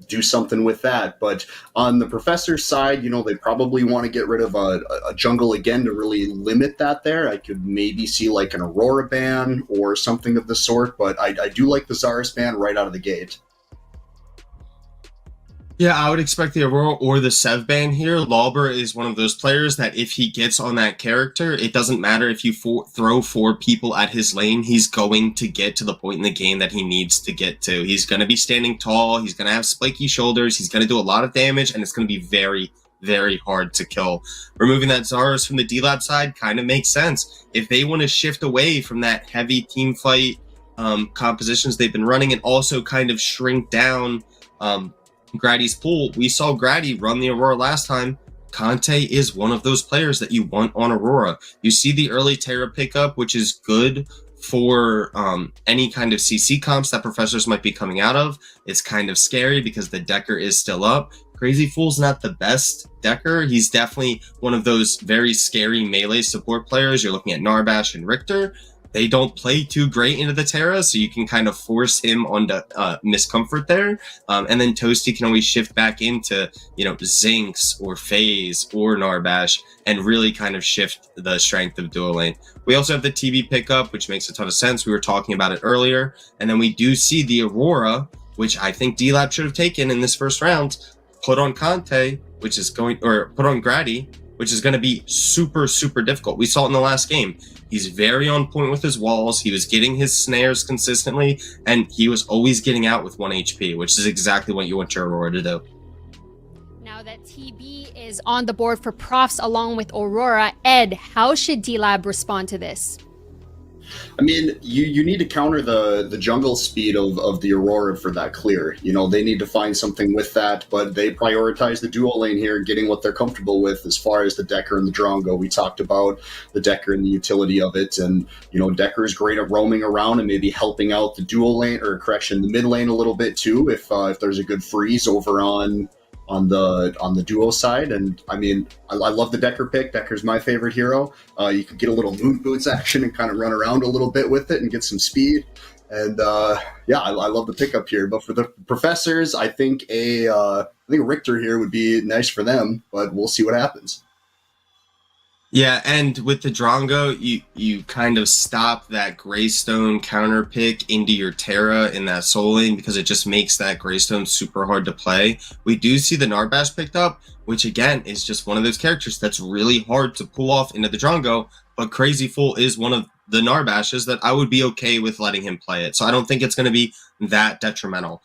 Speaker 10: do something with that. But on the professor side, you know, they probably want to get rid of a jungle again to really limit that there. I could maybe see like an Aurora ban or something of the sort, but I do like the Zarus ban right out of the gate.
Speaker 6: Yeah, I would expect the Aurora or the Sev ban here. Lauber is one of those players that if he gets on that character, it doesn't matter if you throw 4 people at his lane, he's going to get to the point in the game that he needs to get to. He's going to be standing tall, he's going to have spiky shoulders, he's going to do a lot of damage, and it's going to be very, very hard to kill. Removing that Zarus from the D-Lab side kind of makes sense. If they want to shift away from that heavy team fight compositions they've been running and also kind of shrink down Grady's pool. We saw Grady run the Aurora last time. Conte is one of those players that you want on Aurora. You see the early Terra pickup, which is good for any kind of CC comps that professors might be coming out of. It's kind of scary because the Decker is still up. Crazy Fool's not the best Decker. He's definitely one of those very scary melee support players. You're looking at Narbash and Richter. They don't play too great into the Terra, so you can kind of force him onto miscomfort there. And then Toasty can always shift back into, Zinx or FaZe or Narbash and really kind of shift the strength of dual lane. We also have the TV pickup, which makes a ton of sense. We were talking about it earlier. And then we do see the Aurora, which I think D-Lab should have taken in this first round, put on Conte, put on Grady, which is going to be super, super difficult. We saw it in the last game. He's very on point with his walls. He was getting his snares consistently, and he was always getting out with 1 HP, which is exactly what you want your Aurora to do.
Speaker 1: Now that TB is on the board for Profs along with Aurora, Ed, how should D-Lab respond to this?
Speaker 10: I mean, you need to counter the jungle speed of the Aurora for that clear. You know, they need to find something with that, but they prioritize the dual lane here, getting what they're comfortable with as far as the Decker and the Drongo. We talked about the Decker and the utility of it, and, Decker is great at roaming around and maybe helping out the dual lane, the mid lane a little bit too, if there's a good freeze over on the duo side. And I mean, I love the Decker pick. Decker's my favorite hero. You could get a little moon boots action and kind of run around a little bit with it and get some speed. And I love the pickup here. But for the professors, I think a Richter here would be nice for them, but we'll see what happens.
Speaker 6: Yeah, and with the Drongo, you kind of stop that Greystone counter pick into your Terra in that soul lane because it just makes that Greystone super hard to play. We do see the Narbash picked up, which again is just one of those characters that's really hard to pull off into the Drongo, but Crazy Fool is one of the Narbashes that I would be okay with letting him play it. So I don't think it's going to be that detrimental.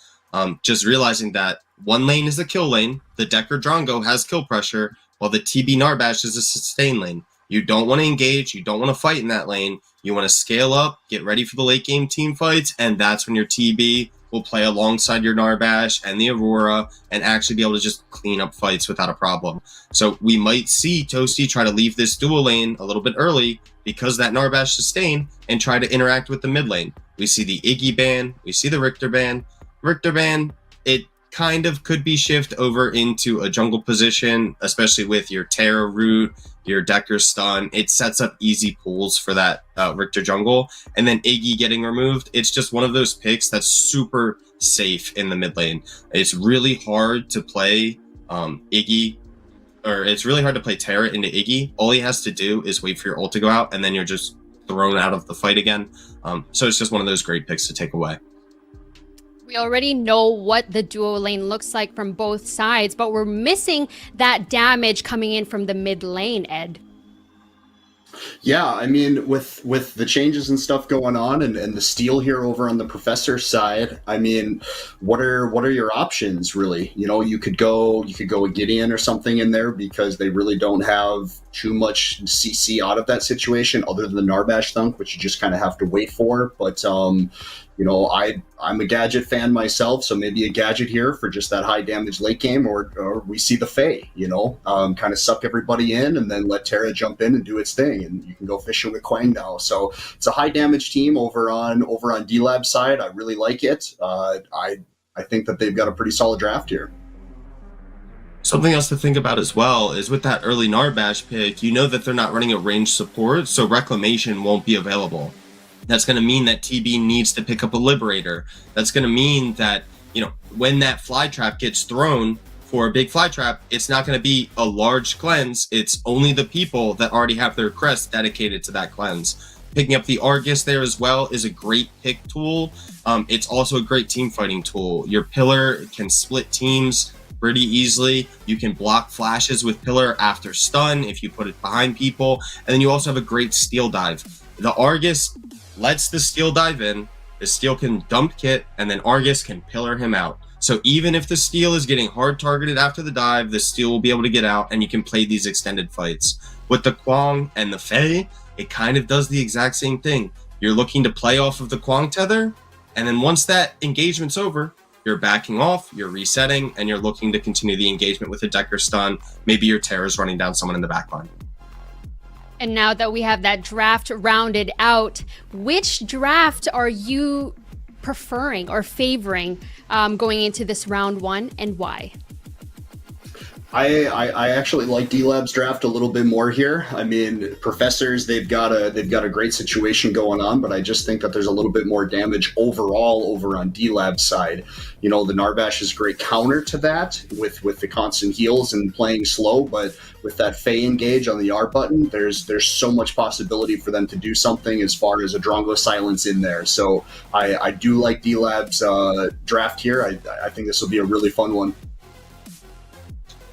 Speaker 6: Just realizing that one lane is a kill lane, the Decker Drongo has kill pressure, while the TB Narbash is a sustain lane. You don't want to engage, you don't want to fight in that lane, you want to scale up, get ready for the late game team fights, and that's when your TB will play alongside your Narbash and the Aurora and actually be able to just clean up fights without a problem. So we might see Toasty try to leave this dual lane a little bit early because that Narbash sustain and try to interact with the mid lane. We see the Iggy ban, we see the Richter ban. Richter ban, it kind of could be shift over into a jungle position, especially with your Terra root, your Decker stun. It sets up easy pools for that Richter jungle. And then Iggy getting removed, it's just one of those picks that's super safe in the mid lane. It's really hard to play Iggy or it's really hard to play Terra into Iggy. All he has to do is wait for your ult to go out, and then you're just thrown out of the fight again. So it's just one of those great picks to take away.
Speaker 1: We already know what the duo lane looks like from both sides, but we're missing that damage coming in from the mid lane, Ed.
Speaker 10: Yeah, I mean, with the changes and stuff going on, and the steal here over on the Professor side, I mean, what are your options really? You know, you could go a Gideon or something in there because they really don't have too much CC out of that situation other than the Narbash Thunk, which you just kind of have to wait for. But you know, I'm a gadget fan myself, so maybe a gadget here for just that high damage late game, or we see the Fae, you know, kind of suck everybody in and then let Terra jump in and do its thing, and you can go fishing with Quang now. So it's a high damage team over on D-Lab's side. I really like it. I think that they've got a pretty solid draft here.
Speaker 6: Something else to think about as well is with that early Narbash pick, you know that they're not running a ranged support, so Reclamation won't be available. That's going to mean that TB needs to pick up a Liberator. That's going to mean that, you know, when that fly trap gets thrown for a big fly trap, it's not going to be a large cleanse. It's only the people that already have their crest dedicated to that cleanse. Picking up the Argus there as well is a great pick tool. It's also a great team fighting tool. Your Pillar can split teams pretty easily. You can block flashes with Pillar after stun if you put it behind people. And then you also have a great steal dive. The Argus lets the steal dive in, the steal can dump kit, and then Argus can pillar him out. So even if the steal is getting hard targeted after the dive, the steal will be able to get out and you can play these extended fights. With the Quang and the Fae, it kind of does the exact same thing. You're looking to play off of the Quang tether, and then once that engagement's over, you're backing off, you're resetting, and you're looking to continue the engagement with a Decker stun. Maybe your Terra's running down someone in the backline.
Speaker 1: And now that we have that draft rounded out, which draft are you preferring or favoring going into this round one, and why?
Speaker 10: I actually like D-Lab's draft a little bit more here. I mean, Professors, they've got a great situation going on, but I just think that there's a little bit more damage overall over on D-Lab's side. You know, the Narbash is a great counter to that with the constant heals and playing slow, but with that Fae engage on the R button, there's so much possibility for them to do something as far as a Drongo silence in there. So I do like D-Lab's draft here. I think this will be a really fun one.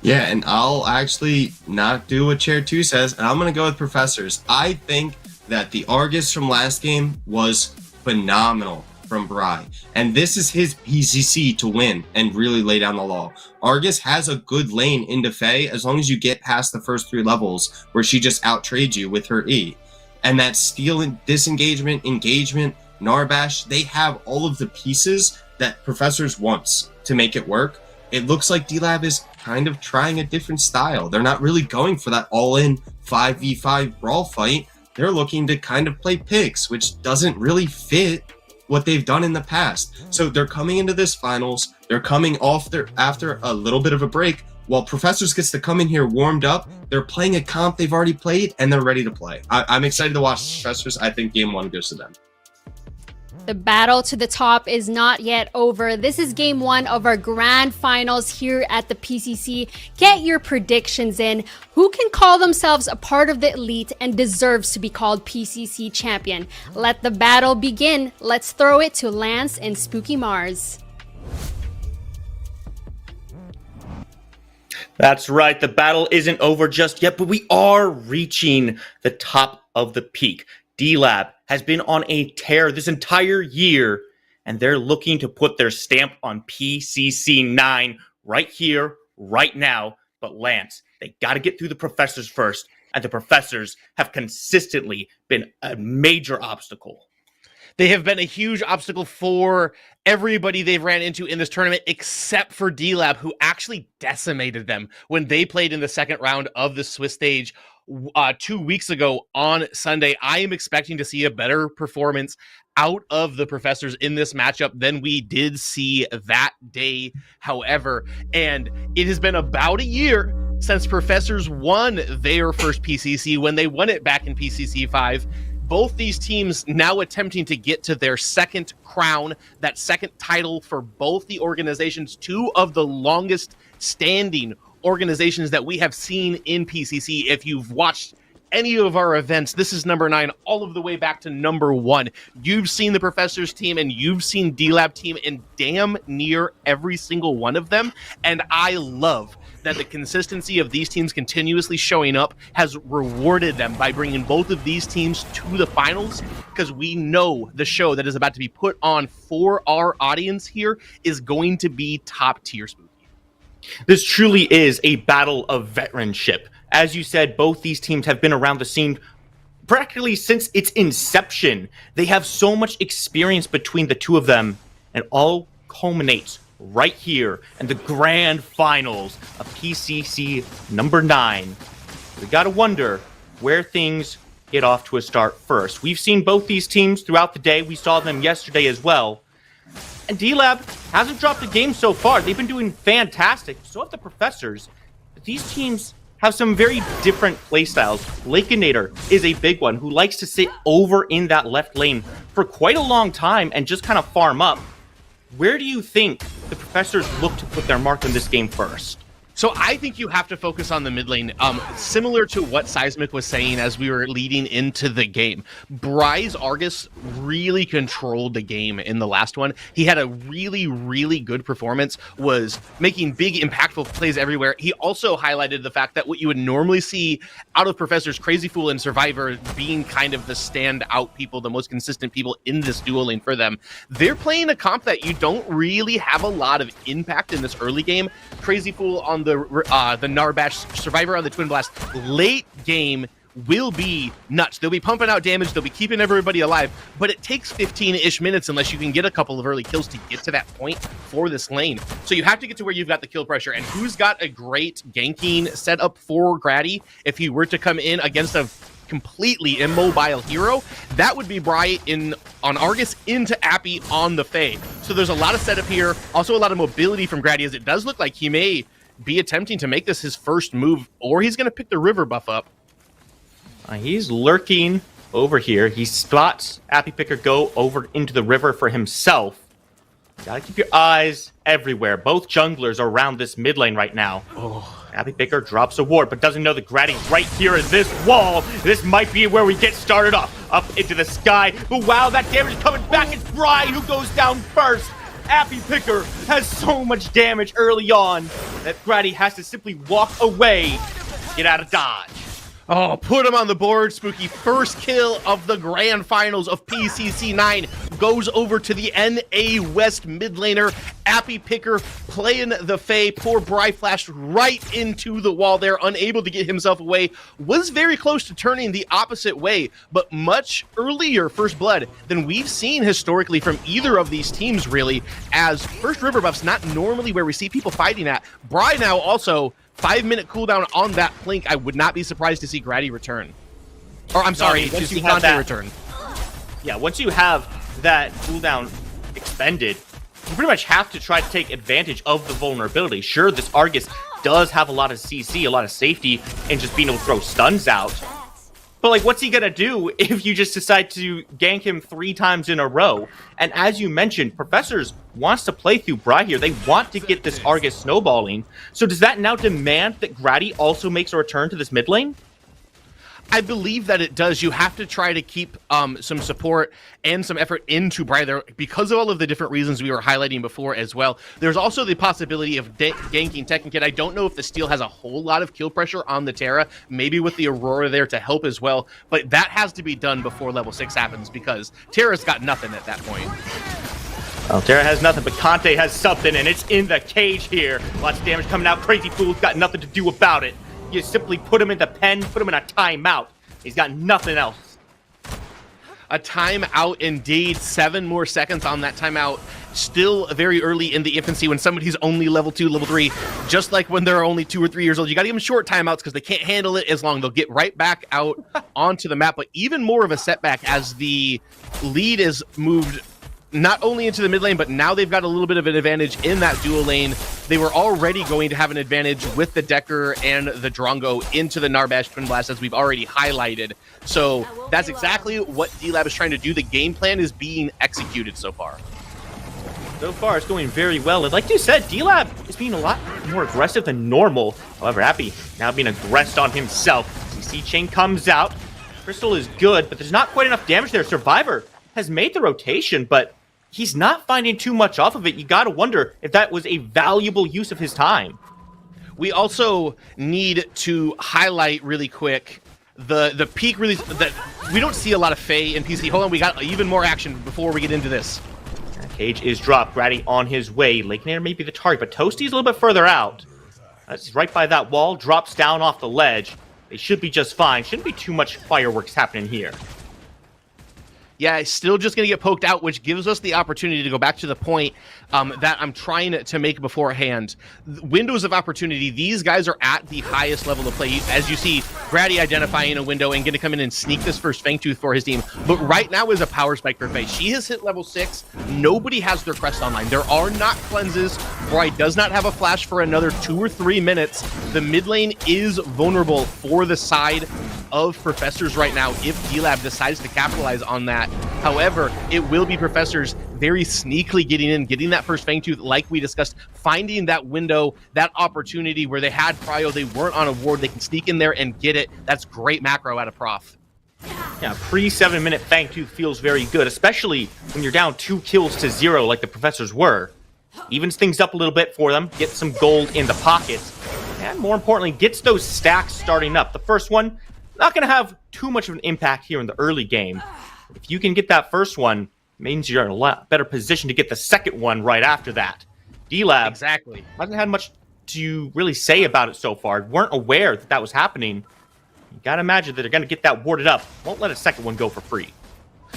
Speaker 6: Yeah, and I'll actually not do what Chair 2 says, and I'm going to go with Professors. I think that the Argus from last game was phenomenal from Bry, and this is his PCC to win and really lay down the law. Argus has a good lane into Fae as long as you get past the first 3 levels where she just out-trades you with her E. And that steal and disengagement, engagement, Narbash, they have all of the pieces that Professors wants to make it work. It looks like D-Lab is kind of trying a different style. They're not really going for that all-in 5v5 brawl fight. They're looking to kind of play picks, which doesn't really fit what they've done in the past. So they're coming into this finals. They're coming off after a little bit of a break. While Professors gets to come in here warmed up, they're playing a comp they've already played, and they're ready to play. I'm excited to watch Professors. I think game 1 goes to them.
Speaker 1: The battle to the top is not yet over. This is game 1 of our grand finals here at the PCC. Get your predictions in. Who can call themselves a part of the elite and deserves to be called PCC champion? Let the battle begin. Let's throw it to Lance and Spooky Mars.
Speaker 11: That's right. The battle isn't over just yet, but we are reaching the top of the peak. D-Lab has been on a tear this entire year, and they're looking to put their stamp on PCC9 right here, right now. But Lance, they got to get through the Professors first, and the Professors have consistently been a major obstacle.
Speaker 12: They have been a huge obstacle for everybody they've ran into in this tournament, except for D-Lab, who actually decimated them when they played in the second round of the Swiss stage 2 weeks ago on Sunday. I am expecting to see a better performance out of the Professors in this matchup than we did see that day, however. And it has been about a year since Professors won their first PCC when they won it back in PCC 5. Both these teams now attempting to get to their second crown, that second title for both the organizations, 2 of the longest standing organizations that we have seen in PCC. If you've watched any of our events, this is number 9 all of the way back to number 1. You've seen the Professor's team and you've seen D-Lab team in damn near every single one of them, and I love that the consistency of these teams continuously showing up has rewarded them by bringing both of these teams to the finals, because we know the show that is about to be put on for our audience here is going to be top tier, Spooky.
Speaker 11: This truly is a battle of veteranship. As you said, both these teams have been around the scene practically since its inception. They have so much experience between the two of them, and all culminates right here in the grand finals of PCC number 9. We gotta wonder where things get off to a start first. We've seen both these teams throughout the day. We saw them yesterday as well. And D-Lab hasn't dropped a game so far. They've been doing fantastic. So have the Professors. But these teams have some very different playstyles. Lakeinator is a big one who likes to sit over in that left lane for quite a long time and just kind of farm up. Where do you think the Professors look to put their mark in this game first?
Speaker 12: So I think you have to focus on the mid lane, similar to what Seismic was saying as we were leading into the game. Bry's Argus really controlled the game in the last one. He had a really, really good performance, was making big, impactful plays everywhere. He also highlighted the fact that what you would normally see out of Professors, Crazy Fool and Survivor being kind of the standout people, the most consistent people in this duo lane for them. They're playing a comp that you don't really have a lot of impact in this early game. Crazy Fool on the Narbash, Survivor on the Twin Blast. Late game will be nuts. They'll be pumping out damage, they'll be keeping everybody alive, but it takes 15-ish minutes unless you can get a couple of early kills to get to that point for this lane. So you have to get to where you've got the kill pressure, and who's got a great ganking setup for Grady if he were to come in against a completely immobile hero? That would be Bry on Argus into Appy on the Fae. So there's a lot of setup here, also a lot of mobility from Grady, as it does look like he may be attempting to make this his first move, or he's going to pick the river buff up.
Speaker 11: He's lurking over here. He spots Appy Picker go over into the river for himself. Gotta keep your eyes everywhere. Both junglers are around this mid lane right now. Appy Picker drops a ward, but doesn't know that Grady's right here in this wall. This might be where we get started off. Up into the sky. But wow, that damage is coming back. It's Bry who goes down first. Appy Picker has so much damage early on that Grady has to simply walk away, get out of dodge.
Speaker 12: Oh, put him on the board, Spooky. First kill of the grand finals of PCC9 goes over to the NA West mid laner. Appy Picker playing the Fae. Poor Bry flashed right into the wall there, unable to get himself away. Was very close to turning the opposite way, but much earlier first blood than we've seen historically from either of these teams, really, as first river buff's not normally where we see people fighting at. Bry now also 5-minute cooldown on that Plink. I would not be surprised to see Grady return. Or, I'm sorry, to see Conte return.
Speaker 11: Yeah, once you have that cooldown expended, you pretty much have to try to take advantage of the vulnerability. Sure, this Argus does have a lot of CC, a lot of safety, and just being able to throw stuns out. But, like, what's he gonna do if you just decide to gank him 3 times in a row? And as you mentioned, Professors wants to play through Bry here. They want to get this Argus snowballing. So does that now demand that Grady also makes a return to this mid lane?
Speaker 12: I believe that it does. You have to try to keep some support and some effort into Bry there because of all of the different reasons we were highlighting before as well. There's also the possibility of ganking Tekken Kid. I don't know if the Steel has a whole lot of kill pressure on the Terra, maybe with the Aurora there to help as well, but that has to be done before level 6 happens because Terra's got nothing at that point.
Speaker 11: Well, Terra has nothing, but Conte has something, and it's in the cage here. Lots of damage coming out. Crazy Fool's got nothing to do about it. You simply put him in the pen, put him in a timeout. He's got nothing else.
Speaker 12: A timeout indeed. 7 more seconds on that timeout. Still very early in the infancy when somebody's only level 2, level 3. Just like when they're only 2 or 3 years old. You got to give them short timeouts because they can't handle it as long. They'll get right back out onto the map. But even more of a setback as the lead is moved not only into the mid lane, but now they've got a little bit of an advantage in that dual lane. They were already going to have an advantage with the Decker and the Drongo into the Narbash Twin Blast, as we've already highlighted. So that's exactly what D-Lab is trying to do. The game plan is being executed so far.
Speaker 11: So far, it's going very well. And like you said, D-Lab is being a lot more aggressive than normal. However, Appy now being aggressed on himself. CC chain comes out. Crystal is good, but there's not quite enough damage there. Survivor has made the rotation, but he's not finding too much off of it. You gotta wonder if that was a valuable use of his time.
Speaker 12: We also need to highlight really quick the peak release that we don't see a lot of Faye in PC. Hold on, we got even more action before we get into this.
Speaker 11: Cage is dropped. Grady on his way. Lakenator may be the target, but Toasty's a little bit further out. That's right by that wall. Drops down off the ledge. They should be just fine. Shouldn't be too much fireworks happening here.
Speaker 12: Yeah, still just going to get poked out, which gives us the opportunity to go back to the point that I'm trying to make beforehand. Windows of opportunity, these guys are at the highest level of play. As you see, Grady identifying a window and going to come in and sneak this first Fangtooth for his team. But right now is a power spike for Faye. She has hit level 6. Nobody has their crest online. There are not cleanses. Bri does not have a flash for another 2 or 3 minutes. The mid lane is vulnerable for the side of Professors right now if D-Lab decides to capitalize on that. However, it will be Professors very sneakily getting in, getting that first Fangtooth like we discussed, finding that window, that opportunity where they had Prio, they weren't on a ward, they can sneak in there and get it. That's great macro out of Prof.
Speaker 11: Yeah, pre-7 minute Fangtooth feels very good, especially when you're down 2 kills to 0 like the Professors were. Evens things up a little bit for them, gets some gold in the pockets, and more importantly, gets those stacks starting up. The first one, not going to have too much of an impact here in the early game. If you can get that first one, it means you're in a lot better position to get the second one right after that. D-Lab
Speaker 12: exactly
Speaker 11: hasn't had much to really say about it so far. Weren't aware that that was happening. You got to imagine that they're going to get that warded up. Won't let a second one go for free.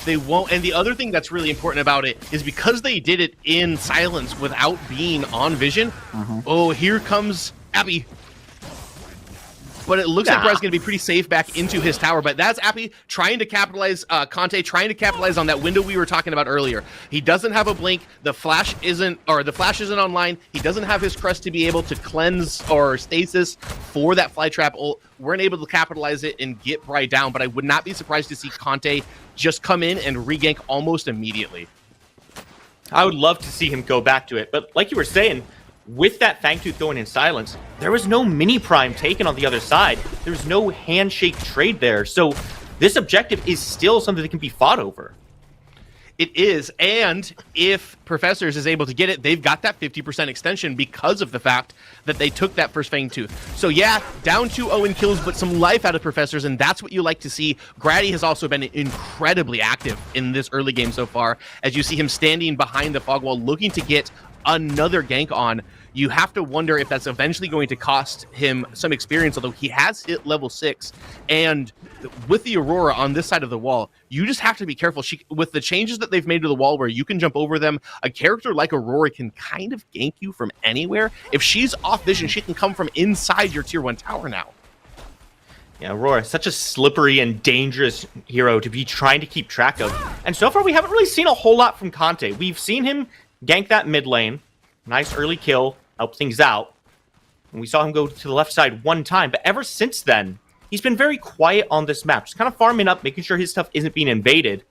Speaker 12: They won't. And the other thing that's really important about it is because they did it in silence without being on vision. Oh, here comes Abby. But it looks like Brad's going to be pretty safe back into his tower. But that's Appy trying to capitalize, Conte trying to capitalize on that window we were talking about earlier. He doesn't have a blink. The flash isn't online. He doesn't have his crest to be able to cleanse or stasis for that fly trap ult. Weren't able to capitalize it and get Bri down. But I would not be surprised to see Conte just come in and regank almost immediately.
Speaker 11: I would love to see him go back to it. But like you were saying, with that Fangtooth going in silence, there was no mini prime taken on the other side. There's no handshake trade there. So this objective is still something that can be fought over.
Speaker 12: It is, and if Professors is able to get it, they've got that 50% extension because of the fact that they took that first Fangtooth. So yeah, down 2-0 in kills, but some life out of Professors, and that's what you like to see. Grady has also been incredibly active in this early game so far, as you see him standing behind the fog wall looking to get another gank on. You have to wonder if that's eventually going to cost him some experience, although he has hit level 6. And with the Aurora on this side of the wall, you just have to be careful. With the changes that they've made to the wall where you can jump over them, a character like Aurora can kind of gank you from anywhere. If she's off vision, she can come from inside your tier 1 tower now.
Speaker 11: Yeah, Aurora, such a slippery and dangerous hero to be trying to keep track of. And so far, we haven't really seen a whole lot from Conte. We've seen him gank that mid lane. Nice early kill, help things out. And we saw him go to the left side one time, but ever since then, he's been very quiet on this map, just kind of farming up, making sure his stuff isn't being invaded.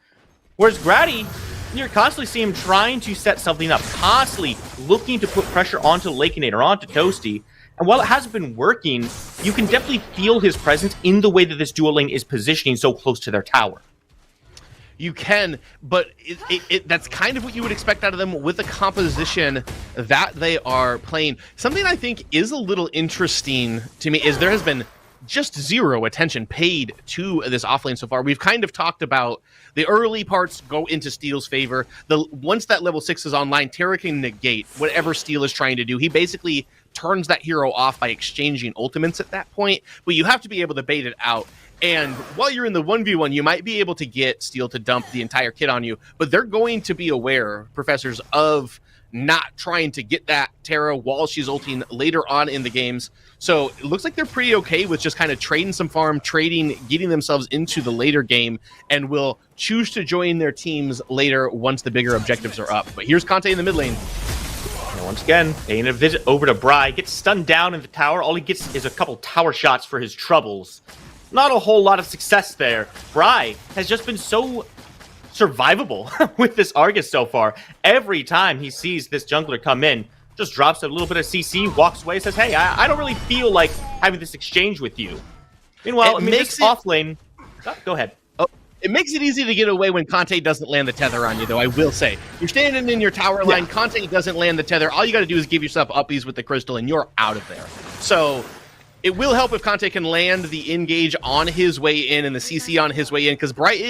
Speaker 11: Whereas Grady, you're constantly seeing him trying to set something up, constantly looking to put pressure onto Lakenator, onto Toasty. And while it hasn't been working, you can definitely feel his presence in the way that this dual lane is positioning so close to their tower.
Speaker 12: You can, but that's kind of what you would expect out of them with the composition that they are playing. Something I think is a little interesting to me is there has been just zero attention paid to this offlane so far. We've kind of talked about the early parts go into Steel's favor. Once that level 6 is online, Terra can negate whatever Steel is trying to do. He basically turns that hero off by exchanging ultimates at that point, but you have to be able to bait it out. And while you're in the 1v1, you might be able to get Steel to dump the entire kit on you, but they're going to be aware, Professors, of not trying to get that Terra while she's ulting later on in the games. So it looks like they're pretty okay with just kind of trading some farm, getting themselves into the later game, and will choose to join their teams later once the bigger objectives are up. But here's Conte in the mid lane.
Speaker 11: And once again, paying a visit over to Bri, gets stunned down in the tower. All he gets is a couple tower shots for his troubles. Not a whole lot of success there. Bri has just been so survivable with this Argus so far. Every time he sees this jungler come in, just drops a little bit of CC, walks away, says, hey, I don't really feel like having this exchange with you. Meanwhile,
Speaker 12: It
Speaker 11: makes
Speaker 12: makes
Speaker 11: off lane. Go ahead.
Speaker 12: It makes it easy to get away when Conte doesn't land the tether on you, though, I will say. You're standing in your tower line, Conte doesn't land the tether. All you got to do is give yourself uppies with the crystal, and you're out of there. So it will help if Conte can land the engage on his way in and the CC on his way in, because Bright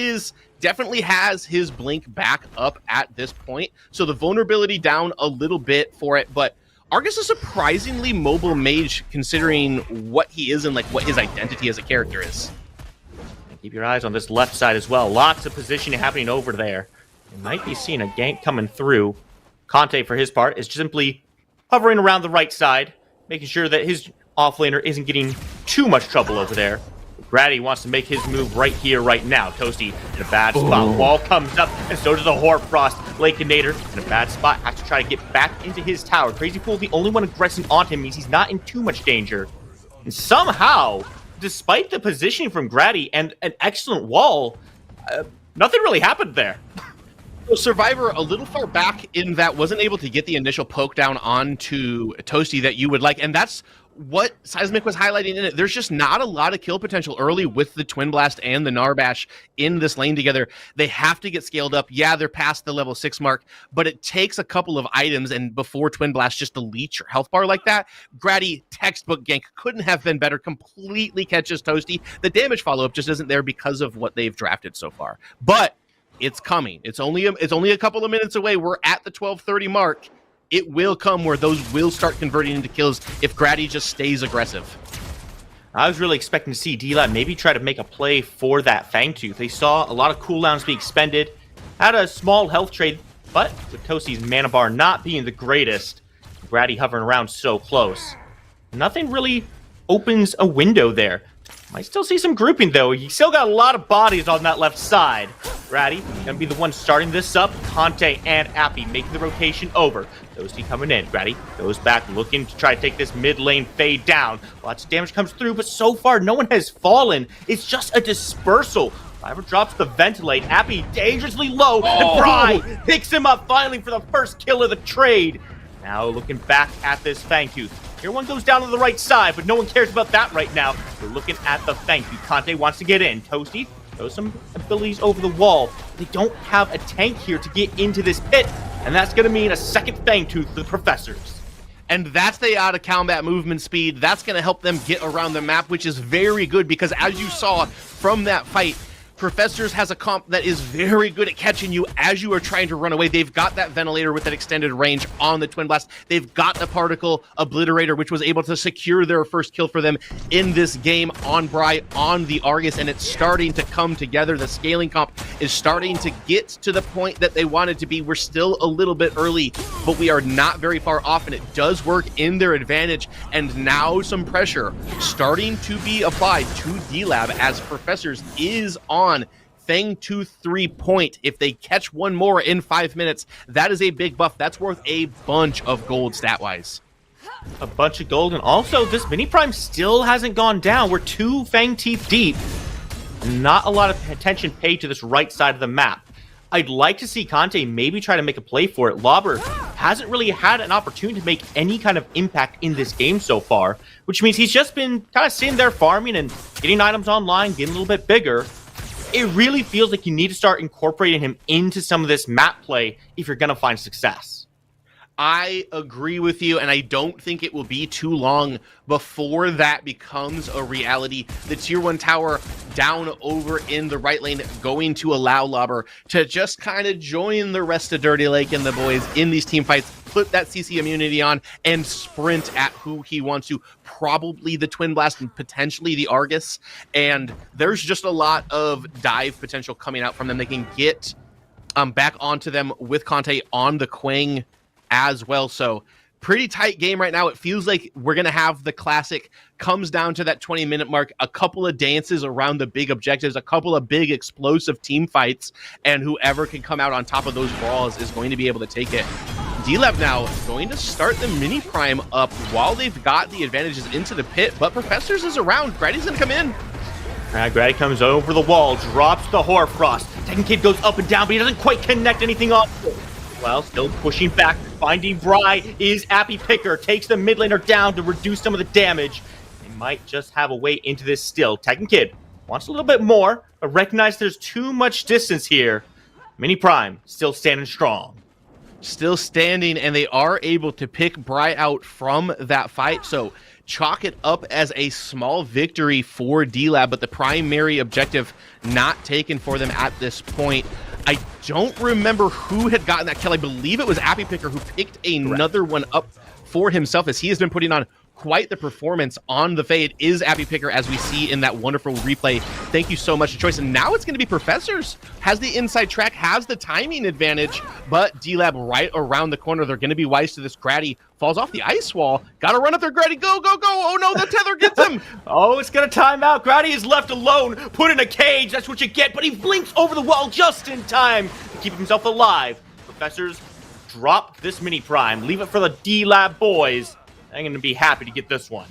Speaker 12: definitely has his blink back up at this point. So the vulnerability down a little bit for it, but Argus is a surprisingly mobile mage considering what he is and like what his identity as a character is.
Speaker 11: Keep your eyes on this left side as well. Lots of positioning happening over there. You might be seeing a gank coming through. Conte, for his part, is simply hovering around the right side, making sure that his offlaner isn't getting too much trouble over there. Grady wants to make his move right here, right now. Toasty in a bad spot. Wall comes up, and so does the Horfrost. Lakeinator in a bad spot. Has to try to get back into his tower. Crazy Fool, the only one aggressing on him, means he's not in too much danger. And somehow, despite the positioning from Grady and an excellent wall, nothing really happened there.
Speaker 12: So Survivor a little far back in that wasn't able to get the initial poke down onto Toasty that you would like, and that's what Seismic was highlighting in it. There's just not a lot of kill potential early with the Twin Blast and the Narbash in this lane together. They have to get scaled up. Yeah, they're past the level 6 mark, but it takes a couple of items and before Twin Blast just to leech your health bar like that. Grady, textbook gank, couldn't have been better. Completely catches Toasty. The damage follow-up just isn't there because of what they've drafted so far. But it's coming. It's only a couple of minutes away. We're at the 12:30 mark. It will come where those will start converting into kills if Grady just stays aggressive.
Speaker 11: I was really expecting to see D-Lab maybe try to make a play for that Fangtooth. They saw a lot of cooldowns being expended, had a small health trade, but with Toasty's mana bar not being the greatest, Grady hovering around so close, nothing really opens a window there. Might still see some grouping, though. You still got a lot of bodies on that left side. Grady gonna be the one starting this up. Conte and Appy making the rotation over. Toasty coming in. Grady goes back, looking to try to take this mid lane fade down. Lots of damage comes through, but so far no one has fallen. It's just a dispersal. Survivor drops the ventilate. Appy dangerously low, and Bry picks him up finally for the first kill of the trade. Now looking back at this Fangtooth. Here one goes down to the right side, but no one cares about that right now. We're looking at the Fangtooth. Conte wants to get in. Toasty throws some abilities over the wall. They don't have a tank here to get into this pit, and that's going to mean a second Fangtooth for the Professors.
Speaker 12: And that's the out-of-combat movement speed. That's going to help them get around the map, which is very good because as you saw from that fight, Professors has a comp that is very good at catching you as you are trying to run away. They've got that ventilator with that extended range on the Twin Blast. They've got the particle obliterator, which was able to secure their first kill for them in this game on Bry, on the Argus, and it's starting to come together. The scaling comp is starting to get to the point that they wanted to be. We're still a little bit early, but we are not very far off, and it does work in their advantage. And now some pressure starting to be applied to D-Lab as Professors is on Fangtooth 3 point. If they catch one more in 5 minutes, that is a big buff. That's worth a bunch of gold stat-wise.
Speaker 11: A bunch of gold, and also this mini prime still hasn't gone down. We're 2 Fangteeth deep. Not a lot of attention paid to this right side of the map. I'd like to see Conte maybe try to make a play for it. Lobber hasn't really had an opportunity to make any kind of impact in this game so far, which means he's just been kind of sitting there farming and getting items online, getting a little bit bigger. It really feels like you need to start incorporating him into some of this map play if you're going to find success.
Speaker 12: I agree with you, and I don't think it will be too long before that becomes a reality. The tier 1 tower down over in the right lane going to allow Lobber to just kind of join the rest of Dirty Lake and the boys in these team fights, put that CC immunity on, and sprint at who he wants to, probably the Twin Blast and potentially the Argus. And there's just a lot of dive potential coming out from them. They can get back onto them with Conte on the Quang as well. So pretty tight game right now. It feels like we're going to have the classic comes down to that 20-minute mark, a couple of dances around the big objectives, a couple of big explosive team fights, and whoever can come out on top of those brawls is going to be able to take it. D-Lab now going to start the mini prime up while they've got the advantages into the pit, but Professors is around. Grady's going to come in.
Speaker 11: Grady comes over the wall, drops the Hoarfrost. Tekken Kid goes up and down, but he doesn't quite connect anything off. Well, still pushing back finding Bry is Appy Picker, takes the mid laner down to reduce some of the damage. They might just have a way into this still. Tekken Kid wants a little bit more, but recognize there's too much distance here. Mini Prime still standing strong.
Speaker 12: Still standing, and they are able to pick Bry out from that fight, so chalk it up as a small victory for D-Lab, but the primary objective not taken for them at this point. I don't remember who had gotten that kill. I believe it was Appy Picker who picked another one up for himself, as he has been putting on quite the performance on the Fade. Is Appy Picker, as we see in that wonderful replay. Thank you so much, Choice. And now it's going to be Professors. Has the inside track, has the timing advantage, but D-Lab right around the corner. They're going to be wise to this. Grady falls off the ice wall. Got to run up there, Grady. Go, go, go. Oh, no, the tether gets him.
Speaker 11: Oh, it's going to time out. Grady is left alone, put in a cage. That's what you get, but he blinks over the wall just in time to keep himself alive. Professors drop this Mini Prime. Leave it for the D-Lab boys. I'm going to be happy to get this one.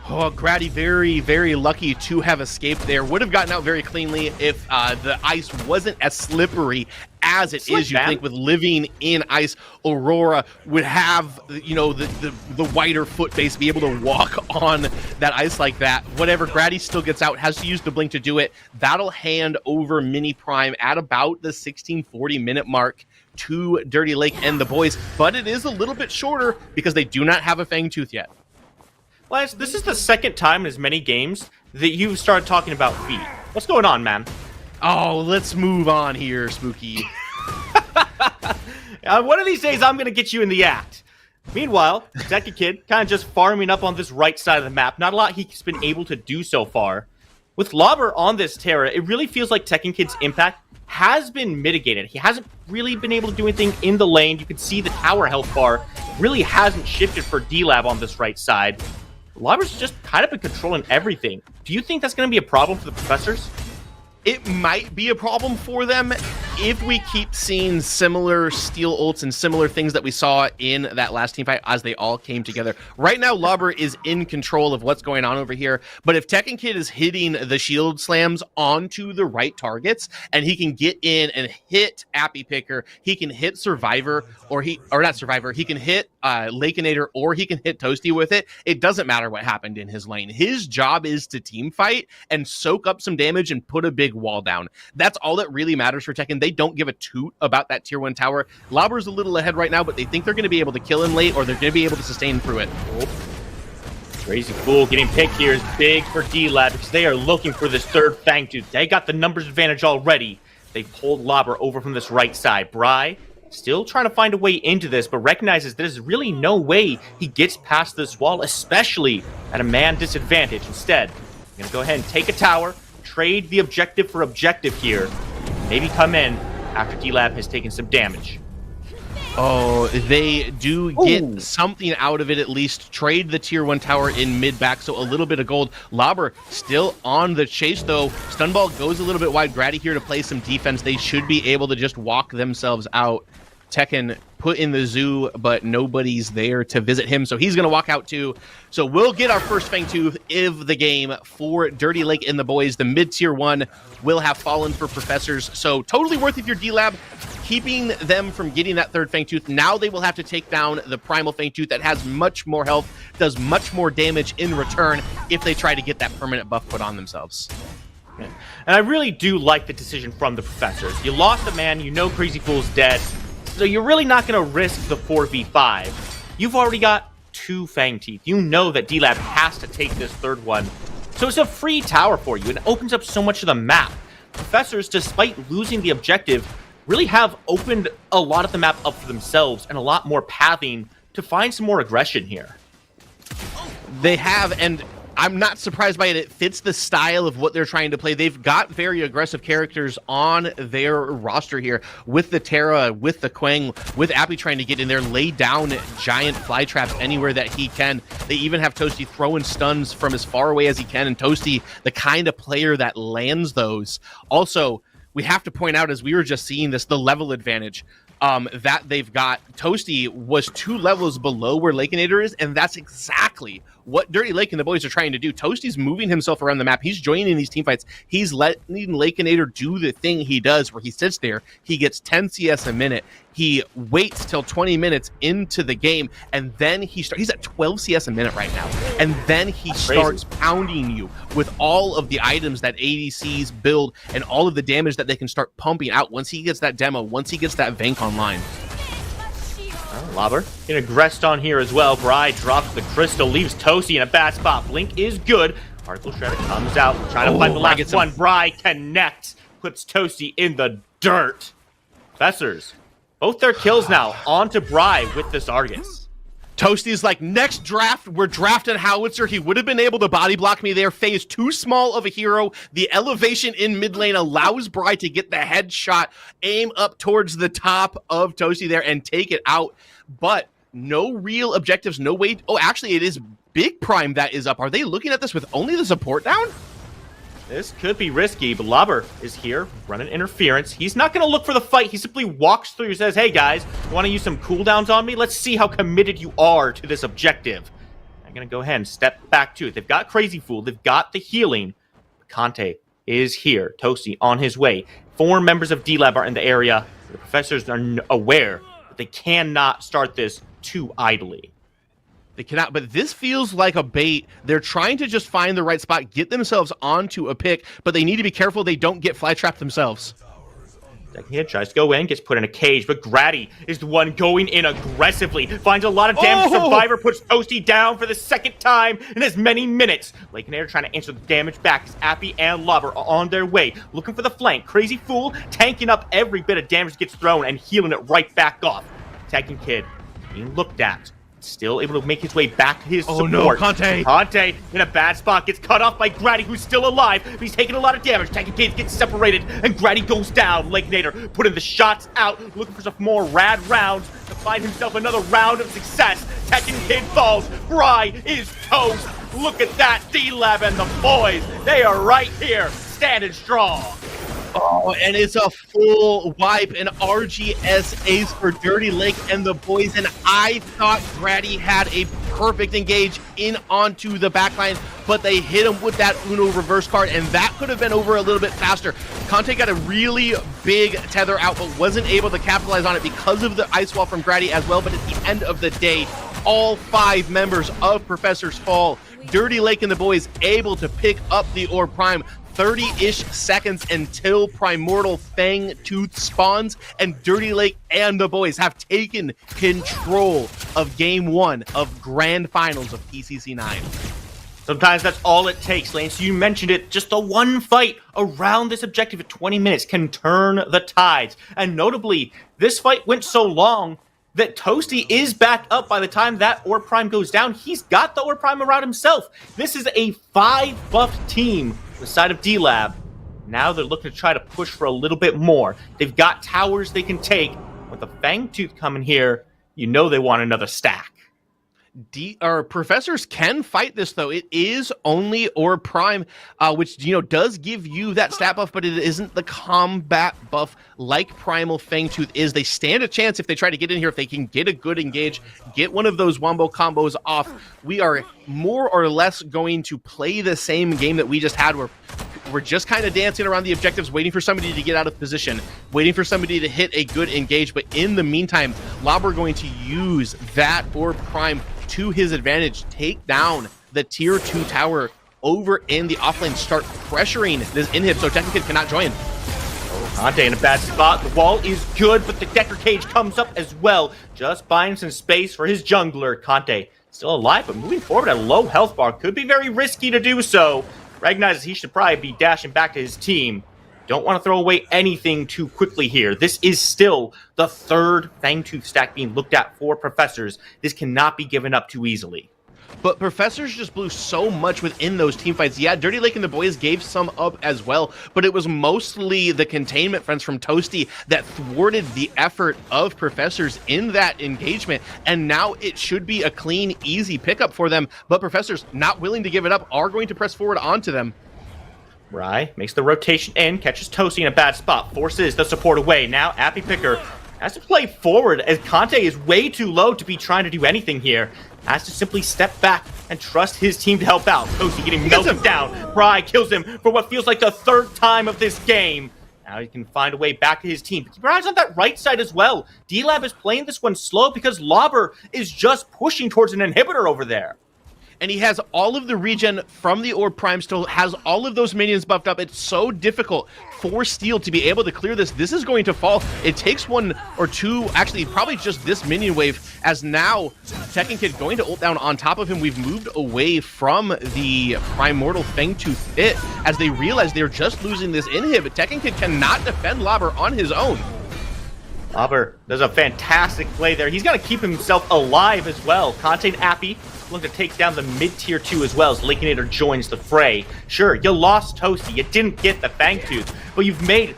Speaker 12: Oh, Grady very, very lucky to have escaped there. Would have gotten out very cleanly if the ice wasn't as slippery as it is. You think with living in ice, Aurora would have, you know, the wider foot base, be able to walk on that ice like that. Whatever, Grady still gets out, has to use the blink to do it. That'll hand over Mini Prime at about the 1640 minute mark to Dirty Lake and the boys, but it is a little bit shorter because they do not have a Fang Tooth yet.
Speaker 11: Lance, this is the second time in as many games that you've started talking about feet. What's going on, man?
Speaker 12: Oh, let's move on here, Spooky.
Speaker 11: One of these days, I'm going to get you in the act. Meanwhile, Tekken Kid kind of just farming up on this right side of the map. Not a lot he's been able to do so far. With Lauber on this Terra, it really feels like Tekken Kid's impact has been mitigated. He hasn't really been able to do anything in the lane. You can see the tower health bar really hasn't shifted for D-Lab on this right side. Lauber's just kind of been controlling everything. Do you think that's going to be a problem for the Professors?
Speaker 12: It might be a problem for them if we keep seeing similar steal ults and similar things that we saw in that last team fight as they all came together. Right now, Lauber is in control of what's going on over here, but if Tekken Kid is hitting the shield slams onto the right targets and he can get in and hit Appy Picker, he can hit Survivor, he can hit Lakeinator, or he can hit Toasty with it. It doesn't matter what happened in his lane. His job is to team fight and soak up some damage and put a big wall down. That's all that really matters for Tekken. They don't give a toot about that tier 1 tower. Lauber's a little ahead right now, but they think they're going to be able to kill him late, or they're going to be able to sustain through it.
Speaker 11: Crazy Fool getting picked here is big for D-Lab because they are looking for this third Fang Tooth. They got the numbers advantage already. They pulled Lauber over from this right side. Bry still trying to find a way into this, but recognizes there's really no way he gets past this wall, especially at a man disadvantage. Instead, I'm going to go ahead and take a tower, trade the objective for objective here, maybe come in after D-Lab has taken some damage.
Speaker 12: Oh, they do get something out of it at least. Trade the tier 1 tower in mid back, so a little bit of gold. Lauber still on the chase, though. Stunball goes a little bit wide. Grady here to play some defense. They should be able to just walk themselves out. Tekken put in the zoo, but nobody's there to visit him, so he's going to walk out too. So we'll get our first Fang Tooth of the game for Dirty Lake and the boys. The mid-tier 1 will have fallen for Professors, so totally worth it if you're D-Lab, keeping them from getting that third Fang Tooth. Now they will have to take down the Primal Fang Tooth that has much more health, does much more damage in return if they try to get that permanent buff put on themselves.
Speaker 11: And I really do like the decision from the Professors. You lost a man, you know Crazy Fool's dead, so you're really not going to risk the 4v5. You've already got 2 Fang Teeth. You know that D-Lab has to take this third one. So it's a free tower for you, and it opens up so much of the map. Professors, despite losing the objective, really have opened a lot of the map up for themselves and a lot more pathing to find some more aggression here.
Speaker 12: They have, and I'm not surprised by it. It fits the style of what they're trying to play. They've got very aggressive characters on their roster here, with the Terra, with the Quang, with Appy trying to get in there, lay down giant fly traps anywhere that he can. They even have Toasty throwing stuns from as far away as he can, and Toasty, the kind of player that lands those. Also, we have to point out, as we were just seeing this, the level advantage that they've got. Toasty was 2 levels below where Lakeinator is, and that's exactly what Dirty Lake and the boys are trying to do. Toasty's moving himself around the map. He's joining these teamfights. He's letting Lakeinator do the thing he does, where he sits there. He gets 10 CS a minute. He waits till 20 minutes into the game, and then he's at 12 CS a minute right now, and then he starts pounding you with all of the items that ADCs build and all of the damage that they can start pumping out once he gets that demo, once he gets that Vank online.
Speaker 11: Lobber getting aggressed on here as well. Bri drops the crystal, leaves Toasty in a bad spot. Blink is good. Particle Shredder comes out, trying to find the last one. Bri connects, puts Toasty in the dirt. Professors, both their kills now onto Bri with this Argus.
Speaker 12: Toasty's like, next draft, we're drafting Howitzer. He would have been able to body block me there. Faye is too small of a hero. The elevation in mid lane allows Bri to get the headshot, aim up towards the top of Toasty there and take it out. But no real objectives, no way. Oh, actually, it is Big Prime that is up. Are they looking at this with only the support down?
Speaker 11: This could be risky, but Lobber is here, running interference. He's not going to look for the fight. He simply walks through, says, hey guys, you want to use some cooldowns on me? Let's see how committed you are to this objective. I'm going to go ahead and step back to it. They've got Crazy Fool. They've got the healing. Conte is here. Toasty on his way. 4 members of D-Lab are in the area. The professors are aware that they cannot start this too idly.
Speaker 12: They cannot, but this feels like a bait. They're trying to just find the right spot, get themselves onto a pick, but they need to be careful they don't get fly trapped themselves.
Speaker 11: Second hit tries to go in, gets put in a cage, but Grady is the one going in aggressively. Finds a lot of damage. Survivor puts Toasty down for the second time in as many minutes. Lakenator trying to answer the damage back as Appy and Lobber are on their way. Looking for the flank. Crazy Fool tanking up every bit of damage gets thrown and healing it right back off. Attacking Kid being looked at. Still able to make his way back to his support.
Speaker 12: No, Conte!
Speaker 11: Conte in a bad spot. Gets cut off by Grady, who's still alive. But he's taking a lot of damage. Taking Kids gets separated, and Grady goes down. Lakenator putting the shots out, looking for some more rad rounds to find himself another round of success. Tekken Kid falls. Bri is toast. Look at that. D-Lab and the boys. They are right here, standing strong.
Speaker 12: Oh, and it's a full wipe, an RGS ace for Dirty Lake and the boys, and I thought Grady had a perfect engage in onto the backline, but they hit him with that Uno reverse card, and that could have been over a little bit faster. Conte got a really big tether out, but wasn't able to capitalize on it because of the ice wall from Grady as well, but at the end of the day, all 5 members of Professor's fall. Dirty Lake and the boys able to pick up the Orb Prime. 30-ish seconds until Primordial Fang Tooth spawns, and Dirty Lake and the boys have taken control of Game 1 of Grand Finals of PCC9.
Speaker 11: Sometimes that's all it takes, Lance. You mentioned it. Just the one fight around this objective at 20 minutes can turn the tides. And notably, this fight went so long that Toasty is back up by the time that Orb Prime goes down. He's got the Orb Prime around himself. This is a 5-buff team the side of D-Lab. Now they're looking to try to push for a little bit more. They've got towers they can take. With the Fang Tooth coming here, you know they want another stack.
Speaker 12: Professors can fight this, though. It is only Orb Prime, which, does give you that stat buff, but it isn't the combat buff like Primal Fangtooth is. They stand a chance if they try to get in here, if they can get a good engage, get one of those wombo combos off. We are more or less going to play the same game that we just had, where we're just kind of dancing around the objectives, waiting for somebody to get out of position, waiting for somebody to hit a good engage. But in the meantime, Lobber going to use that Orb Prime to his advantage, take down the tier 2 tower over in the offlane, start pressuring this inhib so Tekken Kid cannot join.
Speaker 11: Conte in a bad spot. The wall is good, but the Decker Cage comes up as well, just buying some space for his jungler. Conte still alive, but moving forward at a low health bar. Could be very risky to do so. Recognizes he should probably be dashing back to his team. Don't want to throw away anything too quickly here. This is still the 3rd Fangtooth stack being looked at for Professors. This cannot be given up too easily.
Speaker 12: But Professors just blew so much within those team fights. Yeah, Dirty Lake and the boys gave some up as well, but it was mostly the containment friends from Toasty that thwarted the effort of Professors in that engagement, and now it should be a clean, easy pickup for them, but Professors, not willing to give it up, are going to press forward onto them.
Speaker 11: Rai makes the rotation in, catches Toasty in a bad spot, forces the support away. Now Appy Picker has to play forward as Conte is way too low to be trying to do anything here. Has to simply step back and trust his team to help out. Toasty getting melted down. Rai kills him for what feels like the 3rd time of this game. Now he can find a way back to his team. But keep your eyes on that right side as well. D-Lab is playing this one slow because Lauber is just pushing towards an inhibitor over there.
Speaker 12: And he has all of the regen from the Orb Prime, still has all of those minions buffed up. It's so difficult for Steel to be able to clear this. This is going to fall. It takes one or two, actually probably just this minion wave, as now Tekken Kid going to ult down on top of him. We've moved away from the Primordial Fangtooth pit as they realize they're just losing this inhib. Tekken Kid cannot defend Lauber on his own.
Speaker 11: Lauber does a fantastic play there. He's going to keep himself alive as well. Conte and Appy looking to take down the mid-tier 2 as well as Lakenator joins the fray. Sure, you lost Toasty. You didn't get the Fangtooth, but you've made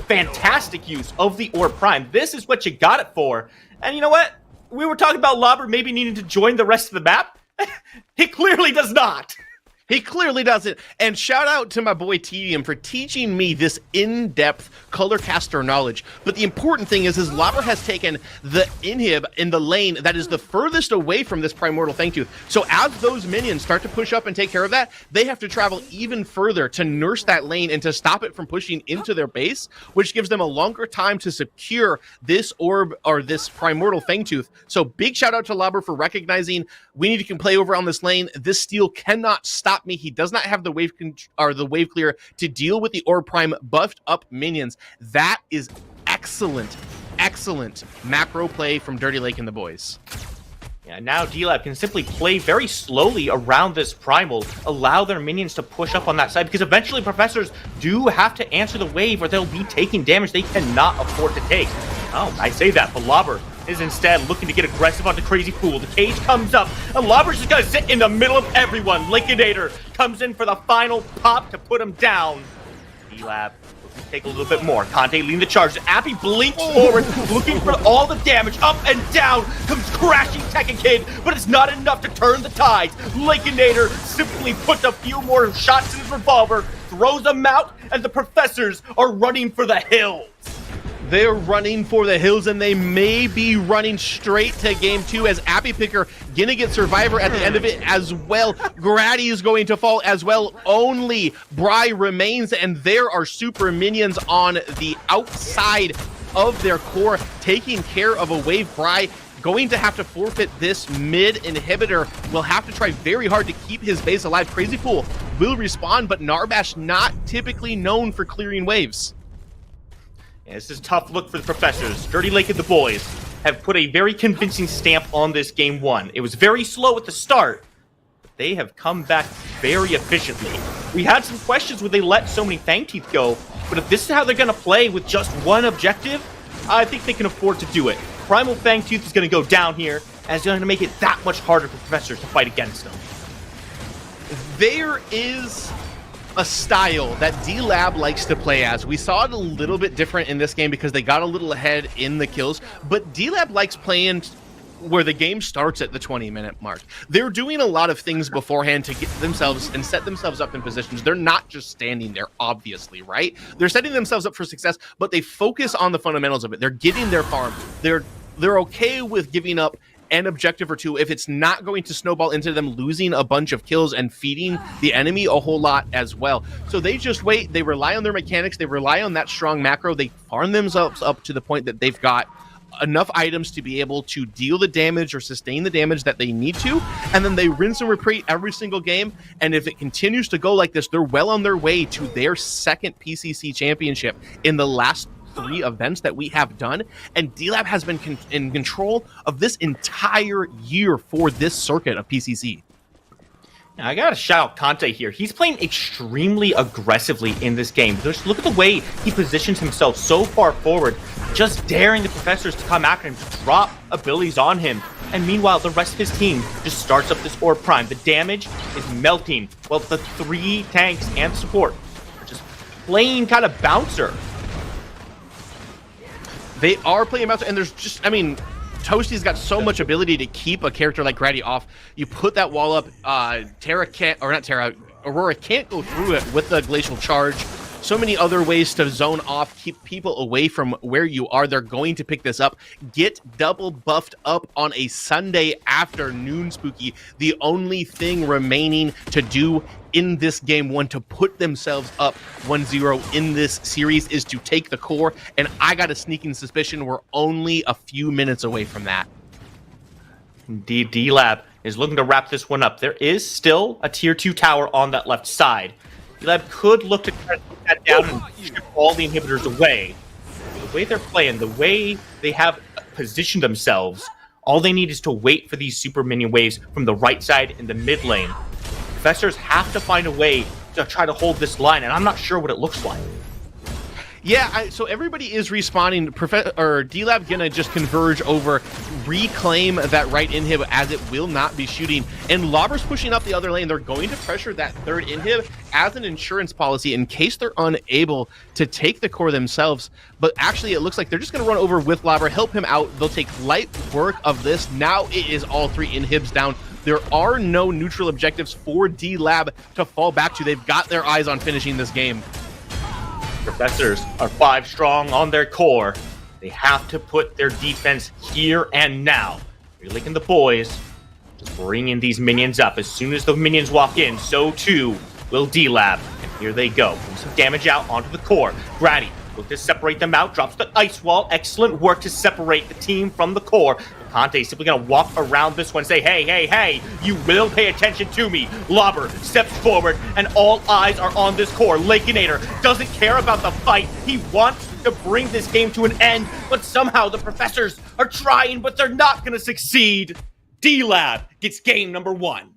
Speaker 11: fantastic use of the Orb Prime. This is what you got it for. And you know what? We were talking about Lauber maybe needing to join the rest of the map. He clearly does not.
Speaker 12: He clearly doesn't. And shout out to my boy Tedium for teaching me this in-depth color caster knowledge. But the important thing is Lauber has taken the inhib in the lane that is the furthest away from this Primordial Fangtooth. So as those minions start to push up and take care of that, they have to travel even further to nurse that lane and to stop it from pushing into their base, which gives them a longer time to secure this orb or this Primordial Fangtooth. So big shout out to Lauber for recognizing we need to play over on this lane. This Steel cannot stop me. He does not have the wave clear to deal with the Orb Prime buffed up minions. That is excellent macro play from Dirty Lake and the boys.
Speaker 11: Yeah, now D-Lab can simply play very slowly around this Primal, allow their minions to push up on that side, because eventually Professors do have to answer the wave or they'll be taking damage they cannot afford to take. Oh, I say that, but Lauber is instead looking to get aggressive on the Crazy Fool. The cage comes up, and Lauber's just gonna sit in the middle of everyone. Liquidator comes in for the final pop to put him down. D-Lab take a little bit more. Conte leading the charge. Appy blinks forward, looking for all the damage. Up and down comes crashing Tekken Kid, but it's not enough to turn the tides. Lakenator simply puts a few more shots in his revolver, throws them out, and the Professors are running for the hills.
Speaker 12: They're running for the hills, and they may be running straight to game 2 as Appy Picker gonna get Survivor at the end of it as well. Grady is going to fall as well. Only Bry remains, and there are super minions on the outside of their core taking care of a wave. Bry going to have to forfeit this mid inhibitor. Will have to try very hard to keep his base alive. Crazy Fool will respawn, but Narbash not typically known for clearing waves.
Speaker 11: Yeah, this is a tough look for the Professors. Dirty Lake and the boys have put a very convincing stamp on this game 1. It was very slow at the start, but they have come back very efficiently. We had some questions when they let so many Fangteeth go, but if this is how they're going to play with just one objective, I think they can afford to do it. Primal Fangtooth is going to go down here, and it's going to make it that much harder for Professors to fight against them.
Speaker 12: There is a style that D-Lab likes to play as. We saw it a little bit different in this game because they got a little ahead in the kills, but D-Lab likes playing where the game starts at the 20-minute mark. They're doing a lot of things beforehand to get themselves and set themselves up in positions. They're not just standing there, obviously, right? They're setting themselves up for success, but they focus on the fundamentals of it. They're getting their farm. They're okay with giving up an objective or two if it's not going to snowball into them losing a bunch of kills and feeding the enemy a whole lot as well. So they just wait, they rely on their mechanics, they rely on that strong macro, they farm themselves up to the point that they've got enough items to be able to deal the damage or sustain the damage that they need to, and then they rinse and repeat every single game. And if it continues to go like this, they're well on their way to their second PCC championship in the last 3 events that we have done, and D-Lab has been in control of this entire year for this circuit of PCC.
Speaker 11: Now, I gotta shout out Conte here. He's playing extremely aggressively in this game. Just look at the way he positions himself so far forward, just daring the Professors to come after him, to drop abilities on him. And meanwhile, the rest of his team just starts up this Orb Prime. The damage is melting, while the 3 tanks and support are just playing kind of bouncer.
Speaker 12: They are playing bouncer, and there's just, I mean, Toasty's got so much ability to keep a character like Grady off. You put that wall up, Aurora can't go through it with the Glacial Charge. so many other ways to zone off, keep people away from where you are. They're going to pick this up. Get double buffed up on a Sunday afternoon, Spooky. The only thing remaining to do in this game one to put themselves up 1-0 in this series is to take the core, and I got a sneaking suspicion we're only a few minutes away from that.
Speaker 11: Indeed, D-Lab is looking to wrap this one up. There is still a tier 2 tower on that left side. D-Lab could look to try to put that down and strip all the inhibitors away. The way they're playing, the way they have positioned themselves, all they need is to wait for these super minion waves from the right side in the mid lane. Professors have to find a way to try to hold this line, and I'm not sure what it looks like.
Speaker 12: Yeah, so everybody is respawning. D-Lab gonna just converge over, reclaim that right inhib as it will not be shooting. And Lobber's pushing up the other lane. They're going to pressure that third inhib as an insurance policy in case they're unable to take the core themselves. But actually, it looks like they're just gonna run over with Lobber, help him out. They'll take light work of this. Now it is all 3 inhibs down. There are no neutral objectives for D-Lab to fall back to. They've got their eyes on finishing this game.
Speaker 11: Professors are 5 strong on their core. They have to put their defense here and now. Relic and the boys just bringing these minions up. As soon as the minions walk in, so too will D-Lab. And here they go. Bring some damage out onto the core. Grady look to separate them out. Drops the ice wall. Excellent work to separate the team from the core. Conte is simply going to walk around this one and say, hey, hey, hey, you will pay attention to me. Lobber steps forward, and all eyes are on this core. Lakeinator doesn't care about the fight. He wants to bring this game to an end, but somehow the Professors are trying, but they're not going to succeed. D-Lab gets game number 1.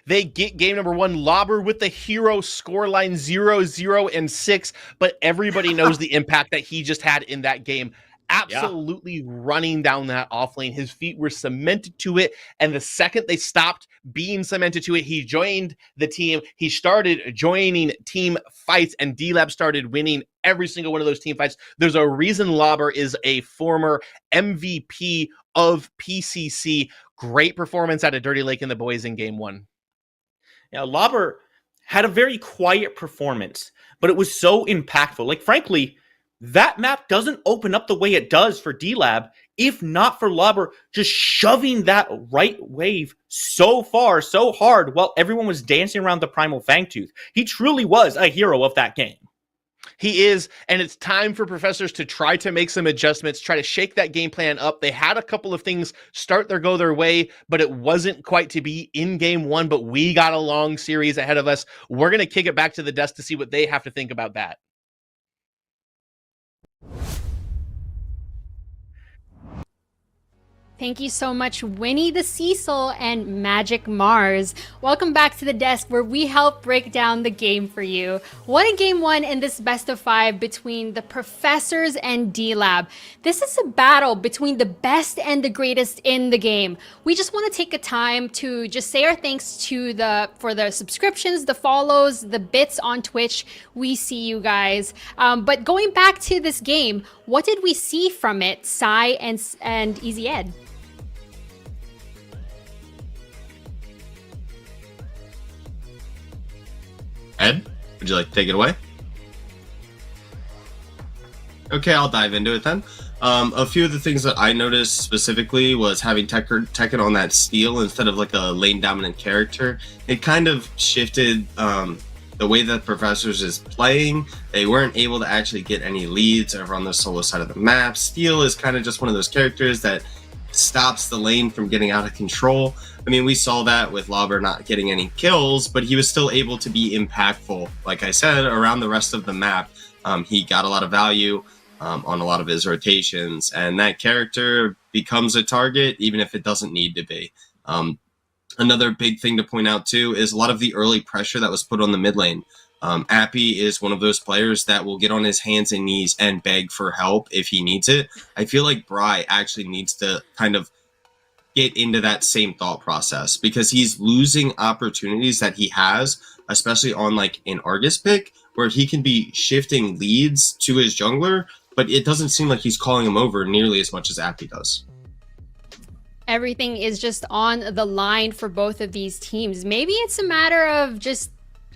Speaker 12: They get game number 1. Lobber with the hero scoreline 0-0-6, but everybody knows the impact that he just had in that game. Absolutely running down that off lane. His feet were cemented to it, and the second they stopped being cemented to it, he joined the team. He started joining team fights, and D-Lab started winning every single one of those team fights. There's a reason Lobber is a former MVP of PCC. Great performance out of Dirty Lake and the boys in game 1.
Speaker 11: Now, Lobber had a very quiet performance, but it was so impactful. Like, frankly, that map doesn't open up the way it does for D-Lab if not for Lobber just shoving that right wave so far, so hard, while everyone was dancing around the Primal Fangtooth. He truly was a hero of that game.
Speaker 12: He is, and it's time for Professors to try to make some adjustments, try to shake that game plan up. They had a couple of things go their way, but it wasn't quite to be in game 1, but we got a long series ahead of us. We're going to kick it back to the desk to see what they have to think about that.
Speaker 1: Thank you so much, Winnie the Cecil and Magic Mars. Welcome back to the desk where we help break down the game for you. What a game 1 in this best of 5 between the Professors and D-Lab. This is a battle between the best and the greatest in the game. We just want to take a time to just say our thanks to for the subscriptions, the follows, the bits on Twitch. We see you guys. But going back to this game, what did we see from it, Sai and Easy Ed?
Speaker 6: Ed, would you like to take it away? Okay, I'll dive into it then. A few of the things that I noticed specifically was having Tekken on that steal instead of like a lane dominant character. It kind of shifted the way that Professors is playing. They weren't able to actually get any leads over on the solo side of the map. Steal is kind of just one of those characters that stops the lane from getting out of control. I mean, we saw that with Lobber not getting any kills, but he was still able to be impactful. Like I said, around the rest of the map, he got a lot of value on a lot of his rotations, and that character becomes a target even if it doesn't need to be. Another big thing to point out too is a lot of the early pressure that was put on the mid lane. Appy is one of those players that will get on his hands and knees and beg for help if he needs it. I feel like Bry actually needs to kind of get into that same thought process because he's losing opportunities that he has, especially on like an Argus pick, where he can be shifting leads to his jungler, but it doesn't seem like he's calling him over nearly as much as Appy does.
Speaker 1: Everything is just on the line for both of these teams. Maybe it's a matter of just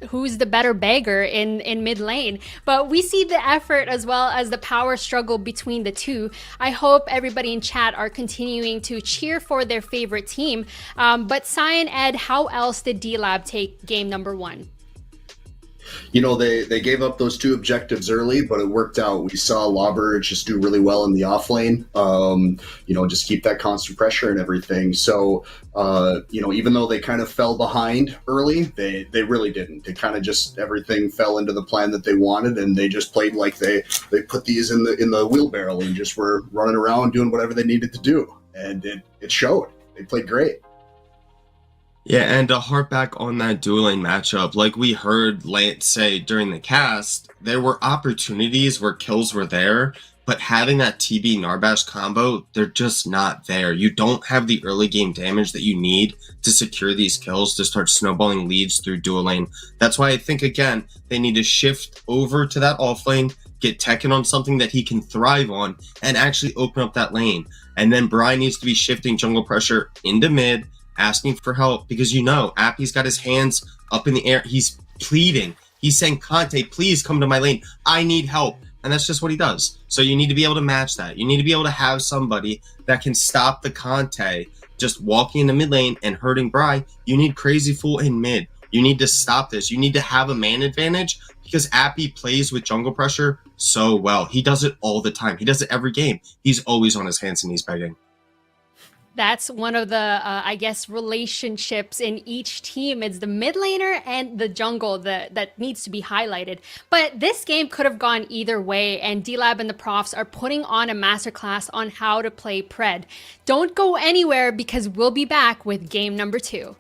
Speaker 1: who's the better bagger in mid lane. But we see the effort as well as the power struggle between the two. I hope everybody in chat are continuing to cheer for their favorite team. But Cyan, Ed, how else did D-Lab take game number 1?
Speaker 9: You know, they gave up those 2 objectives early, but it worked out. We saw Lawbird just do really well in the off lane, you know, just keep that constant pressure and everything. So, you know, even though they kind of fell behind early, they really didn't. They kind of just, everything fell into the plan that they wanted, and they just played like they put these in the wheelbarrow and just were running around doing whatever they needed to do. And it showed. They played great.
Speaker 6: Yeah, and to harp back on that dual lane matchup, like we heard Lance say during the cast, there were opportunities where kills were there, but having that TB Narbash combo, they're just not there. You don't have the early game damage that you need to secure these kills to start snowballing leads through dual lane. That's why I think, again, they need to shift over to that off lane, get Tekken on something that he can thrive on, and actually open up that lane. And then Brian needs to be shifting jungle pressure into mid, asking for help, because you know Appy's got his hands up in the air. He's pleading. He's saying, Conte, please come to my lane. I need help. And that's just what he does. So you need to be able to match that. You need to be able to have somebody that can stop the Conte just walking into mid lane and hurting Bri. You need Crazy Fool in mid. You need to stop this. You need to have a man advantage, because Appy plays with jungle pressure so well. He does it all the time. He does it every game. He's always on his hands and he's begging.
Speaker 1: That's one of the, I guess, relationships in each team. It's the mid laner and the jungle that needs to be highlighted. But this game could have gone either way, and D-Lab and the profs are putting on a masterclass on how to play Pred. Don't go anywhere, because we'll be back with game number 2.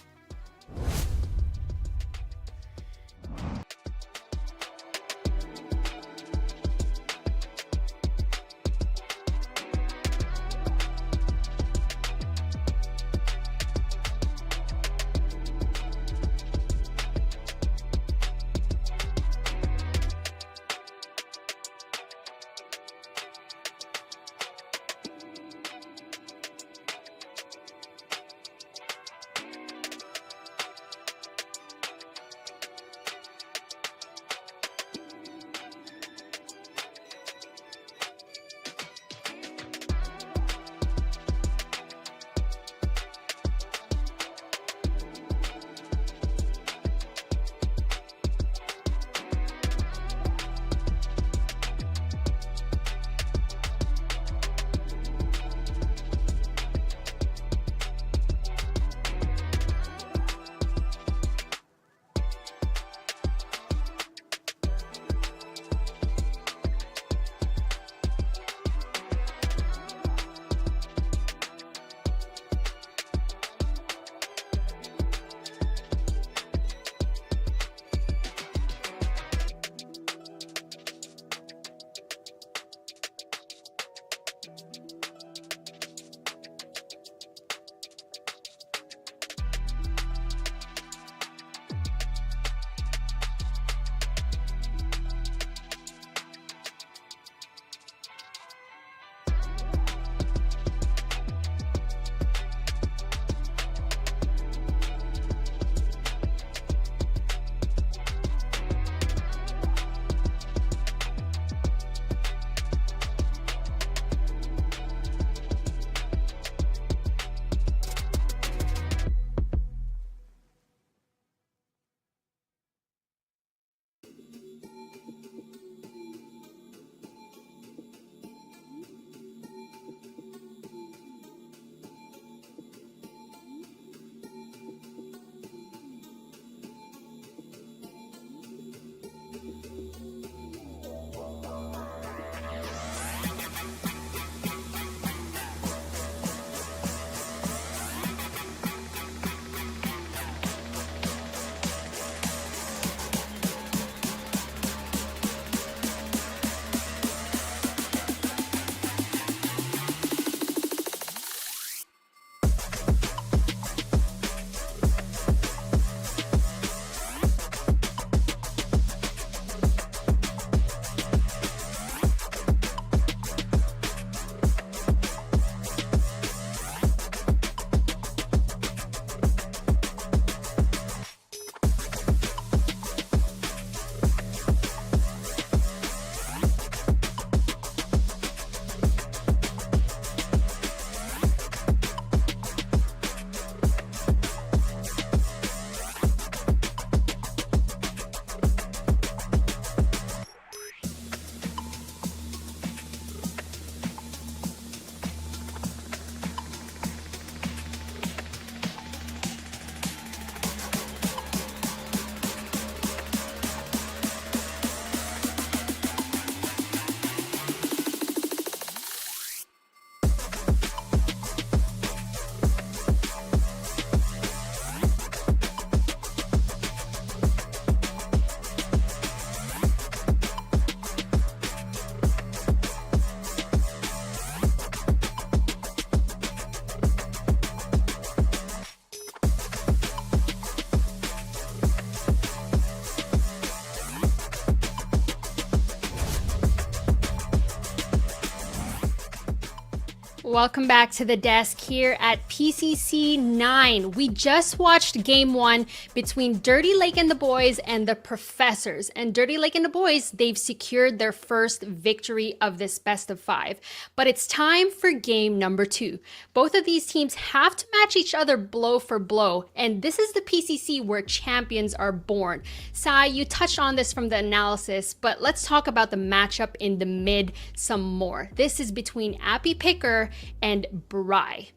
Speaker 1: Welcome back to the desk here at PCC9. We just watched game 1 between Dirty Lake and the boys and the Professors. And Dirty Lake and the boys, they've secured their first victory of this best of 5. But it's time for game number 2. Both of these teams have to match each other blow for blow. And this is the PCC where champions are born. Sai, you touched on this from the analysis, but let's talk about the matchup in the mid some more. This is between Appy Picker and Bry.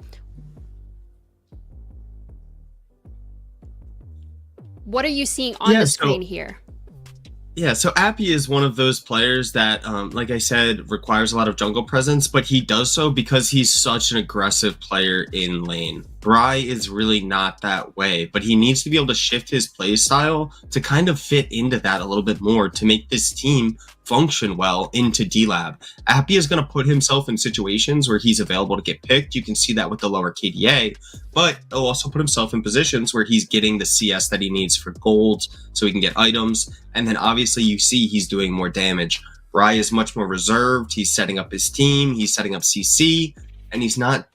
Speaker 1: What are you seeing on the screen here?
Speaker 6: Yeah, so Appy is one of those players that, like I said, requires a lot of jungle presence, but he does so because he's such an aggressive player in lane. Bry is really not that way, but he needs to be able to shift his play style to kind of fit into that a little bit more to make this team function well into D-Lab. Appy is going to put himself in situations where he's available to get picked. You can see that with the lower KDA, but he'll also put himself in positions where he's getting the CS that he needs for gold so he can get items. And then obviously you see he's doing more damage. Bry is much more reserved. He's setting up his team. He's setting up CC, and he's not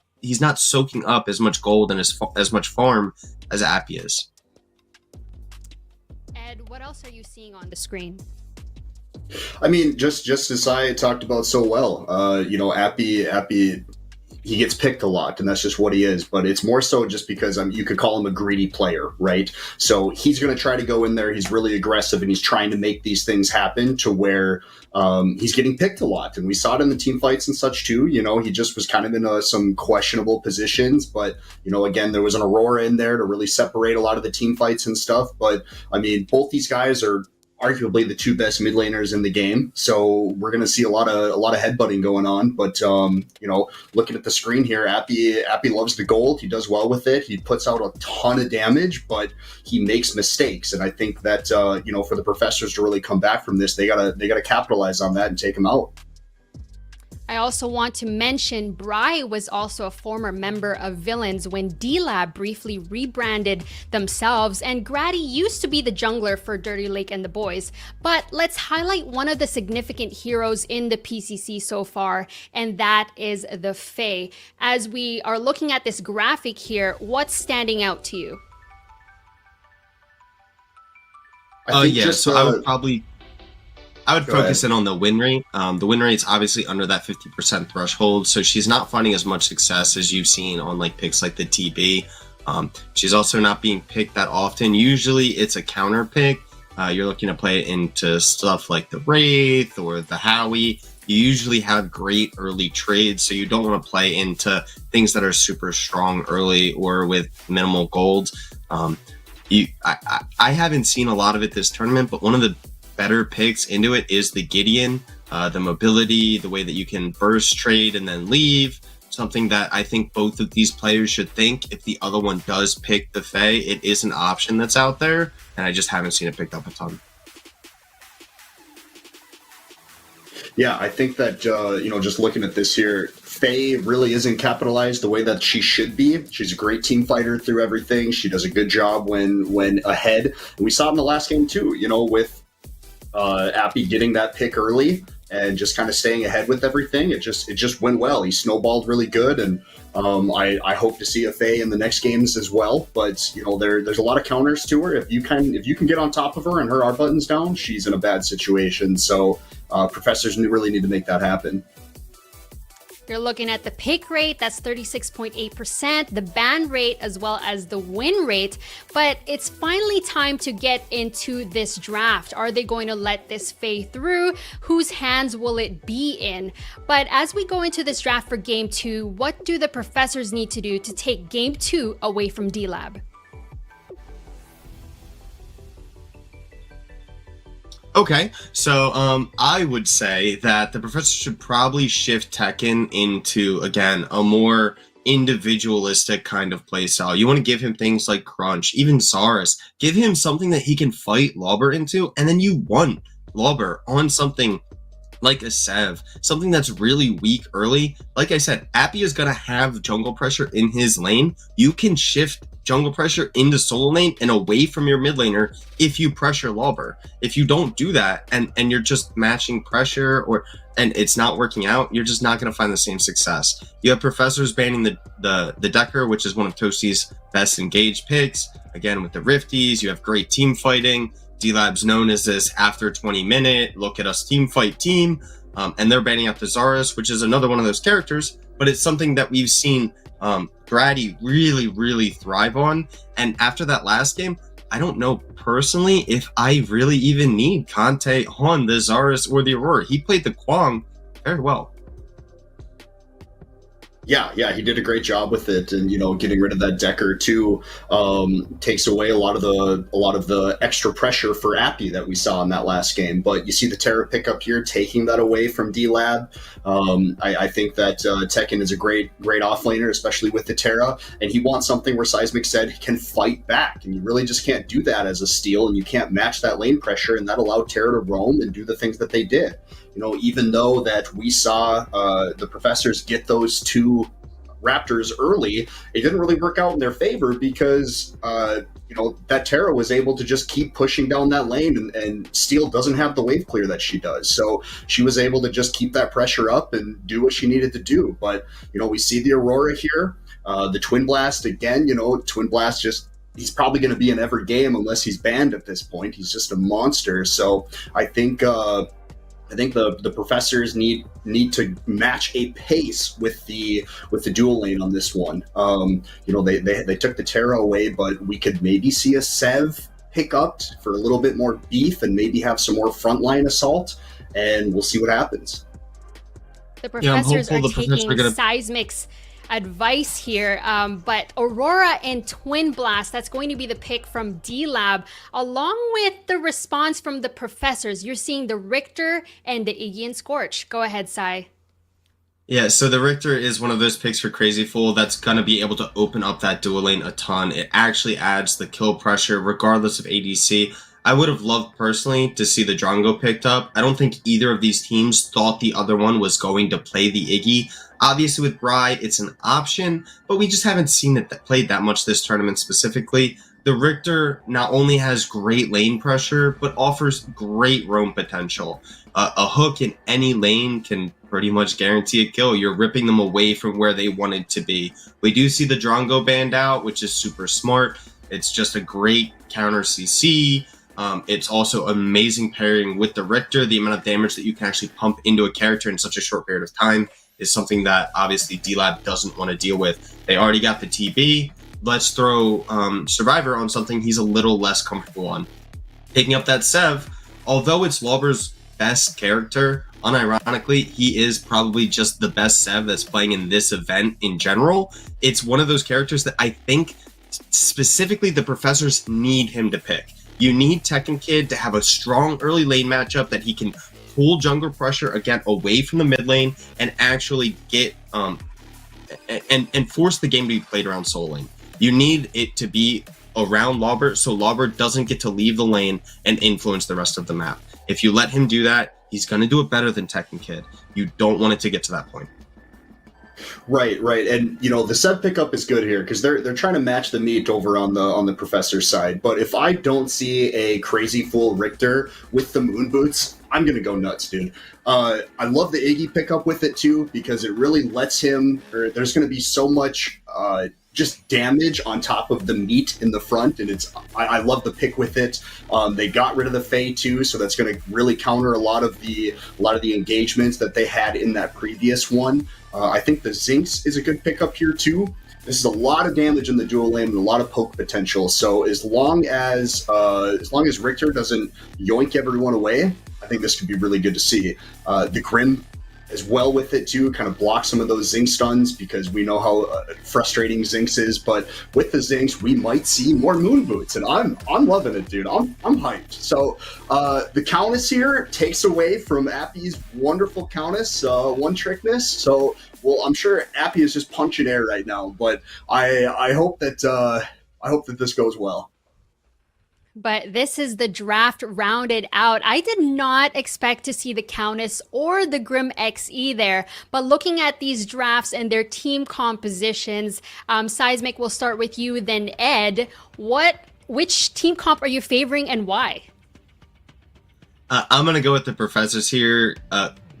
Speaker 6: soaking up as much gold and as much farm as Appy is.
Speaker 1: Ed, what else are you seeing on the screen?
Speaker 9: I mean, just as I talked about so well, Appy, he gets picked a lot, and that's just what he is. But it's more so just because you could call him a greedy player, right? So he's going to try to go in there. He's really aggressive, and he's trying to make these things happen to where he's getting picked a lot. And we saw it in the team fights and such too. He just was kind of in some questionable positions. But, again, there was an Aurora in there to really separate a lot of the team fights and stuff. But, I mean, both these guys are arguably the 2 best mid laners in the game, so we're going to see a lot of headbutting going on. But looking at the screen here, Appy loves the gold. He does well with it. He puts out a ton of damage, but he makes mistakes. And I think that for the Professors to really come back from this, they gotta capitalize on that and take him out.
Speaker 1: I also want to mention Bry was also a former member of Villains when D-Lab briefly rebranded themselves, and Grady used to be the jungler for Dirty Lake and the boys. But let's highlight one of the significant heroes in the PCC so far, and that is the Fae. As we are looking at this graphic here, what's standing out to you?
Speaker 6: I would focus in on the win rate. The win rate's obviously under that 50% threshold, so she's not finding as much success as you've seen on picks like the TB. She's also not being picked that often. Usually it's a counter pick. You're looking to play it into stuff like the Wraith or the Howie. You usually have great early trades, so you don't want to play into things that are super strong early or with minimal gold. I haven't seen a lot of it this tournament, but one of the better picks into it is the Gideon, the mobility, the way that you can burst trade and then leave. Something that I think both of these players should think. If the other one does pick the Fae, it is an option that's out there, and I just haven't seen it picked up a ton.
Speaker 9: Yeah, I think that, just looking at this here, Faye really isn't capitalized the way that she should be. She's a great team fighter through everything. She does a good job when ahead. And we saw it in the last game too, with Appy getting that pick early and just kind of staying ahead with everything. It just went well. He snowballed really good, and I hope to see a Faye in the next games as well. But there's a lot of counters to her. If you can get on top of her and her R button's down, she's in a bad situation. So Professors really need to make that happen.
Speaker 1: You're looking at the pick rate, that's 36.8%, the ban rate as well as the win rate. But it's finally time to get into this draft. Are they going to let this Fae through? Whose hands will it be in? But as we go into this draft for Game 2, what do the Professors need to do to take Game 2 away from D-Lab?
Speaker 6: Okay, so I would say that the Professor should probably shift Tekken into, again, a more individualistic kind of playstyle. You want to give him things like Crunch, even Saurus. Give him something that he can fight Lauber into, and then you want Lauber on something like a Sev, something that's really weak early. Like I said, Appy is going to have jungle pressure in his lane. You can shift jungle pressure into solo lane and away from your mid laner if you pressure Lawber. If you don't do that and you're just matching pressure and it's not working out, you're just not going to find the same success. You have Professors banning the Decker, which is one of Toasty's best engaged picks. Again, with the Rifties, you have great team fighting. D-Lab's known as this after 20 minute, look at us team fight team. And they're banning out the Zarus, which is another one of those characters, but it's something that we've seen Grady really, really thrive on. And after that last game, I don't know personally if I really even need Conte on the Zarus or the Aurora. He played the Kwang very well.
Speaker 9: Yeah, he did a great job with it, and getting rid of that Decker too takes away a lot of the extra pressure for Appy that we saw in that last game. But you see the Terra pickup here, taking that away from D-Lab. I think that Tekken is a great offlaner, especially with the Terra, and he wants something where Seismic said he can fight back, and you really just can't do that as a steal, and you can't match that lane pressure, and that allowed Terra to roam and do the things that they did. Even though that we saw the Professors get those two Raptors early, it didn't really work out in their favor because that Terra was able to just keep pushing down that lane, and Steel doesn't have the wave clear that she does, so she was able to just keep that pressure up and do what she needed to do. But we see the Aurora here, the Twin Blast again. Twin Blast he's probably going to be in every game unless he's banned at this point. He's just a monster. So I think the Professors need to match a pace with the dual lane on this one. They took the Terra away, but we could maybe see a Sev pick up for a little bit more beef and maybe have some more frontline assault, and we'll see what happens.
Speaker 1: The Professors are taking Seismic's advice here, but Aurora and Twin Blast, that's going to be the pick from D-Lab, along with the response from the Professors. You're seeing the Richter and the Iggy and Scorch. Go ahead, Sai.
Speaker 6: Yeah, so the Richter is one of those picks for Crazy Fool that's going to be able to open up that dual lane a ton. It actually adds the kill pressure regardless of ADC. I would have loved personally to see the Drongo picked up. I don't think either of these teams thought the other one was going to play the Iggy. Obviously with Bride, it's an option, but we just haven't seen it played that much this tournament specifically. The Richter not only has great lane pressure, but offers great roam potential. A hook in any lane can pretty much guarantee a kill. You're ripping them away from where they wanted to be. We do see the Drongo banned out, which is super smart. It's just a great counter CC. It's also amazing pairing with the Richter. The amount of damage that you can actually pump into a character in such a short period of time is something that obviously D-Lab doesn't want to deal with. They already got the TB. Let's throw Survivor on something he's a little less comfortable on. Picking up that Sev, although it's Lawber's best character, unironically, he is probably just the best Sev that's playing in this event in general. It's one of those characters that I think specifically the Professors need him to pick. You need Tekken Kid to have a strong early lane matchup that he can pull jungle pressure again away from the mid lane and actually get and force the game to be played around solo lane. You need it to be around Lawber so Lawber doesn't get to leave the lane and influence the rest of the map. If you let him do that, he's going to do it better than Tekken Kid. You don't want it to get to that point.
Speaker 9: Right. And the Sev pickup is good here because they're trying to match the meat over on the Professor side. But if I don't see a Crazy Fool Richter with the moon boots, I'm gonna go nuts, dude. I love the Iggy pickup with it too because it really lets him. There's gonna be so much just damage on top of the meat in the front, and I love the pick with it. They got rid of the Fae too, so that's going to really counter a lot of the engagements that they had in that previous one. I think the Zinx is a good pickup here too. This is a lot of damage in the dual lane and a lot of poke potential. So as long as Richter doesn't yoink everyone away, I think this could be really good to see. The Grim as well with it too, kind of block some of those Zinx stuns because we know how frustrating Zinx is. But with the Zinx, we might see more moon boots, and I'm loving it, dude. I'm hyped. So the Countess here takes away from Appy's wonderful Countess one trickness. So I'm sure Appy is just punching air right now, but I hope that this goes well.
Speaker 1: But this is the draft rounded out. I did not expect to see the Countess or the Grim XE there, but looking at these drafts and their team compositions, Seismic, we'll start with you, then Ed. Which team comp are you favoring and why?
Speaker 6: I'm going to go with the Professors here.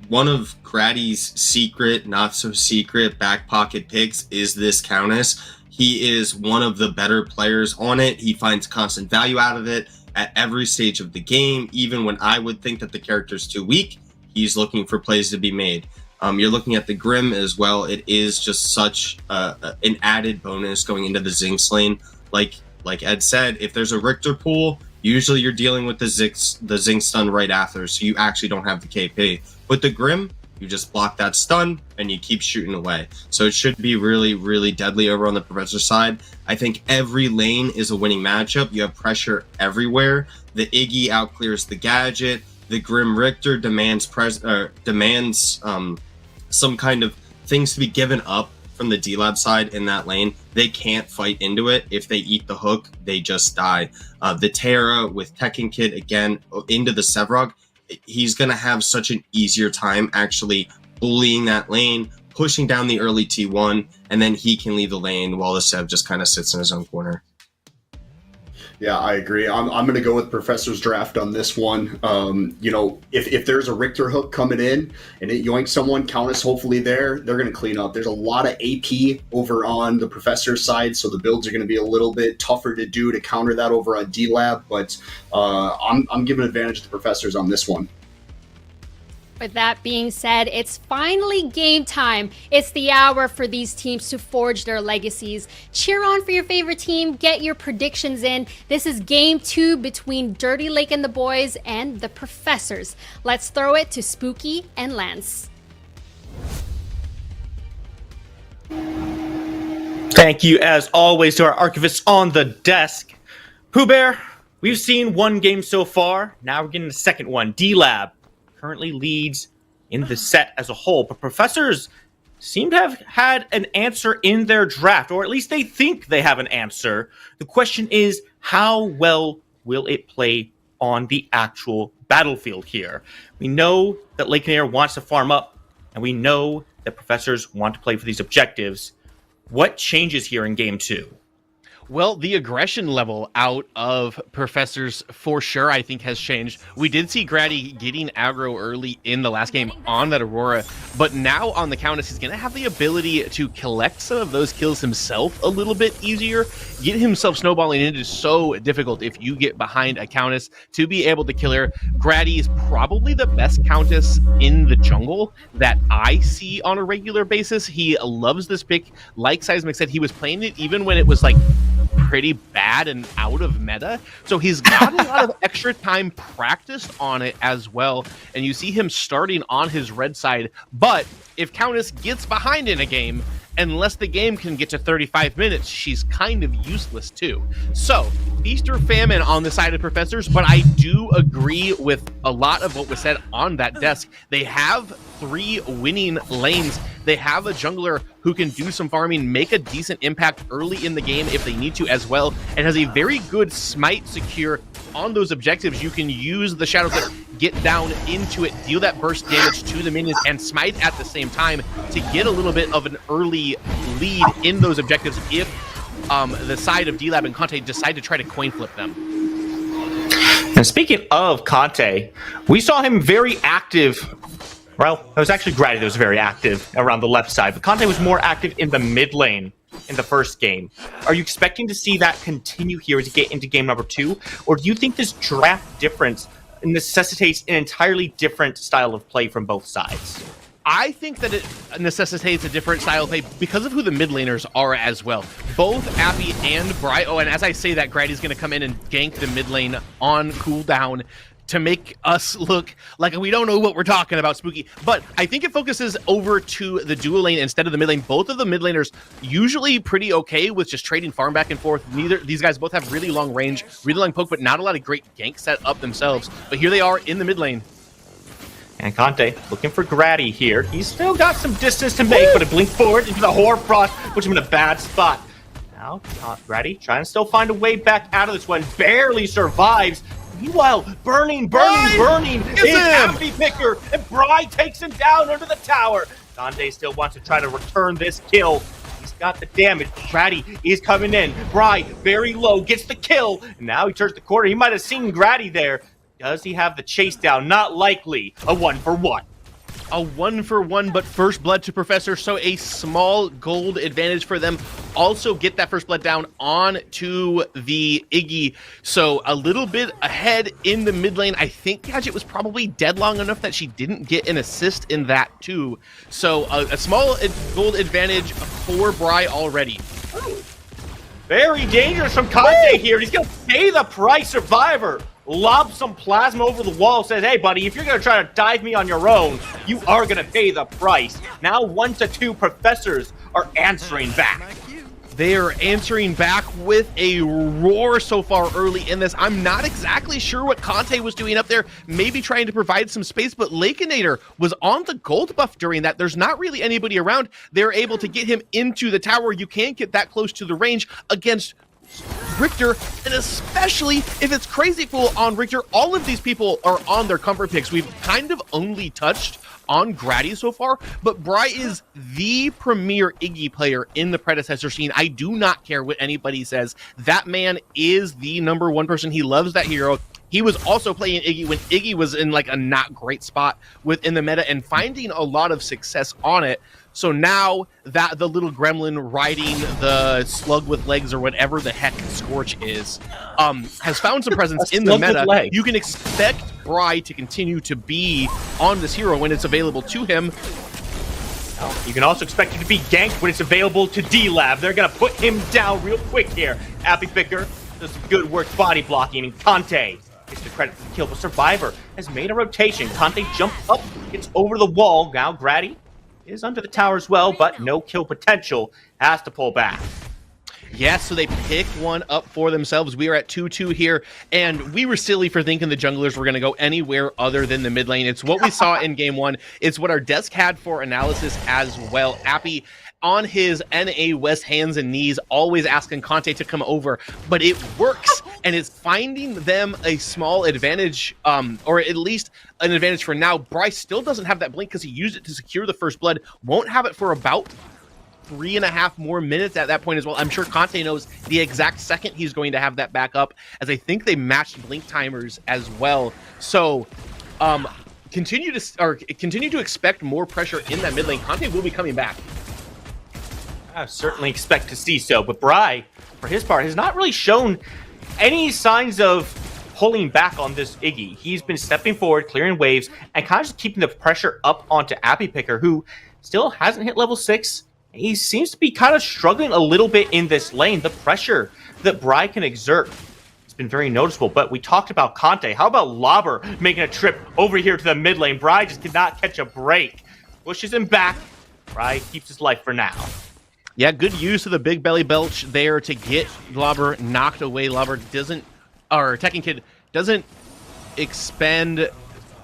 Speaker 6: One of Grady's secret, not so secret back pocket picks is this Countess. He is one of the better players on it. He finds constant value out of it at every stage of the game. Even when I would think that the character's too weak, he's looking for plays to be made. You're looking at the Grim as well. It is just such an added bonus going into the Zinx lane. Like Ed said, if there's a Richter pool, usually you're dealing with the Zinx stun right after, so you actually don't have the KP. With the Grim, you just block that stun and you keep shooting away. So it should be really, really deadly over on the Professor side. I think every lane is a winning matchup. You have pressure everywhere. The Iggy outclears the Gadget. The Grim Richter demands some kind of things to be given up from the D-Lab side in that lane. They can't fight into it. If they eat the hook, they just die. The Terra with Tekken Kid again into the Sevrog, he's going to have such an easier time actually bullying that lane, pushing down the early T1, and then he can leave the lane while the Sev just kind of sits in his own corner.
Speaker 9: Yeah, I agree. I'm going to go with Professor's draft on this one. If there's a Richter hook coming in and it yoinks someone, Countess hopefully they're going to clean up. There's a lot of AP over on the Professor's side, so the builds are going to be a little bit tougher to do to counter that over on D-Lab, but I'm giving advantage to the Professors on this one.
Speaker 1: With that being said, it's finally game time. It's the hour for these teams to forge their legacies. Cheer on for your favorite team. Get your predictions in. This is game 2 between Dirty Lake and the boys and the Professors. Let's throw it to Spooky and Lance.
Speaker 11: Thank you, as always, to our archivists on the desk. Pooh Bear, we've seen one game so far. Now we're getting the second one. D-Lab currently leads in the set as a whole, but Professors seem to have had an answer in their draft, or at least they think they have an answer. The question is, how well will it play on the actual battlefield here? We know that Lake Nair wants to farm up, and we know that Professors want to play for these objectives. What changes here in game 2?
Speaker 12: Well, the aggression level out of Professors for sure, I think, has changed. We did see Grady getting aggro early in the last game on that Aurora, but now on the Countess, he's going to have the ability to collect some of those kills himself a little bit easier. Get himself snowballing, it is so difficult if you get behind a Countess to be able to kill her. Grady is probably the best Countess in the jungle that I see on a regular basis. He loves this pick. Like Seismic said, he was playing it even when it was like pretty bad and out of meta, so he's got a lot of extra time practiced on it as well, and you see him starting on his red side. But if Countess gets behind in a game, unless the game can get to 35 minutes, she's kind of useless too. So feast or famine on the side of Professors, but I do agree with a lot of what was said on that desk. They have 3 winning lanes. They have a jungler who can do some farming, make a decent impact early in the game if they need to as well, and has a very good smite secure on those objectives. You can use the Shadow Clip, get down into it, deal that burst damage to the minions, and smite at the same time to get a little bit of an early lead in those objectives if the side of D-Lab and Conte decide to try to coin flip them.
Speaker 11: And speaking of Conte, we saw him very active. Well, it was actually Grady that was very active around the left side, but Conte was more active in the mid lane in the first game. Are you expecting to see that continue here as you get into game number 2? Or do you think this draft difference necessitates an entirely different style of play from both sides?
Speaker 12: I think that it necessitates a different style of play because of who the mid laners are as well. Both Appy and Bri. Oh, and as I say that, Grady's going to come in and gank the mid lane on cooldown to make us look like we don't know what we're talking about, Spooky. But I think it focuses over to the dual lane instead of the mid lane. Both of the mid laners usually pretty okay with just trading farm back and forth. These guys both have really long range, really long poke, but not a lot of great gank set up themselves. But here they are in the mid lane.
Speaker 11: And Conte looking for Grady here. He's still got some distance to make, but a blink forward into the Horror Frost puts him in a bad spot. Now, Grady trying to still find a way back out of this one. Barely survives. Meanwhile, burning is Happy Picker, and Bry takes him down under the tower. Dante still wants to try to return this kill. He's got the damage. Grady is coming in. Bry, very low, gets the kill. And now he turns the corner. He might have seen Grady there. Does he have the chase down? Not likely. A 1-for-1.
Speaker 12: A 1-for-1, but first blood to Professor, so a small gold advantage for them. Also get that first blood down on to the Iggy, so a little bit ahead in the mid lane. I think Gadget was probably dead long enough that she didn't get an assist in that too. So a small gold advantage for Bry already.
Speaker 11: Very dangerous from Conte here. He's going to pay the price. Survivor lobs some plasma over the wall, says, hey, buddy, if you're going to try to dive me on your own, you are going to pay the price. Now 1-2 Professors are answering back.
Speaker 12: They are answering back with a roar so far early in this. I'm not exactly sure what Conte was doing up there, maybe trying to provide some space, but Lakeinator was on the gold buff during that. There's not really anybody around. They're able to get him into the tower. You can't get that close to the range against Richter, and especially if it's Crazy Fool on Richter. All of these people are on their comfort picks. We've kind of only touched on Grady so far, but Bry is the premier Iggy player in the Predecessor scene. I do not care what anybody says. That man is the #1 person. He loves that hero. He was also playing Iggy when Iggy was in like a not great spot within the meta and finding a lot of success on it. So now that the little gremlin riding the slug with legs or whatever the heck Scorch is, has found some presence in the meta, you can expect Bry to continue to be on this hero when it's available to him.
Speaker 11: You can also expect him to be ganked when it's available to D-Lab. They're going to put him down real quick here. Happy Picker does some good work body blocking, and Conte gets the credit for the kill, but Survivor has made a rotation. Conte jumped up, gets over the wall. Now Grady is under the tower as well, but no kill potential. Has to pull back.
Speaker 12: Yes, so they picked one up for themselves. We are at 2-2 here, and we were silly for thinking the junglers were going to go anywhere other than the mid lane. It's what we saw in game one. It's what our desk had for analysis as well. Appy on his NA West hands and knees, always asking Conte to come over, but it works, and it's finding them a small advantage, or at least an advantage for now. Bryce still doesn't have that blink because he used it to secure the first blood. Won't have it for about 3.5 more minutes at that point as well. I'm sure Conte knows the exact second he's going to have that back up, as I think they matched blink timers as well. So continue to expect more pressure in that mid lane. Conte will be coming back.
Speaker 11: I certainly expect to see so, but Bry, for his part, has not really shown any signs of pulling back on this Iggy. He's been stepping forward, clearing waves, and kind of just keeping the pressure up onto Appy Picker, who still hasn't hit level 6. He seems to be kind of struggling a little bit in this lane. The pressure that Bry can exert has been very noticeable, but we talked about Conte. How about Lobber making a trip over here to the mid lane? Bry just cannot catch a break. Pushes him back. Bry keeps his life for now.
Speaker 12: Yeah, good use of the big belly belch there to get Lobber knocked away. Lobber doesn't, or Tekken Kid doesn't expend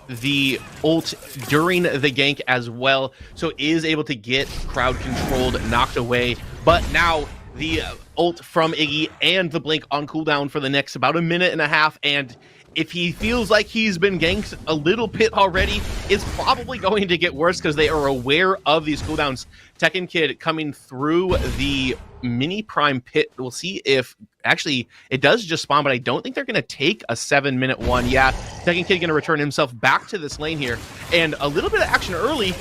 Speaker 12: the ult during the gank as well, so is able to get crowd controlled, knocked away. But now the ult from Iggy and the blink on cooldown for the next about 1.5 minutes, and if he feels like he's been ganked a little bit already, it's probably going to get worse because they are aware of these cooldowns. Tekken Kid coming through the mini prime pit. We'll see if actually it does just spawn, but I don't think they're going to take a 7-minute one. Yeah, Tekken Kid going to return himself back to this lane here, and a little bit of action early.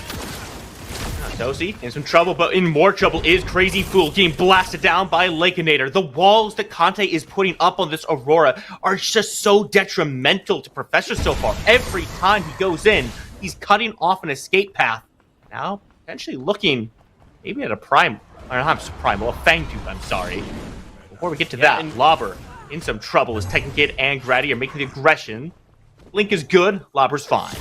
Speaker 11: Dozy in some trouble, but in more trouble is Crazy Fool getting blasted down by Lakeinator. The walls that Conte is putting up on this Aurora are just so detrimental to Professor so far. Every time he goes in, he's cutting off an escape path. Now, potentially looking maybe at a prime, or not prime, well, a Fang Tooth, I'm sorry. Before we get to that, Lobber in some trouble as Tekken Kid and Grady are making the aggression. Link is good, Lobber's fine.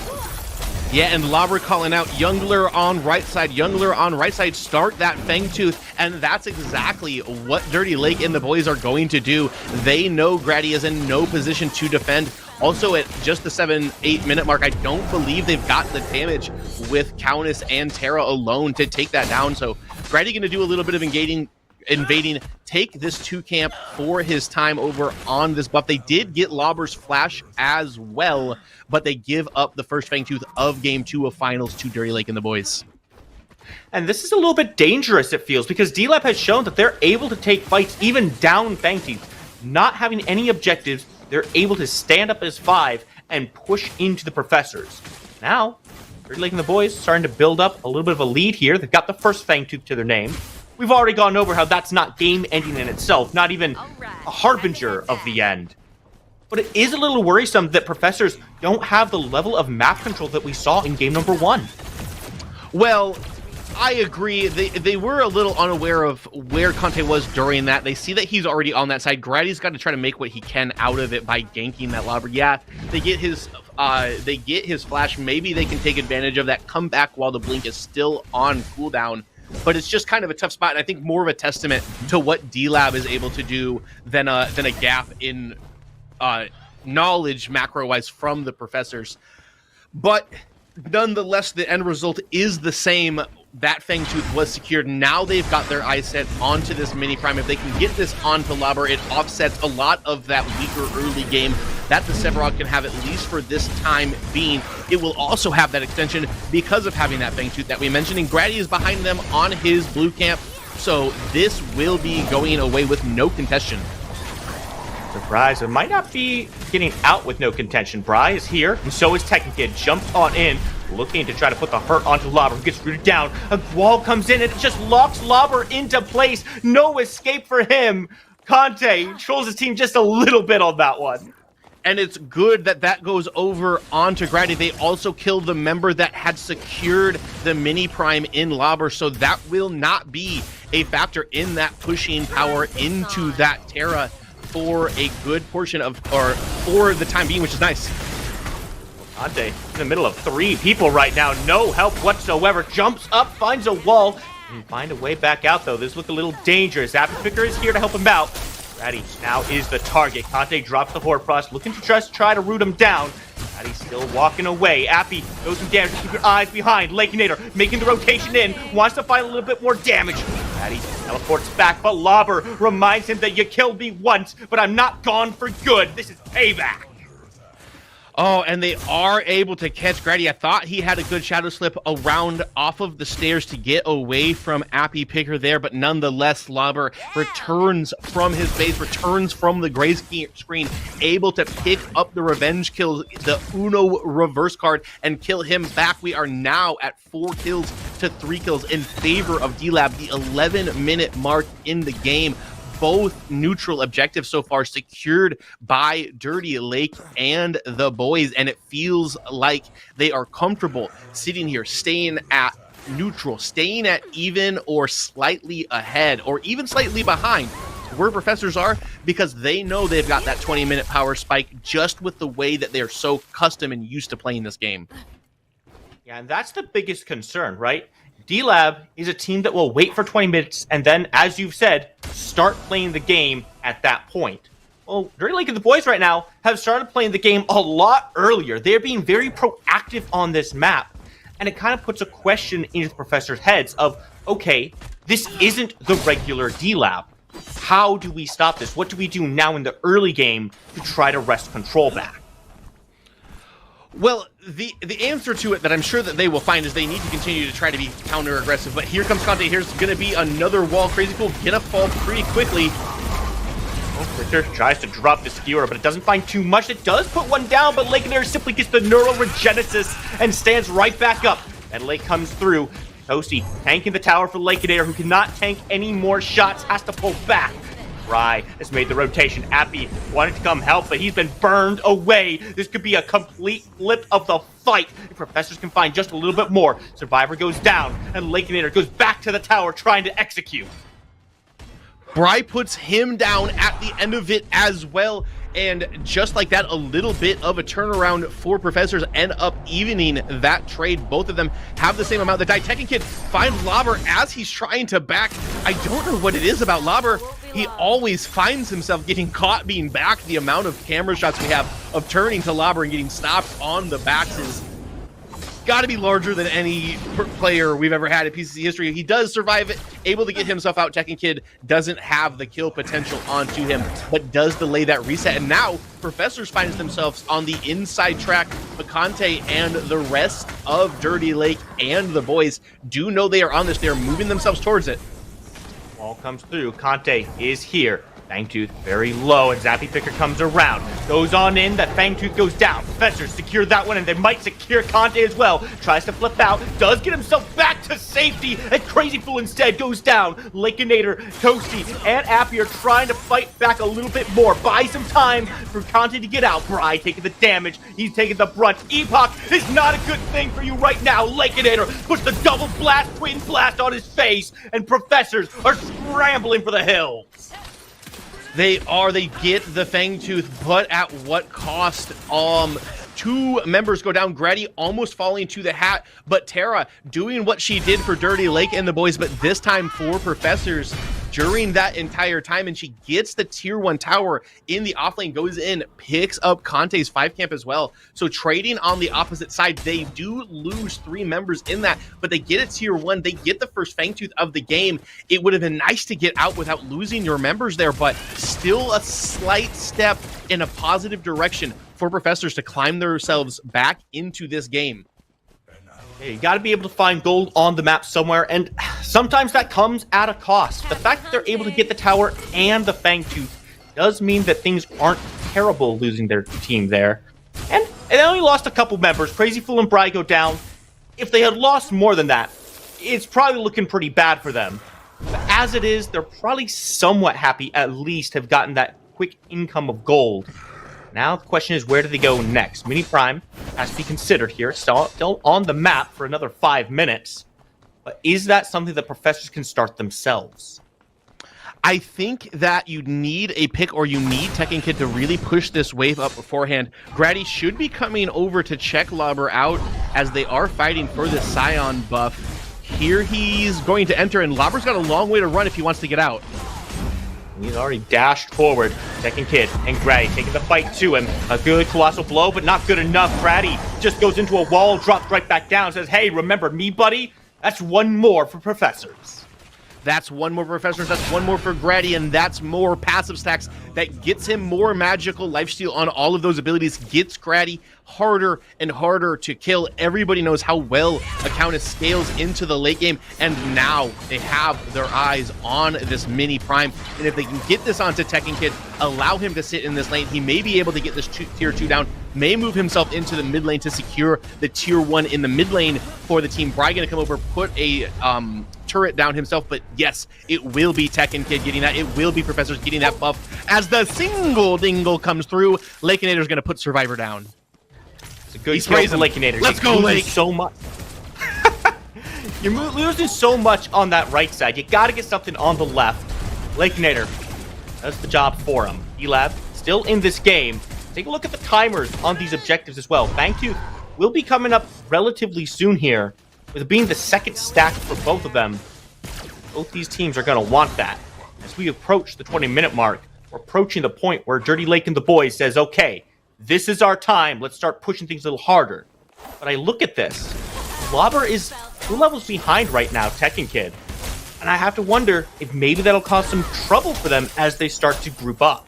Speaker 12: Yeah, and Lobber calling out Youngler on right side. Youngler on right side, start that Fangtooth, and that's exactly what Dirty Lake and the boys are going to do. They know Grady is in no position to defend. Also, at just the 7-8 minute mark, I don't believe they've got the damage with Countess and Terra alone to take that down. So Grady going to do a little bit of engaging, invading, take this 2 camp for his time over on this buff. They did get Lobber's flash as well, but they give up the first Fangtooth of Game 2 of Finals to Dirty Lake and the boys.
Speaker 11: And this is a little bit dangerous, it feels, because D-Lab has shown that they're able to take fights even down Fangtooth. Not having any objectives, they're able to stand up as 5 and push into the Professors. Now, Dirty Lake and the boys starting to build up a little bit of a lead here. They've got the first Fangtooth to their name. We've already gone over how that's not game-ending in itself, not even a harbinger of the end. But it is a little worrisome that Professors don't have the level of map control that we saw in game number 1.
Speaker 12: Well, I agree. They were a little unaware of where Conte was during that. They see that he's already on that side. Grady's got to try to make what he can out of it by ganking that Lobber. Yeah, they get his flash. Maybe they can take advantage of that, come back while the blink is still on cooldown. But it's just kind of a tough spot, and I think more of a testament to what D-Lab is able to do than a gap in knowledge macro-wise from the Professors. But nonetheless, the end result is the same. That Fangtooth was secured. Now they've got their eyes set onto this mini prime. If they can get this onto Lobber, it offsets a lot of that weaker early game that the Sevarog can have, at least for this time being. It will also have that extension because of having that Fangtooth that we mentioned, and Grady is behind them on his blue camp, so this will be going away with no contention.
Speaker 11: Surprise, it might not be getting out with no contention. Bry is here, and so is Tekken Kid. Jumps on in, looking to try to put the hurt onto Lobber, who gets rooted down. A wall comes in, and it just locks Lobber into place. No escape for him. Conte trolls his team just a little bit on that one.
Speaker 12: And it's good that that goes over onto Grady. They also killed the member that had secured the mini prime in Lobber, so that will not be a factor in that pushing power into that Terra for a good portion of, or for the time being, which is nice.
Speaker 11: Conte in the middle of 3 people right now, no help whatsoever. Jumps up, finds a wall, and find a way back out though. This look a little dangerous. Apple Picker is here to help him out. Grady now is the target. Conte drops the Horfrost, looking to just try to root him down. Grady's still walking away. Appy goes some damage. Keep your eyes behind. Lakenator making the rotation in, wants to find a little bit more damage. Grady teleports back, but Lobber reminds him that you killed me once, but I'm not gone for good. This is payback.
Speaker 12: Oh, and they are able to catch Grady. I thought he had a good shadow slip around off of the stairs to get away from Appy Picker there, but nonetheless, Lobber returns from his base, returns from the gray screen, able to pick up the revenge kill, the Uno reverse card, and kill him back. We are now at 4 kills to 3 kills in favor of D-Lab, the 11-minute mark in the game. Both neutral objectives so far secured by Dirty Lake and the boys, and it feels like they are comfortable sitting here, staying at neutral, staying at even or slightly ahead, or even slightly behind where Professors are, because they know they've got that 20-minute power spike just with the way that they are so custom and used to playing this game.
Speaker 11: Yeah, and that's the biggest concern, right? D-Lab is a team that will wait for 20 minutes and then, as you've said, start playing the game at that point. Well, Dirty Lake and the boys right now have started playing the game a lot earlier. They're being very proactive on this map, and it kind of puts a question into the Professor's heads of, okay, this isn't the regular D-Lab. How do we stop this? What do we do now in the early game to try to wrest control back?
Speaker 12: Well, the answer to it that I'm sure that they will find is they need to continue to try to be counter-aggressive. But here comes Conte. Here's going to be another wall. Crazy Cool gonna fall pretty quickly.
Speaker 11: Victor tries to drop the skewer, but it doesn't find too much. It does put one down, but Lakenator simply gets the neuroregenesis and stands right back up. And Lake comes through. Toasty tanking the tower for Lakenator, who cannot tank any more shots, has to pull back. Rye has made the rotation. Appy wanted to come help, but he's been burned away. This could be a complete flip of the fight if Professors can find just a little bit more. Survivor goes down, and Lakenator goes back to the tower trying to execute.
Speaker 12: Bry puts him down at the end of it as well. And just like that, a little bit of a turnaround for Professors end up evening that trade. Both of them have the same amount. The Tekken Kid finds Lobber as he's trying to back. I don't know what it is about Lobber. He always finds himself getting caught being back. The amount of camera shots we have of turning to Lobber and getting stopped on the backs is got to be larger than any player we've ever had in PCC history. He does survive it, able to get himself out. Tekken Kid doesn't have the kill potential onto him, but does delay that reset. And now Professors finds themselves on the inside track. Conte and the rest of Dirty Lake and the boys do know they are on this. They are moving themselves towards it.
Speaker 11: Ball comes through. Conte is here. Fangtooth very low, and Zappy Picker comes around. Goes on in, that Fangtooth goes down. Professor secure that one, and they might secure Conte as well. Tries to flip out, does get himself back to safety, and Crazy Fool instead goes down. Lakeinator, Toasty, and Appy are trying to fight back a little bit more. Buy some time for Conte to get out. Bry taking the damage, he's taking the brunt. Epoch is not a good thing for you right now. Lakeinator puts the double blast, twin blast on his face, and Professors are scrambling for the hills.
Speaker 12: They get the Fangtooth, but at what cost? Two members go down. Grady almost falling to the hat, but Tara doing what she did for Dirty Lake and the boys, but this time for Professors during that entire time, and she gets the tier 1 tower in the offlane, goes in, picks up Conte's 5 camp as well. So trading on the opposite side, they do lose 3 members in that, but they get a tier 1. They get the first Fangtooth of the game. It would have been nice to get out without losing your members there, but still a slight step in a positive direction for Professors to climb themselves back into this game.
Speaker 11: You got to be able to find gold on the map somewhere, and sometimes that comes at a cost. The fact that they're able to get the tower and the Fangtooth does mean that things aren't terrible losing their team there. And they only lost a couple members. Crazy Fool and Bry go down. If they had lost more than that, it's probably looking pretty bad for them. But as it is, they're probably somewhat happy, at least have gotten that quick income of gold. Now the question is, where do they go next? Mini Prime has to be considered here. It's still on the map for another 5 minutes. But is that something that Professors can start themselves?
Speaker 12: I think that you need a pick, or you need Tekken Kid to really push this wave up beforehand. Grady should be coming over to check Lobber out as they are fighting for the Scion buff. Here he's going to enter, and Lobber's got a long way to run if he wants to get out.
Speaker 11: He's already dashed forward. Tekken Kid and Grady taking the fight to him. A good colossal blow, but not good enough. Grady just goes into a wall, drops right back down, says, hey, remember me, buddy? That's one more for Professors.
Speaker 12: That's one more Professors, that's one more for Grady, and that's more passive stacks that gets him more magical lifesteal on all of those abilities, gets Grady harder and harder to kill. Everybody knows how well a Countess scales into the late game, and now they have their eyes on this Mini Prime, and if they can get this onto Tekken Kid, allow him to sit in this lane, he may be able to get this tier 2 down, may move himself into the mid lane to secure the tier 1 in the mid lane for the team. Bry gonna come over, put a turret down himself, but yes, it will be Tekken Kid getting that. It will be Professors getting that buff as the single dingle comes through. Lakeinator's gonna put Survivor down.
Speaker 11: It's a good kill for Lakeinator.
Speaker 12: Let's go, Lake.
Speaker 11: So much. You're losing so much on that right side. You got to get something on the left. Lakeinator does the job for him. E-Lab still in this game. Take a look at the timers on these objectives as well. Fangtooth will be coming up relatively soon here, with it being the second stack for both of them. Both these teams are going to want that. As we approach the 20-minute mark, we're approaching the point where Dirty Lake and the boys says, okay, this is our time. Let's start pushing things a little harder. But I look at this. Lobber is 2 levels behind right now, Tekken Kid. And I have to wonder if maybe that'll cause some trouble for them as they start to group up.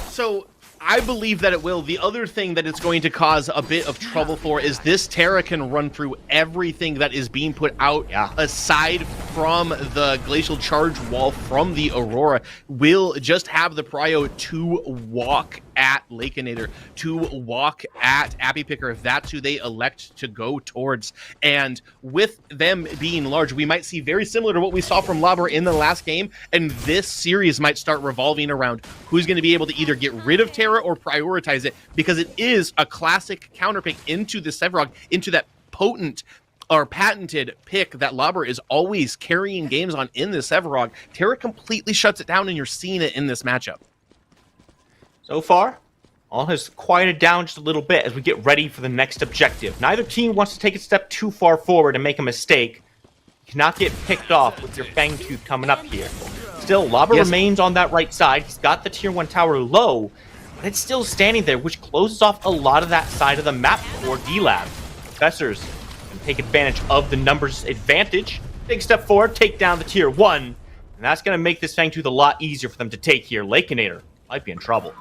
Speaker 12: So I believe that it will. The other thing that it's going to cause a bit of trouble for is this Terra can run through everything that is being put out, aside from the Glacial Charge Wall from the Aurora. Will just have the prio to walk at Lakeinator, to walk at Appy Picker, if that's who they elect to go towards. And with them being large, we might see very similar to what we saw from Lobber in the last game, and this series might start revolving around who's going to be able to either get rid of Terra or prioritize it, because it is a classic counterpick into the Sevarog, into that potent or patented pick that Lobber is always carrying games on in the Sevarog. Terra completely shuts it down, and you're seeing it in this matchup.
Speaker 11: So far, all has quieted down just a little bit as we get ready for the next objective. Neither team wants to take a step too far forward and make a mistake. You cannot get picked off with your Fangtooth coming up here. Still, Lobber remains on that right side. He's got the tier 1 tower low, but it's still standing there, which closes off a lot of that side of the map for D-Lab. Professors can take advantage of the numbers advantage. Big step forward, take down the tier 1. And that's going to make this Fangtooth a lot easier for them to take here. Lakeinator might be in trouble.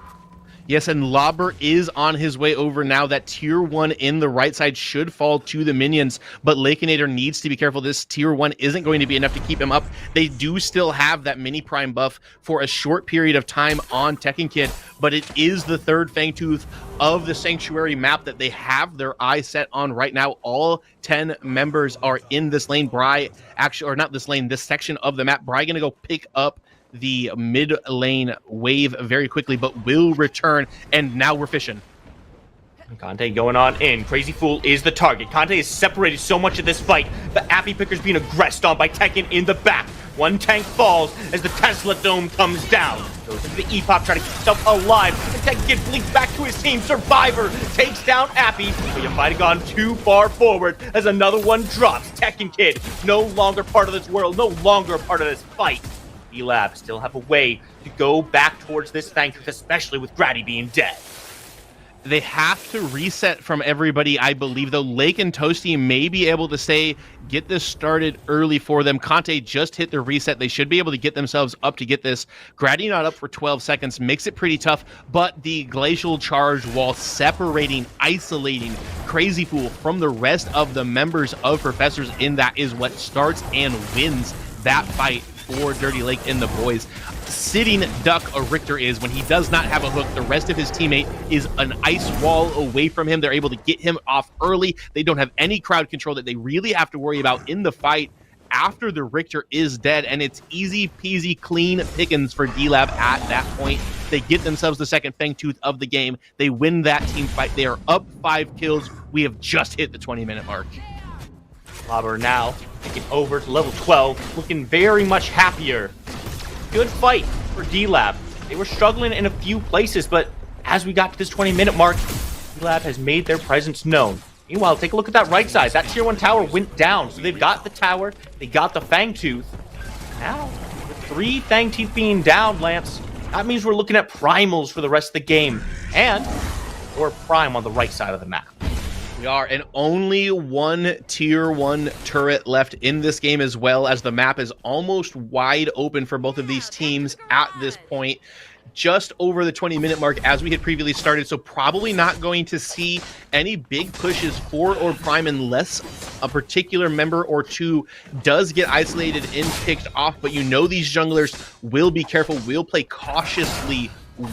Speaker 12: Yes, and Lobber is on his way over now. That tier 1 in the right side should fall to the minions, but Lakeinator needs to be careful. This tier 1 isn't going to be enough to keep him up. They do still have that mini prime buff for a short period of time on Tekken Kid, but it is the third Fangtooth of the Sanctuary map that they have their eye set on right now. All 10 members are in this lane. Bri, actually, or not this lane, this section of the map. Bri gonna go pick up the mid lane wave very quickly, but will return, and now we're fishing.
Speaker 11: Conte going on in. Crazy Fool is the target. Conte is separated so much of this fight. The Appy Picker's being aggressed on by Tekken in the back. One tank falls as the Tesla Dome comes down. Goes into the E-Pop, trying to keep himself alive. And Tekken gets blinks back to his team. Survivor takes down Appy, but you might have gone too far forward as another one drops. Tekken Kid, no longer part of this world, no longer a part of this fight. D-Lab still have a way to go back towards this Fangtooth, especially with Grady being dead.
Speaker 12: They have to reset from everybody, I believe, though. Lake and Toasty may be able to get this started early for them. Conte just hit the reset. They should be able to get themselves up to get this. Grady not up for 12 seconds makes it pretty tough, but the Glacial Charge, while separating, isolating Crazy Fool from the rest of the members of Professors in that, is what starts and wins that fight for Dirty Lake and the boys. Sitting duck a Richter is when he does not have a hook. The rest of his teammate is an ice wall away from him. They're able to get him off early. They don't have any crowd control that they really have to worry about in the fight after the Richter is dead, and it's easy peasy clean pickings for D-Lab at that point. They get themselves the second Fangtooth of the game. They win that team fight. They are up 5 kills. We have just hit the 20-minute mark.
Speaker 11: Lobber now taking over to level 12, looking very much happier. Good fight for D-Lab. They were struggling in a few places, but as we got to this 20-minute mark, D-Lab has made their presence known. Meanwhile, take a look at that right side. That tier 1 tower went down, so they've got the tower, they got the Fangtooth. Now, with 3 Fangtooth being down, Lance, that means we're looking at primals for the rest of the game, and or prime on the right side of the map.
Speaker 12: We are, and only one tier 1 turret left in this game, as well as the map is almost wide open for both of these teams at this point. Just over the 20-minute mark as we had previously started, so probably not going to see any big pushes for or prime unless a particular member or two does get isolated and picked off. But you know these junglers will be careful, will play cautiously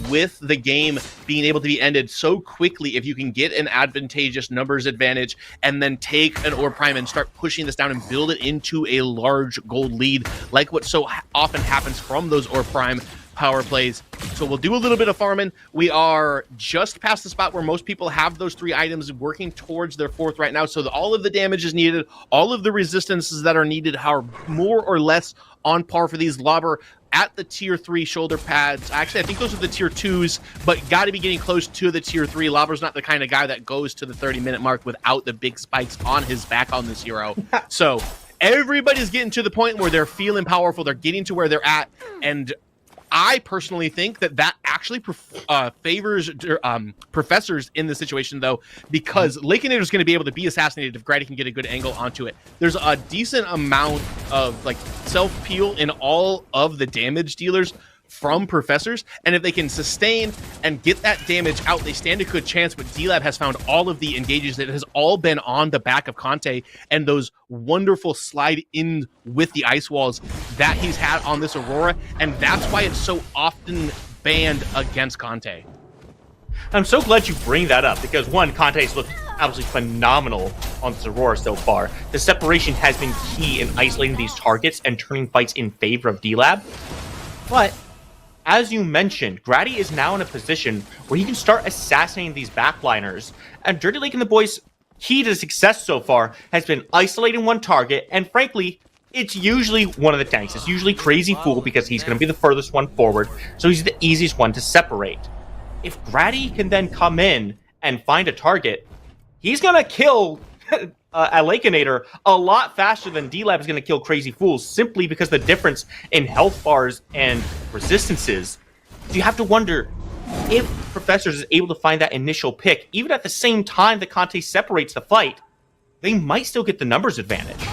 Speaker 12: with the game being able to be ended so quickly. If you can get an advantageous numbers advantage and then take an orb prime and start pushing this down and build it into a large gold lead, like what so often happens from those orb prime power plays. So we'll do a little bit of farming. We are just past the spot where most people have those 3 items, working towards their 4th right now. So all of the damage is needed, all of the resistances that are needed are more or less on par for these. Lobber at the tier 3 shoulder pads. Actually, I think those are the tier 2s, but got to be getting close to the tier 3. Lobber's not the kind of guy that goes to the 30-minute mark without the big spikes on his back on this hero. So everybody's getting to the point where they're feeling powerful. They're getting to where they're at, and I personally think that actually favors Professors in this situation, though, because Lakeinator is going to be able to be assassinated if Grady can get a good angle onto it. There's a decent amount of self-peel in all of the damage dealers from Professors, and if they can sustain and get that damage out, they stand a good chance. But D-Lab has found all of the engages. It has all been on the back of Conte and those wonderful slide in with the ice walls that he's had on this Aurora, and that's why it's so often banned against Conte.
Speaker 11: I'm so glad you bring that up, because one, Conte's looked absolutely phenomenal on this Aurora so far. The separation has been key in isolating these targets and turning fights in favor of D-Lab. But as you mentioned, Grady is now in a position where he can start assassinating these backliners. And Dirty Lake and the boys' key to success so far has been isolating one target, and frankly, it's usually one of the tanks. It's usually Crazy Fool, because he's going to be the furthest one forward, so he's the easiest one to separate. If Grady can then come in and find a target, he's going to kill Lakeinator a lot faster than D-Lab is going to kill Crazy Fools, simply because the difference in health bars and resistances. So you have to wonder if Professors is able to find that initial pick, even at the same time that Conte separates the fight. they might still get the numbers advantage.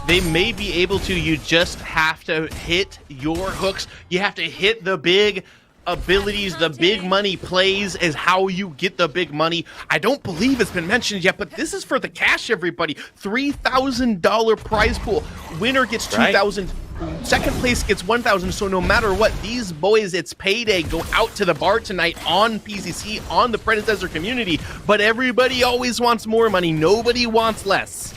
Speaker 12: They may be able to. You just have to hit your hooks. You have to hit the big abilities, the big money plays is how you get the big money. I don't believe it's been mentioned yet, but this is for the cash, everybody. $3,000 prize pool. Winner gets 2,000. Second place gets 1,000. So no matter what, these boys, it's payday. Go out to the bar tonight on PCC, on the Predecessor community. But everybody always wants more money. Nobody wants less.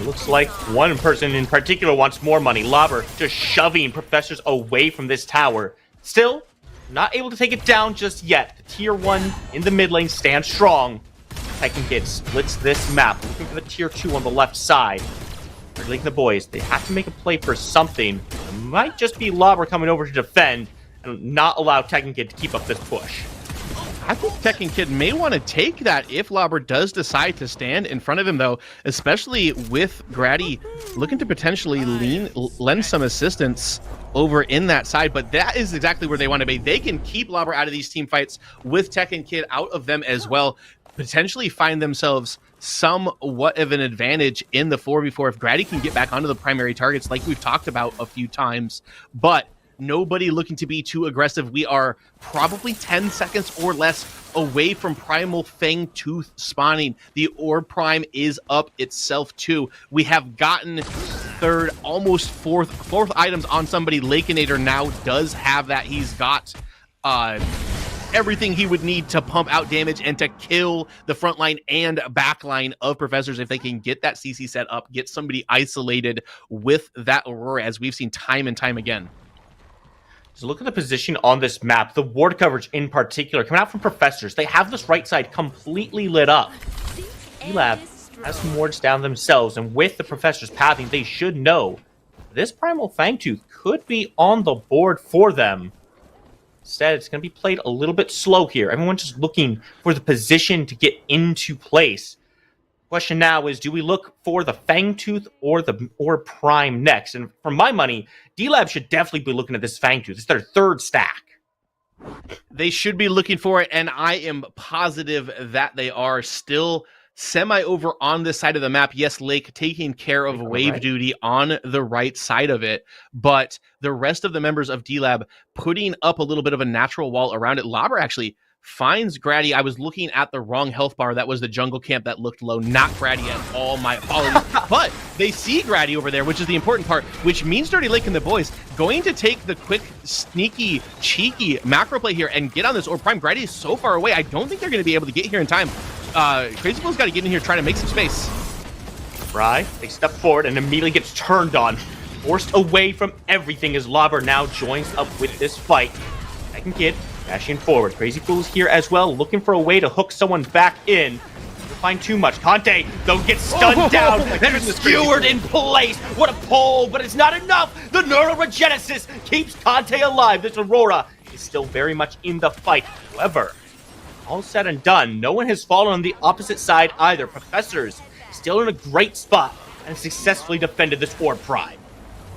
Speaker 11: Looks like one person in particular wants more money. Lobber just shoving Professors away from this tower. Still, not able to take it down just yet. The tier 1 in the mid lane stands strong. Tekken Kid splits this map, looking for the tier 2 on the left side. They're leading the boys. They have to make a play for something. It might just be Lobber coming over to defend and not allow Tekken Kid to keep up this push.
Speaker 12: I think Tekken Kid may want to take that if Lobber does decide to stand in front of him, though, especially with Grady looking to potentially lend some assistance over in that side. But that is exactly where they want to be. They can keep Lobber out of these team fights with Tekken Kid out of them as well, potentially find themselves somewhat of an advantage in the 4v4 if Grady can get back onto the primary targets like we've talked about a few times. But nobody looking to be too aggressive. We are probably 10 seconds or less away from Primal Fang Tooth spawning. The Orb Prime is up itself too. We have gotten third, almost fourth items on somebody. Lakeinator now does have that. He's got everything he would need to pump out damage and to kill the front line and back line of Professors if they can get that CC set up, get somebody isolated with that Aurora, as we've seen time and time again.
Speaker 11: So look at the position on this map. The ward coverage in particular, coming out from Professors. They have this right side completely lit up. D-Lab has some wards down themselves, and with the Professors pathing, they should know this Primal Fangtooth could be on the board for them. Instead, it's going to be played a little bit slow here. Everyone's just looking for the position to get into place. Question now is, do we look for the Fangtooth or Prime next? And for my money, D-Lab should definitely be looking at this Fangtooth. It's their third stack.
Speaker 12: They should be looking for it, and I am positive that they are still semi over on this side of the map. Yes, Lake taking care of wave duty on the right side of it, but the rest of the members of D-Lab putting up a little bit of a natural wall around it. Lobber actually finds Grady. I was looking at the wrong health bar. That was the jungle camp that looked low, not Grady at all. My apologies. But they see Grady over there, which is the important part, which means Dirty Lake and the boys going to take the quick, sneaky, cheeky macro play here and get on this Orb Prime. Grady is so far away. I don't think they're going to be able to get here in time. Crazy Bull's got to get in here trying to make some space.
Speaker 11: Right? They step forward and immediately gets turned on. Forced away from everything as Lobber now joins up with this fight. Second Kid dashing forward. Crazy Fool's here as well, looking for a way to hook someone back in. Doesn't find too much. Conte, though, gets stunned down and skewered in place. What a pull, but it's not enough. The Neuroregenesis keeps Conte alive. This Aurora is still very much in the fight. However, all said and done, no one has fallen on the opposite side either. Professors still in a great spot and successfully defended this Orb Prime.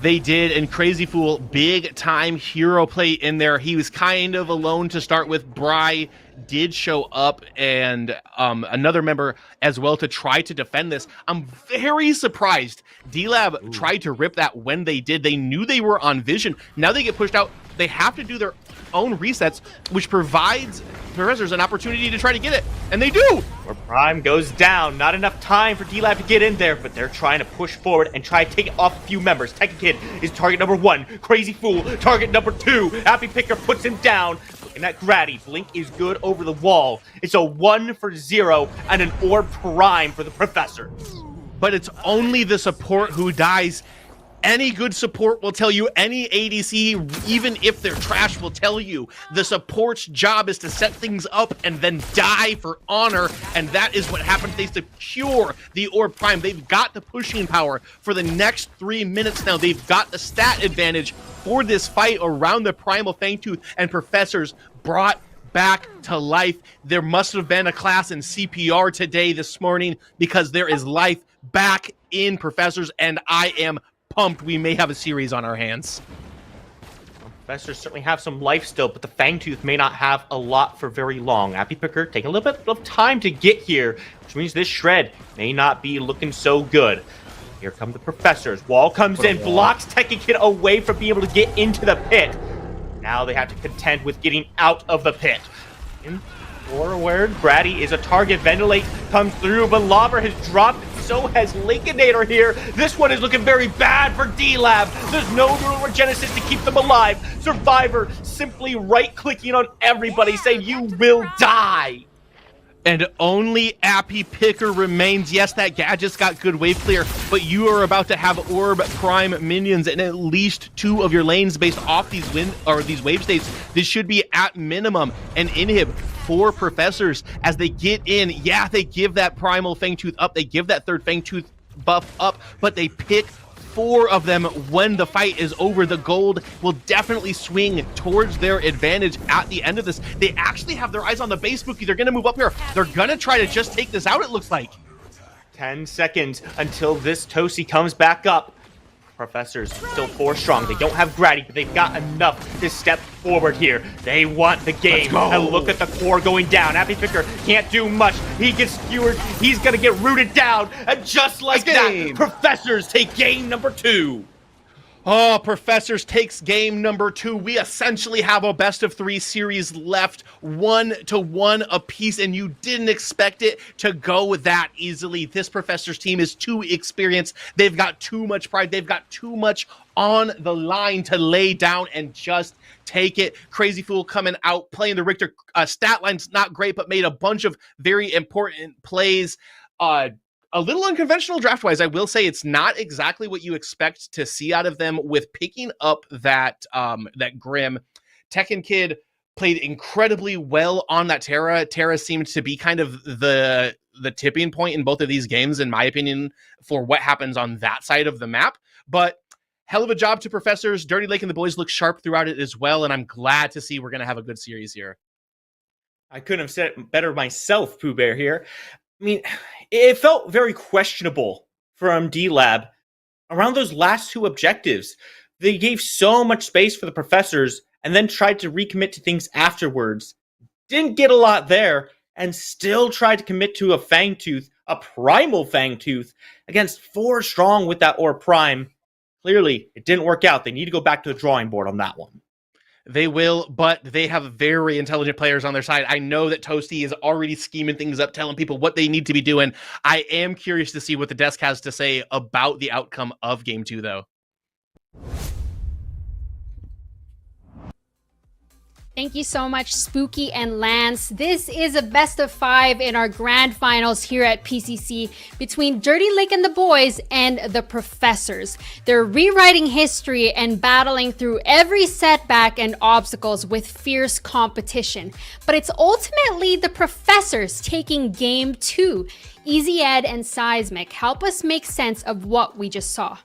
Speaker 12: They did, and Crazy Fool, big time hero play in there. He was kind of alone to start with. Bry did show up, and another member as well to try to defend this. I'm very surprised D-Lab tried to rip that when they did. They knew they were on vision. Now they get pushed out. They have to do their own resets, which provides Professors an opportunity to try to get it, and they do.
Speaker 11: Where Prime goes down, not enough time for D-Lab to get in there, but they're trying to push forward and try to take off a few members. Tekken Kid is target number 1, Crazy Fool target number 2. Happy Picker puts him down. Looking at Grady, Blink is good over the wall. It's a 1-for-0 and an Orb Prime for the Professors.
Speaker 12: But it's only the support who dies. Any good support will tell you, any ADC, even if they're trash, will tell you the support's job is to set things up and then die for honor, and that is what happens. They secure the Orb Prime. They've got the pushing power for the next 3 minutes now. They've got the stat advantage for this fight around the Primal Fangtooth, and Professors brought back to life. There must have been a class in CPR today, this morning, because there is life back in Professors, and I am pumped we may have a series on our hands.
Speaker 11: Professors certainly have some life still, but the Fangtooth may not have a lot for very long. Appy Picker taking a little bit of time to get here, which means this shred may not be looking so good. Here come the Professors. Wall comes in, blocks Tekken Kid away from being able to get into the pit. Now they have to contend with getting out of the pit. In forward, Bratty is a target. Ventilate comes through, but Lobber has dropped. So has Lincolnator here. This one is looking very bad for D-Lab. There's no neurogenesis to keep them alive. Survivor simply right-clicking on everybody, saying, "You will die."
Speaker 12: And only Appy Picker remains. Yes, that gadget's got good wave clear, but you are about to have Orb Prime minions in at least 2 of your lanes based off these wave states. This should be at minimum an inhib for Professors as they get in. Yeah, they give that Primal Fangtooth up. They give that third Fangtooth buff up, but they pick 4 of them when the fight is over. The gold will definitely swing towards their advantage at the end of this. They actually have their eyes on the base spooky. They're going to move up here. They're going to try to just take this out, it looks like.
Speaker 11: 10 seconds until this Toasty comes back up. Professors still 4 strong. They don't have Grady, but they've got enough to step forward here. They want the game. And look at the core going down. Appy Picker can't do much. He gets skewered. He's going to get rooted down. And just like that, Professors take game number 2.
Speaker 12: Oh, Professors takes game number 2. We essentially have a best of 3 series left, 1-1 apiece, and you didn't expect it to go that easily. This Professors team is too experienced. They've got too much pride. They've got too much on the line to lay down and just take it. Crazy Fool coming out, playing the Richter. Stat line's not great, but made a bunch of very important plays. A little unconventional draft-wise. I will say it's not exactly what you expect to see out of them with picking up that Grim. Tekken Kid played incredibly well on that Terra. Terra seemed to be kind of the tipping point in both of these games, in my opinion, for what happens on that side of the map. But hell of a job to Professors. Dirty Lake and the boys look sharp throughout it as well, and I'm glad to see we're going to have a good series here.
Speaker 11: I couldn't have said it better myself, Pooh Bear here. I mean, it felt very questionable from D-Lab around those last 2 objectives. They gave so much space for the Professors and then tried to recommit to things afterwards. Didn't get a lot there and still tried to commit to a Fangtooth, a Primal Fangtooth, against 4 strong with that Orb Prime. Clearly, it didn't work out. They need to go back to the drawing board on that one.
Speaker 12: They will, but they have very intelligent players on their side. I know that Toasty is already scheming things up, telling people what they need to be doing. I am curious to see what the desk has to say about the outcome of Game 2, though.
Speaker 1: Thank you so much, Spooky and Lance. This is a best of 5 in our grand finals here at PCC between Dirty Lake and the boys and the Professors. They're rewriting history and battling through every setback and obstacles with fierce competition. But it's ultimately the Professors taking game 2. Easy Ed and Seismic, help us make sense of what we just saw.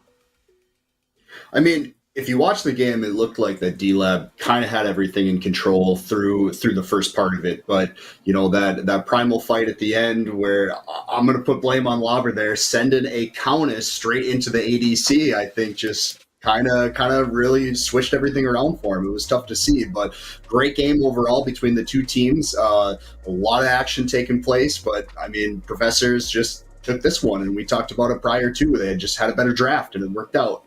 Speaker 9: I mean, if you watch the game, it looked like that D-Lab kind of had everything in control through the first part of it. But, you know, that primal fight at the end where I'm going to put blame on Lobber there, sending a Countess straight into the ADC, I think just kind of really switched everything around for him. It was tough to see, but great game overall between the 2 teams. A lot of action taking place, but, I mean, Professors just took this one, and we talked about it prior, too. They had just had a better draft, and it worked out.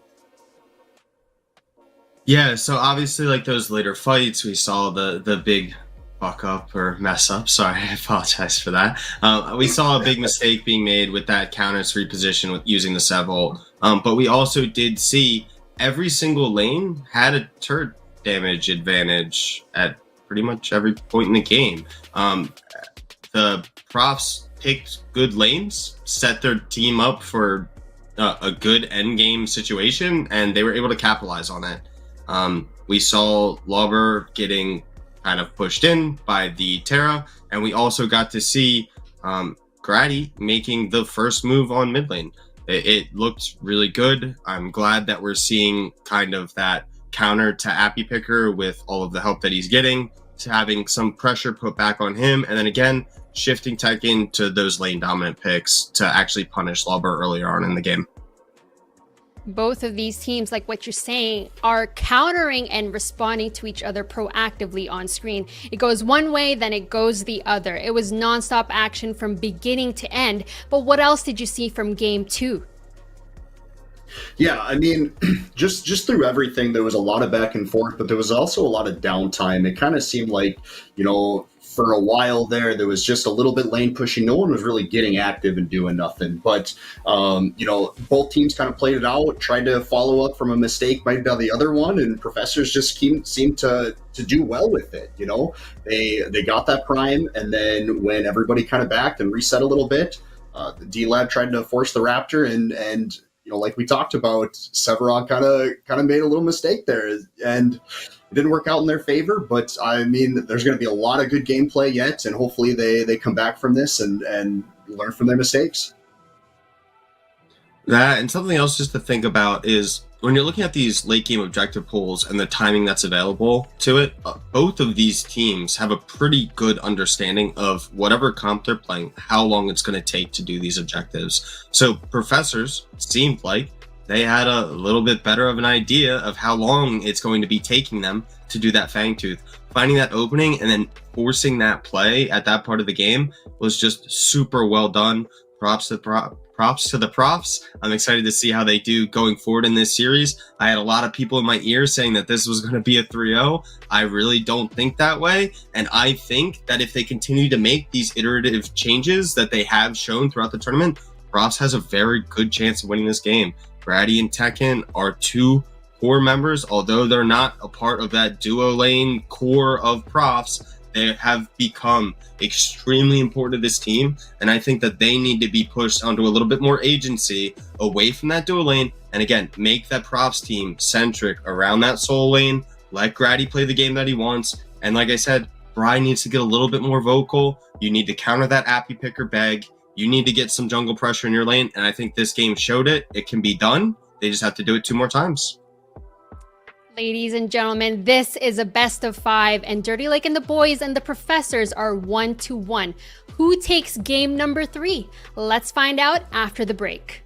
Speaker 6: Yeah, so obviously, like those later fights, we saw the big fuck up or mess up. Sorry, I apologize for that. We saw a big mistake being made with that Countess reposition with using the Sevol. But we also did see every single lane had a turret damage advantage at pretty much every point in the game. The profs picked good lanes, set their team up for a good end game situation, and they were able to capitalize on it. We saw Lobber getting kind of pushed in by the Terra, and we also got to see Grady making the first move on mid lane. It looked really good. I'm glad that we're seeing kind of that counter to Appy Picker with all of the help that he's getting, to having some pressure put back on him, and then again, shifting tech into those lane dominant picks to actually punish Lobber earlier on in the game.
Speaker 1: Both of these teams, like what you're saying, are countering and responding to each other proactively on screen. It goes one way, then it goes the other. It was nonstop action from beginning to end. But what else did you see from game 2?
Speaker 9: Yeah, I mean, just through everything, there was a lot of back and forth, but there was also a lot of downtime. It kind of seemed like, for a while there was just a little bit lane pushing. No one was really getting active and doing nothing. But, both teams kind of played it out, tried to follow up from a mistake made by the other one, and Professors just seemed to do well with it. They got that prime, and then when everybody kind of backed and reset a little bit, the D-Lab tried to force the Raptor, and like we talked about, Severon kind of made a little mistake there, and it didn't work out in their favor. But I mean, there's going to be a lot of good gameplay yet, and hopefully they come back from this and learn from their mistakes.
Speaker 6: That, and something else just to think about is when you're looking at these late game objective pools and the timing that's available to it, both of these teams have a pretty good understanding of whatever comp they're playing, how long it's going to take to do these objectives. So Professors seemed like they had a little bit better of an idea of how long it's going to be taking them to do that Fangtooth. Finding that opening and then forcing that play at that part of the game was just super well done. Props to the profs. I'm excited to see how they do going forward in this series. I had a lot of people in my ear saying that this was going to be a 3-0. I really don't think that way. And I think that if they continue to make these iterative changes that they have shown throughout the tournament, Profs has a very good chance of winning this game. Brady and Tekken are two core members. Although they're not a part of that duo lane core of Profs, they have become extremely important to this team, and I think that they need to be pushed onto a little bit more agency away from that dual lane, and again, make that Props team centric around that soul lane. Let Grady play the game that he wants, and like I said, Brian needs to get a little bit more vocal. You need to counter that Appy Picker beg. You need to get some jungle pressure in your lane, and I think this game showed it. It can be done. They just have to do it 2 more times.
Speaker 1: Ladies and gentlemen, this is a best of 5, and Dirty Lake and the boys and the Professors are 1-1. Who takes game number 3? Let's find out after the break.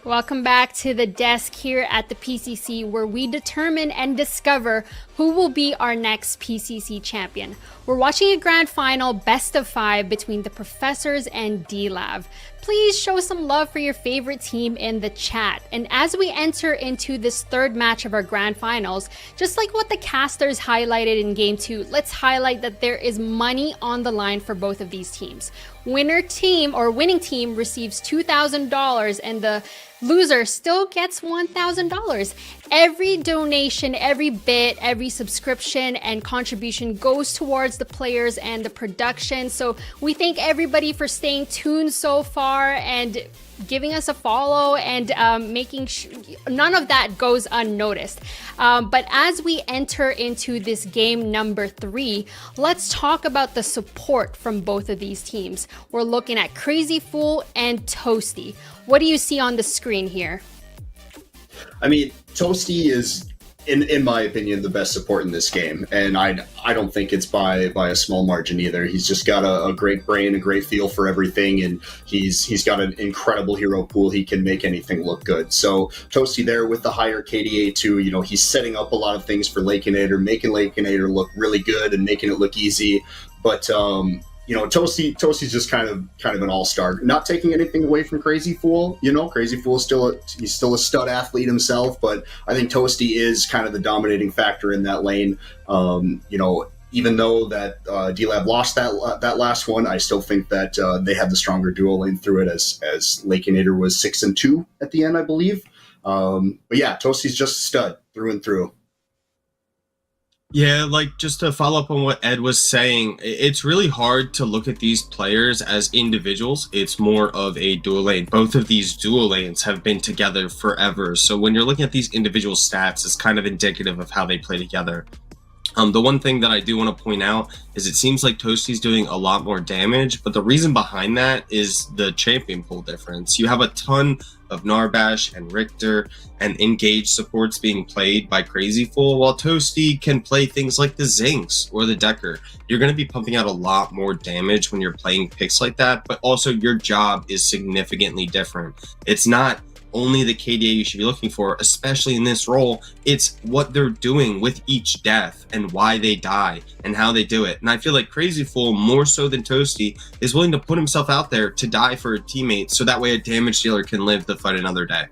Speaker 1: Welcome back to the desk here at the PCC, where we determine and discover who will be our next PCC champion. We're watching a grand final best of 5 between the Professors and D-Lab. Please show some love for your favorite team in the chat. And as we enter into this third match of our grand finals, just like what the casters highlighted in game 2, let's highlight that there is money on the line for both of these teams. Winning team receives $2,000 and the loser still gets $1,000. Every donation, every bit, every subscription and contribution goes towards the players and the production. So we thank everybody for staying tuned so far and giving us a follow and making sure none of that goes unnoticed. But as we enter into this game number 3, let's talk about the support from both of these teams. We're looking at Crazy Fool and Toasty. What do you see on the screen here?
Speaker 9: I mean, Toasty is, in my opinion, the best support in this game, and I don't think it's by a small margin either. He's just got a great brain, a great feel for everything, and he's got an incredible hero pool. He can make anything look good. So Toasty there with the higher KDA too, he's setting up a lot of things for Lakeinator, making Lakeinator look really good and making it look easy. But Toasty's just kind of an all-star. Not taking anything away from Crazy Fool. Crazy Fool is still a stud athlete himself, but I think Toasty is kind of the dominating factor in that lane. Even though that D-Lab lost that last one, I still think that they had the stronger duo lane through it, as Lakeinator was 6-2 at the end, I believe. But yeah, Toasty's just a stud through and through.
Speaker 6: Yeah, just to follow up on what Ed was saying, it's really hard to look at these players as individuals. It's more of a dual lane. Both of these dual lanes have been together forever. So when you're looking at these individual stats, it's kind of indicative of how they play together. The one thing that I do want to point out is it seems like Toasty's doing a lot more damage, but the reason behind that is the champion pool difference. You have a ton of Narbash and Richter and engaged supports being played by Crazy Fool, while Toasty can play things like the Zinx or the Decker. You're going to be pumping out a lot more damage when you're playing picks like that, but also your job is significantly different. It's not only the KDA you should be looking for, especially in this role. It's what they're doing with each death and why they die and how they do it. And I feel like Crazy Fool, more so than Toasty, is willing to put himself out there to die for a teammate, so that way a damage dealer can live to fight another day.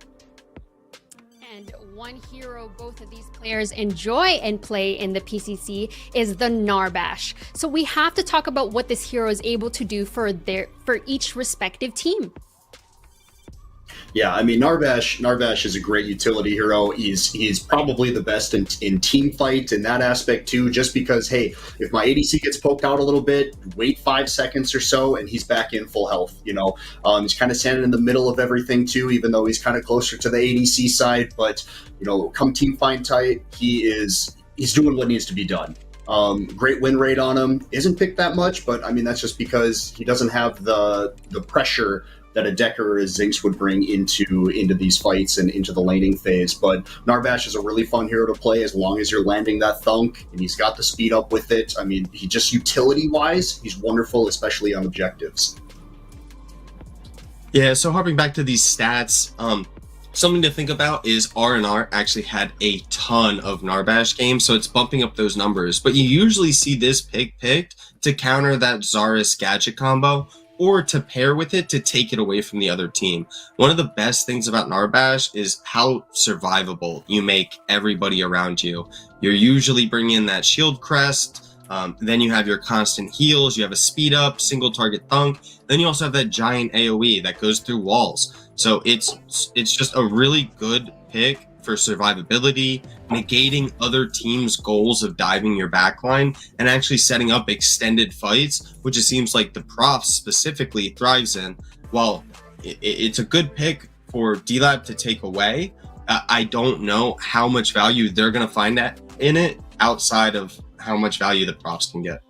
Speaker 1: And one hero both of these players enjoy and play in the PCC is the Narbash. So we have to talk about what this hero is able to do for each respective team.
Speaker 9: Yeah, I mean, Narbash is a great utility hero. He's probably the best in team fight in that aspect too, just because, hey, if my ADC gets poked out a little bit, wait 5 seconds or so, and he's back in full health, He's kind of standing in the middle of everything too, even though he's kind of closer to the ADC side. But, come team fight tight, he's doing what needs to be done. Great win rate on him. Isn't picked that much, but I mean, that's just because he doesn't have the pressure that a Decker or a Zinx would bring into these fights and into the laning phase. But Narbash is a really fun hero to play as long as you're landing that thunk, and he's got the speed up with it. I mean, he just utility-wise, he's wonderful, especially on objectives.
Speaker 6: Yeah, so harping back to these stats, something to think about is R&R actually had a ton of Narbash games, so it's bumping up those numbers. But you usually see this pick picked to counter that Zarus gadget combo, or to pair with it to take it away from the other team. One of the best things about Narbash is how survivable you make everybody around you. You're usually bringing in that shield crest, then you have your constant heals, you have a speed up, single target thunk, then you also have that giant AoE that goes through walls. So it's just a really good pick for survivability, negating other teams' goals of diving your backline, and actually setting up extended fights, which it seems like the Profs specifically thrives in. While it's a good pick for D-Lab to take away, I don't know how much value they're going to find in it outside of how much value the Profs can get.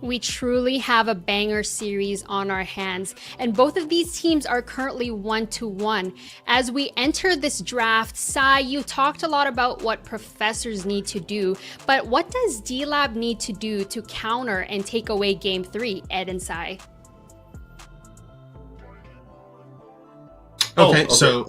Speaker 1: We truly have a banger series on our hands, and both of these teams are currently 1-1. As we enter this draft, Sai, you talked a lot about what Professors need to do, but what does D-Lab need to do to counter and take away Game 3, Ed and Sai?
Speaker 6: Okay, so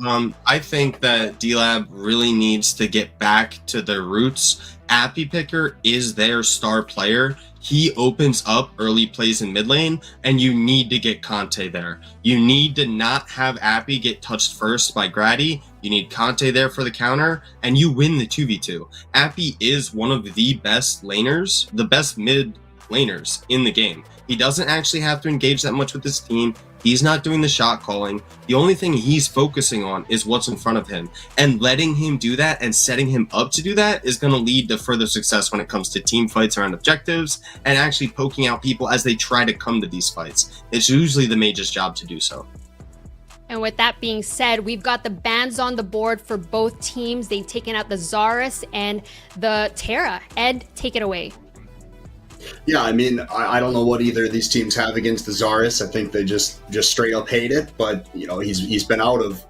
Speaker 6: I think that D-Lab really needs to get back to their roots. Appy Picker is their star player. He opens up early plays in mid lane, and you need to get Conte there. You need to not have Appy get touched first by Grady. You need Conte there for the counter, and you win the 2v2. Appy is one of the best laners, the best mid laners in the game. He doesn't actually have to engage that much with his team. He's not doing the shot calling. The only thing he's focusing on is what's in front of him. And letting him do that and setting him up to do that is going to lead to further success when it comes to team fights around objectives and actually poking out people as they try to come to these fights. It's usually the mage's job to do so.
Speaker 1: And with that being said, we've got the bans on the board for both teams. They've taken out the Zarus and the Terra. Ed, take it away.
Speaker 9: Yeah, I mean, I don't know what either of these teams have against the Zarus. I think they just straight up hate it. But, you know, he's been out of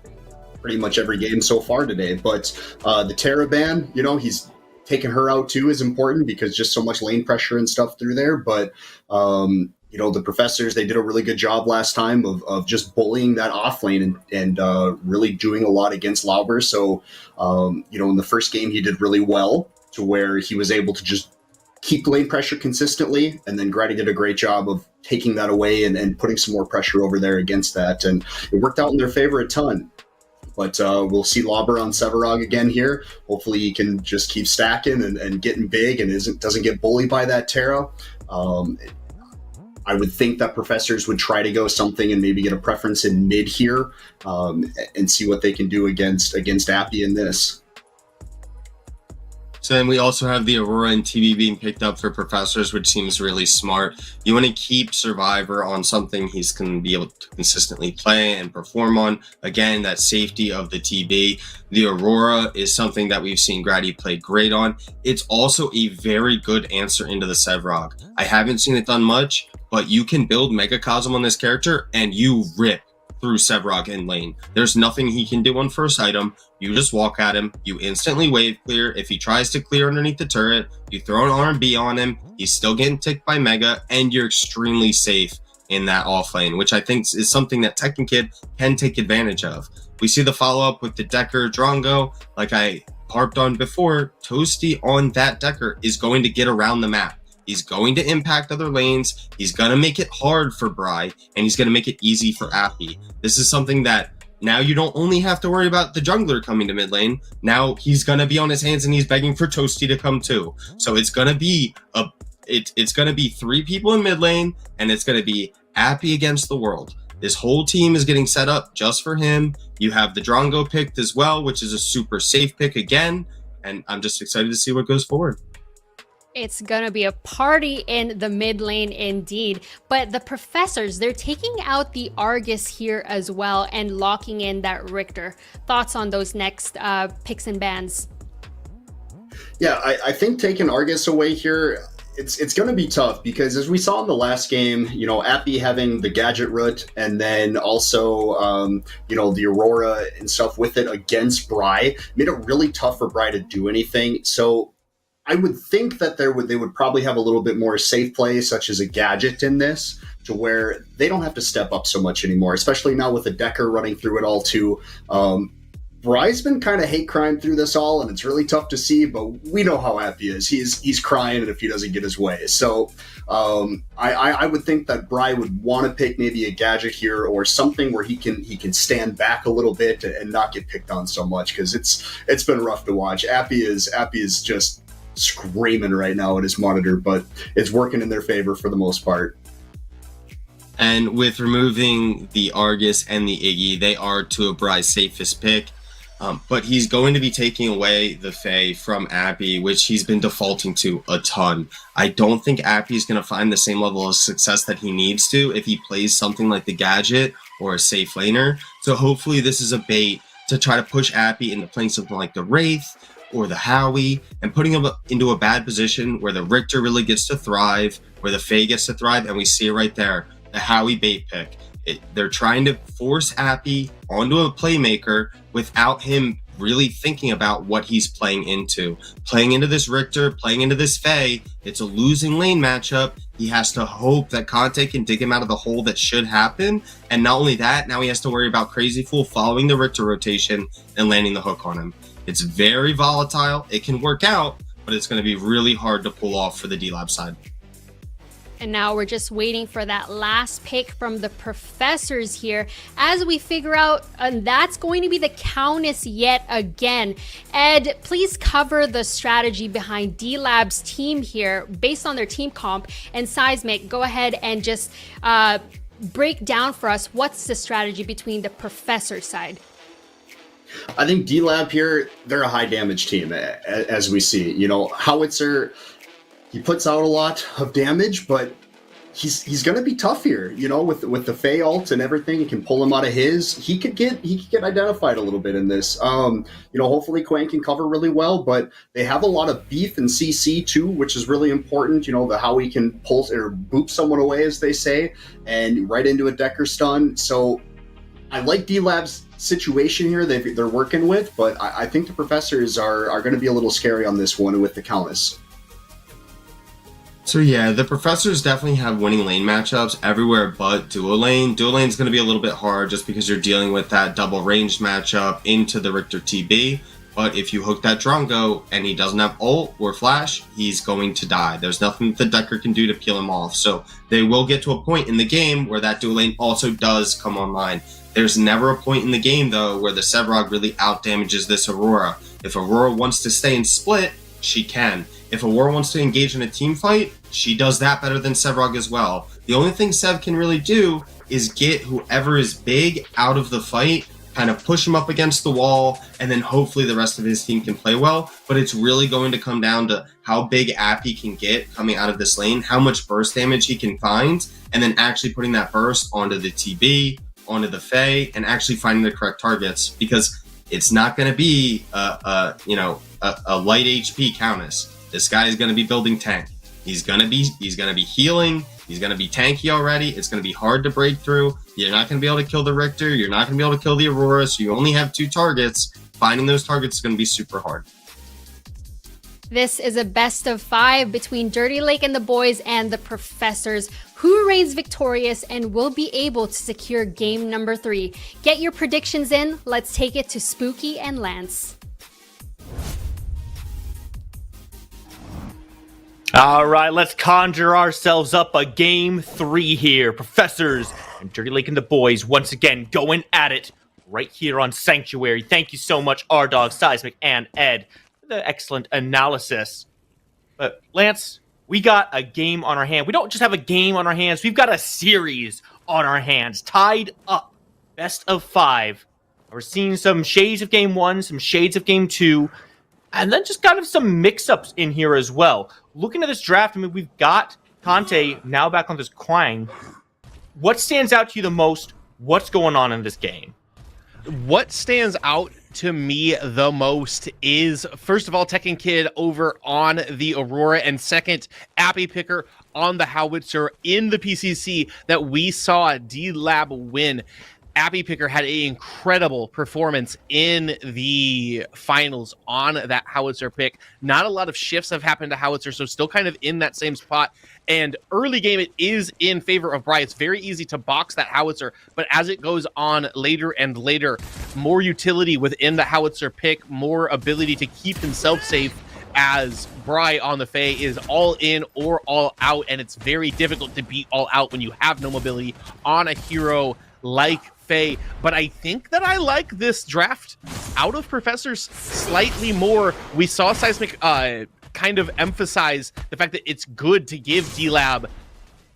Speaker 9: pretty much every game so far today. But the Terra ban, you know, he's taking her out too is important because just so much lane pressure and stuff through there. But, you know, the Professors, they did a really good job last time of just bullying that off lane and really doing a lot against Lauber. So, you know, in the first game, he did really well to where he was able to just keep the lane pressure consistently, and then Grady did a great job of taking that away and putting some more pressure over there against that, and it worked out in their favor a ton. But we'll see Lauber on Sevarog again here. Hopefully he can just keep stacking and getting big and doesn't get bullied by that Terra. I would think that Professors would try to go something and maybe get a preference in mid here and see what they can do against Appy in this.
Speaker 6: So then we also have the Aurora and TV being picked up for Professors, which seems really smart. You want to keep Survivor on something he's going to be able to consistently play and perform on. Again, that safety of the TB. The Aurora is something that we've seen Grady play great on. It's also a very good answer into the Sevrog. I haven't seen it done much, but you can build Megacosm on this character and you rip through Sevrog in lane. There's nothing he can do on first item. You just walk at him, you instantly wave clear. If he tries to clear underneath the turret, you throw an R&B on him, he's still getting ticked by Mega, and you're extremely safe in that off lane, which I think is something that Tekken Kid can take advantage of. We see the follow-up with the Decker Drongo. Like I harped on before, Toasty on that Decker is going to get around the map. He's going to impact other lanes. He's going to make it hard for Bry, and he's going to make it easy for Appy. This is something that now you don't only have to worry about the jungler coming to mid lane. Now he's going to be on his hands and he's begging for Toasty to come too. So it's going to be it's going to be 3 people in mid lane, and it's going to be Appy against the world. This whole team is getting set up just for him. You have the Drongo picked as well, which is a super safe pick again, and I'm just excited to see what goes forward.
Speaker 1: It's gonna be a party in the mid lane indeed. But the Professors, they're taking out the Argus here as well and locking in that Richter. Thoughts on those next picks and bans?
Speaker 9: Yeah, I think taking Argus away here, it's going to be tough because as we saw in the last game, you know, Appy having the gadget root and then also, you know, the Aurora and stuff with it against Bry made it really tough for Bry to do anything. So I would think that they would probably have a little bit more safe play, such as a gadget in this, to where they don't have to step up so much anymore, especially now with the Decker running through it all too. Bry's been kind of hate crime through this all, and it's really tough to see, but we know how Appy is. He's crying if he doesn't get his way. So I would think that Bry would want to pick maybe a gadget here or something where he can stand back a little bit and not get picked on so much, because it's been rough to watch. Appy is just screaming right now at his monitor, but it's working in their favor for the most part.
Speaker 6: And with removing the Argus and the Iggy, they are two of Bry's safest pick. But he's going to be taking away the Fae from Appy, which he's been defaulting to a ton. I don't think Appy is going to find the same level of success that he needs to if he plays something like the Gadget or a safe laner. So hopefully this is a bait to try to push Appy into playing something like the Wraith or the Howie and putting him into a bad position where the Richter really gets to thrive, where the Fae gets to thrive, and we see it right there, the Howie bait pick. They're trying to force Appy onto a playmaker without him really thinking about what he's playing into. Playing into this Richter, playing into this Faye, it's a losing lane matchup. He has to hope that Conte can dig him out of the hole that should happen. And not only that, now he has to worry about Crazy Fool following the Richter rotation and landing the hook on him. It's very volatile. It can work out, but it's going to be really hard to pull off for the D-Lab side.
Speaker 1: And now we're just waiting for that last pick from the professors here as we figure out, and that's going to be the Countess yet again. Ed, please cover the strategy behind D-Lab's team here based on their team comp. And Seismic, go ahead and just break down for us what's the strategy between the professor side.
Speaker 9: I think D-Lab here, they're a high damage team, as we see. You know, Howitzer, he puts out a lot of damage, but he's going to be tough here. You know, with the Faye ult and everything, you can pull him out of his. He could get identified a little bit in this. You know, hopefully Quang can cover really well, but they have a lot of beef and CC too, which is really important. You know, how he can pull or boop someone away, as they say, and right into a Decker stun. So I like D-Lab's situation here they're working with, but I think the professors are going to be a little scary on this one with the Countess.
Speaker 6: So yeah, the professors definitely have winning lane matchups everywhere but dual lane. Dual lane is going to be a little bit hard just because you're dealing with that double range matchup into the Richter TB. But if you hook that Drongo and he doesn't have ult or flash, he's going to die. There's nothing that the Decker can do to peel him off. So they will get to a point in the game where that dual lane also does come online. There's never a point in the game, though, where the Sevarog really outdamages this Aurora. If Aurora wants to stay in split, she can. If Aurora wants to engage in a team fight, she does that better than Sevarog as well. The only thing Sev can really do is get whoever is big out of the fight, kind of push him up against the wall, and then hopefully the rest of his team can play well. But it's really going to come down to how big Appy can get coming out of this lane, how much burst damage he can find, and then actually putting that burst onto the TB, onto the Faye, and actually finding the correct targets, because it's not going to be a light HP Countess. This guy is going to be building tank. He's going to be healing. He's going to be tanky already. It's going to be hard to break through. You're not going to be able to kill the Richter. You're not going to be able to kill the Aurora. So you only have 2 targets. Finding those targets is going to be super hard.
Speaker 1: This is a best of 5 between Dirty Lake and the boys and the professors. Who reigns victorious and will be able to secure game number 3? Get your predictions in. Let's take it to Spooky and Lance.
Speaker 11: All right, let's conjure ourselves up a game 3 here. Professors and Dirty Lake and the boys once again going at it right here on Sanctuary. Thank you so much, R-Dog, Seismic, and Ed, for the excellent analysis. But Lance, we got a game on our hand. We don't just have a game on our hands. We've got a series on our hands, tied up, best of 5. We're seeing some shades of game 1, some shades of game 2, and then just kind of some mix-ups in here as well. Looking at this draft, I mean, we've got Conte now back on this Quang. What stands out to you the most? What's going on in this game?
Speaker 12: What stands out to me the most is, first of all, Tekken Kid over on the Aurora, and second, Appy Picker on the Howitzer in the PCC that we saw D-Lab win. Appy Picker had an incredible performance in the finals on that Howitzer pick. Not a lot of shifts have happened to Howitzer, so still kind of in that same spot. And early game, it is in favor of Bri. It's very easy to box that Howitzer, but as it goes on later and later, more utility within the Howitzer pick, more ability to keep himself safe, as Bri on the Faye is all in or all out, and it's very difficult to beat all out when you have no mobility on a hero like Faye. But I think that I like this draft out of Professors slightly more. We saw Seismic kind of emphasize the fact that it's good to give D-Lab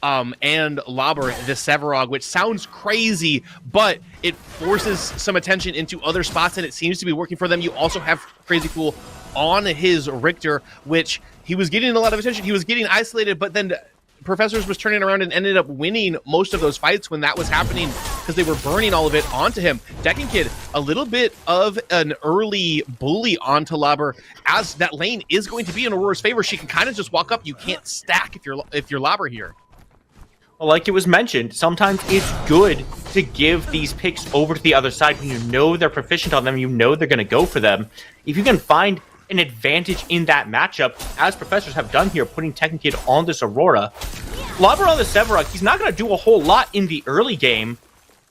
Speaker 12: and Lauber the Sevarog, which sounds crazy, but it forces some attention into other spots, and it seems to be working for them. You also have Crazy Cool on his Richter, which he was getting a lot of attention. He was getting isolated, but then Professors was turning around and ended up winning most of those fights when that was happening, because they were burning all of it onto him. Tekken Kid, a little bit of an early bully onto Lauber, as that lane is going to be in Aurora's favor. She can kind of just walk up. You can't stack if you're Lauber here.
Speaker 11: Well, like it was mentioned, sometimes it's good to give these picks over to the other side when you know they're proficient on them, you know they're going to go for them. If you can find an advantage in that matchup, as Professors have done here, putting Tekken Kid on this Aurora, Lobber on the Sevarog, he's not going to do a whole lot in the early game,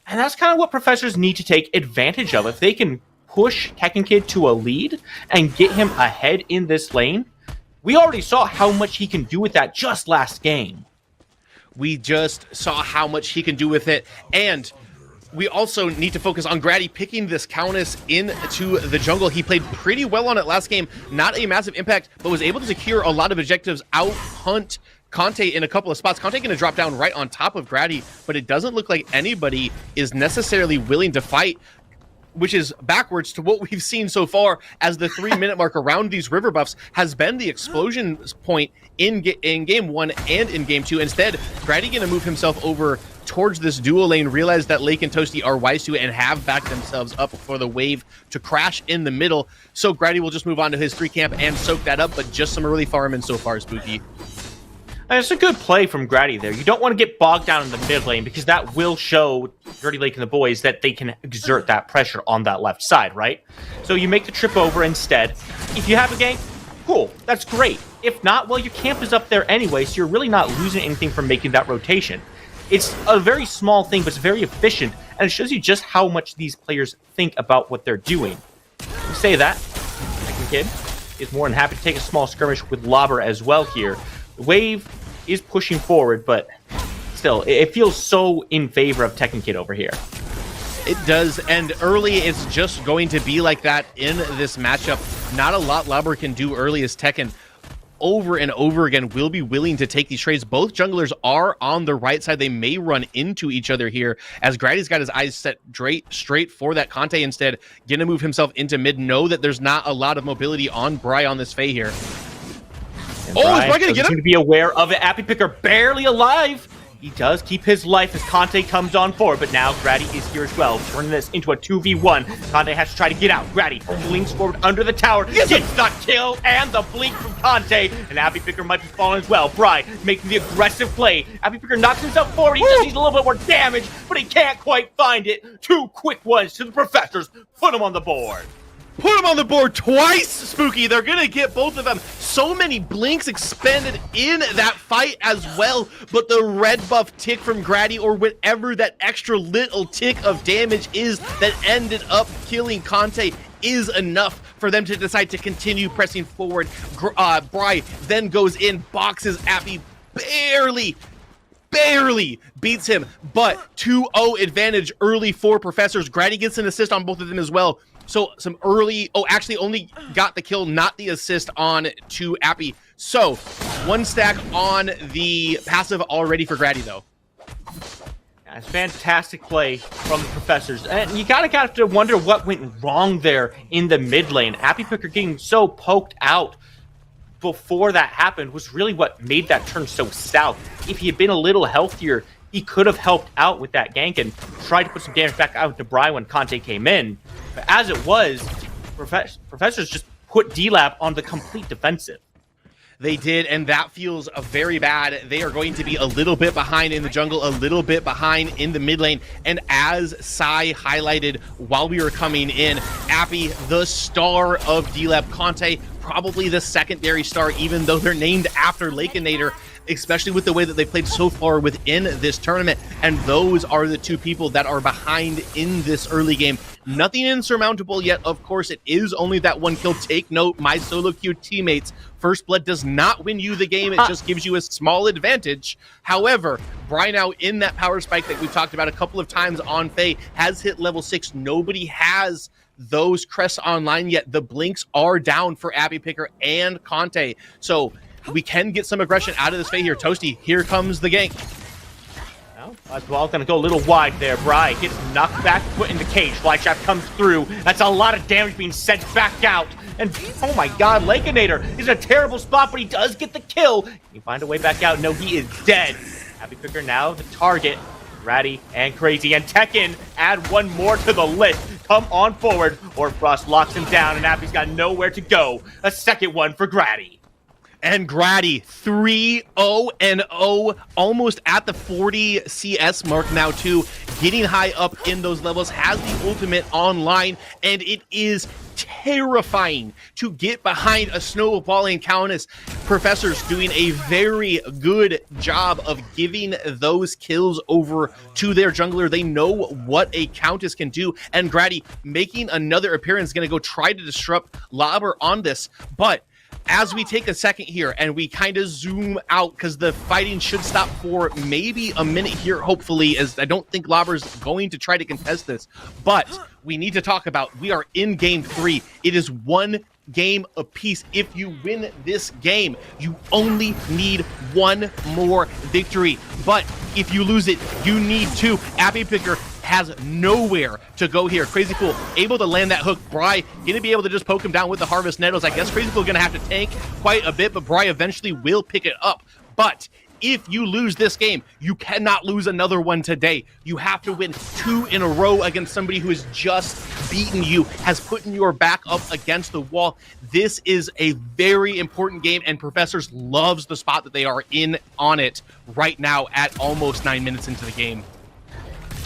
Speaker 11: and that's kind of what Professors need to take advantage of. If they can push Tekken Kid to a lead and get him ahead in this lane, we already saw how much he can do with that just last game.
Speaker 12: We just saw how much he can do with it, and we also need to focus on Grady picking this Countess into the jungle. He played pretty well on it last game. Not a massive impact, but was able to secure a lot of objectives, out-hunt Conte in a couple of spots. Conte going to drop down right on top of Grady, but it doesn't look like anybody is necessarily willing to fight, which is backwards to what we've seen so far, as the 3-minute mark around these river buffs has been the explosion point in game 1 and in game 2. Instead, Grady going to move himself over towards this duo lane, realize that Lake and Toasty are wise to it and have backed themselves up for the wave to crash in the middle. So Grady will just move on to his 3 camp and soak that up, but just some early farming so far, Spooky.
Speaker 11: It's a good play from Grady there. You don't want to get bogged down in the mid lane, because that will show Dirty Lake and the boys that they can exert that pressure on that left side, right? So you make the trip over instead. If you have a gank, cool, that's great. If not, well, your camp is up there anyway, so you're really not losing anything from making that rotation. It's a very small thing, but it's very efficient, and it shows you just how much these players think about what they're doing. You say that, Tekken Kid is more than happy to take a small skirmish with Lobber as well here. The wave is pushing forward, but still, it feels so in favor of Tekken Kid over here.
Speaker 12: It does, and early it's just going to be like that in this matchup. Not a lot Lobber can do early as Tekken over and over again will be willing to take these trades. Both junglers are on the right side. They may run into each other here, as Grady's got his eyes set straight for that Conte instead. Gonna move himself into mid. Know that there's not a lot of mobility on Bry on this Faye here.
Speaker 11: And
Speaker 12: is Bry gonna get him?
Speaker 11: To be aware of it. Appy Picker barely alive. He does keep his life as Conte comes on forward, but now Grady is here as well, turning this into a 2v1. Conte has to try to get out. Grady blinks forward under the tower, gets the kill and the blink from Conte, and Appy Picker might be falling as well. Bry making the aggressive play. Appy Picker knocks himself forward. He just needs a little bit more damage, but he can't quite find it. 2 quick ones to the Professors. Put him on the board.
Speaker 12: Put him on the board twice, Spooky. They're going to get both of them. So many blinks expended in that fight as well. But the red buff tick from Grady, or whatever that extra little tick of damage is that ended up killing Conte, is enough for them to decide to continue pressing forward. Bry then goes in, boxes Appy, barely beats him, but 2-0 advantage early for Professors. Grady gets an assist on both of them as well. So some early, actually only got the kill, not the assist on to Appy. So 1 stack on the passive already for Grady though.
Speaker 11: It's fantastic play from the Professors. And you gotta have to wonder what went wrong there in the mid lane. Appy Picker getting so poked out before that happened was really what made that turn so south. If he had been a little healthier, he could have helped out with that gank and tried to put some damage back out to Bry when Conte came in. But as it was, Professors just put D-Lab on the complete defensive.
Speaker 12: They did, and that feels very bad. They are going to be a little bit behind in the jungle, a little bit behind in the mid lane. And as Sai highlighted while we were coming in, Appy, the star of D-Lab, Conte, probably the secondary star, even though they're named after Lakeinator, especially with the way that they played so far within this tournament. And those are the 2 people that are behind in this early game. Nothing insurmountable yet, of course. It is only that 1 kill. Take note, my solo queue teammates, First Blood does not win you the game. It just gives you a small advantage. However, Bry now in that power spike that we've talked about a couple of times on Faye has hit level 6. Nobody has those crests online yet. The blinks are down for Appy Picker and Conte. So we can get some aggression out of this Faye here. Toasty, here comes the gank.
Speaker 11: Well, going to go a little wide there. Bry gets knocked back, put in the cage. Flyshaft comes through. That's a lot of damage being sent back out. And oh my god, Lakeinator is in a terrible spot, but he does get the kill. Can he find a way back out? No, he is dead. Appy Picker now the target. Ratty and Crazy and Tekken add 1 more to the list. Come on forward, or Frost locks him down, and Appy's got nowhere to go. A second one for Grady.
Speaker 12: And Grady 3-0-0, almost at the 40 CS mark now too, getting high up in those levels, has the ultimate online, and it is terrifying to get behind a snowballing Countess. Professor's doing a very good job of giving those kills over to their jungler. They know what a Countess can do, and Grady making another appearance, going to go try to disrupt Lauber on this, but as we take a second here and we kind of zoom out, because the fighting should stop for maybe a minute here, hopefully, as I don't think Lauber's going to try to contest this, but we need to talk about, we are in game 3. It is 1 game apiece. If you win this game, you only need 1 more victory, but if you lose it, you need 2. Abby Picker has nowhere to go here. Crazy Fool able to land that hook. Bry gonna be able to just poke him down with the Harvest Nettles. I guess Crazy Fool gonna have to tank quite a bit, but Bry eventually will pick it up. But if you lose this game, you cannot lose another one today. You have to win 2 in a row against somebody who has just beaten you, has put your back up against the wall. This is a very important game, and Professors loves the spot that they are in on it right now at almost 9 minutes into the game.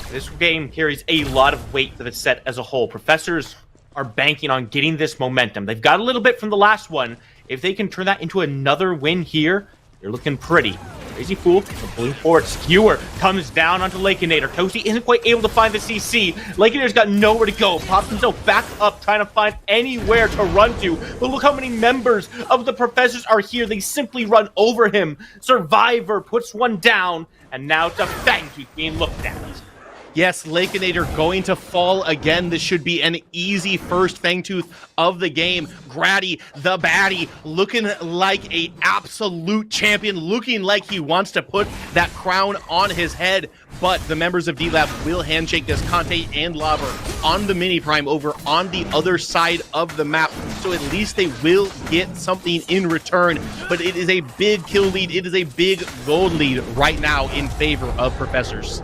Speaker 11: This game carries a lot of weight for the set as a whole. Professors are banking on getting this momentum. They've got a little bit from the last one. If they can turn that into another win here, they're looking pretty. Crazy Fool, pulling forward. Skewer comes down onto Lakeinator. Toasty isn't quite able to find the CC. Lakeinator's got nowhere to go. Pops himself back up, trying to find anywhere to run to. But look how many members of the Professors are here. They simply run over him. Survivor puts one down, and now it's a Fangtooth being looked at.
Speaker 12: Yes, Lakeinator going to fall again. This should be an easy first Fangtooth of the game. Grady, the baddie, looking like a absolute champion, looking like he wants to put that crown on his head. But the members of D-Lab will handshake this. Conte and Lauber on the mini prime over on the other side of the map. So at least they will get something in return. But it is a big kill lead. It is a big gold lead right now in favor of Professors.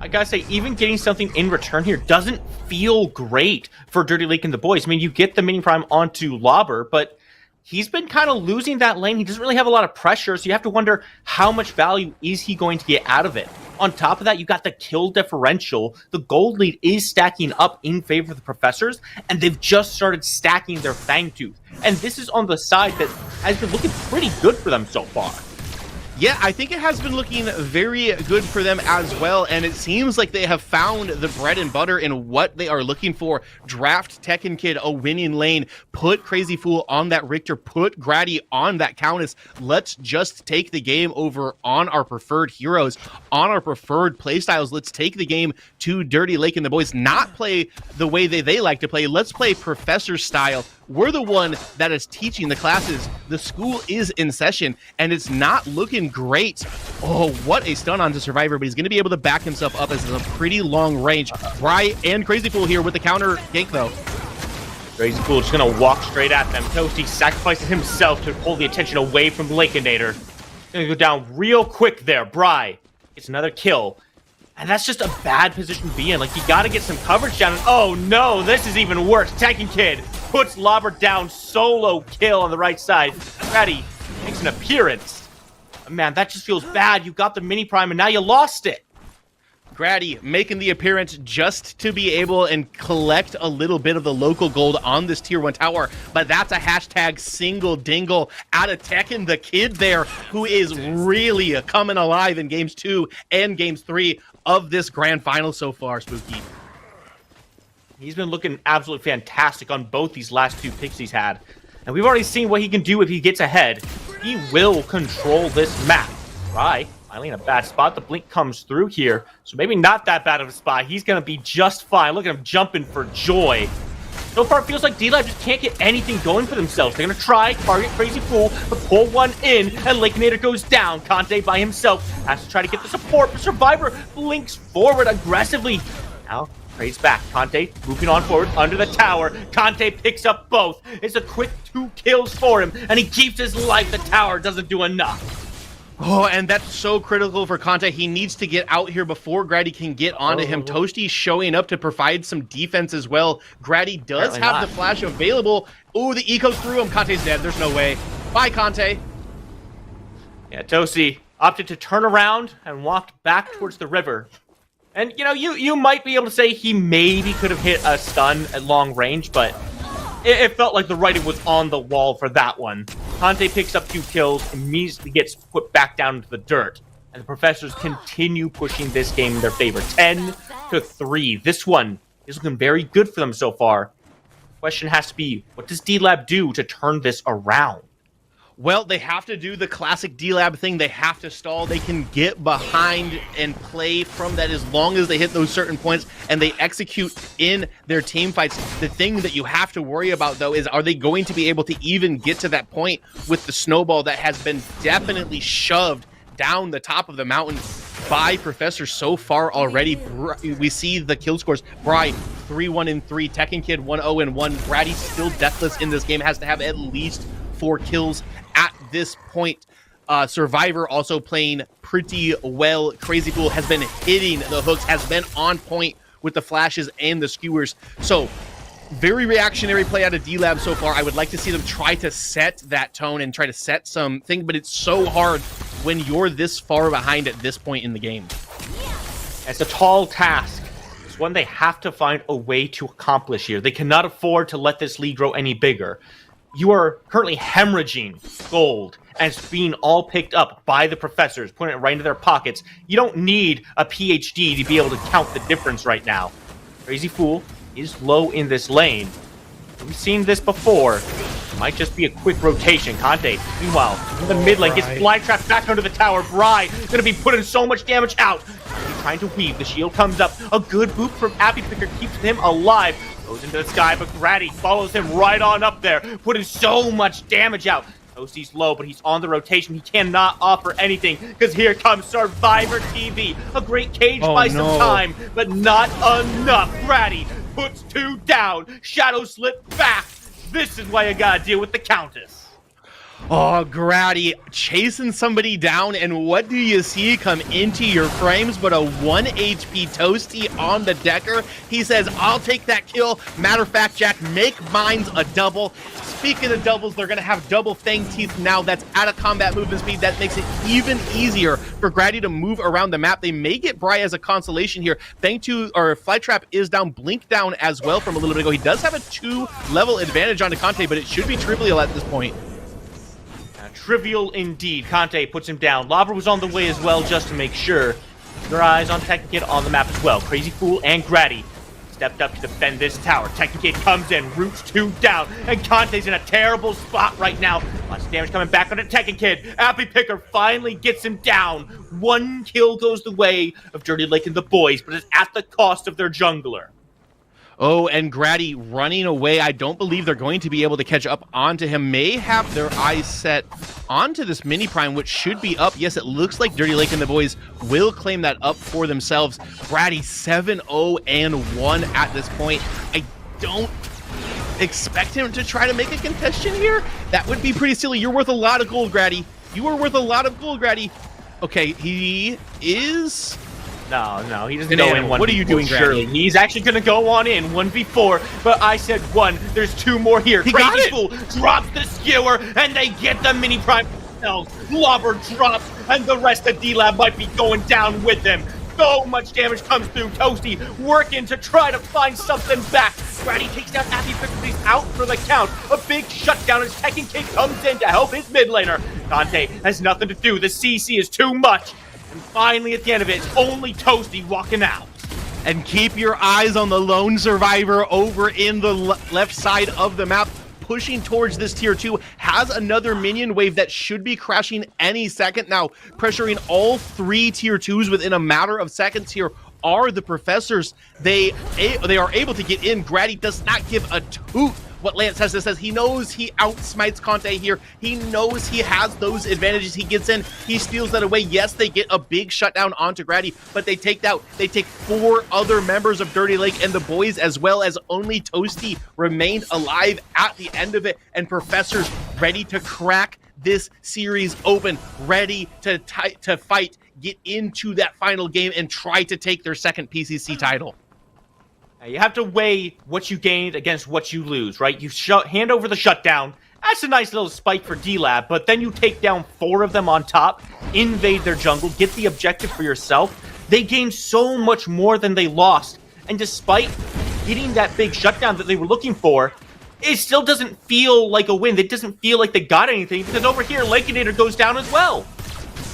Speaker 11: I gotta say, even getting something in return here doesn't feel great for Dirty Lake and the boys. I mean, you get the mini prime onto Lauber, but he's been kind of losing that lane. He doesn't really have a lot of pressure, so you have to wonder how much value is he going to get out of it. On top of that, you got the kill differential. The gold lead is stacking up in favor of the Professors, and they've just started stacking their Fangtooth. And this is on the side that has been looking pretty good for them so far.
Speaker 12: Yeah, I think it has been looking very good for them as well, and it seems like they have found the bread and butter in what they are looking for. Draft Tekken Kid a winning lane, put Crazy Fool on that Richter, put Grady on that Countess. Let's just take the game over on our preferred heroes, on our preferred playstyles. Let's take the game to Dirty Lake and the boys, not play the way they like to play. Let's play Professor style. We're the one that is teaching the classes. The school is in session, and it's not looking great. Oh, what a stun onto Survivor, but he's going to be able to back himself up as it's a pretty long range. Bry and Crazy Fool here with the counter gank, though.
Speaker 11: Crazy Fool just going to walk straight at them. Toasty sacrifices himself to pull the attention away from Lakeinator. Going to go down real quick there. Bry gets another kill. And that's just a bad position to be in. Like, you got to get some coverage down. And, oh, no, this is even worse. Tekken Kid puts Lauber down. Solo kill on the right side. Grady makes an appearance. Man, that just feels bad. You got the mini prime, and now you lost it.
Speaker 12: Grady making the appearance just to be able and collect a little bit of the local gold on this tier 1 tower, but that's a hashtag single dingle out of Tekken the Kid there, who is really coming alive in games 2 and games 3 of this grand final so far, Spooky.
Speaker 11: He's been looking absolutely fantastic on both these last 2 picks he's had, and we've already seen what he can do if he gets ahead. He will control this map. Right. Finally in a bad spot. The blink comes through here, so maybe not that bad of a spot. He's going to be just fine. Look at him jumping for joy. So far, it feels like D-Lab just can't get anything going for themselves. They're going to try, target Crazy Fool, but pull one in, and Lakeinator goes down. Conte by himself has to try to get the support, but Survivor blinks forward aggressively. Now, Craze back. Conte moving on forward under the tower. Conte picks up both. It's a quick 2 kills for him, and he keeps his life. The tower doesn't do enough.
Speaker 12: Oh, and that's so critical for Conte. He needs to get out here before Grady can get onto him. Toasty showing up to provide some defense as well. Grady does have the flash available. Oh, the eco's through him. Conte's dead. There's no way. Bye, Conte.
Speaker 11: Yeah, Toasty opted to turn around and walked back towards the river. And, you might be able to say he maybe could have hit a stun at long range, but it felt like the writing was on the wall for that one. Conte picks up 2 kills, immediately gets put back down into the dirt. And the Professors continue pushing this game in their favor. 10-3. This one is looking very good for them so far. Question has to be, what does D-Lab do to turn this around?
Speaker 12: Well, they have to do the classic D-Lab thing. They have to stall. They can get behind and play from that as long as they hit those certain points and they execute in their team fights. The thing that you have to worry about, though, is are they going to be able to even get to that point with the snowball that has been definitely shoved down the top of the mountain by Professor so far already. We see the kill scores. Bri, 3-1-3. Tekken Kid, 1-0-1. Grady still deathless in this game. Has to have at least 4 kills at this point. Survivor also playing pretty well. Crazy Fool has been hitting the hooks, has been on point with the flashes and the skewers. So very reactionary play out of D-Lab so far. I would like to see them try to set that tone and try to set something, but it's so hard when you're this far behind at this point in the game.
Speaker 11: It's a tall task. It's one they have to find a way to accomplish here. They cannot afford to let this lead grow any bigger. You are currently hemorrhaging gold, and it's being all picked up by the Professors, putting it right into their pockets. You don't need a PhD to be able to count the difference right now. Crazy Fool is low in this lane. We've seen this before. It might just be a quick rotation. Conte, meanwhile, in the mid lane, gets blind trapped back under the tower. Bri gonna be putting so much damage out. He's trying to weave. The shield comes up. A good boop from Appy Picker keeps him alive. Goes into the sky, but Grady follows him right on up there, putting so much damage out. Toasty's low, but he's on the rotation. He cannot offer anything, because here comes Survivor TV. A great cage by some time, but not enough. Grady puts 2 down. Shadow slip back. This is why you gotta deal with the Countess.
Speaker 12: Oh, Grady chasing somebody down, and what do you see come into your frames but a 1 HP Toasty on the Decker? He says, I'll take that kill. Matter of fact, Jack, make mine's a double. Speaking of doubles, they're going to have double Fang Teeth now. That's out of combat movement speed. That makes it even easier for Grady to move around the map. They may get Bri as a consolation here. Flytrap is down, Blink down as well from a little bit ago. He does have a 2-level advantage on Conte, but it should be trivial at this point.
Speaker 11: Trivial indeed. Conte puts him down. Lobber was on the way as well, just to make sure. Your eyes on Tekken Kid on the map as well. Crazy Fool and Grady stepped up to defend this tower. Tekken Kid comes in, roots 2 down, and Conte's in a terrible spot right now. Lots of damage coming back onto Tekken Kid. Appy Picker finally gets him down. 1 kill goes the way of Dirty Lake and the boys, but it's at the cost of their jungler.
Speaker 12: Oh, and Grady running away. I don't believe they're going to be able to catch up onto him. May have their eyes set onto this mini prime, which should be up. Yes, it looks like Dirty Lake and the boys will claim that up for themselves. Grady 7-0-1 at this point. I don't expect him to try to make a contestation here. That would be pretty silly. You're worth a lot of gold, Grady. You are worth a lot of gold, Grady. Okay, he is...
Speaker 11: No, he doesn't go in 1v4.
Speaker 12: What are you doing,
Speaker 11: Surely. He's actually going to go on in 1v4, but I said 1. There's 2 more here. Crazy Fool drops the skewer, and they get the mini prime themselves. Lobber drops, and the rest of D-Lab might be going down with him. So much damage comes through. Toasty working to try to find something back. Grady takes down Appy Picker. He's out for the count. A big shutdown as Tekken Kid comes in to help his mid laner. Conte has nothing to do. The CC is too much. And finally, at the end of it, it's only Toasty walking out.
Speaker 12: And keep your eyes on the lone survivor over in the left side of the map, pushing towards this tier 2, has another minion wave that should be crashing any second. Now, pressuring all 3 tier 2s within a matter of seconds here are the Professors. They are able to get in. Grady does not give a toot what Lance has to say. He knows he outsmites Conte here. He knows he has those advantages. He gets in, he steals that away. Yes, they get a big shutdown onto Grady, but they take 4 other members of Dirty Lake and the boys, as well as only Toasty remained alive at the end of it, and Professor's ready to crack this series open, ready to fight, get into that final game, and try to take their second PCC title.
Speaker 11: You have to weigh what you gained against what you lose, right? You hand over the shutdown, That's a nice little spike for D-Lab, but then you take down 4 of them on top, invade their jungle, get the objective for yourself. They gained so much more than they lost, and despite getting that big shutdown that they were looking for, it still doesn't feel like a win. It doesn't feel like they got anything, because over here, Lakeinator goes down as well.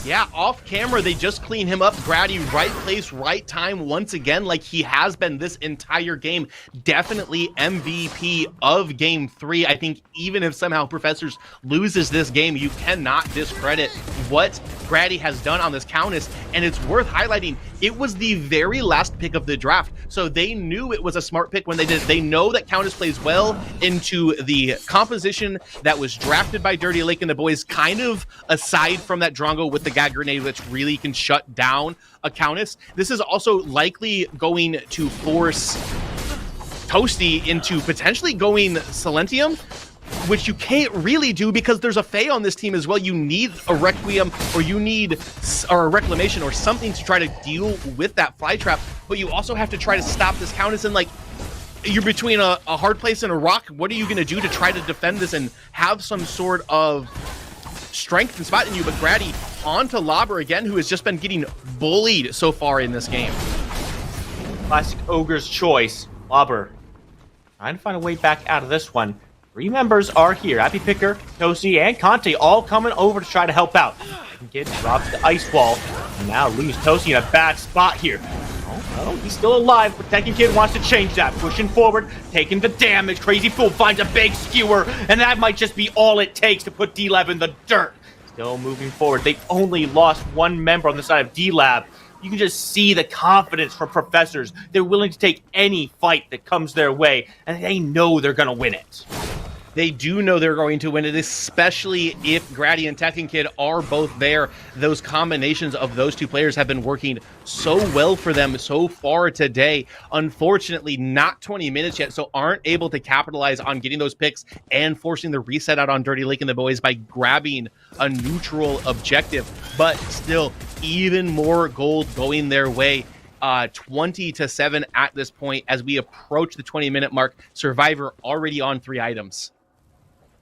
Speaker 12: Yeah, off camera, they just clean him up. Grady, right place, right time once again, like he has been this entire game. Definitely MVP of Game 3. I think even if somehow Professors loses this game, you cannot discredit what Grady has done on this Countess. And it's worth highlighting, it was the very last pick of the draft. So they knew it was a smart pick when they did. They know that Countess plays well into the composition that was drafted by Dirty Lake and the boys, kind of aside from that Drongo with the Gag Grenade, which really can shut down a Countess. This is also likely going to force Toasty into potentially going Silentium, which you can't really do because there's a Fae on this team as well. You need a Requiem or a Reclamation or something to try to deal with that Fly Trap, but you also have to try to stop this Countess, and like, you're between a hard place and a rock. What are you going to do to try to defend this and have some sort of strength and spot in you? But Grady onto Lobber again, who has just been getting bullied so far in this game.
Speaker 11: Classic Ogre's choice. Lobber trying to find a way back out of this one. 3 members are here. Happy Picker, Toasty, and Conte all coming over to try to help out. Kid drops the ice wall. And now leaves Toasty in a bad spot here. Oh, he's still alive, but Tekken Kid wants to change that. Pushing forward, taking the damage. Crazy Fool finds a big skewer, and that might just be all it takes to put D-Lab in the dirt. Still moving forward. They've only lost 1 member on the side of D-Lab. You can just see the confidence from Professors. They're willing to take any fight that comes their way, and they know they're going to win it.
Speaker 12: They do know they're going to win it, especially if Grady and Tekken Kid are both there. Those combinations of those 2 players have been working so well for them so far today. Unfortunately, not 20 minutes yet, so aren't able to capitalize on getting those picks and forcing the reset out on Dirty Lake and the boys by grabbing a neutral objective. But still, even more gold going their way. 20-7 at this point as we approach the 20-minute mark. Survivor already on 3 items.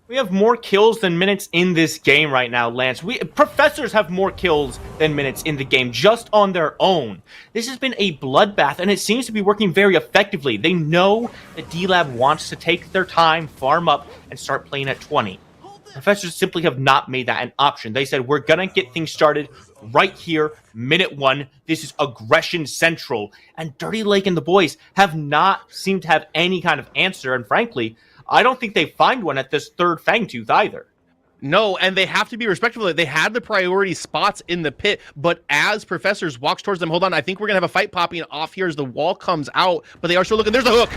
Speaker 11: We have more kills than minutes in this game right now, Lance. Professors have more kills than minutes in the game, just on their own. This has been a bloodbath, and it seems to be working very effectively. They know that D-Lab wants to take their time, farm up, and start playing at 20. Professors simply have not made that an option. They said, we're going to get things started right here, minute 1. This is aggression central. And Dirty Lake and the boys have not seemed to have any kind of answer, and frankly, I don't think they find one at this 3rd Fangtooth either.
Speaker 12: No, and they have to be respectful. They had the priority spots in the pit, but as Professors walks towards them, hold on, I think we're going to have a fight popping off here as the wall comes out, but they are still looking. There's the hook.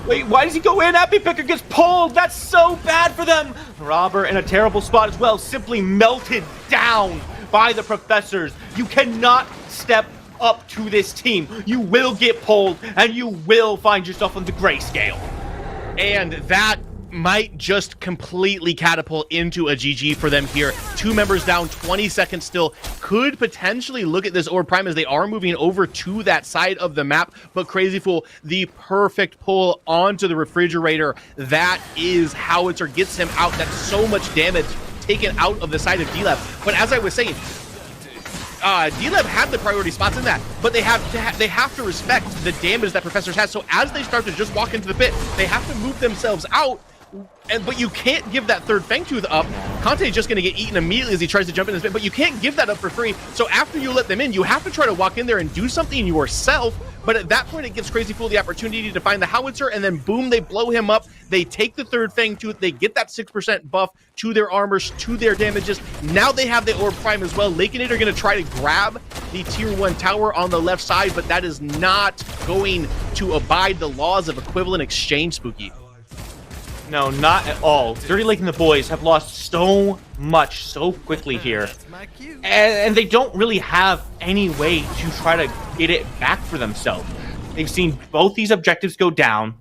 Speaker 11: Wait, why does he go in? Happy Picker gets pulled. That's so bad for them. Robber in a terrible spot as well, simply melted down by the Professors. You cannot step up to this team. You will get pulled, and you will find yourself on the grayscale.
Speaker 12: And that might just completely catapult into a GG for them here. 2 members down, 20 seconds still. Could potentially look at this Orb Prime as they are moving over to that side of the map. But Crazy Fool, the perfect pull onto the refrigerator. That is Howitzer gets him out. That's so much damage taken out of the side of D-Lab. But as I was saying, D-Lab had the priority spots in that, but they have to respect the damage that Professors has. So as they start to just walk into the pit, they have to move themselves out. But you can't give that 3rd Fangtooth up. Conte's just going to get eaten immediately as he tries to jump in his pit, but you can't give that up for free. So after you let them in, you have to try to walk in there and do something yourself. But at that point, it gives Crazy Fool the opportunity to find the Howitzer, and then boom, they blow him up. They take the 3rd Fangtooth. They get that 6% buff to their armors, to their damages. Now they have the Orb Prime as well. Lakeinator are going to try to grab the Tier 1 tower on the left side, but that is not going to abide the laws of equivalent exchange, Spooky.
Speaker 11: No, not at all. Dirty Lake and the boys have lost so much so quickly here. And they don't really have any way to try to get it back for themselves. They've seen both these objectives go down,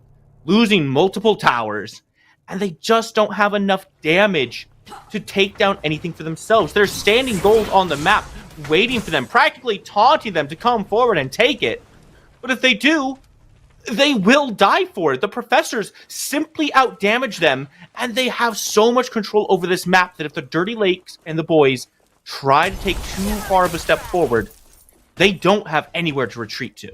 Speaker 11: losing multiple towers, and they just don't have enough damage to take down anything for themselves. They're standing gold on the map, waiting for them, practically taunting them to come forward and take it. But if they do, they will die for it. The professors simply outdamage them, and they have so much control over this map that if the Dirty Lakes and the boys try to take too far of a step forward, they don't have anywhere to retreat to.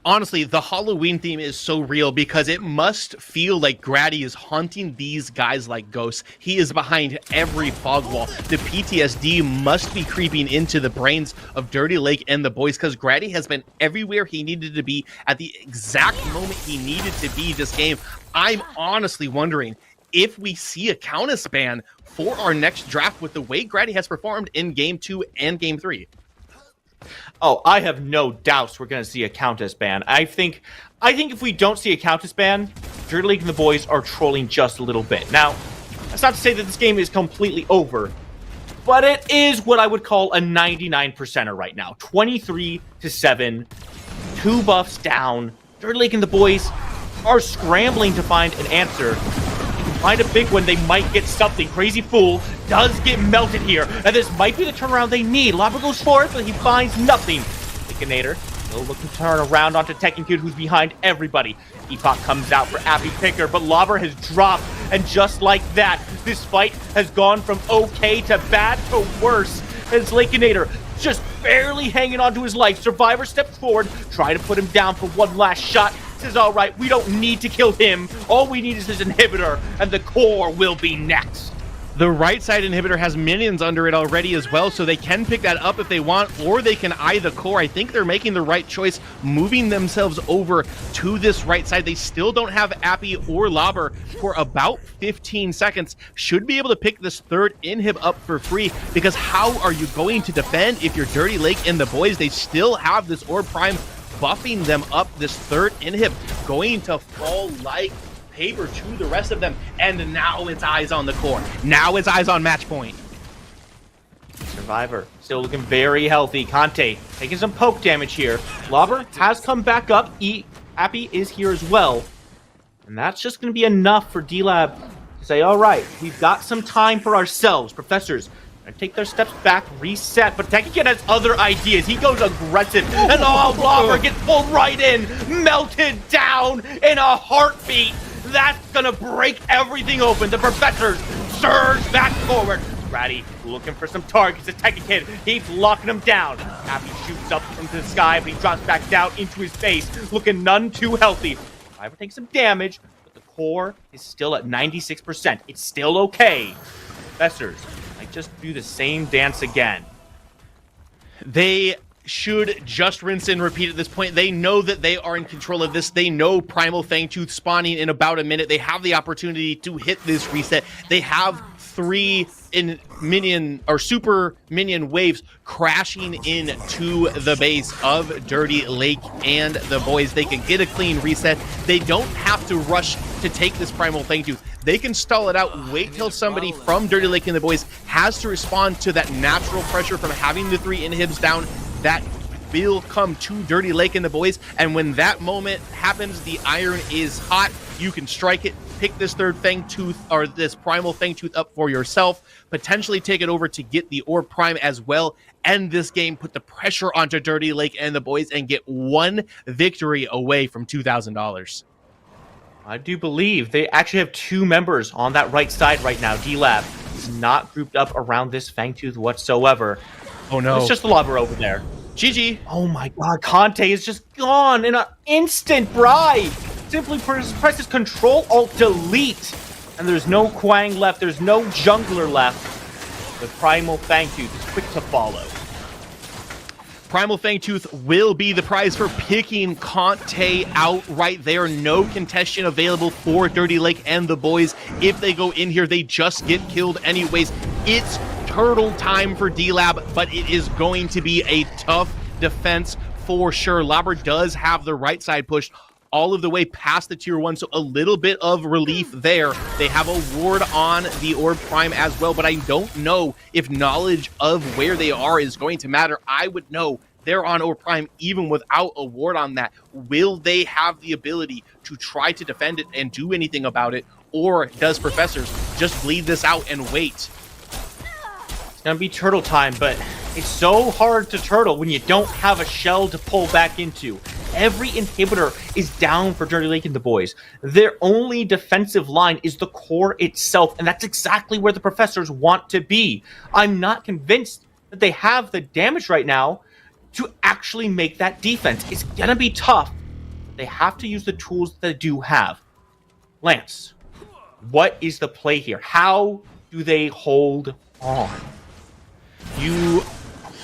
Speaker 12: Honestly, the Halloween theme is so real because it must feel like Grady is haunting these guys like ghosts. He is behind every fog wall. The PTSD must be creeping into the brains of Dirty Lake and the boys because Grady has been everywhere he needed to be at the exact moment he needed to be this game. I'm honestly wondering if we see a Countess ban for our next draft with the way Grady has performed in Game 2 and Game 3.
Speaker 11: Oh, I have no doubts we're going to see a Countess ban. I think if we don't see a Countess ban, Dirty Lake and the boys are trolling just a little bit. Now, that's not to say that this game is completely over, but it is what I would call a 99%er right now. 23-7, 2 buffs down. Dirty Lake and the boys are scrambling to find an answer. Find a big one, they might get something. Crazy Fool does get melted here, and this might be the turnaround they need. Lava goes for it, but he finds nothing. Baconator still looking to turn around onto Tekken Kid, who's behind everybody. Epoch comes out for Appy Picker, but Lava has dropped, and just like that, this fight has gone from okay to bad to worse, as Baconator just barely hanging on to his life. Survivor steps forward, trying to put him down for one last shot. Says, all right, we don't need to kill him. All we need is his inhibitor, and the core will be next.
Speaker 12: The right side inhibitor has minions under it already as well, so they can pick that up if they want, or they can eye the core. I think they're making the right choice, moving themselves over to this right side. They still don't have Appy or Lobber for about 15 seconds. Should be able to pick this third inhib up for free, because how are you going to defend if you're Dirty Lake and the boys? They still have this Orb Prime buffing them up. This third inhib going to fall like paper to the rest of them, and now it's eyes on the core. Now it's eyes on match point.
Speaker 11: Survivor still looking very healthy. Conte taking some poke damage here. Lobber has come back up. Appy is here as well, and that's just going to be enough for D-Lab to say, all right, we've got some time for ourselves. Professors take their steps back, reset, but Tekken Kid has other ideas. He goes aggressive, and Lobber gets pulled right in, melted down in a heartbeat. That's gonna break everything open. The Professors surge back forward. Ratty looking for some targets. The Tekken Kid keeps locking him down. Appy shoots up into the sky, but he drops back down into his face, looking none too healthy. Survivor takes some damage, but the core is still at 96%. It's still okay. Professors might just do the same dance again.
Speaker 12: They should just rinse and repeat at this point. They know that they are in control of this. They know Primal Fangtooth spawning in about a minute. They have the opportunity to hit this reset. They have 3 in minion or super minion waves crashing into the base of Dirty Lake and the boys. They can get a clean reset. They don't have to rush to take this Primal Fangtooth. They can stall it out, wait till somebody from Dirty Lake and the boys has to respond to that natural pressure from having the 3 inhibs down. That will come to Dirty Lake and the boys, and when that moment happens, the iron is hot. You can strike it, pick this third Fangtooth or this Primal Fangtooth up for yourself, potentially take it over to get the Orb Prime as well, end this game, put the pressure onto Dirty Lake and the boys, and get 1 victory away from $2,000.
Speaker 11: I do believe they actually have 2 members on that right side right now. D-Lab is not grouped up around this Fangtooth whatsoever.
Speaker 12: Oh no.
Speaker 11: It's just the Lobber over there.
Speaker 12: GG.
Speaker 11: Oh my god, Conte is just gone in an instant, Bri! Simply presses Control Alt Delete, and there's no Quang left, there's no jungler left. The Primal Fangtooth is quick to follow.
Speaker 12: Primal Fangtooth will be the prize for picking Conte out right there. No contestation available for Dirty Lake and the boys. If they go in here, they just get killed anyways. It's turtle time for D-Lab, but it is going to be a tough defense for sure. Lobber does have the right side pushed all of the way past the tier 1, so a little bit of relief there. They have a ward on the Orb Prime as well, but I don't know if knowledge of where they are is going to matter. I would know they're on Orb Prime even without a ward on that. Will they have the ability to try to defend it and do anything about it, or does Professors just bleed this out and wait?
Speaker 11: It's gonna be turtle time, but it's so hard to turtle when you don't have a shell to pull back into. Every inhibitor is down for Dirty Lake and the boys. Their only defensive line is the core itself, and that's exactly where the professors want to be. I'm not convinced that they have the damage right now to actually make that defense. It's gonna be tough. They have to use the tools that they do have. Lance, what is the play here? How do they hold on?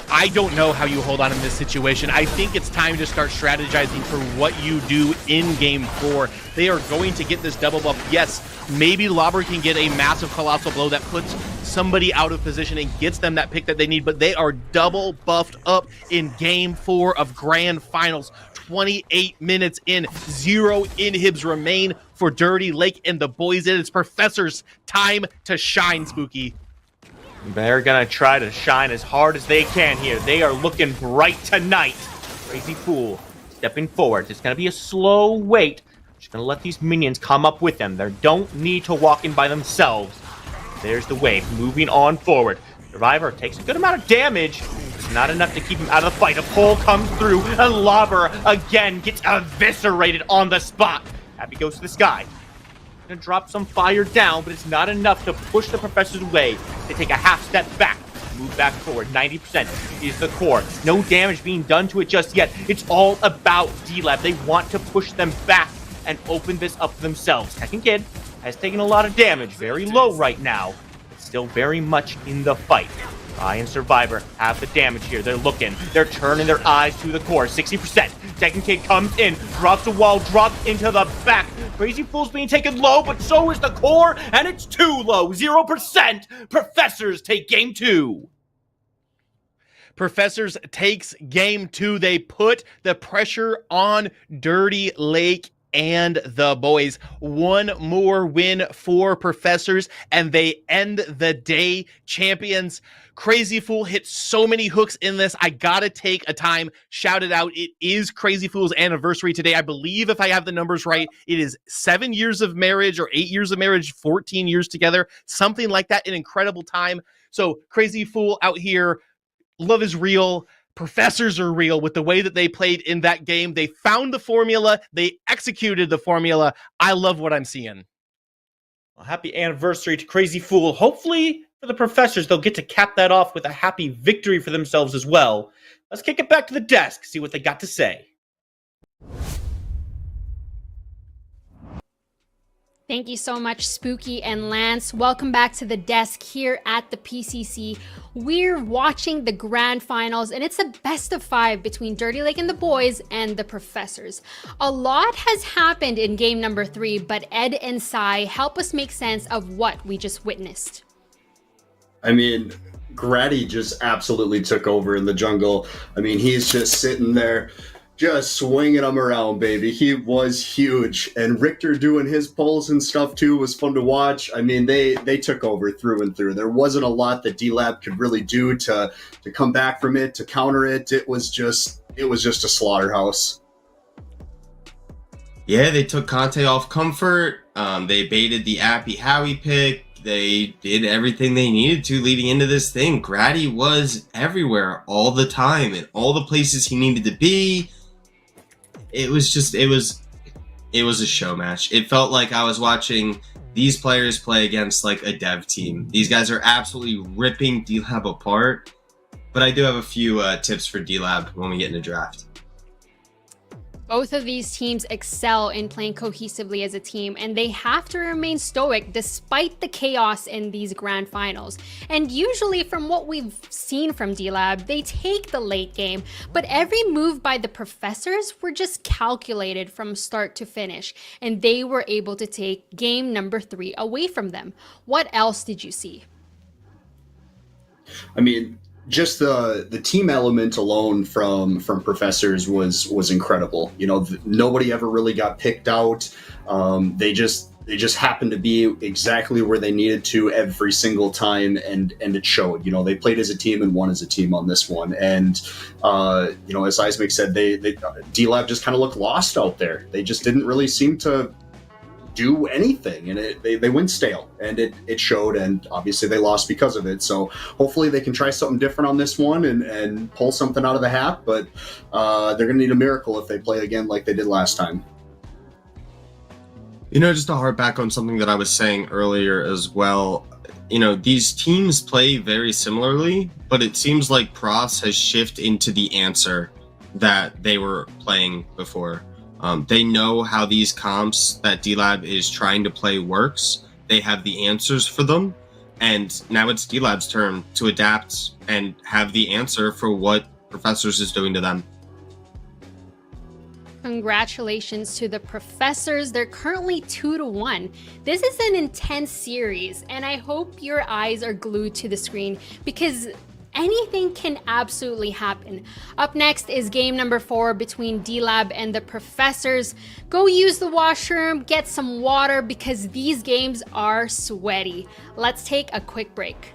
Speaker 12: I don't know how you hold on in this situation. I think it's time to start strategizing for what you do in game 4. They are going to get this double buff. Yes, maybe Lauber can get a massive colossal blow that puts somebody out of position and gets them that pick that they need, but they are double buffed up in game 4 of Grand Finals. 28 minutes in, 0 inhibs remain for Dirty Lake and the boys. It is Professor's time to shine, Spooky.
Speaker 11: They're going to try to shine as hard as they can here. They are looking bright tonight. Crazy Fool stepping forward. It's going to be a slow wait. Just going to let these minions come up with them. They don't need to walk in by themselves. There's the wave moving on forward. Survivor takes a good amount of damage. It's not enough to keep him out of the fight. A pole comes through, and Lauber again gets eviscerated on the spot. Happy goes to the sky. Gonna drop some fire down, but it's not enough to push the professors away. They take a half step back, move back forward. 90% is the core. No damage being done to it just yet. It's all about D-Lab. They want to push them back and open this up for themselves. Tekken Kid has taken a lot of damage, very low right now, but still very much in the fight. Ryan and Survivor have the damage here. They're looking. They're turning their eyes to the core. 60%. Tekken Kid comes in, drops a wall, drops into the back. Crazy Fool's being taken low, but so is the core, and it's too low. 0%. Professors take game 2.
Speaker 12: Professors takes game 2. They put the pressure on Dirty Lake and the boys. One more win for Professors, and they end the day champions. Crazy Fool hit so many hooks in this. I gotta take a time, shout it out. It is Crazy Fool's anniversary today. I believe, if I have the numbers right, it is 7 years of marriage or 8 years of marriage, 14 years together, something like that. An incredible time. So Crazy Fool out here, love is real. Professors are real with the way that they played in that game. They found the formula. They executed the formula. I love what I'm seeing.
Speaker 11: Well, happy anniversary to Crazy Fool. Hopefully for the Professors, they'll get to cap that off with a happy victory for themselves as well. Let's kick it back to the desk, see what they got to say.
Speaker 1: Thank you so much, Spooky and Lance. Welcome back to the desk here at the PCC. We're watching the grand finals, and it's a best of 5 between Dirty Lake and the boys and the Professors. A lot has happened in game number 3, but Ed and Sai help us make sense of what we just witnessed.
Speaker 9: I mean, Grady just absolutely took over in the jungle. I mean, he's just sitting there, just swinging them around, baby. He was huge. And Richter doing his pulls and stuff, too, was fun to watch. I mean, they took over through and through. There wasn't a lot that D-Lab could really do to come back from it, to counter it. It was just a slaughterhouse.
Speaker 6: Yeah, they took Conte off comfort. They baited the Appy Howie pick. They did everything they needed to leading into this thing. Grady was everywhere all the time in all the places he needed to be. It was a show match. It felt like I was watching these players play against like a dev team. These guys are absolutely ripping D-Lab apart. But I do have a few tips for D-Lab when we get into draft.
Speaker 1: Both of these teams excel in playing cohesively as a team, and they have to remain stoic despite the chaos in these grand finals. And usually, from what we've seen from D-Lab, they take the late game, but every move by the Professors were just calculated from start to finish, and they were able to take game number 3 away from them. What else did you see?
Speaker 9: I mean, just the team element alone from Professors was incredible. You know, nobody ever really got picked out. They just happened to be exactly where they needed to every single time, and it showed. You know, they played as a team and won as a team on this one. And you know, as Isaac said, they D-Lab just kind of looked lost out there. They just didn't really seem to do anything, and they went stale, and it showed, and obviously they lost because of it. So hopefully they can try something different on this one and pull something out of the hat, but they're going to need a miracle if they play again like they did last time.
Speaker 6: Just to harp back on something that I was saying earlier as well, these teams play very similarly, but it seems like Profs has shifted into the answer that they were playing before. They know how these comps that D-Lab is trying to play works. They have the answers for them, and now it's D-Lab's turn to adapt and have the answer for what Professors is doing to them.
Speaker 1: Congratulations to the Professors. They're currently 2-1. This is an intense series, and I hope your eyes are glued to the screen because anything can absolutely happen. Up next is game number 4 between D-Lab and the Professors. Go use the washroom, get some water because these games are sweaty. Let's take a quick break.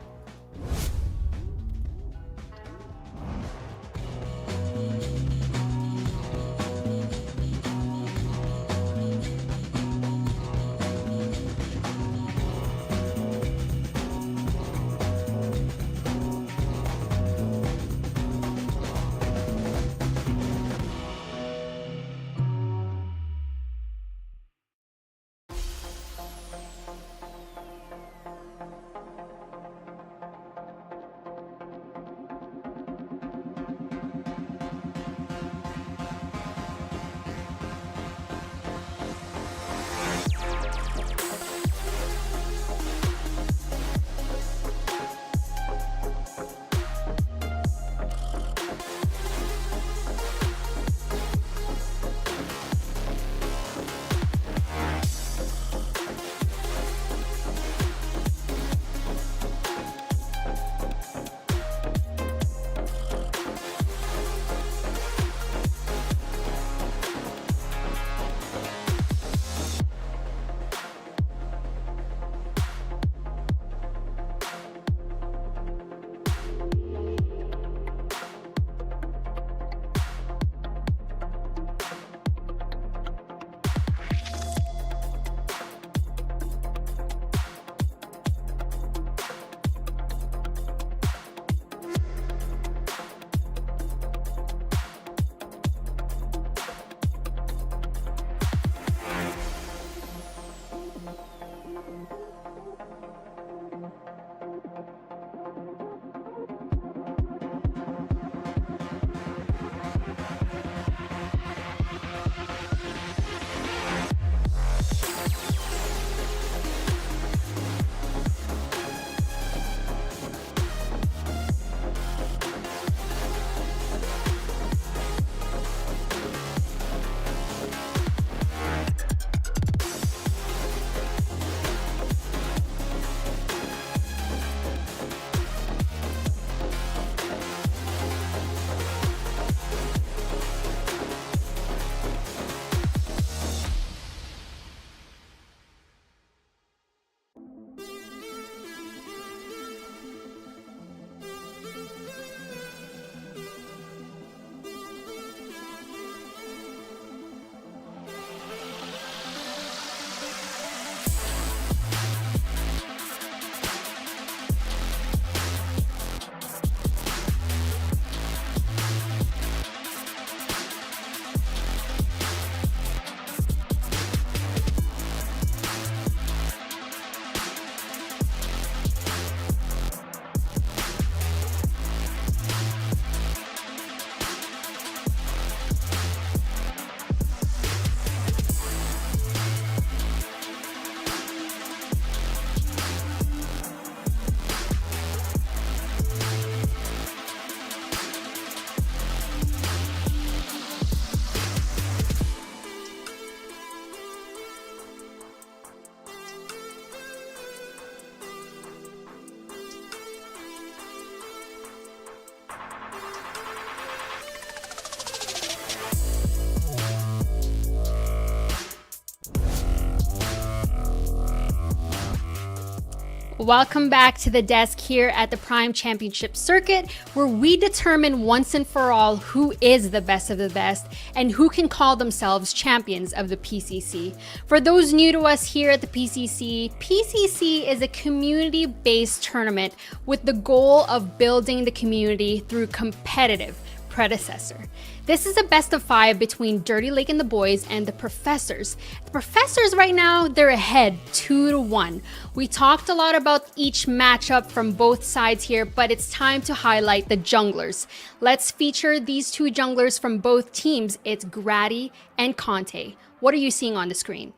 Speaker 1: Welcome back to the desk here at the Prime Championship Circuit, where we determine once and for all who is the best of the best and who can call themselves champions of the PCC. For those new to us here at the PCC, PCC is a community-based tournament with the goal of building the community through competitive Predecessor. This is a best of 5 between Dirty Lake and the boys and the Professors. The Professors right now, they're ahead 2-1. We talked a lot about each matchup from both sides here, but it's time to highlight the junglers. Let's feature these two junglers from both teams. It's Grady and Conte. What are you seeing on the screen?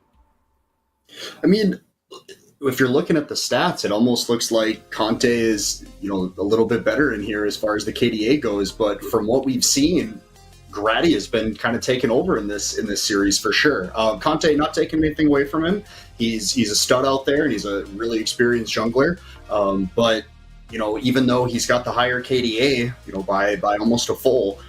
Speaker 9: I mean, if you're looking at the stats, it almost looks like Conte is, a little bit better in here as far as the KDA goes. But from what we've seen, Grady has been kind of taken over in this series for sure. Conte not taking anything away from him. He's a stud out there, and he's a really experienced jungler. But even though he's got the higher KDA, by almost a full,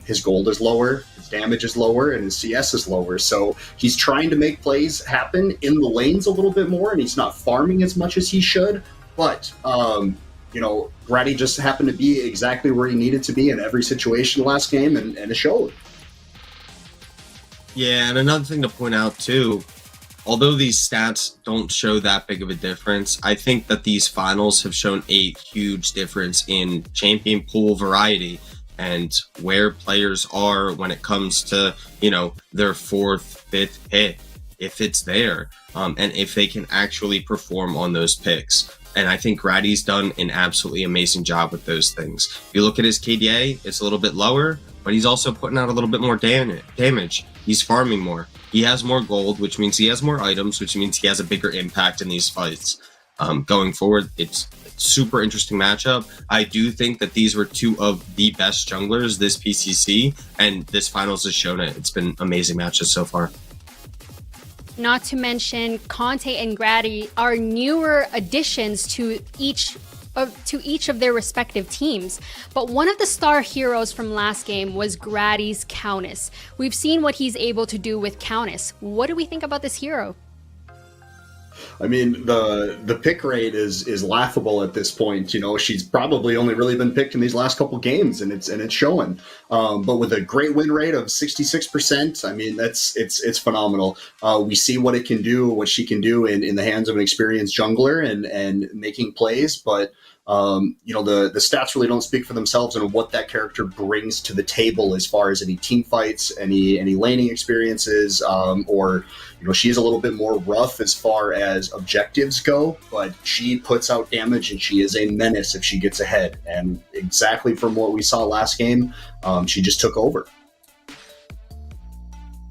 Speaker 9: his gold is lower, his damage is lower, and his CS is lower. So he's trying to make plays happen in the lanes a little bit more, and he's not farming as much as he should. But Grady just happened to be exactly where he needed to be in every situation last game, and it showed.
Speaker 6: Yeah, and another thing to point out too, although these stats don't show that big of a difference, I think that these finals have shown a huge difference in champion pool variety and where players are when it comes to, their 4th, 5th pick, if it's there, and if they can actually perform on those picks. And I think Grady's done an absolutely amazing job with those things. If you look at his KDA, it's a little bit lower, but he's also putting out a little bit more damage. He's farming more. He has more gold, which means he has more items, which means he has a bigger impact in these fights. Going forward, it's super interesting matchup. I do think that these were two of the best junglers this PCC, and this finals has shown it. It's been amazing matches so far.
Speaker 1: Not to mention, Conte and Grady are newer additions to each of their respective teams. But one of the star heroes from last game was Grady's Countess. We've seen what he's able to do with Countess. What do we think about this hero?
Speaker 9: I mean, the pick rate is laughable at this point. She's probably only really been picked in these last couple games, and it's showing. But with a great win rate of 66%, I mean, it's phenomenal. We see what it can do, what she can do in the hands of an experienced jungler and making plays. But the stats really don't speak for themselves and what that character brings to the table as far as any team fights, any laning experiences, or she is a little bit more rough as far as objectives go, but she puts out damage and she is a menace if she gets ahead. And exactly from what we saw last game, she just took over.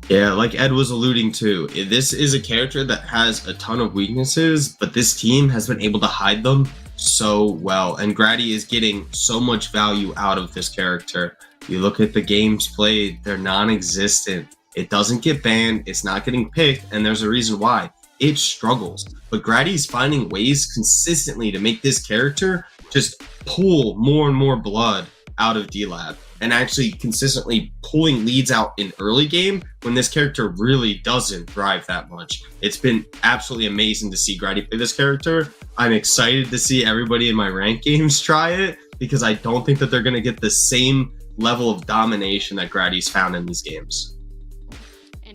Speaker 6: Yeah, like Ed was alluding to, this is a character that has a ton of weaknesses, but this team has been able to hide them so well, and Grady is getting so much value out of this character. You look at the games played, they're non-existent. It doesn't get banned, it's not getting picked, and there's a reason why. It struggles, but Grady's finding ways consistently to make this character just pull more and more blood out of D-Lab, and actually consistently pulling leads out in early game when this character really doesn't drive that much. It's been absolutely amazing to see Grady play this character. I'm excited to see everybody in my ranked games try it, because I don't think that they're going to get the same level of domination that Grady's found in these games.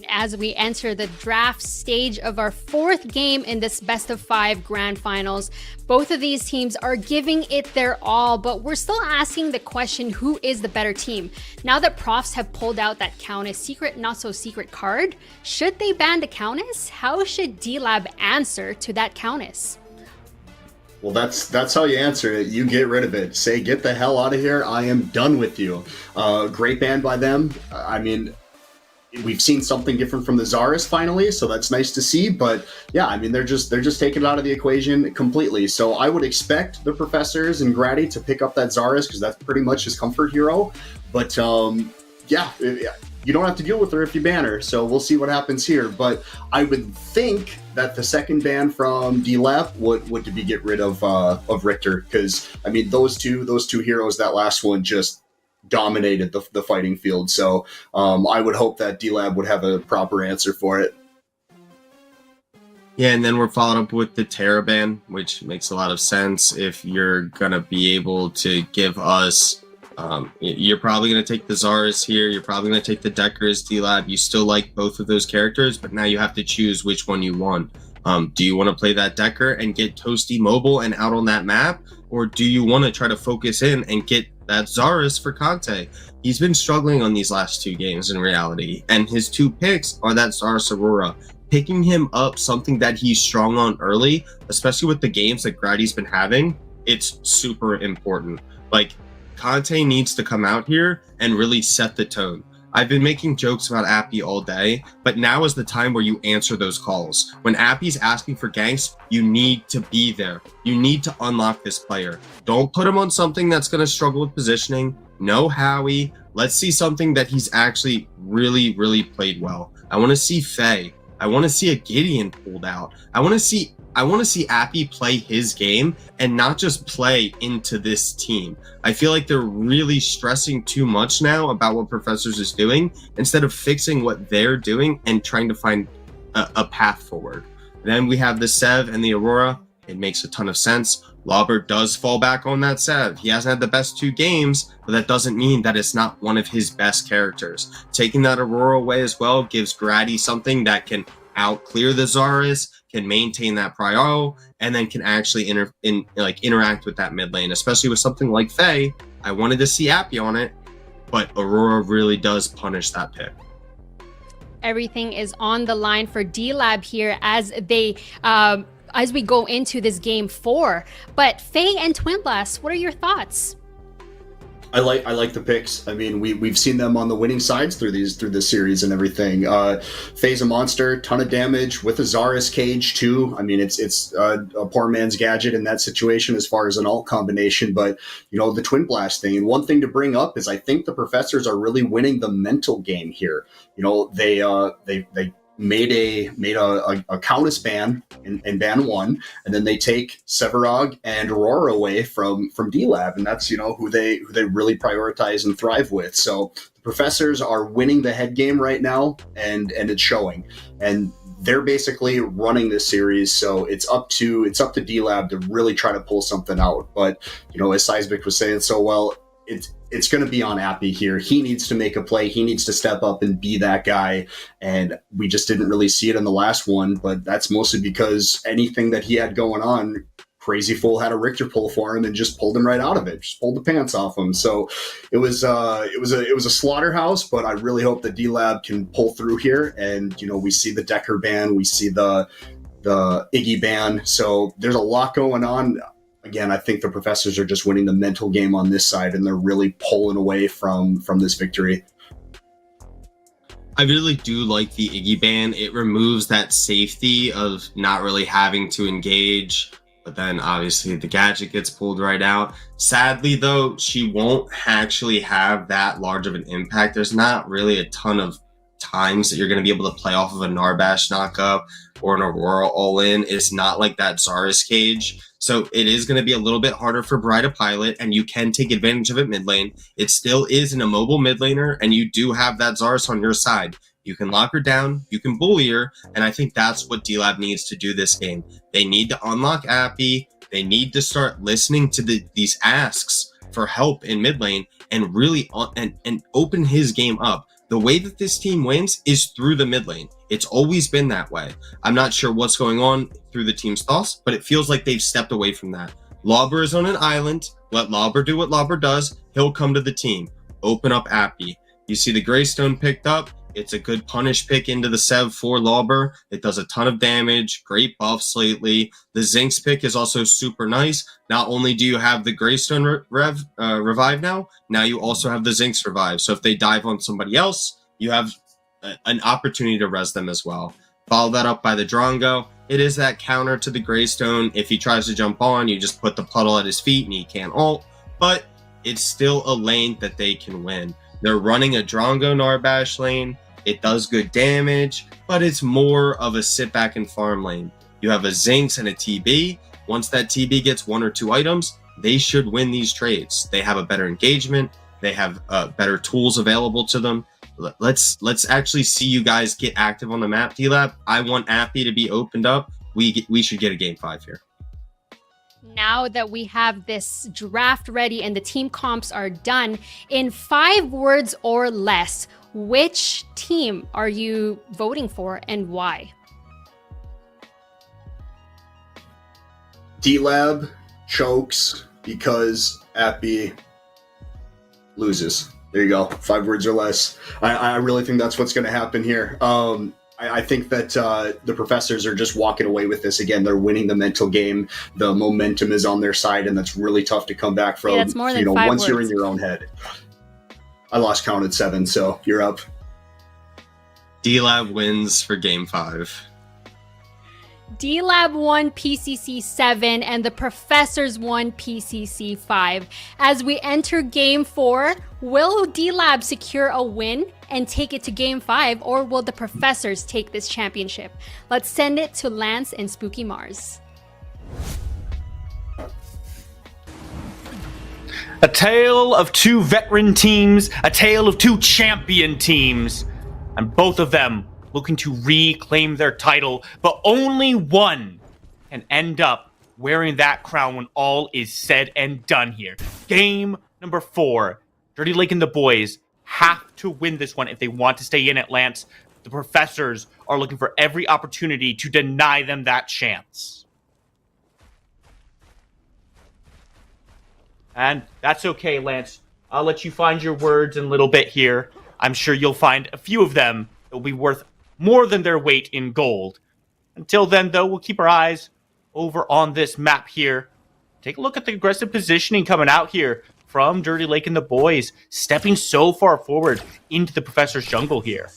Speaker 1: As we enter the draft stage of our 4th game in this best of 5 grand finals, both of these teams are giving it their all, but we're still asking the question, who is the better team? Now that Profs have pulled out that Countess secret, not so secret card, should they ban the Countess? How should D-Lab answer to that Countess?
Speaker 9: Well, that's how you answer it. You get rid of it. Say, get the hell out of here. I am done with you. Great ban by them. I mean, we've seen something different from the Zarus finally, so that's nice to see. But yeah, I mean, they're just taking it out of the equation completely. So I would expect the Professors and Grady to pick up that Zarus, because that's pretty much his comfort hero. But yeah, you don't have to deal with her if you ban her. So we'll see what happens here. But I would think that the second ban from D-Lab would be get rid of Richter, because I mean, those two heroes, that last one just dominated the fighting field. So I would hope that D-Lab would have a proper answer for it.
Speaker 6: Yeah, and then we're followed up with the Terraban, which makes a lot of sense if you're gonna be able to give us. You're probably gonna take the Zaris here. You're probably gonna take the Deckers, D-Lab. You still like both of those characters, but now you have to choose which one you want. Do you want to play that Decker and get Toasty mobile and out on that map, or do you want to try to focus in and get that Zaris for Conte? He's been struggling on these last 2 games in reality, and his 2 picks are that Zaris Aurora. Picking him up something that he's strong on early, especially with the games that Grady's been having, it's super important. Like, Conte needs to come out here and really set the tone. I've been making jokes about Appy all day, but now is the time where you answer those calls. When Appy's asking for ganks, you need to be there. You need to unlock this player. Don't put him on something that's going to struggle with positioning. No Howie. Let's see something that he's actually really, really played well. I want to see Faye. I want to see a Gideon pulled out. I want to see Appy play his game and not just play into this team. I feel like they're really stressing too much now about what Professors is doing instead of fixing what they're doing and trying to find a path forward. Then we have the Sev and the Aurora. It makes a ton of sense. Lauber does fall back on that Sev. He hasn't had the best 2 games, but that doesn't mean that it's not one of his best characters. Taking that Aurora away as well gives Grady something that can out-clear the Zaris, can maintain that prio, and then can actually interact with that mid lane, especially with something like Faye. I wanted to see Appy on it, but Aurora really does punish that pick.
Speaker 1: Everything is on the line for D-Lab here as we go into this game 4. But Faye and Twin Blast, what are your thoughts?
Speaker 9: I like the picks. I mean, we've seen them on the winning sides through this series and everything. Faye's a monster, ton of damage with a Zaris cage too. I mean, it's a poor man's gadget in that situation as far as an alt combination. But the Twin Blast thing, and one thing to bring up is I think the Professors are really winning the mental game here. They made a Countess ban in ban 1, and then they take Severog and Aurora away from D-Lab, and that's who they really prioritize and thrive with. So the Professors are winning the head game right now, and it's showing. And they're basically running this series, so it's up to D-Lab to really try to pull something out. But as Seismic was saying so well, it's going to be on Appy here. He needs to make a play. He needs to step up and be that guy. And we just didn't really see it in the last one, but that's mostly because anything that he had going on, Crazy Fool had a Richter pull for him and just pulled him right out of it. Just pulled the pants off him. So it was a slaughterhouse, but I really hope that D-Lab can pull through here. And, we see the Decker ban, we see the Iggy ban. So there's a lot going on. Again, I think the Professors are just winning the mental game on this side, and they're really pulling away from this victory.
Speaker 6: I really do like the Iggy ban. It removes that safety of not really having to engage, but then obviously the gadget gets pulled right out. Sadly, though, she won't actually have that large of an impact. There's not really a ton of times that you're going to be able to play off of a Narbash knockup or an Aurora all-in. It's not like that Zaris cage. So it is going to be a little bit harder for Bri to pilot, and you can take advantage of it mid lane. It still is an immobile mid laner, and you do have that Zaris on your side. You can lock her down, you can bully her, and I think that's what D-Lab needs to do this game. They need to unlock Appy. They need to start listening to these asks for help in mid lane and really and open his game up. The way that this team wins is through the mid lane. It's always been that way. I'm not sure what's going on through the team's thoughts, but it feels like they've stepped away from that. Lauber is on an island. Let Lauber do what Lauber does. He'll come to the team. Open up Appy. You see the Greystone picked up. It's a good punish pick into the Sev for Lauber. It does a ton of damage. Great buffs lately. The Zinx pick is also super nice. Not only do you have the Greystone revive now you also have the Zinx revive. So if they dive on somebody else, you have an opportunity to res them as well. Follow that up by the Drongo. It is that counter to the Greystone. If he tries to jump on, you just put the puddle at his feet and he can't ult. But it's still a lane that they can win. They're running a Drongo Narbash lane. It does good damage, but it's more of a sit back and farm lane. You have a Zinx and a TB. Once that TB gets 1 or 2 items, they should win these trades. They have a better engagement. They have better tools available to them. Let's actually see you guys get active on the map, D-Lab. I want Appy to be opened up. we should get a game 5 here.
Speaker 1: Now that we have this draft ready and the team comps are done, in 5 words or less, which team are you voting for and why?
Speaker 9: D-Lab chokes because Appy loses. There you go. 5 words or less. I really think that's what's going to happen here. I think that the professors are just walking away with this again. They're winning the mental game. The momentum is on their side, and that's really tough to come back from.
Speaker 1: Yeah, that's more than 5
Speaker 9: once
Speaker 1: words.
Speaker 9: you're in your own head. I lost count at 7, so you're up.
Speaker 6: D-Lab wins for game 5.
Speaker 1: D-Lab won PCC 7 and the Professors won PCC 5. As we enter Game 4, will D-Lab secure a win and take it to Game 5, or will the Professors take this championship? Let's send it to Lance and Spooky Mars.
Speaker 11: A tale of 2 veteran teams, a tale of 2 champion teams, and both of them looking to reclaim their title, but only one can end up wearing that crown when all is said and done here. Game number 4. Dirty Lake and the boys have to win this one if they want to stay in it, Lance. The Professors are looking for every opportunity to deny them that chance. And that's okay, Lance. I'll let you find your words in a little bit here. I'm sure you'll find a few of them that will be worth more than their weight in gold. Until then, though, we'll keep our eyes over on this map here. Take a look at the aggressive positioning coming out here from Dirty Lake and the boys, stepping so far forward into the Professor's jungle here.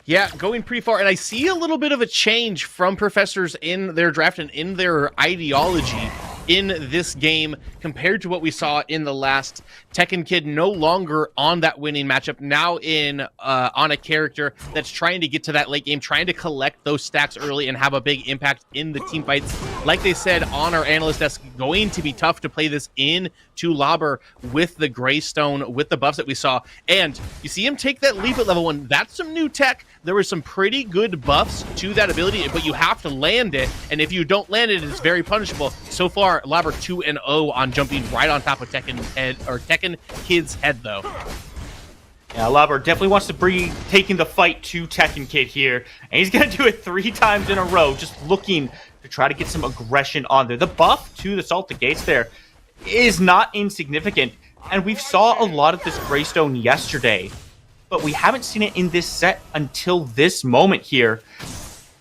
Speaker 12: Yeah, going pretty far, and I see a little bit of a change from Professors in their draft and in their ideology in this game compared to what we saw in the last. Tekken Kid no longer on that winning matchup, now in on a character that's trying to get to that late game, trying to collect those stacks early and have a big impact in the team fights. Like they said on our analyst desk, going to be tough to play this in to Lauber with the Greystone, with the buffs that we saw. And you see him take that leap at level 1. That's some new tech. There were some pretty good buffs to that ability, but you have to land it, and if you don't land it, it's very punishable. So far, Lauber 2-0 on jumping right on top of Tekken Kid's head, though.
Speaker 11: Yeah, Lauber definitely wants to bring taking the fight to Tekken Kid here, and he's going to do it 3 times in a row, just looking to try to get some aggression on there. The buff to the Salt the Gates there is not insignificant, and we saw a lot of this Greystone yesterday, but we haven't seen it in this set until this moment here.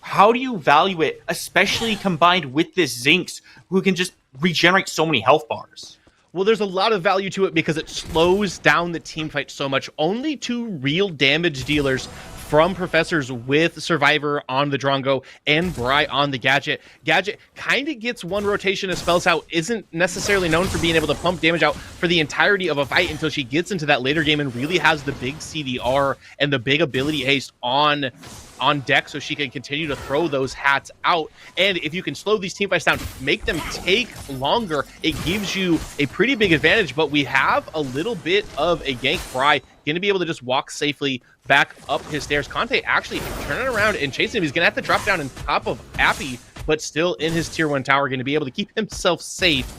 Speaker 11: How do you value it, especially combined with this Zinx, who can just regenerate so many health bars?
Speaker 12: Well, there's a lot of value to it because it slows down the team fight so much. Only 2 real damage dealers from Professors with Survivor on the Drongo and Bry on the Gadget. Gadget kind of gets 1 rotation of spells out, isn't necessarily known for being able to pump damage out for the entirety of a fight until she gets into that later game and really has the big CDR and the big ability haste on deck so she can continue to throw those hats out. And if you can slow these team fights down, make them take longer, it gives you a pretty big advantage. But we have a little bit of a gank. Bry going to be able to just walk safely back up his stairs. Conte actually turning around and chasing him. He's going to have to drop down on top of Appy, but still in his tier 1 tower, going to be able to keep himself safe.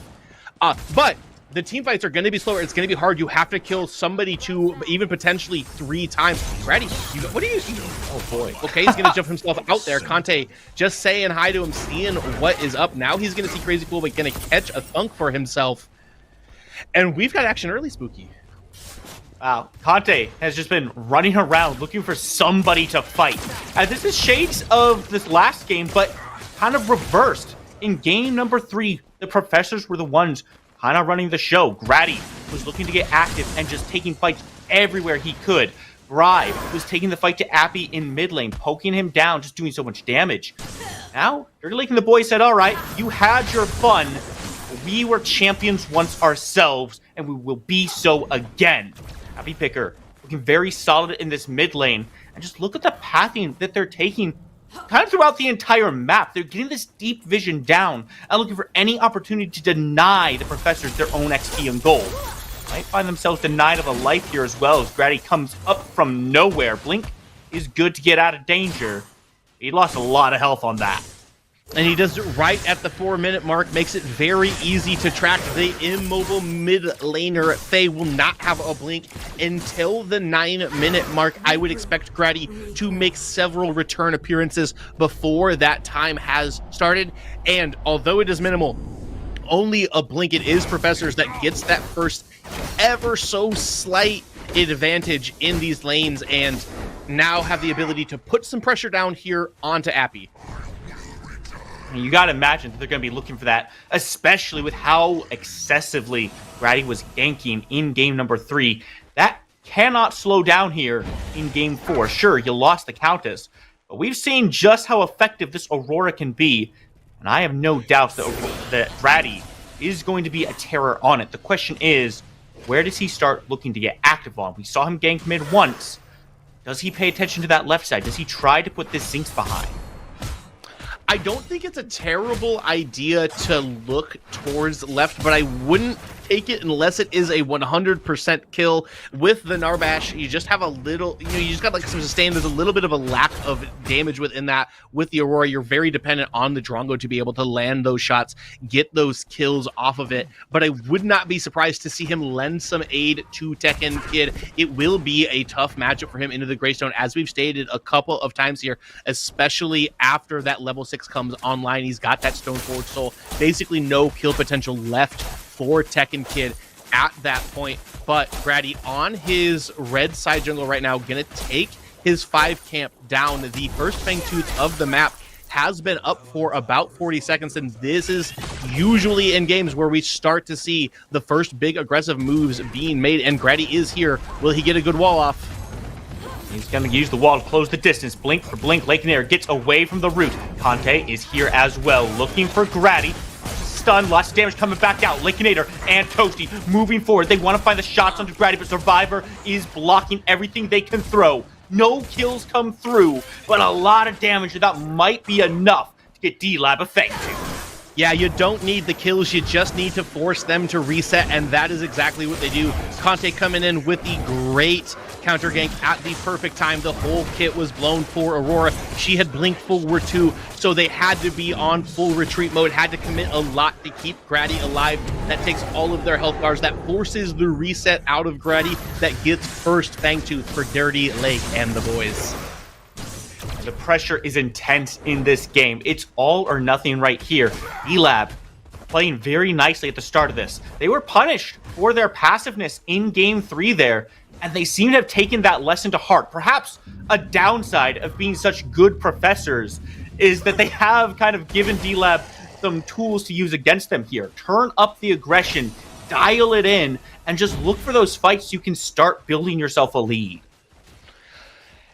Speaker 12: But the team fights are going to be slower. It's going to be hard. You have to kill somebody 2, even potentially 3 times. Ready? What are you? Oh boy. Okay, he's going to jump himself out there. Conte just saying hi to him, seeing what is up. Now he's going to see Crazy Cool, but going to catch a thunk for himself. And we've got action early, Spooky.
Speaker 11: Wow, Conte has just been running around looking for somebody to fight. This is shades of this last game, but kind of reversed. In game number 3, the Professors were the ones kind of running the show. Grady was looking to get active and just taking fights everywhere he could. Bry was taking the fight to Appy in mid lane, poking him down, just doing so much damage. Now, Dirty Lake and the boys said, all right, you had your fun. We were champions once ourselves, and we will be so again. Appy Picker looking very solid in this mid lane. And just look at the pathing that they're taking kind of throughout the entire map. They're getting this deep vision down and looking for any opportunity to deny the Professors their own XP and gold. Might find themselves denied of a life here as well as Grady comes up from nowhere. Blink is good to get out of danger. He lost a lot of health on that.
Speaker 12: And he does it right at the 4-minute mark, makes it very easy to track. The immobile mid laner, Faye, will not have a blink until the 9-minute mark. I would expect Grady to make several return appearances before that time has started. And although it is minimal, only a blink, it is Professors that gets that first ever so slight advantage in these lanes, and now have the ability to put some pressure down here onto Appy.
Speaker 11: You got to imagine that they're going to be looking for that, especially with how excessively Grady was ganking in game number 3. That cannot slow down here in game 4. Sure, you lost the Countess, but we've seen just how effective this Aurora can be, and I have no doubt that Grady is going to be a terror on it. The question is, where does he start looking to get active on? We saw him gank mid once. Does he pay attention to that left side? Does he try to put this Zinx behind?
Speaker 12: I don't think it's a terrible idea to look towards left, but I wouldn't take it unless it is a 100% kill. With the Narbash, you just have a little, you just got like some sustain. There's a little bit of a lack of damage within that. With the Aurora, you're very dependent on the Drongo to be able to land those shots, get those kills off of it. But I would not be surprised to see him lend some aid to Tekken Kid. It will be a tough matchup for him into the Greystone, as we've stated a couple of times here, especially after that level 6 comes online. He's got that Stone Forward Soul, basically no kill potential left for Tekken Kid at that point. But Grady on his red side jungle right now, gonna take his 5 camp down. The first Fangtooth of the map has been up for about 40 seconds, and this is usually in games where we start to see the first big aggressive moves being made, and Grady is here. Will he get a good wall off?
Speaker 11: He's going to use the wall to close the distance. Blink for blink. Lakenair gets away from the root. Conte is here as well, looking for Grady. Stun, lots of damage coming back out. Lakenator and Toasty moving forward. They want to find the shots onto Grady, but Survivor is blocking everything they can throw. No kills come through, but a lot of damage that might be enough to get D-Lab effective.
Speaker 12: Yeah, you don't need the kills, you just need to force them to reset, and that is exactly what they do. Conte coming in with the great counter gank at the perfect time. The whole kit was blown for Aurora. She had blinked forward too, so they had to be on full retreat mode, had to commit a lot to keep Grady alive. That takes all of their health bars, that forces the reset out of Grady, that gets first Fangtooth for Dirty Lake and the boys.
Speaker 11: The pressure is intense in this game. It's all or nothing right here. D-Lab playing very nicely at the start of this. They were punished for their passiveness in game 3 there, and they seem to have taken that lesson to heart. Perhaps a downside of being such good professors is that they have kind of given D-Lab some tools to use against them here. Turn up the aggression, dial it in, and just look for those fights so you can start building yourself a lead.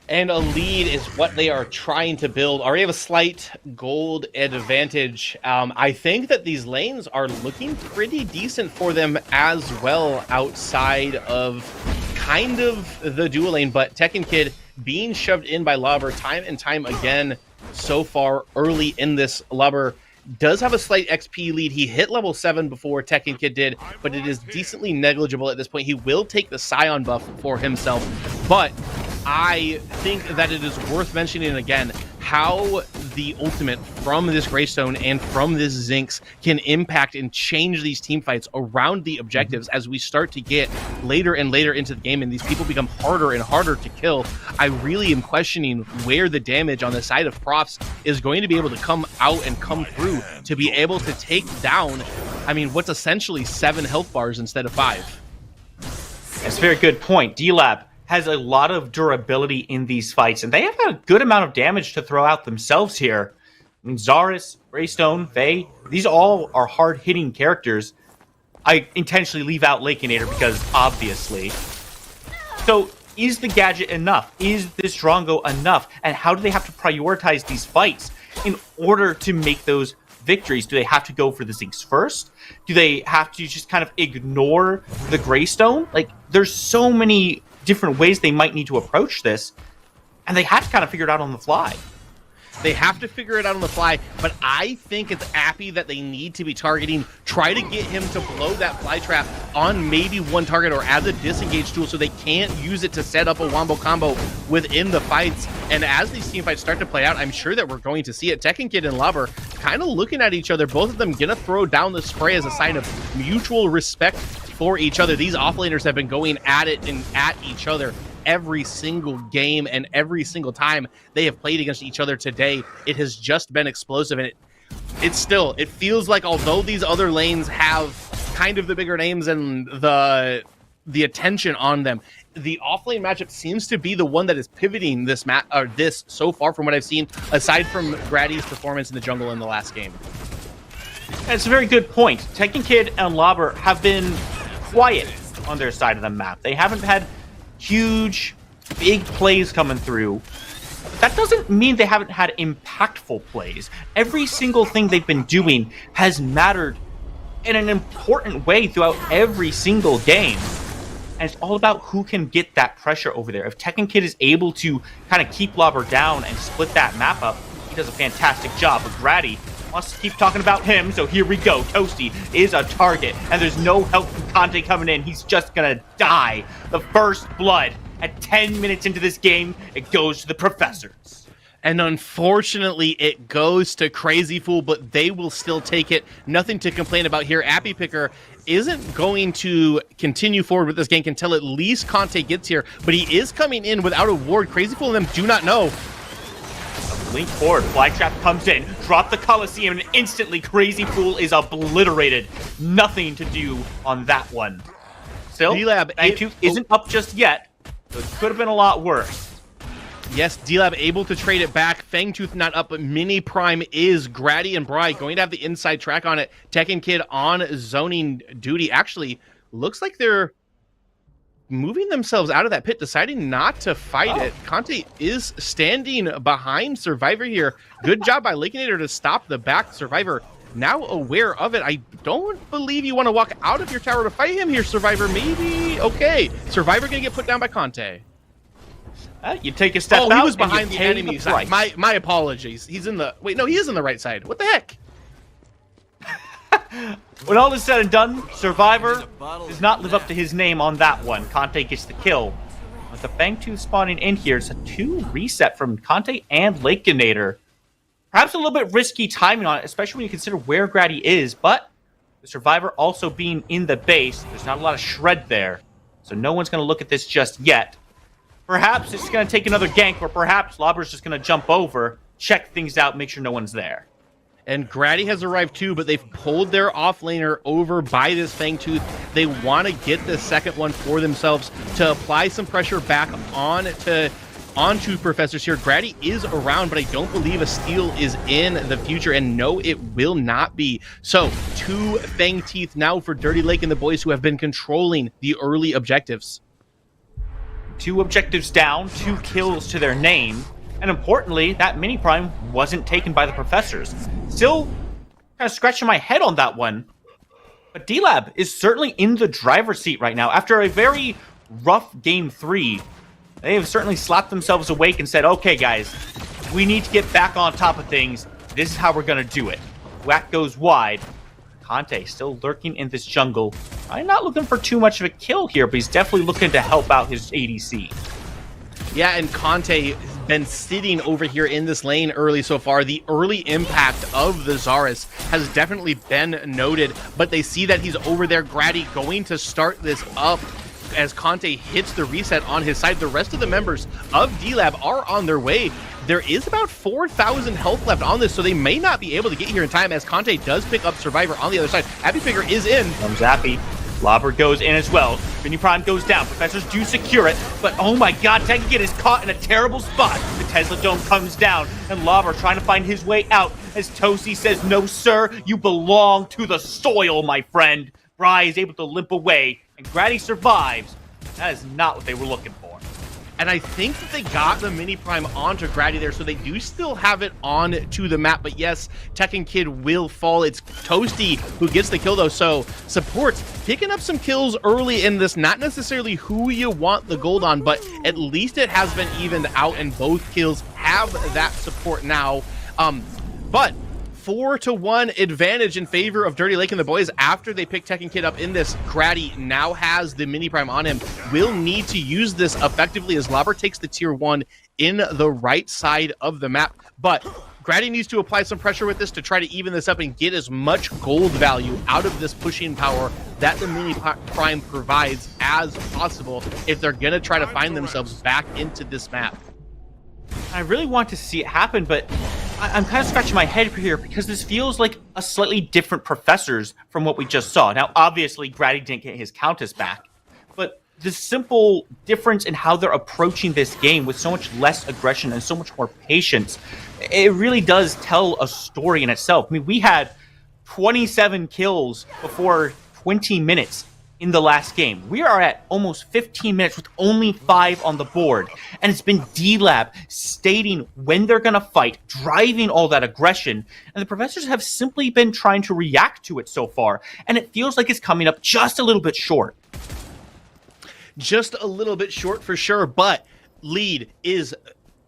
Speaker 12: And a lead is what they are trying to build. Already have a slight gold advantage. I think that these lanes are looking pretty decent for them as well, outside of kind of the dual lane. But Tekken Kid being shoved in by Lobber time and time again so far early in this. Lobber does have a slight XP lead. He hit level 7 before Tekken Kid did, but it is decently negligible at this point. He will take the Scion buff for himself, but I think that it is worth mentioning again how the ultimate from this Greystone and from this Zinx can impact and change these team fights around the objectives as we start to get later and later into the game and these people become harder and harder to kill. I really am questioning where the damage on the side of Profs is going to be able to come out and come through to be able to take down, I mean, what's essentially 7 health bars instead of 5.
Speaker 11: That's a very good point. D-Lab has a lot of durability in these fights, and they have a good amount of damage to throw out themselves here. I mean, Zaris, Greystone, Faye, these all are hard-hitting characters. I intentionally leave out Lakenator because, obviously. So, is the gadget enough? Is this Drongo enough? And how do they have to prioritize these fights in order to make those victories? Do they have to go for the Zinx first? Do they have to just kind of ignore the Greystone? Like, there's so many different ways they might need to approach this, and they have to kind of figure it out on the fly.
Speaker 12: They have to figure it out on the fly, but I think it's Appy that they need to be targeting. Try to get him to blow that fly trap on maybe one target or as a disengage tool so they can't use it to set up a wombo combo within the fights. And as these team fights start to play out, I'm sure that we're going to see it. Tekken Kid and Lover kind of looking at each other, both of them gonna throw down the spray as a sign of mutual respect for each other. These offlaners have been going at it and at each other every single game, and every single time they have played against each other today, it has just been explosive. And it feels like although these other lanes have kind of the bigger names and the attention on them, the offlane matchup seems to be the one that is pivoting this this so far from what I've seen, aside from Grady's performance in the jungle in the last game.
Speaker 11: That's a very good point. Tekken Kid and Lobber have been quiet on their side of the map. They haven't had huge, big plays coming through. But that doesn't mean they haven't had impactful plays. Every single thing they've been doing has mattered in an important way throughout every single game. And it's all about who can get that pressure over there. If Tekken Kid is able to kind of keep Lobber down and split that map up, he does a fantastic job. But Grady wants to keep talking about him, so here we go. Toasty is a target, and there's no help from Conte coming in. He's just gonna die. The first blood at 10 minutes into this game, it goes to the Professors.
Speaker 12: And unfortunately, it goes to Crazy Fool, but they will still take it. Nothing to complain about here. Appy Picker isn't going to continue forward with this gank until at least Conte gets here, but he is coming in without a ward. Crazy Fool and them do not know.
Speaker 11: Link forward, fly trap comes in, drop the Coliseum, and instantly Crazy Fool is obliterated. Nothing to do on that one. Still,
Speaker 12: D-Lab
Speaker 11: isn't up just yet, so it could have been a lot worse.
Speaker 12: Yes, D-Lab able to trade it back. Fangtooth not up, but Mini Prime is. Grady and Bry going to have the inside track on it. Tekken Kid on zoning duty. Actually, looks like they're moving themselves out of that pit, deciding not to fight it. Conte is standing behind Survivor here. Good job by Lakenator to stop the back. Survivor now aware of it. I don't believe you want to walk out of your tower to fight him here, Survivor. Maybe. Okay. Survivor going to get put down by Conte.
Speaker 11: You take a step out.
Speaker 12: Oh, he was behind the enemy side.
Speaker 11: Right.
Speaker 12: My apologies. He's in the... Wait, no, he is in the right side. What the heck?
Speaker 11: When all is said and done, Survivor does not live up to his name on that one. Conte gets the kill. With the Fangtooth spawning in here, it's a 2 reset from Conte and Lakenator. Perhaps a little bit risky timing on it, especially when you consider where Grady is, but the Survivor also being in the base, there's not a lot of shred there. So no one's going to look at this just yet. Perhaps it's going to take another gank, or perhaps Lobber's just going to jump over, check things out, make sure no one's there.
Speaker 12: And Grady has arrived too, but they've pulled their offlaner over by this Fangtooth. They want to get the second one for themselves to apply some pressure back onto Professors here. Grady is around, but I don't believe a steal is in the future, and no, it will not be. So, 2 Fang Teeth now for Dirty Lake and the boys who have been controlling the early objectives.
Speaker 11: 2 objectives down, 2 kills to their name. And importantly, that mini prime wasn't taken by the Professors. Still kind of scratching my head on that one. But D-Lab is certainly in the driver's seat right now. After a very rough game 3, they have certainly slapped themselves awake and said, okay, guys, we need to get back on top of things. This is how we're going to do it. Whack goes wide. Conte still lurking in this jungle. I'm not looking for too much of a kill here, but he's definitely looking to help out his ADC.
Speaker 12: Yeah, and Conte has been sitting over here in this lane early so far. The early impact of the Zarus has definitely been noted, but they see that he's over there. Grady going to start this up as Conte hits the reset on his side. The rest of the members of D-Lab are on their way. There is about 4,000 health left on this, so they may not be able to get here in time as Conte does pick up Survivor on the other side. Appy Picker is in.
Speaker 11: Comes Appy. Lobber goes in as well. Mini Prime goes down. Professors do secure it, but oh my god, Tekken Kid is caught in a terrible spot. The Tesla Dome comes down, and Lobber trying to find his way out as Tosi says, no sir, you belong to the soil, my friend. Bry is able to limp away, and Grady survives. That is not what they were looking for.
Speaker 12: And I think that they got the Mini Prime onto Grady there, so they do still have it on to the map. But yes, Tekken Kid will fall. It's Toasty who gets the kill, though. So supports picking up some kills early in this. Not necessarily who you want the gold on, but at least it has been evened out, and both kills have have that support now. But 4-1 advantage in favor of Dirty Lake and the boys after they pick Tekken Kid up in this. Grady now has the mini prime on him. Will need to use this effectively as Lobber takes the tier 1 in the right side of the map. But Grady needs to apply some pressure with this to try to even this up and get as much gold value out of this pushing power that the mini prime provides as possible if they're going to try to find themselves back into this map.
Speaker 11: I really want to see it happen, but I'm kind of scratching my head here because this feels like a slightly different Professors from what we just saw. Now, obviously, Grady didn't get his Countess back, but the simple difference in how they're approaching this game with so much less aggression and so much more patience, it really does tell a story in itself. I mean, we had 27 kills before 20 minutes in the last game. We are at almost 15 minutes with only 5 on the board. And it's been D-Lab stating when they're going to fight, driving all that aggression. And the Professors have simply been trying to react to it so far. And it feels like it's coming up just a little bit short.
Speaker 12: Just a little bit short for sure, but lead is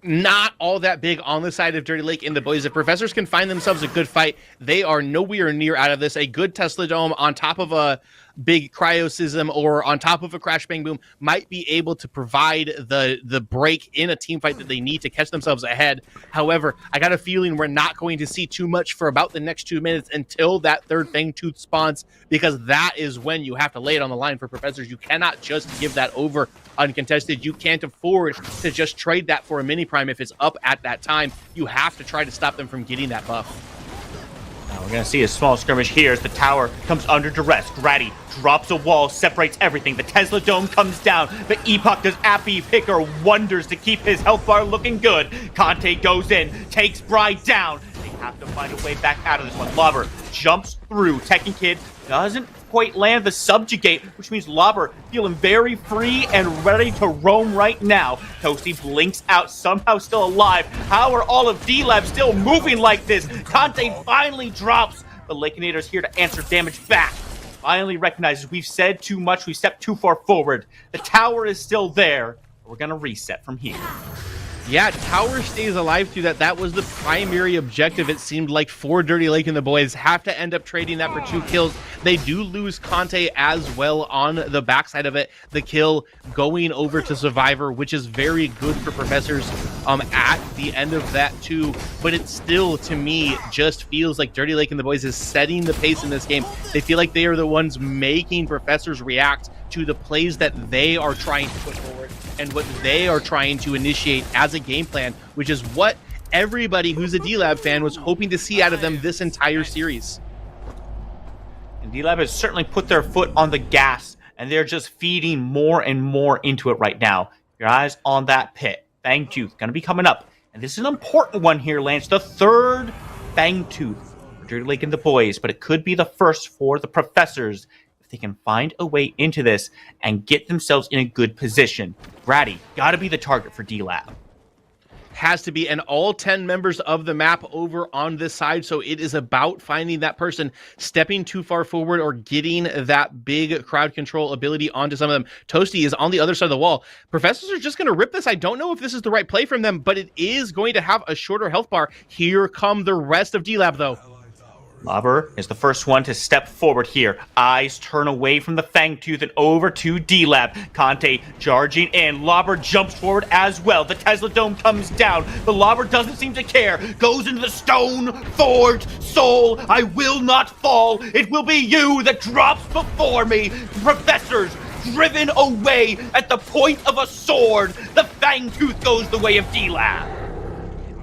Speaker 12: not all that big on the side of Dirty Lake and the boys. If Professors can find themselves a good fight, they are nowhere near out of this. A good Tesla Dome on top of a big Cryosism or on top of a Crash Bang Boom might be able to provide the break in a team fight that they need to catch themselves ahead. However, I got a feeling we're not going to see too much for about the next 2 minutes until that third Fangtooth spawns, because that is when you have to lay it on the line for Professors. You cannot just give that over uncontested. You can't afford to just trade that for a mini prime if it's up at that time. You have to try to stop them from getting that buff.
Speaker 11: Now we're going to see a small skirmish here as the tower comes under duress. Grady drops a wall, separates everything. The Tesla Dome comes down, but Epoch does Appy Picker wonders to keep his health bar looking good. Conte goes in, takes Bride down. They have to find a way back out of this one. Lobber jumps through. Tekken Kid doesn't quite land the subjugate, which means Lobber feeling very free and ready to roam right now. Toasty blinks out, somehow still alive. How are all of D-Lab still moving like this? Conte finally drops. The Lakeinator's here to answer damage back. Finally recognizes we've said too much, we stepped too far forward. The tower is still there. We're gonna reset from here.
Speaker 12: Yeah, tower stays alive through that. That was the primary objective, it seemed like, for Dirty Lake and the boys. Have to end up trading that for 2 kills. They do lose Conte as well on the backside of it. The kill going over to Survivor, which is very good for Professors at the end of that too. But it still, to me, just feels like Dirty Lake and the boys is setting the pace in this game. They feel like they are the ones making Professors react to the plays that they are trying to put forward and what they are trying to initiate as a game plan, which is what everybody who's a D-Lab fan was hoping to see out of them this entire series.
Speaker 11: And D-Lab has certainly put their foot on the gas, and they're just feeding more and more into it right now. Your eyes on that pit. Fangtooth going to be coming up. And this is an important one here, Lance. The third Fangtooth for Dirty Lake and the boys, but it could be the first for the Professors if they can find a way into this and get themselves in a good position. Grady, got to be the target for D-Lab.
Speaker 12: Has to be, and all 10 members of the map over on this side, so it is about finding that person stepping too far forward or getting that big crowd control ability onto some of them. Toasty is on the other side of the wall. Professors are just going to rip this. I don't know if this is the right play from them, but it is going to have a shorter health bar. Here come the rest of D-Lab, though.
Speaker 11: Lobber is the first one to step forward here. Eyes turn away from the Fangtooth and over to D-Lab. Conte charging in. Lobber jumps forward as well. The Tesla Dome comes down. The Lobber doesn't seem to care. Goes into the stone forged soul. I will not fall. It will be you that drops before me. Professors driven away at the point of a sword. The Fangtooth goes the way of D-Lab.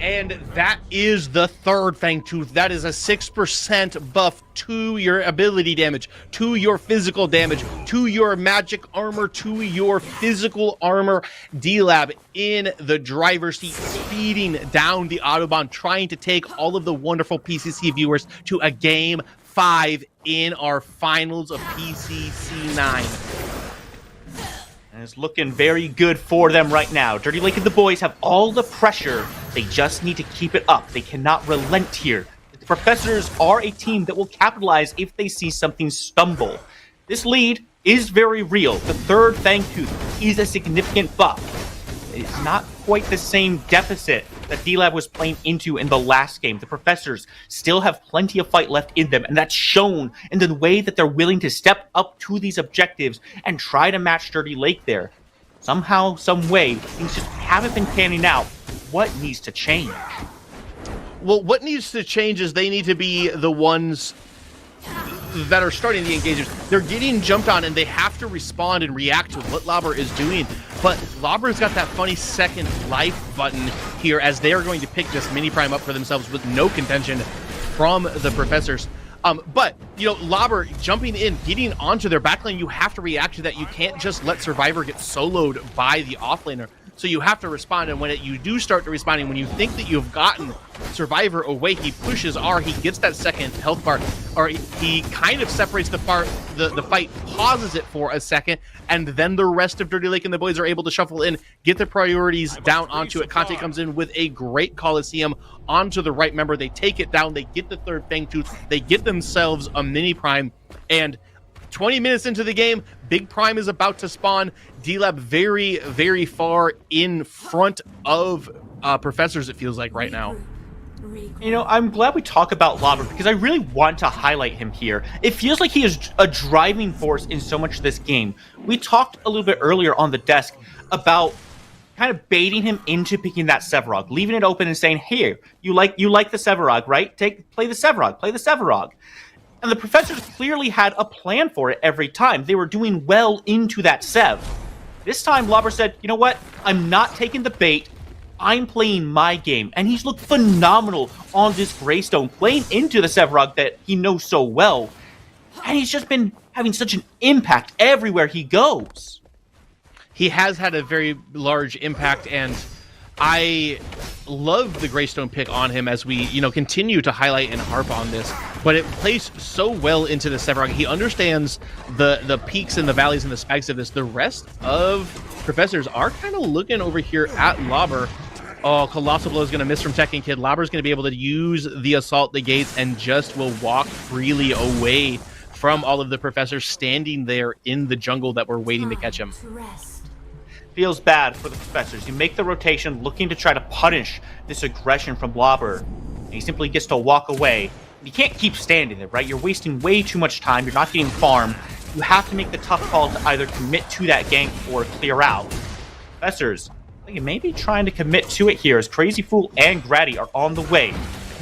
Speaker 12: And that is the third Fangtooth. That is a 6% buff to your ability damage, to your physical damage, to your magic armor, to your physical armor. D-Lab in the driver's seat, speeding down the Autobahn, trying to take all of the wonderful PCC viewers to a Game 5 in our finals of PCC9.
Speaker 11: And it's looking very good for them right now. Dirty Lake and the boys have all the pressure. They just need to keep it up. They cannot relent here. The Professors are a team that will capitalize if they see something stumble. This lead is very real. The third Fangtooth is a significant buff. It's not quite the same deficit that D-Lab was playing into in the last game. The Professors still have plenty of fight left in them, and that's shown in the way that they're willing to step up to these objectives and try to match Dirty Lake there. Somehow, some way, things just haven't been panning out. What needs to change?
Speaker 12: Well, what needs to change is they need to be the ones that are starting the engagements. They're getting jumped on, and they have to respond and react to what Lauber is doing. But Lauber's got that funny second life button here, as they are going to pick this mini prime up for themselves with no contention from the Professors. But, you know, Lauber jumping in, getting onto their backline, you have to react to that. You can't just let Survivor get soloed by the offlaner. So you have to respond, and when you do start to respond, and when you think that you've gotten Survivor away, he pushes R, he gets that second health bar, or he kind of separates the fight, pauses it for a second, and then the rest of Dirty Lake and the boys are able to shuffle in, get the priorities down onto it. Conte comes in with a great Coliseum onto the right member. They take it down, they get the third Fang Tooth, they get themselves a mini prime, and 20 minutes into the game, Big Prime is about to spawn. D-Lab very, very far in front of Professors, it feels like right now.
Speaker 11: You know, I'm glad we talk about Lauber because I really want to highlight him here. It feels like he is a driving force in so much of this game. We talked a little bit earlier on the desk about kind of baiting him into picking that Sevarog, leaving it open and saying, "Here, you like the Sevarog, right? Play the Sevarog." And the Professors clearly had a plan for it every time. They were doing well into that Sev. This time, Lauber said, "You know what? I'm not taking the bait. I'm playing my game." And he's looked phenomenal on this Greystone, playing into the Sevarog that he knows so well. And he's just been having such an impact everywhere he goes.
Speaker 12: He has had a very large impact, and I love the Greystone pick on him as we, continue to highlight and harp on this. But it plays so well into the Sevarog. He understands the peaks and the valleys and the spikes of this. The rest of Professors are kind of looking over here at Lauber. Oh, Colossal Blow is going to miss from Tekken Kid. Lauber's going to be able to use the Assault the Gates and just will walk freely away from all of the Professors standing there in the jungle that were waiting to catch him.
Speaker 11: Feels bad for the Professors. You make the rotation looking to try to punish this aggression from Lauber, and he simply gets to walk away. You can't keep standing there, right? You're wasting way too much time. You're not getting farm. You have to make the tough call to either commit to that gank or clear out. Professors, maybe trying to commit to it here as Crazy Fool and Grady are on the way.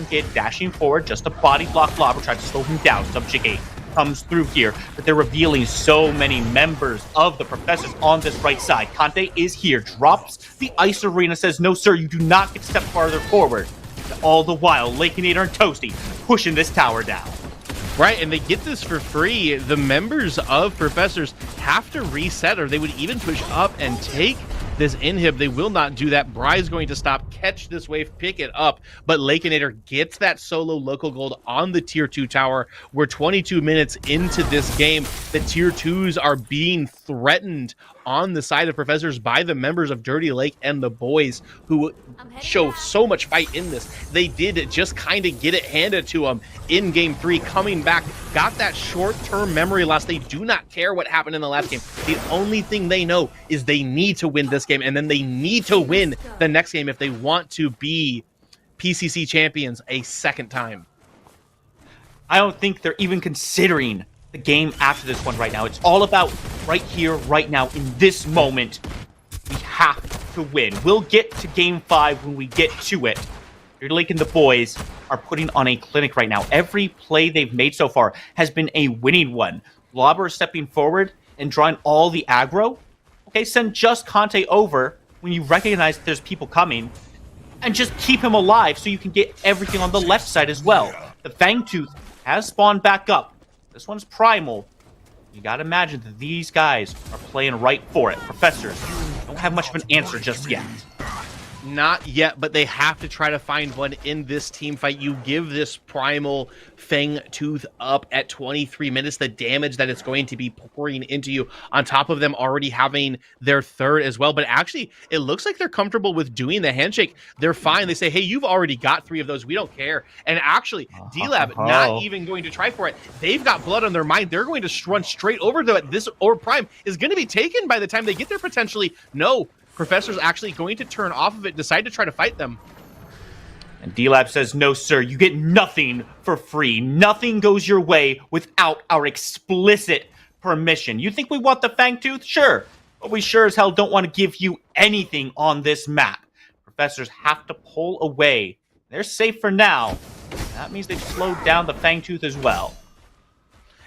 Speaker 11: Kid dashing forward, just a body block Lauber, trying to slow him down. Subjugate comes through here, but they're revealing so many members of the Professors on this right side. Conte is here, drops the Ice Arena, says, "No, sir, you do not get to step farther forward." All the while, Lakeinator and Toasty pushing this tower down.
Speaker 12: Right, and they get this for free. The members of Professors have to reset, or they would even push up and take this inhib. They will not do that. Bry's going to stop, catch this wave, pick it up, but Lakeinator gets that solo local gold on the tier 2 tower. We're 22 minutes into this game. The tier 2s are being threatened on the side of Professors by the members of Dirty Lake and the boys, who show so much fight in this. They did just kind of get it handed to them in game 3, coming back, got that short-term memory loss. They do not care what happened in the last game. The only thing they know is they need to win this game, and then they need to win the next game if they want to be PCC champions a second time.
Speaker 11: I don't think they're even considering the game after this one right now. It's all about right here, right now, in this moment. We have to win. We'll get to game 5 when we get to it. Dirty Lake and the boys are putting on a clinic right now. Every play they've made so far has been a winning one. Lauber stepping forward and drawing all the aggro. Okay, send just Conte over when you recognize that there's people coming, and just keep him alive so you can get everything on the left side as well. The Fangtooth has spawned back up. This one's primal. You gotta imagine that these guys are playing right for it. Professors don't have much of an answer just yet.
Speaker 12: Not yet, but they have to try to find one in this team fight. You give this primal Fang Tooth up at 23 minutes, the damage that it's going to be pouring into you, on top of them already having their third as well. But actually, it looks like they're comfortable with doing the handshake. They're fine. They say, "Hey, you've already got 3 of those. We don't care." And actually, D-Lab not even going to try for it. They've got blood on their mind. They're going to run straight over to it. This Orb Prime is going to be taken by the time they get there, potentially. No. Professor's actually going to turn off of it, decide to try to fight them.
Speaker 11: And D-Lab says, no, sir, you get nothing for free. Nothing goes your way without our explicit permission. You think we want the Fangtooth? Sure. But we sure as hell don't want to give you anything on this map. Professors have to pull away. They're safe for now. That means they've slowed down the Fangtooth as well.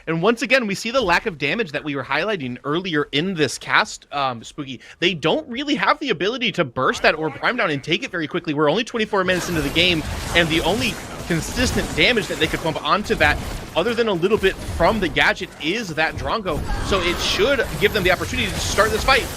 Speaker 12: And once again, we see the lack of damage that we were highlighting earlier in this cast, Spooky. They don't really have the ability to burst that Orb Prime down and take it very quickly. We're only 24 minutes into the game, and the only consistent damage that they could pump onto that, other than a little bit from the gadget, is that Drongo. So it should give them the opportunity to start this fight.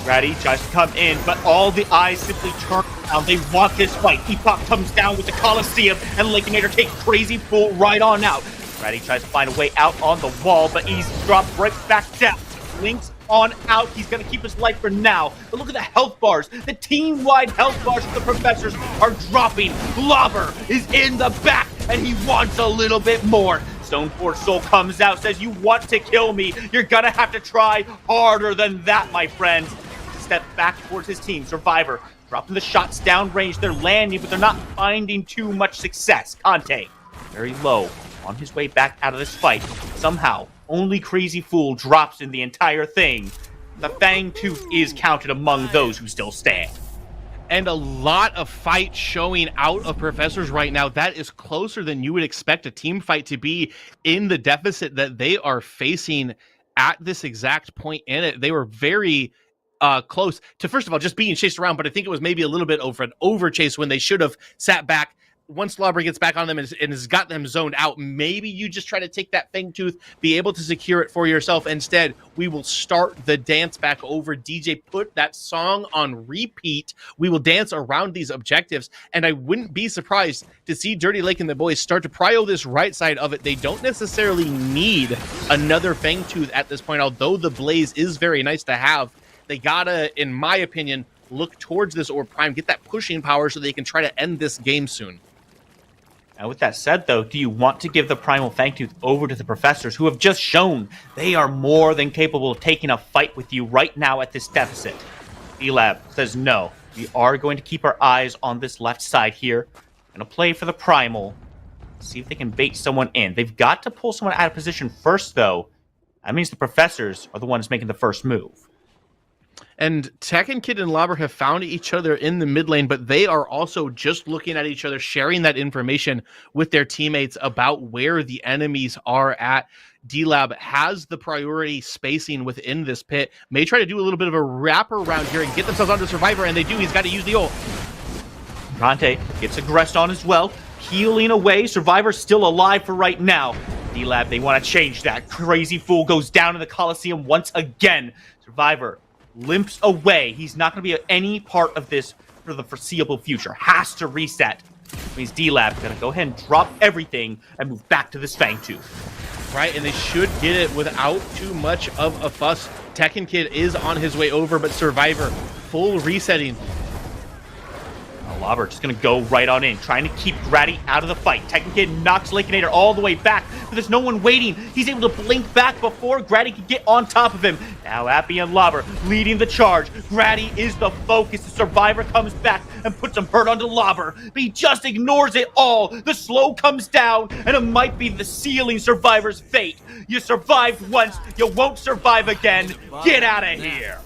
Speaker 11: Ratty tries to come in, but all the eyes simply turn around. They want this fight. Epoch comes down with the Coliseum, and Lakeinator takes Crazy Fool right on out. Ratty tries to find a way out on the wall, but he's dropped right back down. Links on out. He's going to keep his life for now. But look at the health bars. The team-wide health bars of the Professors are dropping. Lobber is in the back, and he wants a little bit more. Stoneforge Soul comes out, says, you want to kill me. You're going to have to try harder than that, my friends. Step back towards his team. Survivor dropping the shots downrange. They're landing, but they're not finding too much success. Conte, very low. On his way back out of this fight, somehow, only Crazy Fool drops in the entire thing. The Fangtooth is counted among those who still stand.
Speaker 12: And a lot of fight showing out of Professors right now. That is closer than you would expect a team fight to be in the deficit that they are facing at this exact point in it. They were very close to, first of all, just being chased around, but I think it was maybe a little bit over an over chase when they should have sat back. Once Lobber gets back on them and has got them zoned out, maybe you just try to take that Fangtooth, be able to secure it for yourself. Instead, we will start the dance back over. DJ, put that song on repeat. We will dance around these objectives, and I wouldn't be surprised to see Dirty Lake and the boys start to prio this right side of it. They don't necessarily need another Fangtooth at this point, although the Blaze is very nice to have. They gotta, in my opinion, look towards this Orb Prime, get that pushing power so they can try to end this game soon.
Speaker 11: Now, with that said, though, do you want to give the Primal Fangtooth over to the Professors, who have just shown they are more than capable of taking a fight with you right now at this deficit? D-Lab says no. We are going to keep our eyes on this left side here. Going to play for the Primal. See if they can bait someone in. They've got to pull someone out of position first, though. That means the Professors are the ones making the first move.
Speaker 12: And Tekken Kid and Lobber have found each other in the mid lane, but they are also just looking at each other, sharing that information with their teammates about where the enemies are at. D-Lab has the priority spacing within this pit. May try to do a little bit of a wrap around here and get themselves onto Survivor, and they do. He's got to use the ult.
Speaker 11: Conte gets aggressed on as well. Healing away. Survivor's still alive for right now. D-Lab, they want to change that. Crazy Fool goes down in the Coliseum once again. Survivor limps away. He's not going to be any part of this for the foreseeable future. Has to reset. Which means D-Lab going to go ahead and drop everything and move back to this Fangtooth.
Speaker 12: Right, and they should get it without too much of a fuss. Tekken Kid is on his way over, but Survivor full resetting.
Speaker 11: Lobber just going to go right on in, trying to keep Grady out of the fight. Tekken Kid knocks Lakeinator all the way back, but there's no one waiting. He's able to blink back before Grady can get on top of him. Now Appy and Lobber leading the charge. Grady is the focus. The Survivor comes back and puts some hurt onto Lobber, but he just ignores it all. The slow comes down, and it might be the sealing Survivor's fate. You survived once, you won't survive again. Get out of here.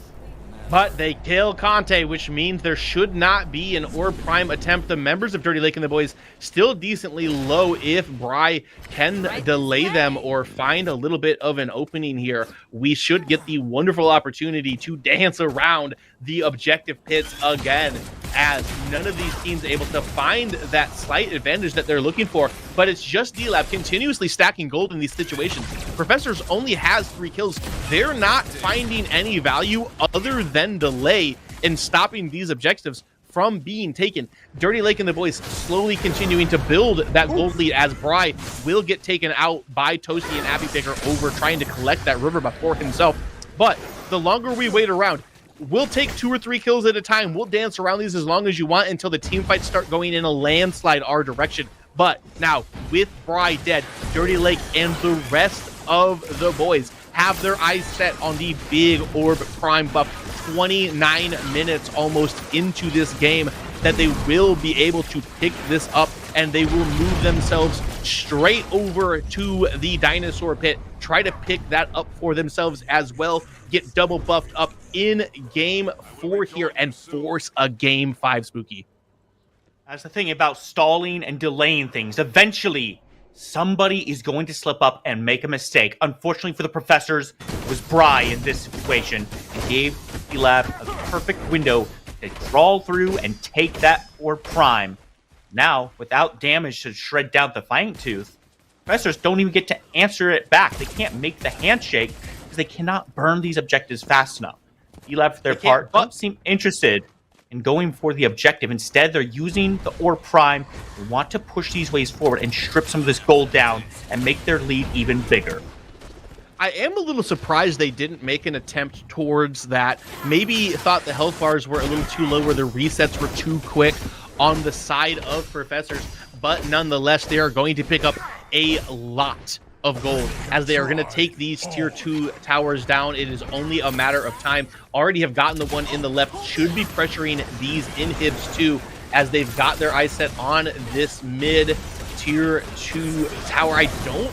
Speaker 12: But they kill Conte, which means there should not be an Orb Prime attempt. The members of Dirty Lake and the boys still decently low if Bry can delay them or find a little bit of an opening here. We should get the wonderful opportunity to dance around the objective pits again, as none of these teams are able to find that slight advantage that they're looking for. But it's just D-Lab continuously stacking gold in these situations. Professors only has 3 kills. They're not finding any value other than delay in stopping these objectives from being taken. Dirty Lake and the boys slowly continuing to build that gold lead as Bry will get taken out by Toasty and Abby Picker over trying to collect that river before himself. But the longer we wait around, we'll take 2 or 3 kills at a time. We'll dance around these as long as you want until the team fights start going in a landslide our direction. But now, with Bry dead, Dirty Lake and the rest of the boys have their eyes set on the big Orb Prime buff. 29 minutes almost into this game. that they will be able to pick this up, and they will move themselves straight over to the dinosaur pit, try to pick that up for themselves as well, get double buffed up in game 4 here, and force a game 5, Spooky.
Speaker 11: That's the thing about stalling and delaying things. Eventually, somebody is going to slip up and make a mistake. Unfortunately for the professors, it was Bry in this situation. It gave D-Lab a perfect window to crawl through and take that for Prime. Now, without damage to shred down the Fang Tooth, professors don't even get to answer it back. They can't make the handshake because they cannot burn these objectives fast enough. D-Lab, for their part, don't seem interested in going for the objective. Instead, they're using the Ore Prime. They want to push these waves forward and strip some of this gold down and make their lead even bigger.
Speaker 12: I am a little surprised they didn't make an attempt towards that. Maybe thought the health bars were a little too low, or the resets were too quick on the side of professors, but nonetheless, they are going to pick up a lot of gold as they are going to take these tier 2 towers down. It is only a matter of time. Already have gotten the one in the left, should be pressuring these inhibs too, as they've got their eyes set on this mid tier 2 tower. I don't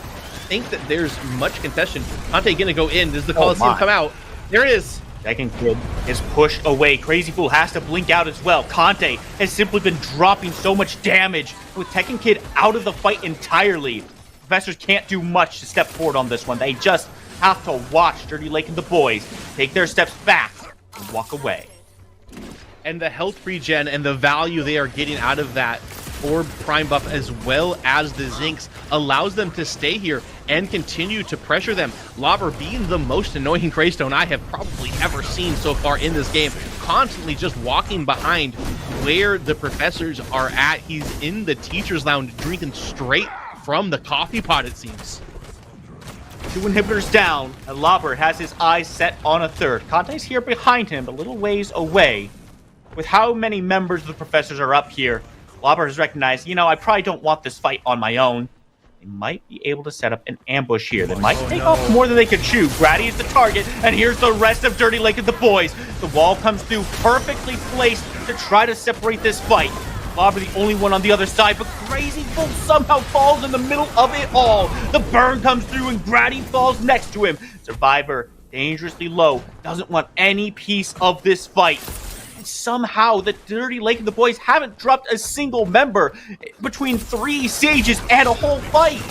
Speaker 12: think that there's much contestation. Conte gonna go in. Does the Coliseum come out? There it is.
Speaker 11: Second kid is pushed away. Crazy Fool has to blink out as well. Conte has simply been dropping so much damage with Tekken Kid out of the fight entirely. Professors can't do much to step forward on this one. They just have to watch Dirty Lake and the boys take their steps back and walk away.
Speaker 12: And the health regen and the value they are getting out of that Orb Prime buff, as well as the Zincs, allows them to stay here and continue to pressure them. Lobber being the most annoying Greystone I have probably ever seen so far in this game, constantly just walking behind where the professors are at. He's in the teacher's lounge drinking straight from the coffee pot, it seems.
Speaker 11: 2 inhibitors down, and Lobber has his eyes set on a third. Conte's here behind him, a little ways away. With how many members of the professors are up here, Lobber has recognized, I probably don't want this fight on my own. They might be able to set up an ambush here. They might take off more than they could chew. Grady is the target, and here's the rest of Dirty Lake and the boys. The wall comes through, perfectly placed to try to separate this fight. Lobber the only one on the other side, but Crazy Fool somehow falls in the middle of it all. The burn comes through, and Grady falls next to him. Survivor, dangerously low, doesn't want any piece of this fight. Somehow the Dirty Lake and the boys haven't dropped a single member between 3 sages and a whole fight.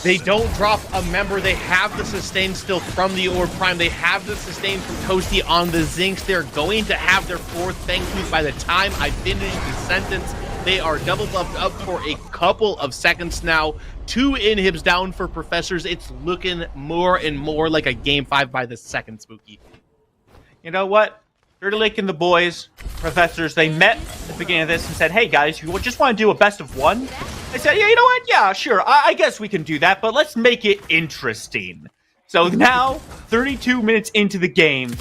Speaker 12: They don't drop a member. They have the sustain still from the Orb Prime. They have the sustain from Toasty on the Zincs. They're going to have their 4th Fang Tooth by the time I finish the sentence. They are double buffed up for a couple of seconds now. 2 inhibs down for professors. It's looking more and more like a game 5 by the second, Spooky.
Speaker 11: You know what? Dirty Lake and the boys, professors, they met at the beginning of this and said, hey guys, you just want to do a best of 1? I said, yeah, you know what? Yeah, sure. I guess we can do that, but let's make it interesting. So now, 32 minutes into the game,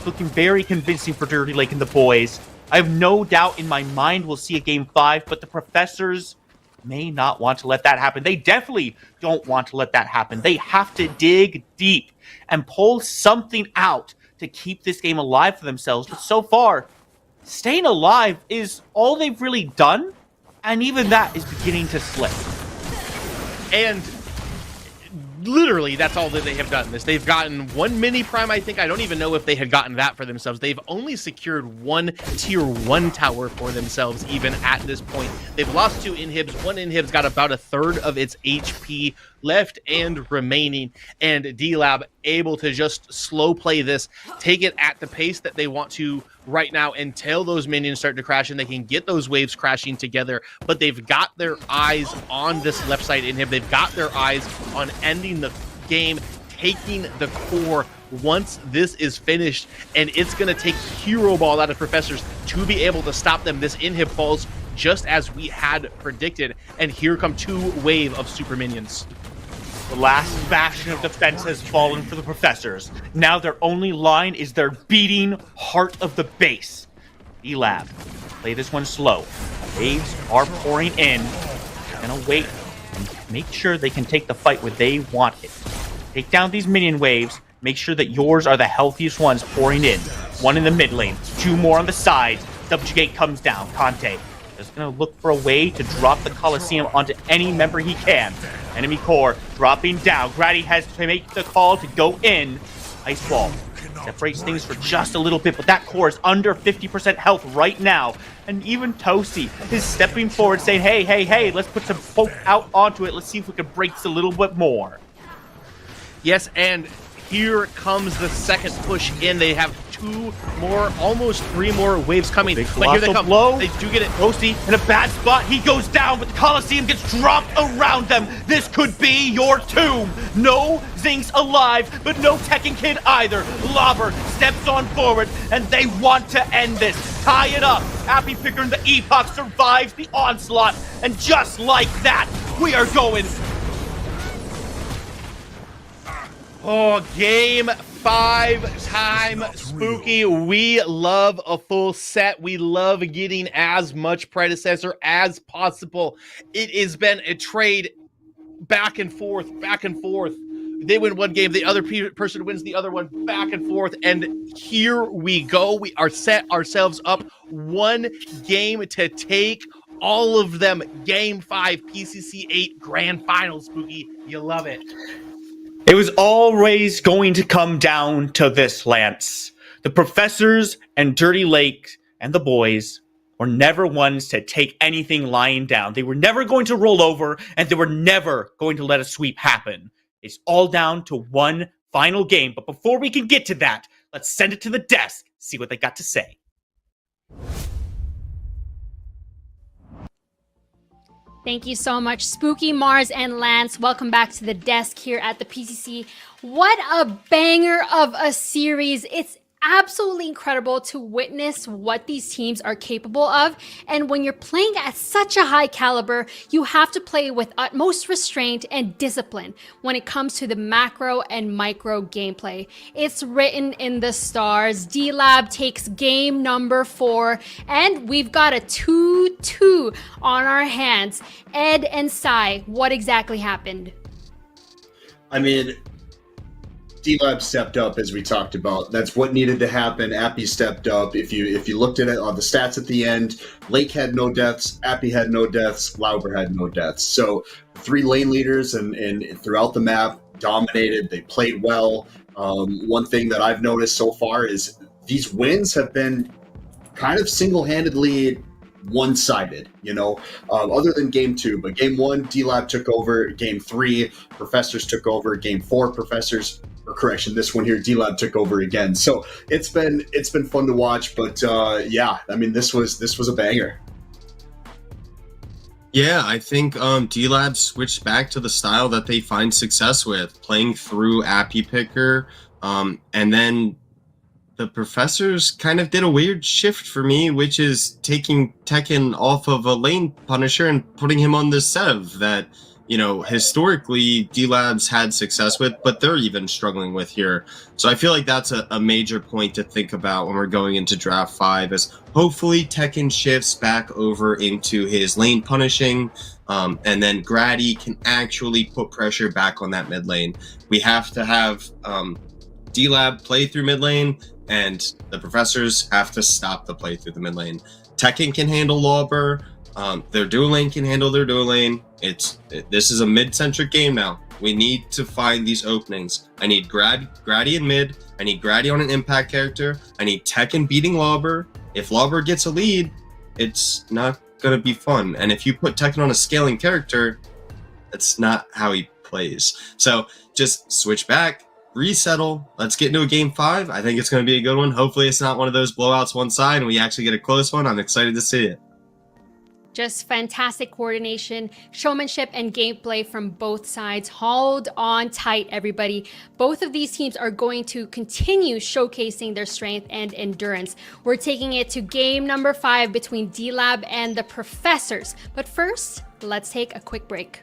Speaker 11: looking very convincing for Dirty Lake and the boys. I have no doubt in my mind we'll see a game 5, but the professors may not want to let that happen. They definitely don't want to let that happen. They have to dig deep and pull something out to keep this game alive for themselves. But so far, staying alive is all they've really done, and even that is beginning to slip.
Speaker 12: And literally, that's all that they have done. They've gotten 1 mini prime, I think. I don't even know if they had gotten that for themselves. They've only secured 1 tier 1 tower for themselves, even at this point. They've lost 2 inhibs. 1 inhib's got about a third of its HP left and remaining, and D-Lab able to just slow play this, take it at the pace that they want to right now until those minions start to crash and they can get those waves crashing together. But they've got their eyes on this left side inhib. They've got their eyes on ending the game, taking the core once this is finished, and it's going to take hero ball out of professors to be able to stop them. This inhib falls just as we had predicted, and here come 2 wave of super minions.
Speaker 11: The last bastion of defense has fallen for the professors. Now their only line is their beating heart of the base. D-Lab, play this one slow. Waves are pouring in. They're gonna wait and make sure they can take the fight where they want it. Take down these minion waves. Make sure that yours are the healthiest ones pouring in. 1 in the mid lane, 2 more on the sides. subjugate comes down. Conte is going to look for a way to drop the Colosseum onto any member he can. Enemy core dropping down. Grady has to make the call to go in. Ice Wall separates things for just a little bit, but that core is under 50% health right now. And even Toasty is stepping forward saying, hey, let's put some poke out onto it. Let's see if we can break this a little bit more.
Speaker 12: Yes, and here comes the second push in. They have almost three more waves coming.
Speaker 11: Big
Speaker 12: But here they
Speaker 11: colossal
Speaker 12: come.
Speaker 11: blow.
Speaker 12: They do get it.
Speaker 11: Toasty in a bad spot. He goes down, but the Colosseum gets dropped around them. This could be your tomb. No Zinx alive, but no Tekken Kid either. Lobber steps on forward, and they want to end this. Tie it up. Happy Picker and the Epoch survives the onslaught. And just like that, we are going.
Speaker 12: Oh, game 5 time, Spooky. We love a full set. We love getting as much Predecessor as possible. It has been a trade back and forth. They win one game, the other person wins the other one, back and forth. And here we go. We are set ourselves up one game to take all of them. Game 5, PCC 8 Grand Finals, Spooky. You love it.
Speaker 11: It was always going to come down to this, Lance. The professors and Dirty Lake and the boys were never ones to take anything lying down. They were never going to roll over, and they were never going to let a sweep happen. It's all down to one final game. But before we can get to that, let's send it to the desk, see what they got to say.
Speaker 1: Thank you so much, Spooky, Mars, and Lance. Welcome back to the desk here at the PCC. What a banger of a series. It's absolutely incredible to witness what these teams are capable of. And when you're playing at such a high caliber, you have to play with utmost restraint and discipline when it comes to the macro and micro gameplay. It's written in the stars. D-Lab takes game number 4, and we've got a 2-2 on our hands. Ed and Sai, what exactly happened?
Speaker 9: I mean, D-Lab stepped up, as we talked about. That's what needed to happen. Appy stepped up. If you looked at it on the stats at the end, Lake had no deaths, Appy had no deaths, Lauber had no deaths. So 3 lane leaders and throughout the map dominated. They played well. One thing that I've noticed so far is these wins have been kind of single-handedly one-sided, other than game 2. But game 1, D-Lab took over. Game 3, Professors took over. Game 4, Professors, or correction, this one here, D-Lab took over again. So it's been fun to watch. But yeah, I mean, this was a banger.
Speaker 6: Yeah, I think D-Lab switched back to the style that they find success with, playing through Appy Picker, and then the Professors kind of did a weird shift for me, which is taking Tekken off of a lane Punisher and putting him on this Sev that, historically D-Lab's had success with, but they're even struggling with here. So I feel like that's a major point to think about when we're going into Draft 5, is hopefully Tekken shifts back over into his lane punishing, and then Grady can actually put pressure back on that mid lane. We have to have D-Lab play through mid lane, and the Professors have to stop the play through the mid lane. Tekken can handle Lauber. Their dual lane can handle their dual lane. This is a mid-centric game now. We need to find these openings. I need Grady in mid. I need Grady on an impact character. I need Tekken beating Lauber. If Lauber gets a lead, it's not going to be fun. And if you put Tekken on a scaling character, that's not how he plays. So just switch back, resettle. Let's get into a game 5. I think it's going to be a good one. Hopefully it's not one of those blowouts one side and we actually get a close one. I'm excited to see it.
Speaker 1: Just fantastic coordination, showmanship, and gameplay from both sides. Hold on tight, everybody. Both of these teams are going to continue showcasing their strength and endurance. We're taking it to game number 5 between D-Lab and the Professors. But first, let's take a quick break.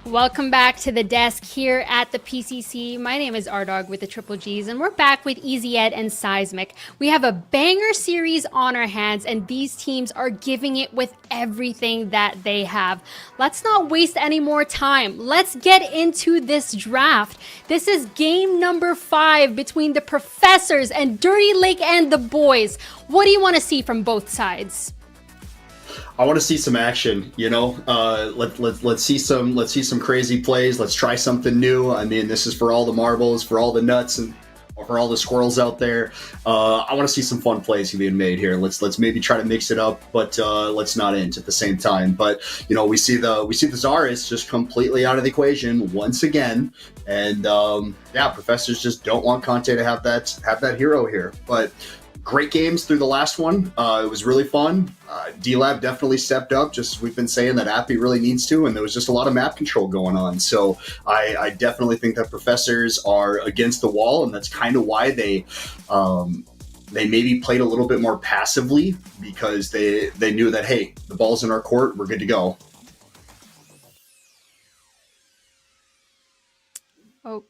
Speaker 1: Welcome back to the desk here at the PCC. My name is Ardog with the Triple Gs, and we're back with Easy Ed and Seismic. We have a banger series on our hands, and these teams are giving it with everything that they have. Let's not waste any more time. Let's get into this draft. This is game number 5 between the Professors and Dirty Lake and the boys. What do you want to see from both sides?
Speaker 9: I want to see some action, you know. Let's see some crazy plays. Let's try something new. I mean, this is for all the marbles, for all the nuts, and for all the squirrels out there. I want to see some fun plays being made here. Let's maybe try to mix it up, but let's not int at the same time. But you know, we see the Zaris just completely out of the equation once again, and yeah, Professors just don't want Conte to have that hero here, but. Great games through the last one. It was really fun. D-Lab definitely stepped up, just as we've been saying that Appy really needs to, and there was just a lot of map control going on. So I definitely think that Professors are against the wall, and that's kind of why they maybe played a little bit more passively, because they knew that, hey, the ball's in our court, we're good to go.
Speaker 1: Oh.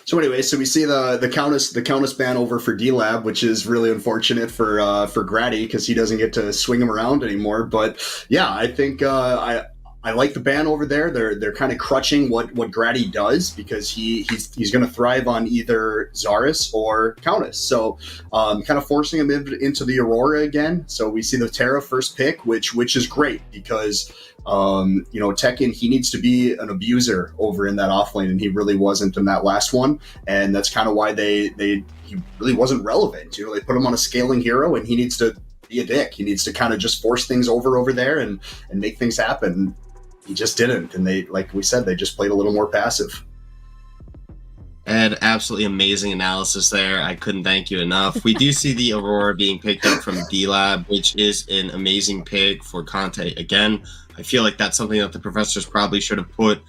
Speaker 9: So anyway, so we see the Countess ban over for D-Lab, which is really unfortunate for Grady, because he doesn't get to swing him around anymore. But yeah, I think I like the ban over there. They're kind of crutching what Grady does, because he's going to thrive on either Zaris or Countess. So kind of forcing him into the Aurora again. So we see the Terra first pick, which is great, because you know, Tekken, he needs to be an abuser over in that offlane, and he really wasn't in that last one, and that's kind of why he really wasn't relevant. You know, they put him on a scaling hero, and he needs to be a dick. He needs to kind of just force things over there and make things happen. He just didn't, and they, like we said, they just played a little more passive.
Speaker 6: Ed, absolutely amazing analysis there. I couldn't thank you enough. We do see the Aurora being picked up from D-Lab, which is an amazing pick for Conte. Again, I feel like that's something that the Professors probably should have put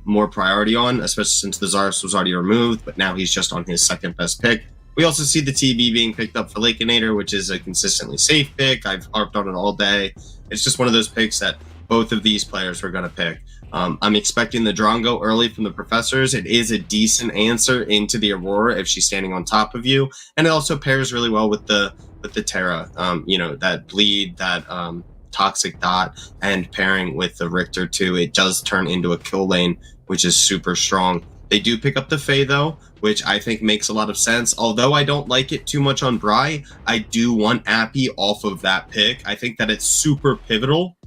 Speaker 6: more priority on, especially since the Zaris was already removed, but now he's just on his second best pick. We also see the TB being picked up for Lakeinator, which is a consistently safe pick. I've harped on it all day. It's just one of those picks that both of these players were going to pick. I'm expecting the Drongo early from the Professors. It is a decent answer into the Aurora if she's standing on top of you, and it also pairs really well with the Terra. You know, that bleed, that toxic dot, and pairing with the Richter too, it does turn into a kill lane, which is super strong. They do pick up the Fae though, which I think makes a lot of sense. Although I don't like it too much on Bri, I do want Appy off of that pick. I think that it's super pivotal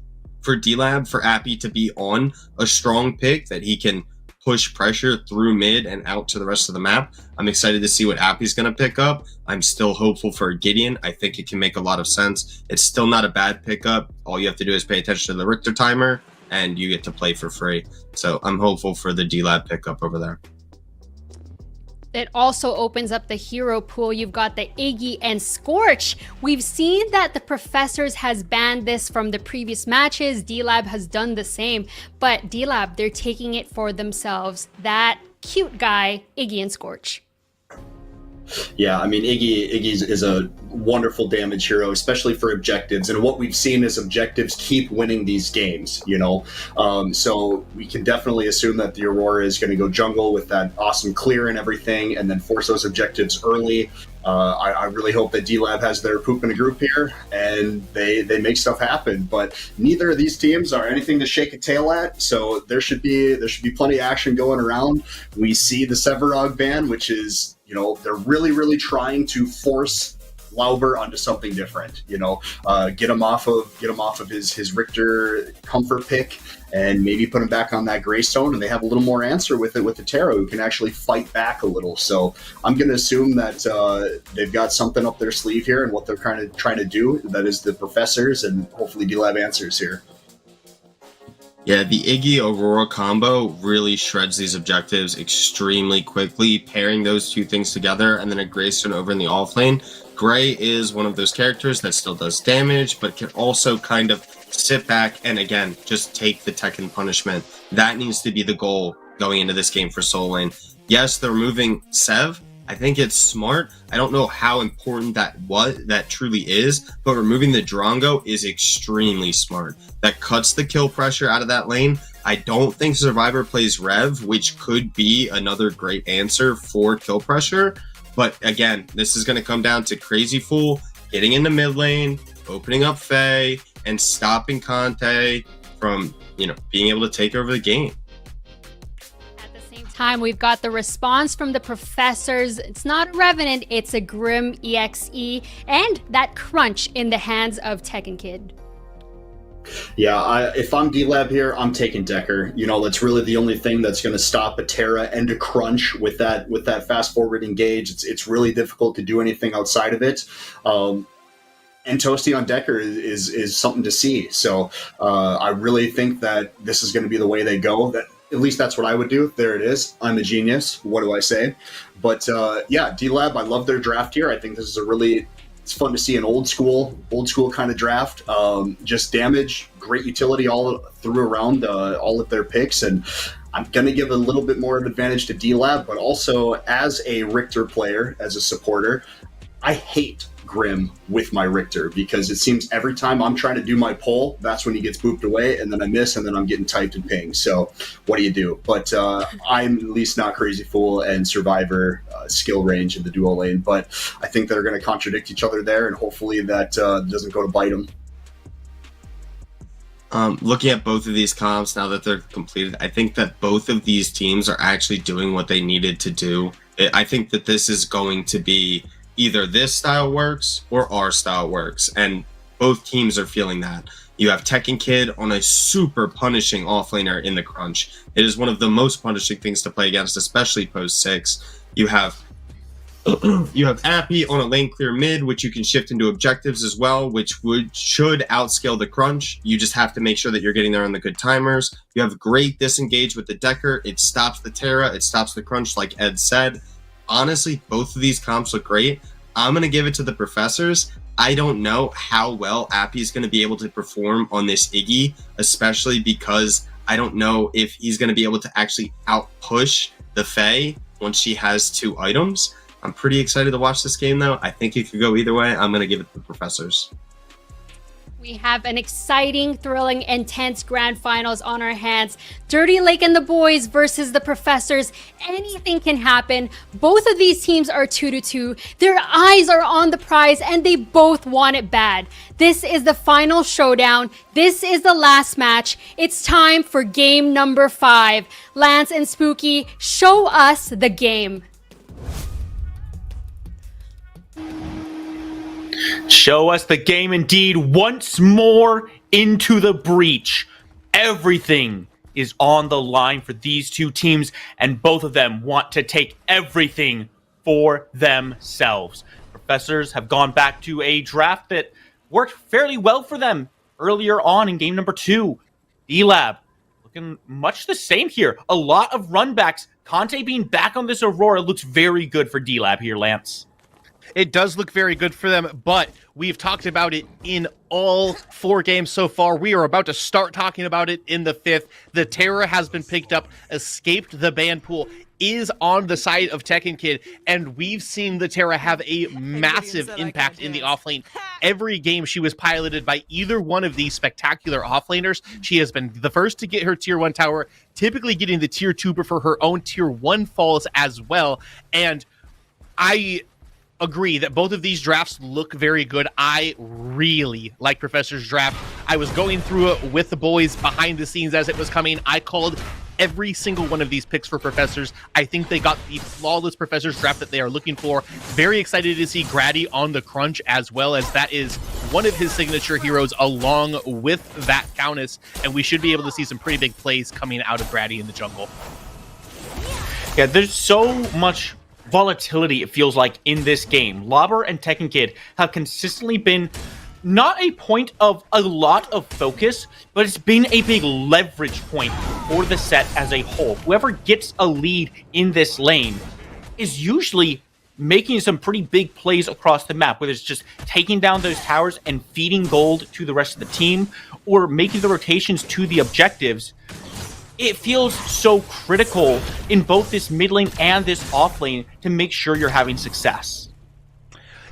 Speaker 6: for D-Lab, for Appy to be on a strong pick that he can push pressure through mid and out to the rest of the map. I'm excited to see what Appy's going to pick up. I'm still hopeful for Gideon. I think it can make a lot of sense. It's still not a bad pickup. All you have to do is pay attention to the Richter timer, and you get to play for free. So I'm hopeful for the D-Lab pickup over there.
Speaker 1: It also opens up the hero pool. You've got the Iggy and Scorch. We've seen that the Professors has banned this from the previous matches. D-Lab has done the same, but D-Lab, they're taking it for themselves. That cute guy, Iggy and Scorch.
Speaker 9: Yeah, I mean, Iggy is a wonderful damage hero, especially for objectives. And what we've seen is objectives keep winning these games, you know. So we can definitely assume that the Aurora is going to go jungle with that awesome clear and everything, and then force those objectives early. I really hope that D-Lab has their poop in a group here, and they make stuff happen. But neither of these teams are anything to shake a tail at, so there should be plenty of action going around. We see the Severog ban, which is, you know, they're really trying to force Lauber onto something different. You know, get him off of his Richter comfort pick, and maybe put him back on that Greystone, and they have a little more answer with it with the Terra, who can actually fight back a little. So I'm going to assume that they've got something up their sleeve here, and what they're kind of trying to do. That is the Professors, and hopefully D-Lab answers here.
Speaker 6: Yeah, the Iggy Aurora combo really shreds these objectives extremely quickly, pairing those two things together, and then a Greystone over in the offlane. Gray is one of those characters that still does damage, but can also kind of sit back and, again, just take the Tekken punishment. That needs to be the goal going into this game for Soul Lane. Yes, they're removing Sev, I think it's smart. I don't know how important that truly is, but removing the Drongo is extremely smart. That cuts the kill pressure out of that lane. I don't think Survivor plays Rev, which could be another great answer for kill pressure. But again, this is going to come down to Crazy Fool getting into mid lane, opening up Faye, and stopping Conte from, being able to take over the game.
Speaker 1: At the same time, we've got the response from the professors. It's not a Revenant, it's a Grim EXE, and that crunch in the hands of Tekken Kid.
Speaker 13: Yeah, if I'm D-Lab here, I'm taking Decker. That's really the only thing that's going to stop a Terra and a Crunch with that fast forward engage. It's really difficult to do anything outside of it. And Toasty on Decker is something to see. So I really think that this is going to be the way they go. At least that's what I would do. There it is. I'm a genius. What do I say? But yeah, D-Lab, I love their draft here. I think this is it's fun to see an old school kind of draft. Just damage, great utility all through around all of their picks. And I'm going to give a little bit more of advantage to D-Lab, but also as a Richter player, as a supporter, I hate Grim with my Richter because it seems every time I'm trying to do my pull, that's when he gets booped away, and then I miss, and then I'm getting typed and pinged. So what do you do? But I'm at least not Crazy Fool and Survivor skill range in the duo lane, but I think they're going to contradict each other there, and hopefully that doesn't go to bite them.
Speaker 6: Looking at both of these comps now that they're completed, I think that both of these teams are actually doing what they needed to do. I think that this is going to be either this style works or our style works, and both teams are feeling that. You have Tekken Kid on a super punishing offlaner in the crunch. It is one of the most punishing things to play against, especially post 6. You have Appy on a lane clear mid, which you can shift into objectives as well, which should outscale the crunch. You just have to make sure that you're getting there on the good timers. You have great disengage with the Decker. It stops the Terra. It stops the crunch, like Ed said. Honestly, both of these comps look great. I'm going to give it to the professors. I don't know how well Appy is going to be able to perform on this Iggy, especially because I don't know if he's going to be able to actually outpush the Faye once she has 2 items. I'm pretty excited to watch this game, though. I think it could go either way. I'm going to give it to the professors.
Speaker 1: We have an exciting, thrilling, intense grand finals on our hands. Dirty Lake and the boys versus the professors. Anything can happen. Both of these teams are 2-2. Their eyes are on the prize and they both want it bad. This is the final showdown. This is the last match. It's time for game number 5. Lance and Spooky, show us the game.
Speaker 11: Show us the game indeed. Once more into the breach. Everything is on the line for these two teams, and both of them want to take everything for themselves. Professors have gone back to a draft that worked fairly well for them earlier on in game number 2. D-Lab looking much the same here. A lot of runbacks. Conte being back on this Aurora looks very good for D-Lab here, Lance.
Speaker 12: It does look very good for them, but we've talked about it in all 4 games so far. We are about to start talking about it in the 5th. The Terra has been picked up, escaped the ban pool, is on the side of Tekken Kid, and we've seen the Terra have a massive impact in the offlane. Every game she was piloted by either one of these spectacular offlaners. She has been the first to get her tier 1 tower, typically getting the tier 2 before her own tier 1 falls as well, and I agree that both of these drafts look very good. I really like Professor's draft. I was going through it with the boys behind the scenes as it was coming. I called every single one of these picks for Professors. I think they got the flawless Professor's draft that they are looking for. Very excited to see Grady on the crunch, as well as that is one of his signature heroes along with that Countess, and we should be able to see some pretty big plays coming out of Grady in the jungle.
Speaker 11: Yeah, there's so much volatility, it feels like, in this game. Lobber and Tekken Kid have consistently been not a point of a lot of focus, but it's been a big leverage point for the set as a whole. Whoever gets a lead in this lane is usually making some pretty big plays across the map, whether it's just taking down those towers and feeding gold to the rest of the team, or making the rotations to the objectives. it feels so critical in both this mid lane and this off lane to make sure you're having success.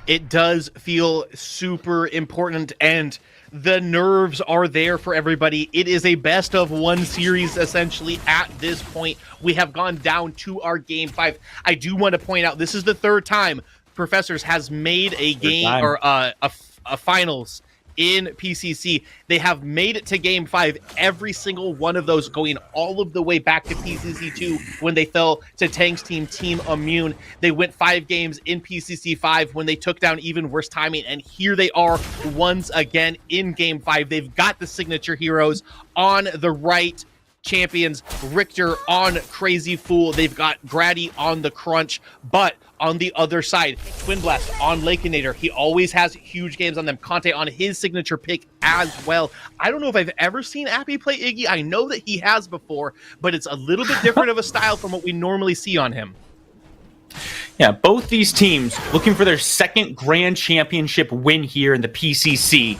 Speaker 12: It does feel super important, and the nerves are there for everybody. It is a best of one series, essentially, at this point. We have gone down to our game 5. I do want to point out, this is the third time Professors has made a game or a finals in PCC. They have made it to game 5, every single one of those, going all of the way back to PCC 2 when they fell to Tang's Team Immune. They went 5 games in PCC 5 when they took down Even Worse Timing, and here they are once again in game 5. They've got the signature heroes on the right champions, Richter on Crazy Fool. They've got Grady on the Crunch, but on the other side, Twin Blast on Lakeinator. He always has huge games on them. Conte on his signature pick as well. I don't know if I've ever seen Appy play Iggy. I know that he has before, but it's a little bit different of a style from what we normally see on him.
Speaker 11: Yeah, both these teams looking for their second grand championship win here in the PCC.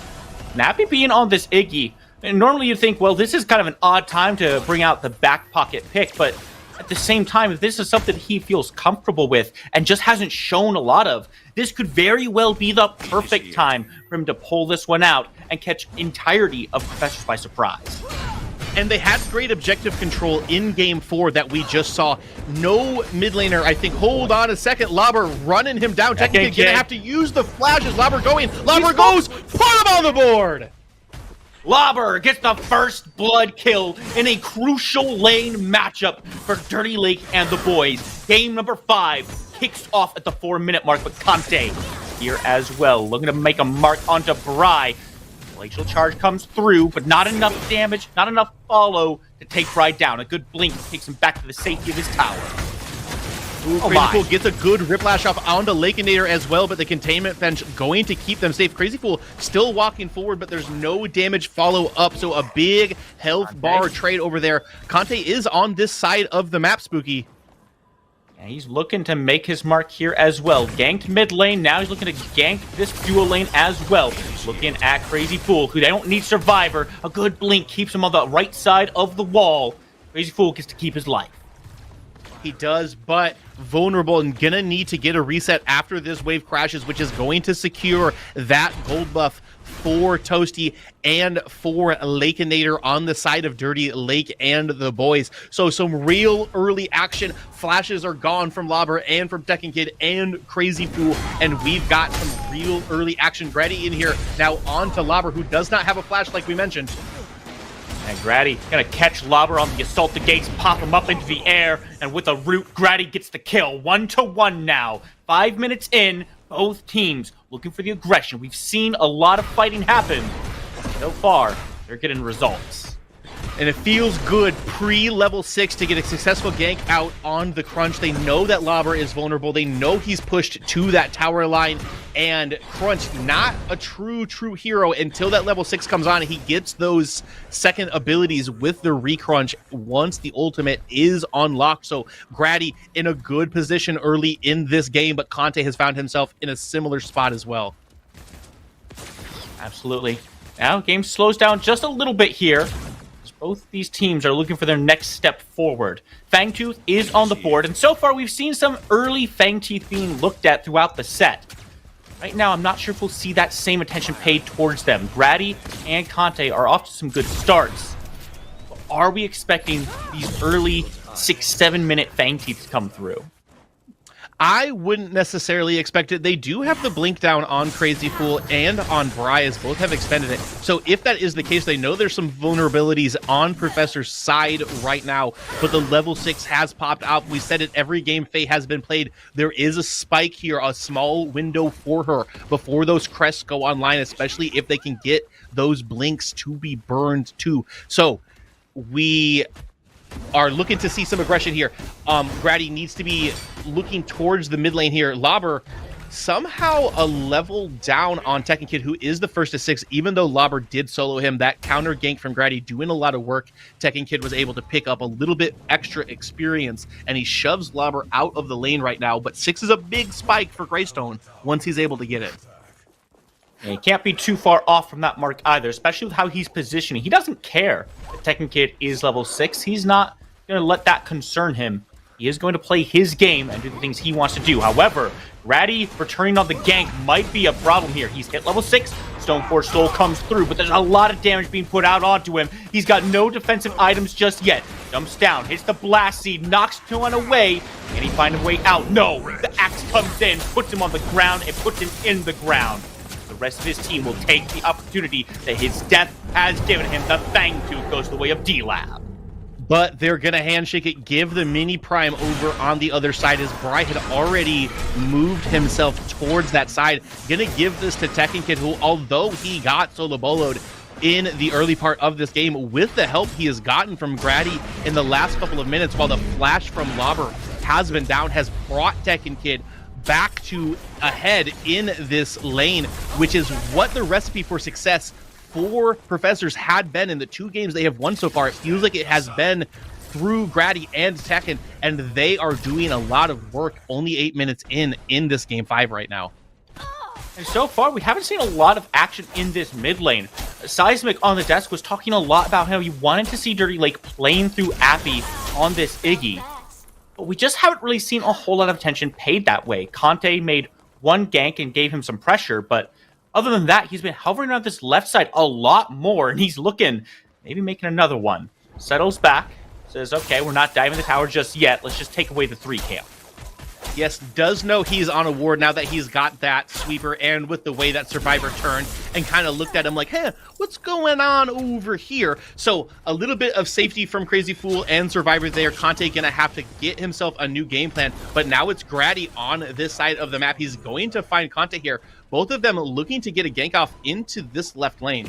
Speaker 11: Nappy being on this Iggy, and normally you'd think, well, this is kind of an odd time to bring out the back pocket pick, but at the same time, if this is something he feels comfortable with and just hasn't shown a lot of, this could very well be the perfect time for him to pull this one out and catch entirety of Professors by surprise.
Speaker 12: And they had great objective control in game 4 that we just saw. No mid laner, I think. Hold on a second. Lobber running him down. Technically gonna have to use the flashes. Lobber going. Lobber goes. Put him on the board.
Speaker 11: Lobber gets the first blood kill in a crucial lane matchup for Dirty Lake and the boys. Game number 5 kicks off at the 4-minute mark, but Conte here as well, looking to make a mark onto Bry. Glacial Charge comes through, but not enough damage, not enough follow to take Bry down. A good blink takes him back to the safety of his tower.
Speaker 12: Ooh, Crazy Fool gets a good Riplash off onto Lakeinator as well, but the containment bench going to keep them safe. Crazy Fool still walking forward, but there's no damage follow-up, so a big health bar trade over there. Conte is on this side of the map, Spooky.
Speaker 11: And he's looking to make his mark here as well. Ganked mid lane, now he's looking to gank this dual lane as well. Looking at Crazy Fool, who they don't need Survivor. A good blink keeps him on the right side of the wall. Crazy Fool gets to keep his life.
Speaker 12: He does, but vulnerable and gonna need to get a reset after this wave crashes, which is going to secure that gold buff for Toasty and for Lakeinator on the side of Dirty Lake and the boys. So some real early action. Flashes are gone from Lobber and from Tekken Kid and Crazy Fool, and we've got some real early action. Grady in here now on to Lobber, who does not have a flash like we mentioned.
Speaker 11: And Grady gonna catch Lobber on the Assault the Gates, pop him up into the air, and with a root, Grady gets the kill. 1-1 now. 5 minutes in, both teams looking for the aggression. We've seen a lot of fighting happen. So far, they're getting results.
Speaker 12: And it feels good pre-level 6 to get a successful gank out on the Crunch. They know that Lobber is vulnerable. They know he's pushed to that tower line. And Crunch, not a true hero until that level 6 comes on. He gets those second abilities with the recrunch once the ultimate is unlocked. So Grady in a good position early in this game, but Conte has found himself in a similar spot as well.
Speaker 11: Absolutely. Now, game slows down just a little bit here. Both these teams are looking for their next step forward. Fangtooth is on the board, and so far we've seen some early Fangteeth being looked at throughout the set. Right now, I'm not sure if we'll see that same attention paid towards them. Grady and Conte are off to some good starts. But are we expecting these early 6-7 minute Fangteeth to come through?
Speaker 12: I wouldn't necessarily expect it. They do have the blink down on Crazy Fool and on Bryas. Both have expended it. So if that is the case, they know there's some vulnerabilities on Professor's side right now, but the level 6 has popped out. We said it every game Faye has been played. There is a spike here, a small window for her before those crests go online, especially if they can get those blinks to be burned too. So we are looking to see some aggression here. Grady needs to be looking towards the mid lane here. Lobber somehow a level down on Tekken Kid, who is the first to 6, even though Lobber did solo him. That counter gank from Grady doing a lot of work. Tekken Kid was able to pick up a little bit extra experience, and he shoves Lobber out of the lane right now, but 6 is a big spike for Greystone once he's able to get it.
Speaker 11: And he can't be too far off from that mark either, especially with how he's positioning. He doesn't care that Tekken Kid is level 6. He's not going to let that concern him. He is going to play his game and do the things he wants to do. However, Ratty returning on the gank might be a problem here. He's hit level 6. Stoneforge Soul comes through, but there's a lot of damage being put out onto him. He's got no defensive items just yet. Jumps down, hits the blast seed, knocks one away. Can he find a way out? No! The axe comes in, puts him on the ground, and puts him in the ground. The rest of his team will take the opportunity that his death has given him. The Fang Tooth goes the way of D-Lab.
Speaker 12: But they're going to handshake it, give the mini prime over on the other side as Bry had already moved himself towards that side. Going to give this to Tekken Kid, who, although he got solo boloed in the early part of this game, with the help he has gotten from Grady in the last couple of minutes, while the flash from Lobber has been down, has brought Tekken Kid back to ahead in this lane, which is what the recipe for success for Professors had been in the 2 games they have won so far. It feels like it has been through Grady and Tekken, and they are doing a lot of work only 8 minutes in this game 5 right now.
Speaker 11: And so far, we haven't seen a lot of action in this mid lane. Seismic on the desk was talking a lot about how he wanted to see Dirty Lake playing through Appy on this Iggy. But we just haven't really seen a whole lot of attention paid that way. Conte made one gank and gave him some pressure, but other than that, he's been hovering around this left side a lot more, and he's looking, maybe making another one. Settles back, says, okay, we're not diving the tower just yet. Let's just take away the 3 camp.
Speaker 12: Yes, does know he's on a ward now that he's got that sweeper, and with the way that Survivor turned and kind of looked at him like, hey, what's going on over here? So a little bit of safety from Crazy Fool and Survivor there. Conte gonna have to get himself a new game plan, but now it's Grady on this side of the map. He's going to find Conte here. Both of them looking to get a gank off into this left lane.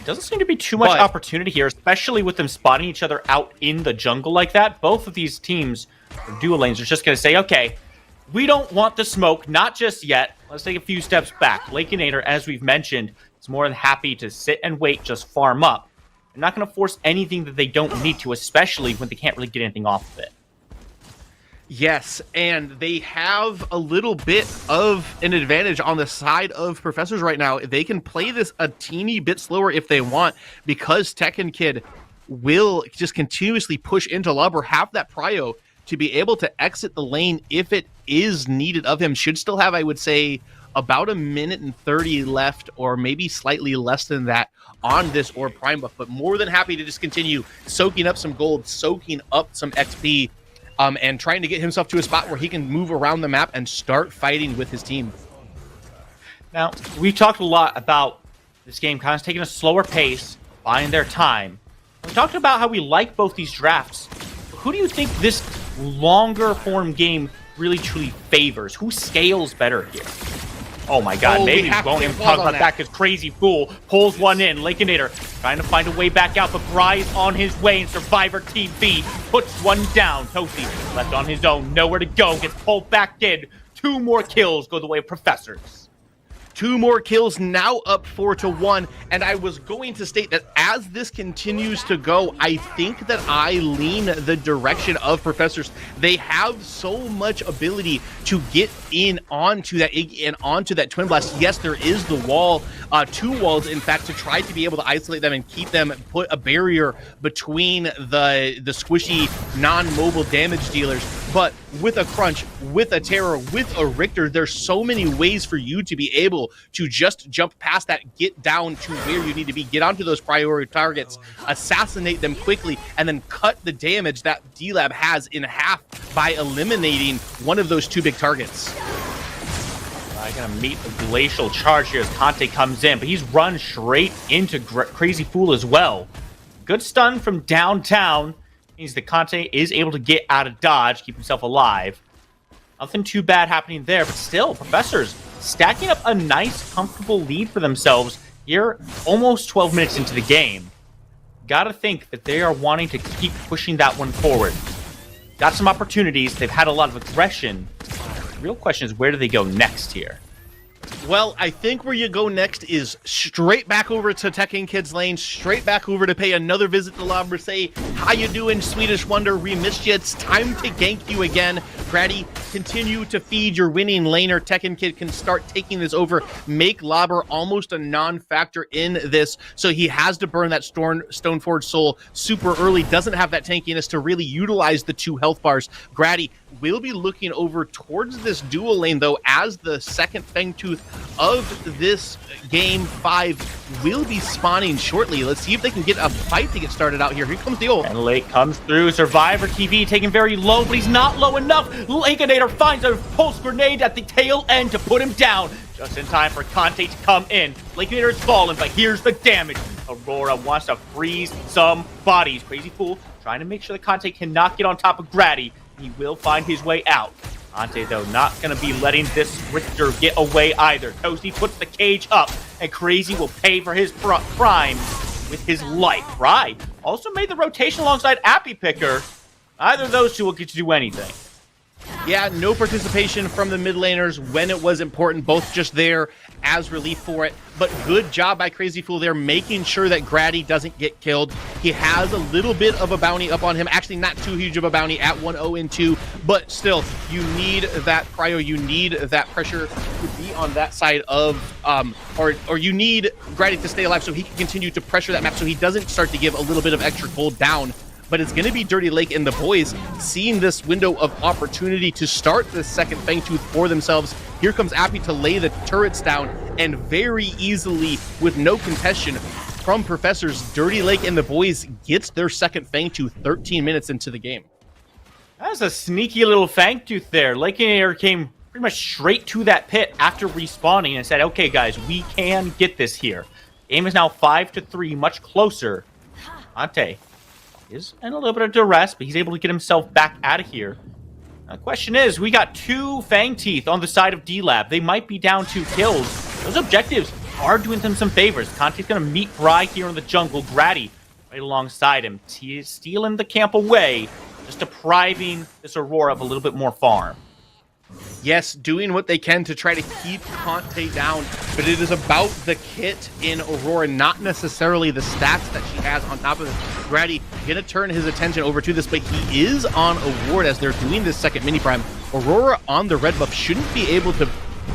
Speaker 11: Doesn't seem to be too much opportunity here, especially with them spotting each other out in the jungle like that. Both of these teams, or dual lanes, are just going to say, okay, we don't want the smoke, not just yet. Let's take a few steps back. Lakeinator, as we've mentioned, is more than happy to sit and wait, just farm up. They're not going to force anything that they don't need to, especially when they can't really get anything off of it.
Speaker 12: Yes, and they have a little bit of an advantage on the side of Professors right now. They can play this a teeny bit slower if they want, because Tekken Kid will just continuously push into Lub or have that prio to be able to exit the lane if it is needed of him. Should still have, I would say, about 1 minute and 30 left, or maybe slightly less than that on this Orb Prime buff, but more than happy to just continue soaking up some gold, soaking up some XP, and trying to get himself to a spot where he can move around the map and start fighting with his team.
Speaker 11: Now, we've talked a lot about this game kind of taking a slower pace, buying their time. We talked about how we like both these drafts. Who do you think this longer form game really truly favors? Who scales better here? Oh my god, maybe we won't even talk about that because Crazy Fool pulls one in. Lakeinator trying to find a way back out, but Bry's on his way, and Survivor Team B puts one down. Toasty left on his own, nowhere to go, gets pulled back in. 2 more kills go the way of Professors.
Speaker 12: 2 more kills, now up 4-1, and I was going to state that as this continues to go, I think that I lean the direction of Professors. They have so much ability to get in onto that Iggy and onto that Twin Blast. Yes, there is the wall, 2 walls, in fact, to try to be able to isolate them and keep them, put a barrier between the squishy, non-mobile damage dealers. But with a Crunch, with a Terror, with a Richter, there's so many ways for you to be able to just jump past that, get down to where you need to be, get onto those priority targets, assassinate them quickly, and then cut the damage that D-Lab has in half by eliminating one of those 2 big targets.
Speaker 11: I'm gonna meet the glacial charge here as Conte comes in, but he's run straight into Crazy Fool as well. Good stun from downtown means that Conte is able to get out of dodge, keep himself alive. Nothing too bad happening there, but still, Professors stacking up a nice, comfortable lead for themselves here, almost 12 minutes into the game. Gotta think that they are wanting to keep pushing that one forward. Got some opportunities, they've had a lot of aggression. The real question is, where do they go next here?
Speaker 12: Well, I think where you go next is straight back over to Tekken Kid's lane, straight back over to pay another visit to Lobber. Say, how you doing, Swedish Wonder? We missed you. It's time to gank you again. Grady, continue to feed your winning laner. Tekken Kid can start taking this over, make Lobber almost a non-factor in this. So he has to burn that Stoneforge Soul super early. Doesn't have that tankiness to really utilize the 2 health bars. Grady will be looking over towards this dual lane, though, as the second Fangtooth of this game 5 will be spawning shortly. Let's see if they can get a fight to get started out here. Here comes the ult.
Speaker 11: And Lake comes through. Survivor TV taking very low, but he's not low enough. Lakeinator finds a pulse grenade at the tail end to put him down. Just in time for Conte to come in. Lakeinator is fallen, but here's the damage. Aurora wants to freeze some bodies. Crazy Fool trying to make sure that Conte cannot get on top of Grady. He will find his way out. Conte, though, not going to be letting this Richter get away either. Toasty puts the cage up, and Crazy will pay for his crime with his life. Right. Also made the rotation alongside Appy Picker. Neither of those two will get to do anything.
Speaker 12: Yeah, no participation from the mid laners when it was important, both just there as relief for it. But good job by Crazy Fool there, making sure that Grady doesn't get killed. He has a little bit of a bounty up on him. Actually, not too huge of a bounty at 1-0-2, but still, you need that cryo, you need that pressure to be on that side of, or you need Grady to stay alive so he can continue to pressure that map so he doesn't start to give a little bit of extra gold down. But it's going to be Dirty Lake and the boys seeing this window of opportunity to start the second Fangtooth for themselves. Here comes Appy to lay the turrets down, and very easily, with no contestation from Professors, Dirty Lake and the boys gets their second Fangtooth 13 minutes into the game.
Speaker 11: That was a sneaky little Fangtooth there. Lakeinator came pretty much straight to that pit after respawning and said, okay, guys, we can get this here. Game is now 5-3, much closer. Ante is in a little bit of duress, but he's able to get himself back out of here. Now, the question is, we got 2 Fang Teeth on the side of D-Lab. They might be down 2 kills. Those objectives are doing them some favors. Conte's going to meet Bry here in the jungle. Grady right alongside him. He is stealing the camp away, just depriving this Aurora of a little bit more farm.
Speaker 12: Yes, doing what they can to try to keep Conte down, but it is about the kit in Aurora, not necessarily the stats that she has on top of this. Grady gonna turn his attention over to this, but he is on a ward as they're doing this second mini prime. Aurora on the red buff shouldn't be able to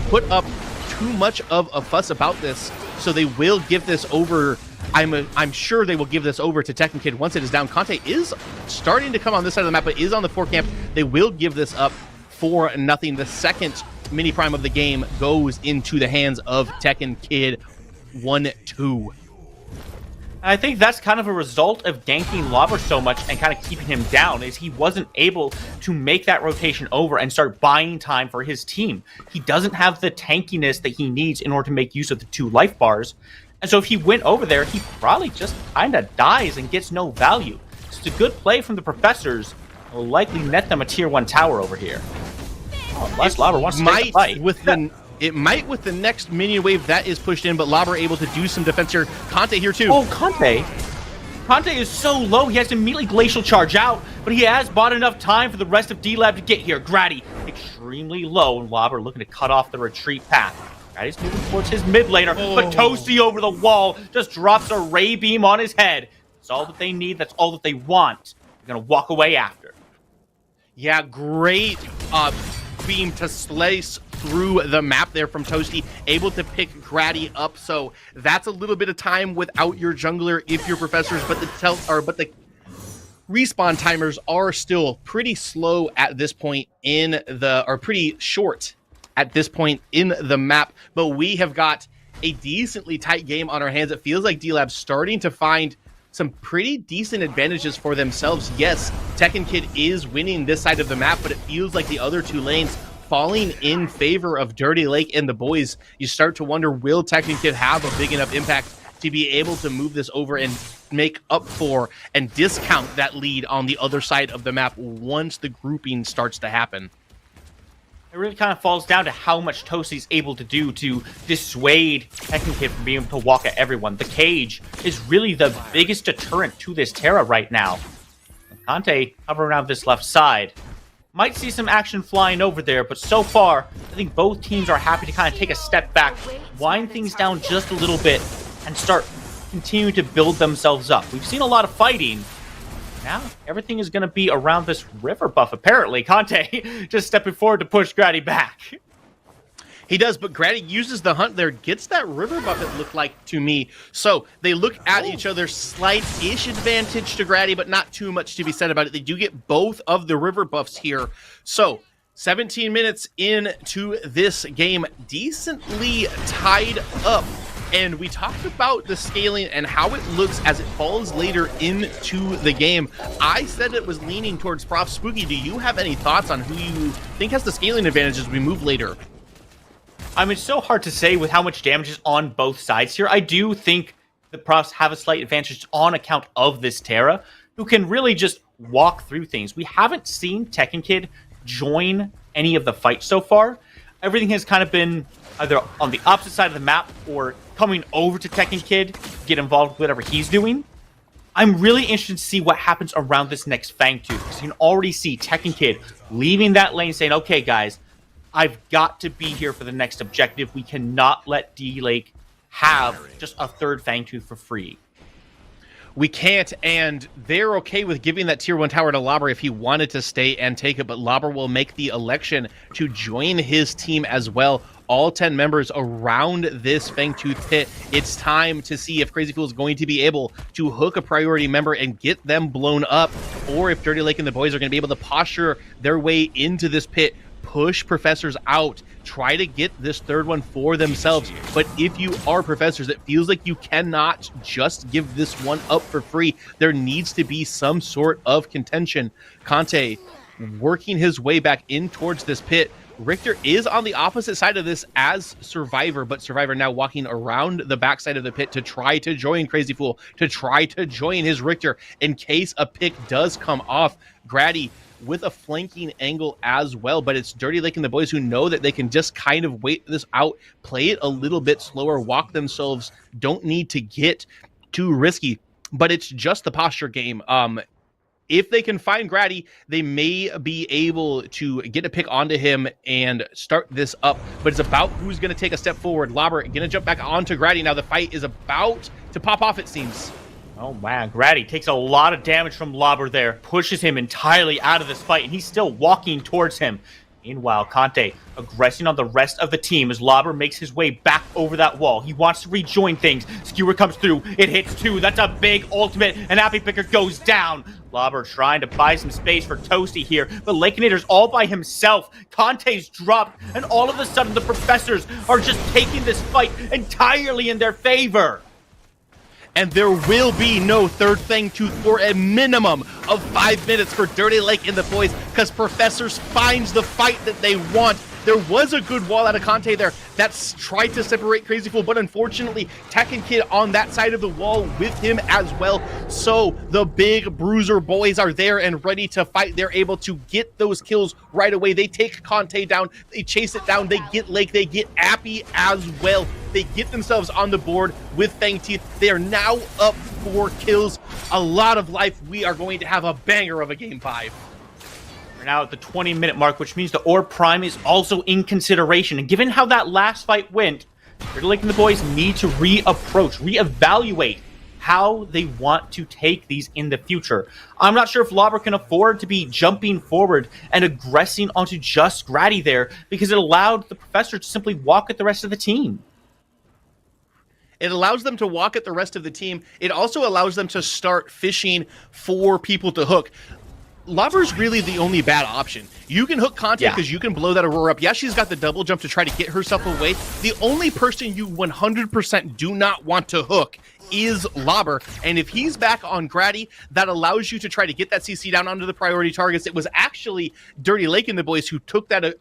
Speaker 12: put up too much of a fuss about this, so they will give this over. I'm sure they will give this over to Tekken Kid once it is down. Conte is starting to come on this side of the map, but is on the 4 camp. They will give this up for nothing. The second mini prime of the game goes into the hands of Tekken Kid 1-2.
Speaker 11: I think that's kind of a result of ganking Lobber so much and kind of keeping him down, is he wasn't able to make that rotation over and start buying time for his team. He doesn't have the tankiness that he needs in order to make use of the 2 life bars. And so if he went over there, he probably just kind of dies and gets no value. It's a good play from the Professors. Will likely net them a tier 1 tower over here. Oh, unless Lobber wants to take the fight.
Speaker 12: It might with the next minion wave that is pushed in, but Lobber able to do some defense here. Conte here too.
Speaker 11: Oh, Conte. Conte is so low, he has to immediately Glacial Charge out, but he has bought enough time for the rest of D-Lab to get here. Grady, extremely low, and Lobber looking to cut off the retreat path. Grady's moving towards his mid laner, but Toasty over the wall just drops a Ray Beam on his head. That's all that they need, that's all that they want. They're going to walk away after.
Speaker 12: Yeah, great beam to slice through the map there from Toasty, able to pick Grady up. So that's a little bit of time without your jungler if you're Professors, but the respawn timers are still pretty slow at this point pretty short at this point in the map. But we have got a decently tight game on our hands. It feels like D-Lab's starting to find some pretty decent advantages for themselves. Yes, Tekken Kid is winning this side of the map, but it feels like the other 2 lanes falling in favor of Dirty Lake and the boys. You start to wonder, will Tekken Kid have a big enough impact to be able to move this over and make up for and discount that lead on the other side of the map once the grouping starts to happen?
Speaker 11: It really kind of falls down to how much Toasty's able to do to dissuade Tekken Kid from being able to walk at everyone. The cage is really the biggest deterrent to this Terra right now. Conte hovering around this left side. Might see some action flying over there, but so far, I think both teams are happy to kind of take a step back, wind things down just a little bit, and start continuing to build themselves up. We've seen a lot of fighting. Now, everything is going to be around this river buff, apparently. Conte just stepping forward to push Grady back.
Speaker 12: He does, but Grady uses the hunt there, gets that river buff, it looked like to me. So they look at each other, slight-ish advantage to Grady, but not too much to be said about it. They do get both of the river buffs here. So 17 minutes into this game, decently tied up. And we talked about the scaling and how it looks as it falls later into the game. I said it was leaning towards Prof. Spooky. Do you have any thoughts on who you think has the scaling advantage as we move later?
Speaker 11: I mean, it's so hard to say with how much damage is on both sides here. I do think the Profs have a slight advantage on account of this Terra, who can really just walk through things. We haven't seen Tekken Kid join any of the fights so far. Everything has kind of been either on the opposite side of the map or coming over to Tekken Kid, get involved with whatever he's doing. I'm really interested to see what happens around this next Fang Tooth, because you can already see Tekken Kid leaving that lane saying, okay, guys, I've got to be here for the next objective. We cannot let D-Lake have just a third Fang Tooth for free.
Speaker 12: We can't, and they're okay with giving that tier 1 tower to Lauber if he wanted to stay and take it, but Lauber will make the election to join his team as well. All 10 members around this Fangtooth pit. It's time to see if Crazy Fool is going to be able to hook a priority member and get them blown up, or if Dirty Lake and the boys are going to be able to posture their way into this pit, push Professors out, try to get this third one for themselves. But if you are Professors, it feels like you cannot just give this one up for free. There needs to be some sort of contention. Conte working his way back in towards this pit. Richter is on the opposite side of this as Survivor, but Survivor now walking around the backside of the pit to try to join Crazy Fool, to try to join his Richter in case a pick does come off. Grady with a flanking angle as well, but it's Dirty Lake and the boys who know that they can just kind of wait this out, play it a little bit slower, walk themselves, don't need to get too risky, but it's just the posture game. If they can find Grady, they may be able to get a pick onto him and start this up, but it's about who's going to take a step forward. Lauber going to jump back onto Grady. Now the fight is about to pop off, it seems.
Speaker 11: Oh man, Grady takes a lot of damage from Lauber there, pushes him entirely out of this fight, and he's still walking towards him. Meanwhile, Conte aggressing on the rest of the team as Lauber makes his way back over that wall. He wants to rejoin things. Skewer comes through. It hits two. That's a big ultimate, and Happy Picker goes down. Lauber trying to buy some space for Toasty here, but Lakeinator's all by himself. Conte's dropped, and all of a sudden the Professors are just taking this fight entirely in their favor.
Speaker 12: And there will be no third Fangtooth for a minimum of 5 minutes for Dirty Lake and the boys, because Professors finds the fight that they want. There was a good wall out of Conte there that's tried to separate Crazy Fool, but unfortunately, Tekken Kid on that side of the wall with him as well. So the big bruiser boys are there and ready to fight. They're able to get those kills right away. They take Conte down, they chase it down, they get Lake, they get Appy as well. They get themselves on the board with Fang Teeth. They are now up 4 kills. A lot of life. We are going to have a banger of a Game 5.
Speaker 11: We're now at the 20-minute mark, which means the Orb Prime is also in consideration. And given how that last fight went, Dirty Lake and the boys need to reevaluate how they want to take these in the future. I'm not sure if Lauber can afford to be jumping forward and aggressing onto just Grady there, because it allowed the Professor to simply walk at the rest of the team.
Speaker 12: It allows them to walk at the rest of the team. It also allows them to start fishing for people to hook. Lauber's really the only bad option. You can hook Conte because you can blow that Aurora up. Yeah, she's got the double jump to try to get herself away. The only person you 100% do not want to hook is Lauber, and if he's back on Grady, that allows you to try to get that CC down onto the priority targets. It was actually Dirty Lake and the boys who took that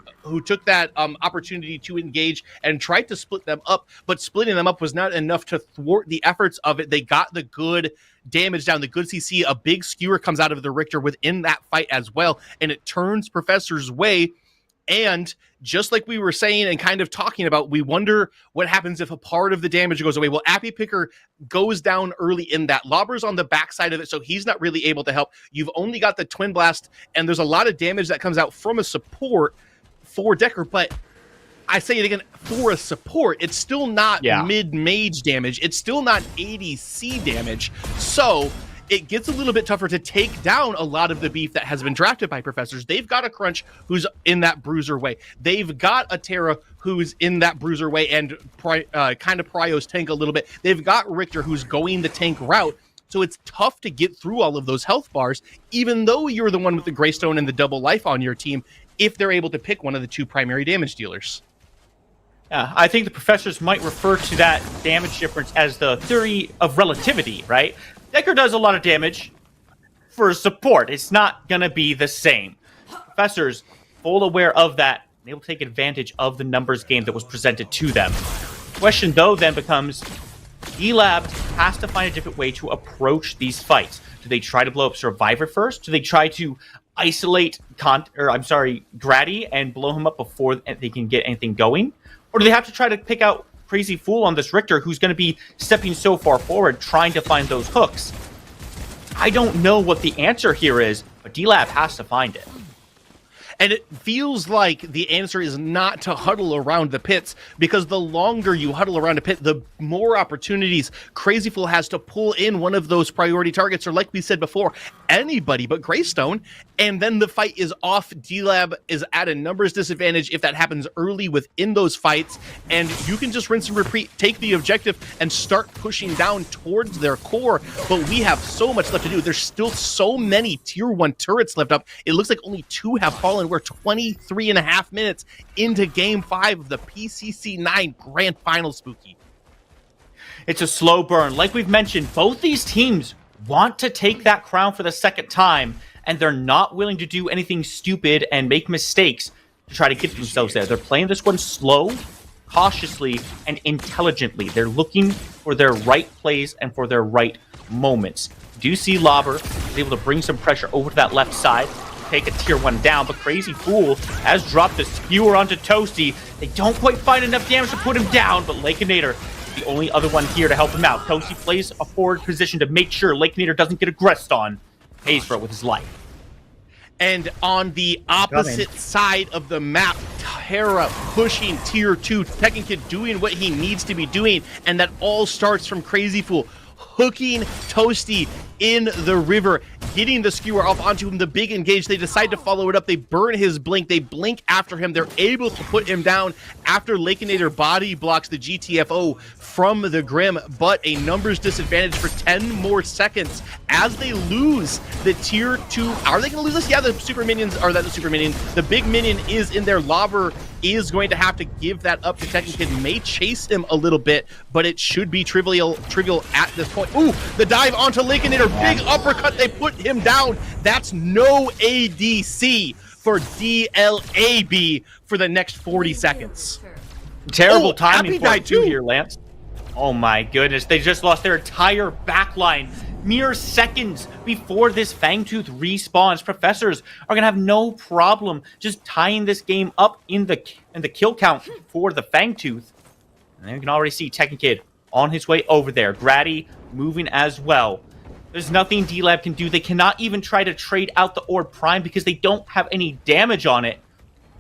Speaker 12: opportunity to engage and tried to split them up, but splitting them up was not enough to thwart the efforts of it. They got the good damage down, the good CC. A big skewer comes out of the Richter within that fight as well, and it turns Professor's way. And just like we were saying and kind of talking about, we wonder what happens if a part of the damage goes away. Well, Appy Picker goes down early in that. Lobber's on the backside of it, so he's not really able to help. You've only got the Twin Blast, and there's a lot of damage that comes out from a support for Decker, but I say it again, for a support, it's still not mid-mage damage. It's still not ADC damage. So it gets a little bit tougher to take down a lot of the beef that has been drafted by Professors. They've got a Crunch who's in that bruiser way. They've got a Terra who's in that bruiser way and kind of Prio's tank a little bit. They've got Richter who's going the tank route. So it's tough to get through all of those health bars, even though you're the one with the Greystone and the double life on your team, if they're able to pick one of the two primary damage dealers.
Speaker 11: Yeah, I think the Professors might refer to that damage difference as the theory of relativity, right? Decker does a lot of damage for support. It's not going to be the same. Professors, full aware of that, they will take advantage of the numbers game that was presented to them. Question, though, then becomes, D-Lab has to find a different way to approach these fights. Do they try to blow up Survivor first? Do they try to isolate Grady and blow him up before they can get anything going? Or do they have to try to pick out Crazy Fool on this Richter who's going to be stepping so far forward trying to find those hooks? I don't know what the answer here is, but D-Lab has to find it.
Speaker 12: And it feels like the answer is not to huddle around the pits, because the longer you huddle around a pit, the more opportunities Crazy Fool has to pull in one of those priority targets, or like we said before, anybody but Greystone, and then the fight is off. D-Lab is at a numbers disadvantage if that happens early within those fights, and you can just rinse and repeat, take the objective, and start pushing down towards their core, but we have so much left to do. There's still so many tier 1 turrets left up. It looks like only 2 have fallen. We're 23 and a half minutes into Game 5 of the PCC9 Grand Final, Spooky.
Speaker 11: It's a slow burn. Like we've mentioned, both these teams want to take that crown for the second time, and they're not willing to do anything stupid and make mistakes to try to get themselves there. They're playing this one slow, cautiously, and intelligently. They're looking for their right plays and for their right moments. Do you see Lobber is able to bring some pressure over to that left side, take a tier 1 down, but Crazy Fool has dropped a skewer onto Toasty. They don't quite find enough damage to put him down, but Lakeinator is the only other one here to help him out. Toasty plays a forward position to make sure Lakeinator doesn't get aggressed on. Pays for it with his life.
Speaker 12: And on the opposite side of the map, Terra pushing tier 2, Tekken Kid doing what he needs to be doing, and that all starts from Crazy Fool hooking Toasty in the river, getting the skewer up onto him, the big engage. They decide to follow it up. They burn his blink. They blink after him. They're able to put him down after Lakeinator body blocks the GTFO from the Grim, but a numbers disadvantage for 10 more seconds as they lose the tier 2. Are they going to lose this? Yeah, the super minions, or that the super minion, the big minion is in there. Lobber is going to have to give that up to Tekken Kid. May chase him a little bit, but it should be trivial at this point. Ooh, the dive onto Lakeinator. Big uppercut. They put him down. That's no ADC for DLAB for the next 40 seconds.
Speaker 11: Terrible timing for you here, Lance. Oh my goodness. They just lost their entire backline mere seconds before this Fangtooth respawns. Professors are going to have no problem just tying this game up in the kill count for the Fangtooth. And you can already see Tekken Kid on his way over there. Grady moving as well. There's nothing D-Lab can do. They cannot even try to trade out the Orb Prime because they don't have any damage on it.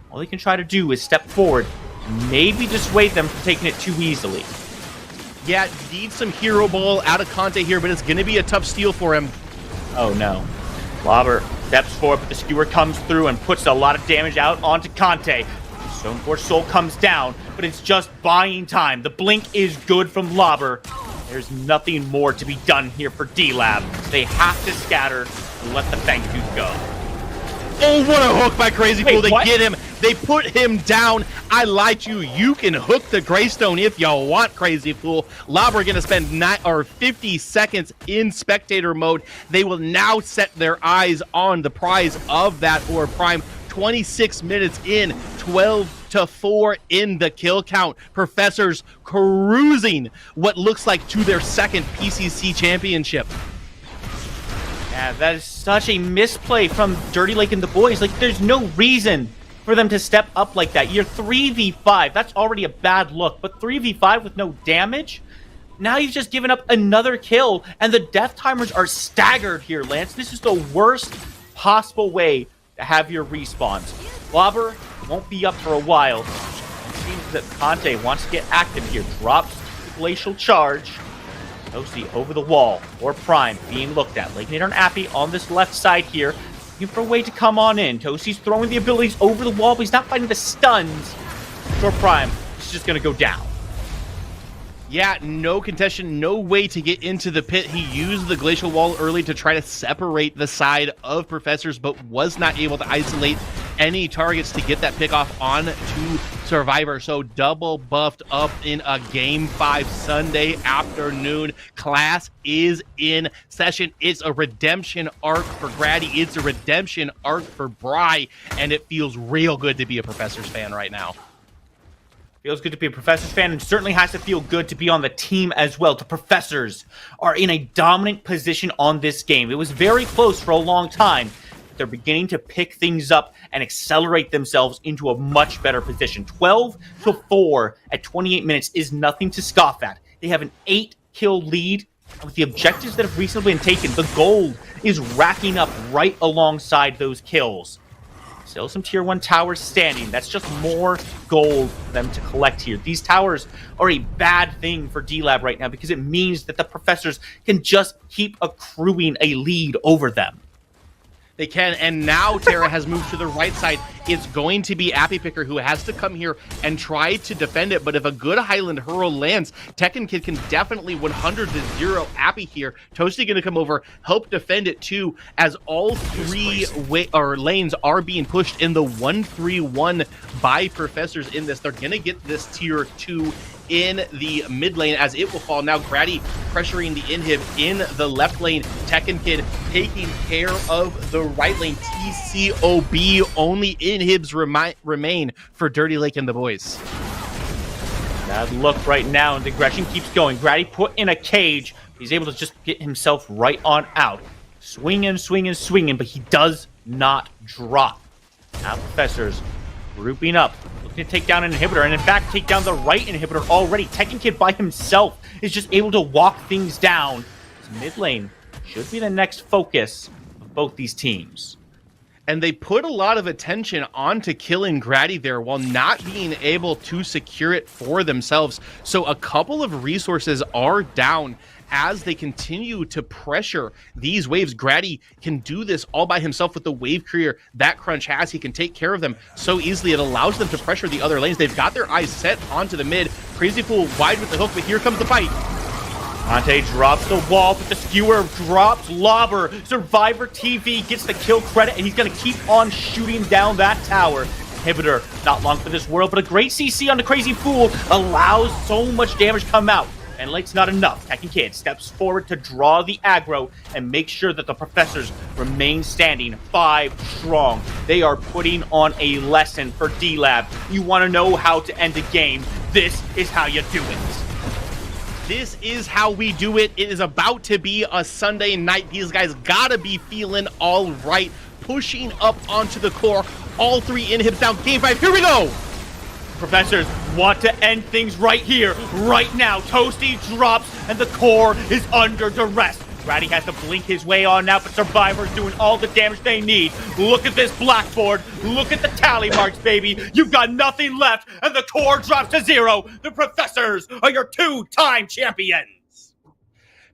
Speaker 11: All they can try to do is step forward and maybe dissuade them from taking it too easily.
Speaker 12: Yeah, need some hero ball out of Conte here, but it's going to be a tough steal for him.
Speaker 11: Oh no. Lobber steps forward, but the skewer comes through and puts a lot of damage out onto Conte. Stoneforge Soul comes down, but it's just buying time. The blink is good from Lobber. There's nothing more to be done here for D-Lab. They have to scatter and let the Fangtooth go.
Speaker 12: Oh, what a hook by Crazy Fool. They get him. They put him down. I lied to you. You can hook the Greystone if you want, Crazy Fool. Lobber going to spend 50 seconds in spectator mode. They will now set their eyes on the prize of that Orb Prime. 26 minutes in, 12-4 in the kill count. Professors cruising what looks like to their second PCC championship.
Speaker 11: Yeah, that is such a misplay from Dirty Lake and the boys. Like, there's no reason for them to step up like that. You're 3v5. That's already a bad look, but 3v5 with no damage? Now you've just given up another kill, and the death timers are staggered here, Lance. This is the worst possible way to have your respawns. Lobber won't be up for a while. It seems that Conte wants to get active here. Drops the Glacial Charge. Toasty over the wall, or Prime being looked at. Lakenator and Appy on this left side here, looking for a way to come on in. Toasty's throwing the abilities over the wall, but he's not fighting the stuns. Or Prime is just going to go down.
Speaker 12: Yeah, no contestation, no way to get into the pit. He used the Glacial Wall early to try to separate the side of Professors, but was not able to isolate any targets to get that pick off on to Survivor. So double buffed up in a Game 5 Sunday afternoon. Class is in session. It's a redemption arc for Grady. It's a redemption arc for Bry, and it feels real good to be a Professors fan right now.
Speaker 11: Feels good to be a Professors fan, and certainly has to feel good to be on the team as well. The Professors are in a dominant position on this game. It was very close for a long time, but they're beginning to pick things up and accelerate themselves into a much better position. 12-4 at 28 minutes is nothing to scoff at. They have an 8-kill lead, and with the objectives that have recently been taken, the gold is racking up right alongside those kills. Still some tier 1 towers standing. That's just more gold for them to collect here. These towers are a bad thing for D-Lab right now because it means that the Professors can just keep accruing a lead over them.
Speaker 12: They can, and now Terra has moved to the right side. It's going to be Appy Picker who has to come here and try to defend it, but if a good Highland Hurl lands, Tekken Kid can definitely 100-0 Appy here. Toasty going to come over, help defend it too, as all three lanes are being pushed in the 1-3-1 by Professors in this. They're going to get this tier 2 in the mid lane as it will fall. Now Grady pressuring the inhib in the left lane. Tekken Kid taking care of the right lane. TCOB only inhibs remain for Dirty Lake and the boys.
Speaker 11: Bad look right now, and the aggression keeps going. Grady put in a cage. He's able to just get himself right on out. Swinging, swinging, swinging, but he does not drop. Now Professors grouping up, looking to take down an inhibitor, and in fact take down the right inhibitor already. Tekken Kid by himself is just able to walk things down. This mid lane should be the next focus of both these teams.
Speaker 12: And they put a lot of attention onto killing Grady there while not being able to secure it for themselves. So a couple of resources are down as they continue to pressure these waves. Grady can do this all by himself with the wave career that Crunch has. He can take care of them so easily. It allows them to pressure the other lanes. They've got their eyes set onto the mid. Crazy Fool wide with the hook, but here comes the fight.
Speaker 11: Conte drops the wall, but the skewer drops Lobber. Survivor TV gets the kill credit, and he's going to keep on shooting down that tower. Inhibitor, not long for this world, but a great CC on the Crazy Fool allows so much damage come out. And Lake's not enough. Tekken Kid steps forward to draw the aggro and make sure that the Professors remain standing 5 strong. They are putting on a lesson for D-Lab. You want to know how to end a game? This is how you do it.
Speaker 12: This is how we do it. It is about to be a Sunday night. These guys gotta be feeling all right. Pushing up onto the core. All 3 inhibs down. Game 5. Here we go.
Speaker 11: Professors want to end things right here, right now. Toasty drops, and the core is under duress. Grady has to blink his way on now, but Survivor's doing all the damage they need. Look at this blackboard. Look at the tally marks, baby. You've got nothing left, and the core drops to 0. The Professors are your 2-time champions.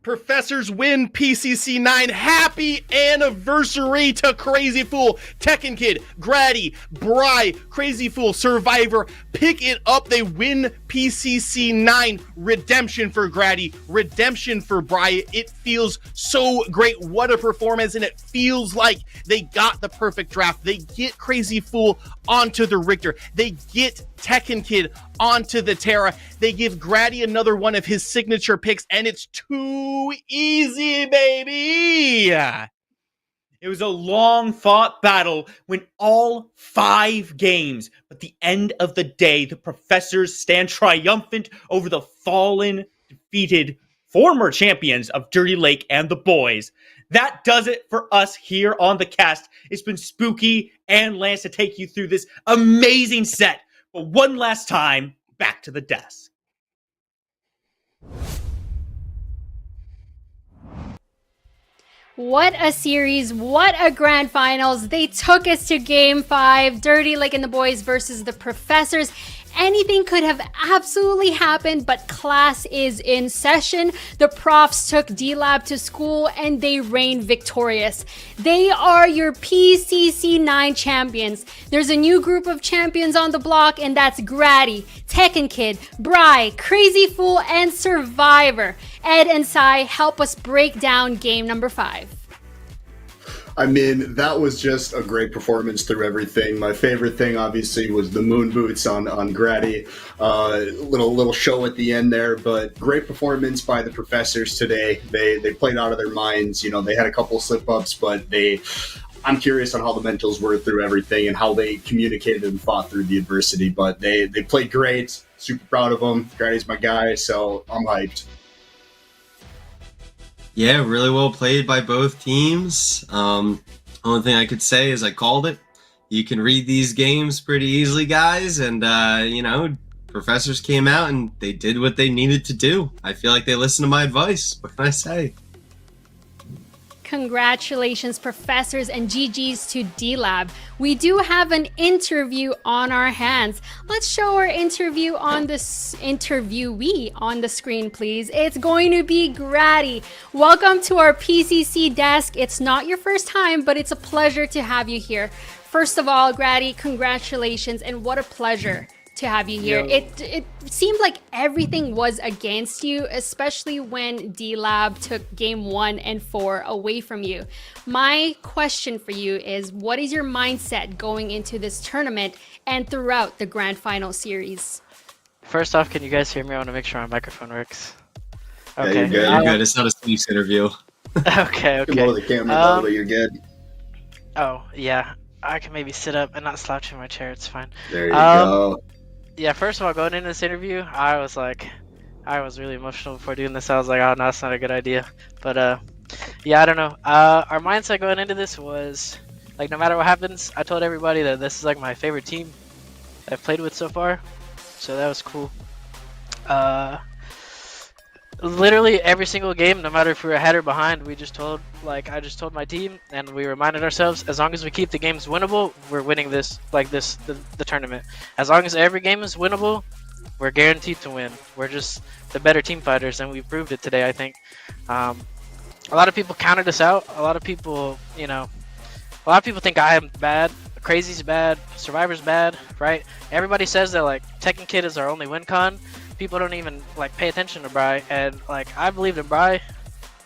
Speaker 12: Professors win PCC9. Happy anniversary to Crazy Fool, Tekken Kid, Grady, Bry, Crazy Fool, Survivor. Pick it up. They win PCC9. Redemption for Grady, redemption for Bry. It feels so great. What a performance, and it feels like they got the perfect draft. They get Crazy Fool onto the Richter. They get Tekken Kid onto the Terra. They give Grady another one of his signature picks, and it's too easy, baby.
Speaker 11: It was a long-fought battle, went all 5 games. But at the end of the day, the Professors stand triumphant over the fallen, defeated former champions of Dirty Lake and the boys. that does it for us here on the cast. It's been Spooky and Lance to take you through this amazing set. But one last time, back to the desk.
Speaker 1: What a series, what a grand finals. They took us to game 5, Dirty Lake and the boys versus the Professors. Anything could have absolutely happened, but class is in session. The profs took D-Lab to school and they reigned victorious. They are your PCC9 champions. There's a new group of champions on the block, and that's Grady, Tekken Kid, Bry, Crazy Fool, and Survivor. Ed and Sai help us break down game number 5.
Speaker 9: I mean, that was just a great performance through everything. My favorite thing, obviously, was the moon boots on Grady. Little show at the end there, but great performance by the Professors today. They played out of their minds. You know, they had a couple slip ups, but I'm curious on how the mentals were through everything and how they communicated and fought through the adversity. But they played great. Super proud of them. Grady's my guy, so I'm hyped.
Speaker 6: Yeah, really well played by both teams. Only thing I could say is I called it. You can read these games pretty easily, guys, and Professors came out and they did what they needed to do. I feel like they listened to my advice. What can I say?
Speaker 1: Congratulations, Professors, and GG's to D-Lab. We do have an interview on our hands. Let's show our interviewee on the screen, please. It's going to be Grady. Welcome to our PCC desk. It's not your first time, but it's a pleasure to have you here. First of all, Grady, congratulations, and what a pleasure to have you here. It seemed like everything was against you, especially when D-Lab took game 1 and 4 away from you. My question for you is, what is your mindset going into this tournament and throughout the grand final series?
Speaker 14: First off, can you guys hear me? I want to make sure my microphone works.
Speaker 6: Okay. Yeah, you're good. You're good. It's not a Steve's interview.
Speaker 14: Okay.
Speaker 9: Blow the camera down, but you're good.
Speaker 14: Oh, yeah. I can maybe sit up and not slouch in my chair. It's fine.
Speaker 9: There you go.
Speaker 14: Yeah, first of all, going into this interview, I was really emotional before doing this. I was like, oh, no, that's not a good idea. But, yeah, I don't know. Our mindset going into this was, like, no matter what happens, I told everybody that this is, like, my favorite team I've played with so far. So that was cool. Literally every single game, no matter if we were ahead or behind, I just told my team, and we reminded ourselves, as long as we keep the games winnable, we're winning the tournament. As long as every game is winnable, we're guaranteed to win. We're just the better team fighters, and we proved it today, I think. A lot of people counted us out. A lot of people think I am bad, Crazy's bad, Survivor's bad, right? Everybody says that, like, Tekken Kid is our only win con. People don't even, like, pay attention to Bry, and, like, I believed in Bry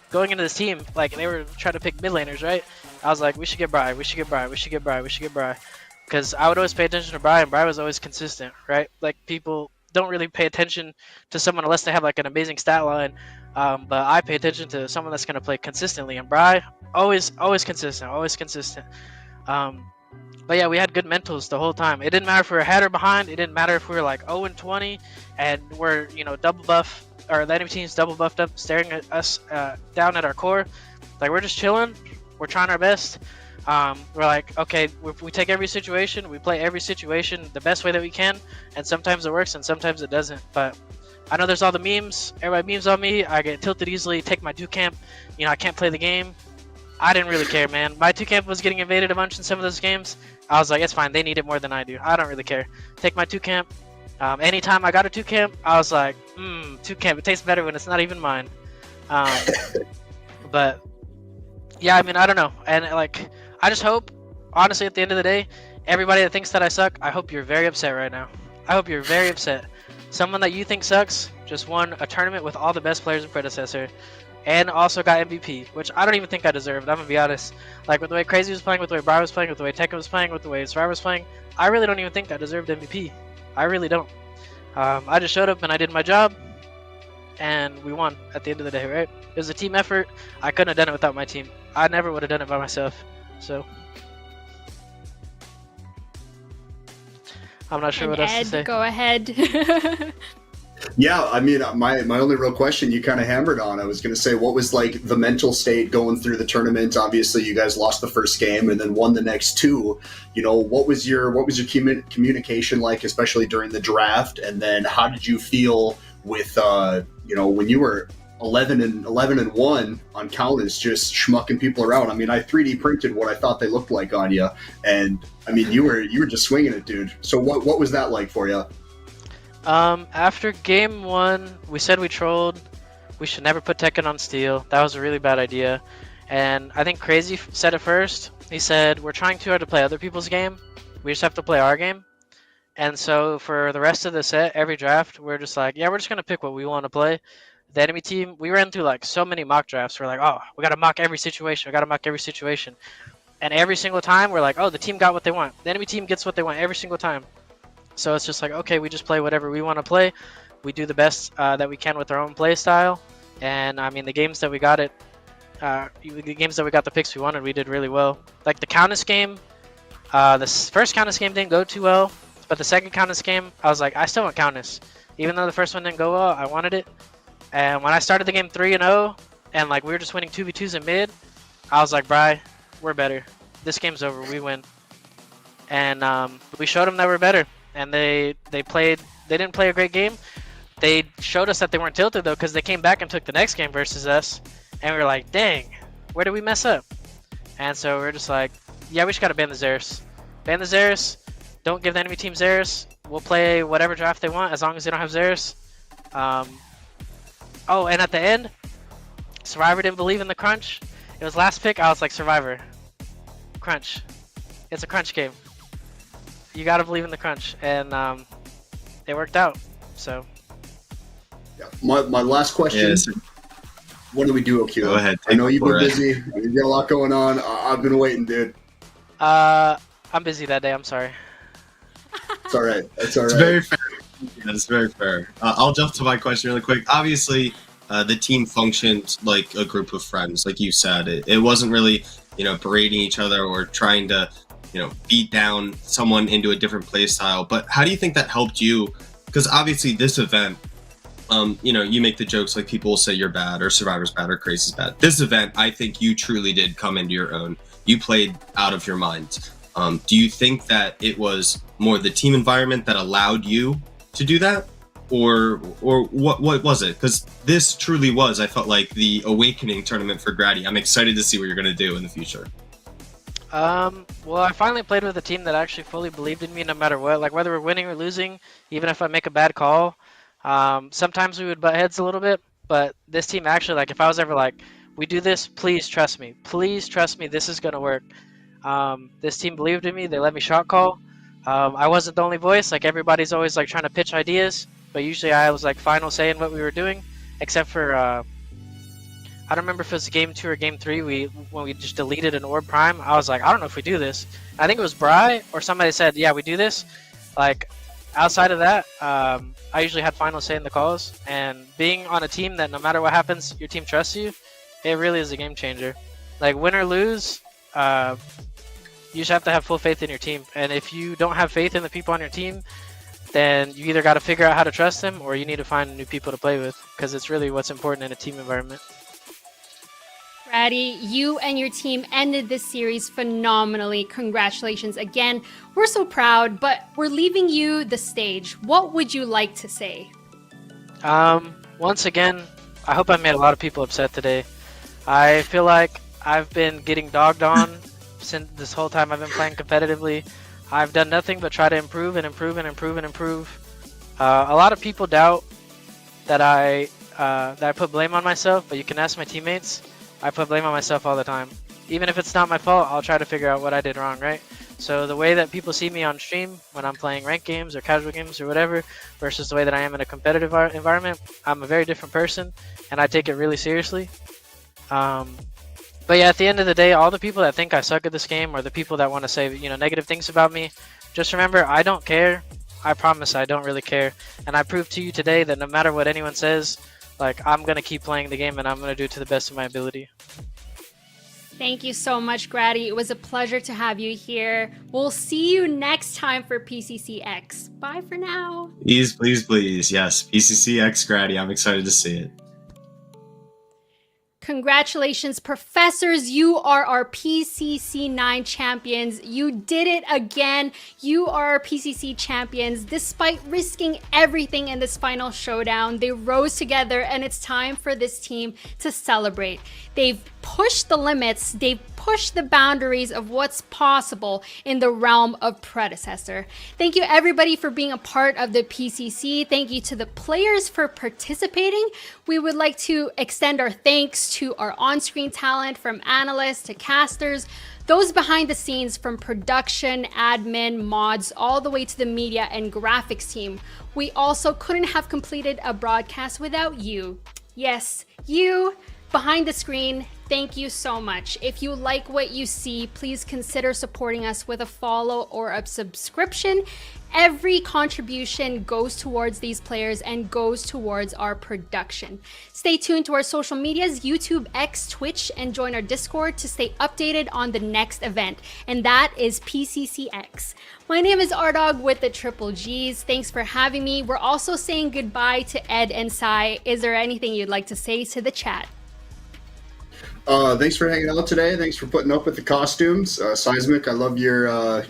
Speaker 14: going into this team. Like, they were trying to pick mid laners, right? I was like, we should get Bry, because I would always pay attention to Bry, and Bry was always consistent, right? Like, people don't really pay attention to someone unless they have, like, an amazing stat line, but I pay attention to someone that's going to play consistently, and Bry, always consistent. But yeah, we had good mentals the whole time. It didn't matter if we were ahead or behind. It didn't matter if we were like 0-20 and we're, double buff, or the enemy team's double buffed up, staring at us down at our core. Like, we're just chilling. We're trying our best. We're like, okay, we take every situation, we play every situation the best way that we can, and sometimes it works and sometimes it doesn't. But I know there's all the memes. Everybody memes on me. I get tilted easily, take my 2-camp. I can't play the game. I didn't really care, man. My 2-camp was getting invaded a bunch in some of those games. I was like, it's fine. They need it more than I do. I don't really care. Take my 2-camp. Anytime I got a 2-camp, I was like, 2-camp. It tastes better when it's not even mine. But yeah, I mean, I don't know. And like, I just hope, honestly, at the end of the day, everybody that thinks that I suck, I hope you're very upset right now. I hope you're very upset. Someone that you think sucks just won a tournament with all the best players in Predecessor. And also got MVP, which I don't even think I deserved. I'm gonna be honest. Like, with the way Crazy was playing, with the way Bry was playing, with the way Tekken was playing, with the way Survivor was playing, I really don't even think I deserved MVP. I really don't. I just showed up and I did my job, and we won at the end of the day, right? It was a team effort. I couldn't have done it without my team. I never would have done it by myself. So I'm not sure what else to say.
Speaker 1: Go ahead.
Speaker 9: Yeah, I mean, my only real question you kind of hammered on. I was going to say, what was like the mental state going through the tournament? Obviously, you guys lost the first game and then won the next two. You know, what was your communication like, especially during the draft? And then how did you feel with when you were 11 and 1 on Countess, just schmucking people around? I mean, I 3D printed what I thought they looked like on you, and I mean, you were just swinging it, dude. So what was that like for you?
Speaker 14: After game 1, we said we trolled. We should never put Tekken on Steel. That was a really bad idea. And I think Crazy said it first. He said, we're trying too hard to play other people's game. We just have to play our game. And so for the rest of the set, every draft, we're just like, yeah, we're just going to pick what we want to play. The enemy team, we ran through like so many mock drafts. We're like, oh, we got to mock every situation. We got to mock every situation. And every single time, we're like, oh, the team got what they want. The enemy team gets what they want every single time. So it's just like, okay, we just play whatever we want to play. We do the best that we can with our own play style. And I mean, the games that we got the picks we wanted, we did really well. Like the Countess game, the first Countess game didn't go too well, but the second Countess game, I was like, I still want Countess. Even though the first one didn't go well, I wanted it. And when I started the game 3-0, and like we were just winning 2v2s in mid, I was like, Bri, we're better. This game's over, we win. And we showed them that we're better. And they didn't play a great game. They showed us that they weren't tilted though, because they came back and took the next game versus us, and we were like, dang, where did we mess up? And so we're just like, yeah, we just gotta ban the Xeris. Ban the Xeris. Don't give the enemy team Xeris. We'll play whatever draft they want as long as they don't have Xeris. Oh, and at the end, Survivor didn't believe in the crunch. It was last pick. I was like, Survivor, crunch. It's a crunch game. You gotta believe in the crunch, and it worked out. So,
Speaker 9: yeah. My last question.
Speaker 6: Yes.
Speaker 9: What do we do, OQ?
Speaker 6: Go ahead.
Speaker 9: I know you've been busy. You've got a lot going on. I've been waiting, dude.
Speaker 14: I'm busy that day. I'm sorry.
Speaker 9: It's all right. It's all right.
Speaker 6: It's very fair. Yeah, it's very fair. I'll jump to my question really quick. Obviously, the team functioned like a group of friends, like you said. It wasn't really, berating each other or trying to, beat down someone into a different play style. But how do you think that helped you? Because obviously this event, you make the jokes like people will say you're bad or Survivor's bad or Crazy's bad. This event, I think you truly did come into your own. You played out of your mind. Do you think that it was more the team environment that allowed you to do that? Or what was it? Because this truly was, I felt like, the awakening tournament for Grady. I'm excited to see what you're going to do in the future.
Speaker 14: Well, I finally played with a team that actually fully believed in me no matter what. Like, whether we're winning or losing, even if I make a bad call, sometimes we would butt heads a little bit, but this team actually, like, if I was ever like, we do this, please trust me. Please trust me, this is going to work. This team believed in me. They let me shot call. I wasn't the only voice. Like, everybody's always, like, trying to pitch ideas, but usually I was, like, final say in what we were doing, except for, I don't remember if it was game 2 or game 3 when we just deleted an orb prime. I was like, I don't know if we do this. I think it was Bri or somebody said, yeah, we do this. Like, outside of that, I usually had final say in the calls, and being on a team that no matter what happens, your team trusts you, it really is a game changer. Like, win or lose, you just have to have full faith in your team. And if you don't have faith in the people on your team, then you either got to figure out how to trust them, or you need to find new people to play with, because it's really what's important in a team environment.
Speaker 1: Grady, you and your team ended this series phenomenally. Congratulations again. We're so proud, but we're leaving you the stage. What would you like to say?
Speaker 14: Once again, I hope I made a lot of people upset today. I feel like I've been getting dogged on since this whole time I've been playing competitively. I've done nothing but try to improve and improve and improve and improve. A lot of people doubt that I put blame on myself, but you can ask my teammates. I put blame on myself all the time. Even if it's not my fault, I'll try to figure out what I did wrong, right? So the way that people see me on stream when I'm playing ranked games or casual games or whatever versus the way that I am in a competitive environment, I'm a very different person, and I take it really seriously. But yeah, at the end of the day, all the people that think I suck at this game or the people that want to say, negative things about me, just remember, I don't care. I promise I don't really care. And I proved to you today that no matter what anyone says, like, I'm going to keep playing the game and I'm going to do it to the best of my ability.
Speaker 1: Thank you so much, Grady. It was a pleasure to have you here. We'll see you next time for PCCX. Bye for now.
Speaker 6: Please, please, please. Yes, PCCX Grady. I'm excited to see it.
Speaker 1: Congratulations, professors. You are our PCC9 champions. You did it again. You are our PCC champions. Despite risking everything in this final showdown, they rose together, and it's time for this team to celebrate. They've pushed the limits. They've pushed the boundaries of what's possible in the realm of Predecessor. Thank you, everybody, for being a part of the PCC. Thank you to the players for participating. We would like to extend our thanks to our on-screen talent, from analysts to casters, those behind the scenes, from production, admin, mods, all the way to the media and graphics team. We also couldn't have completed a broadcast without you. Yes, you behind the screen. Thank you so much. If you like what you see, please consider supporting us with a follow or a subscription. Every contribution goes towards these players and goes towards our production. Stay tuned to our social medias, YouTube, X, Twitch, and join our Discord to stay updated on the next event, and that is PCCX. My name is Ardog with the Triple Gs. Thanks for having me. We're also saying goodbye to Ed and Sai. Is there anything you'd like to say to the chat?
Speaker 9: Thanks for hanging out today. Thanks for putting up with the costumes. Seismic, I love your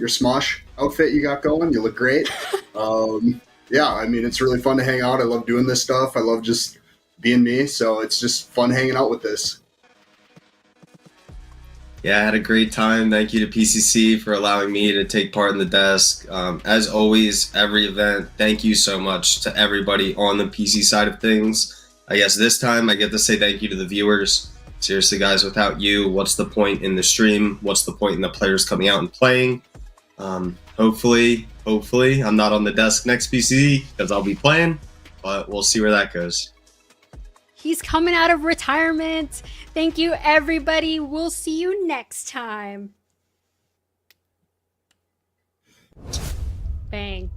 Speaker 9: Smosh outfit you got going. You look great. Yeah, I mean, it's really fun to hang out. I love doing this stuff. I love just being me. So it's just fun hanging out with this.
Speaker 6: Yeah, I had a great time. Thank you to PCC for allowing me to take part in the desk. As always, every event, thank you so much to everybody on the PC side of things. I guess this time I get to say thank you to the viewers. Seriously, guys, without you, what's the point in the stream? What's the point in the players coming out and playing? Hopefully, I'm not on the desk next PC because I'll be playing, but we'll see where that goes.
Speaker 1: He's coming out of retirement. Thank you, everybody. We'll see you next time. Bang.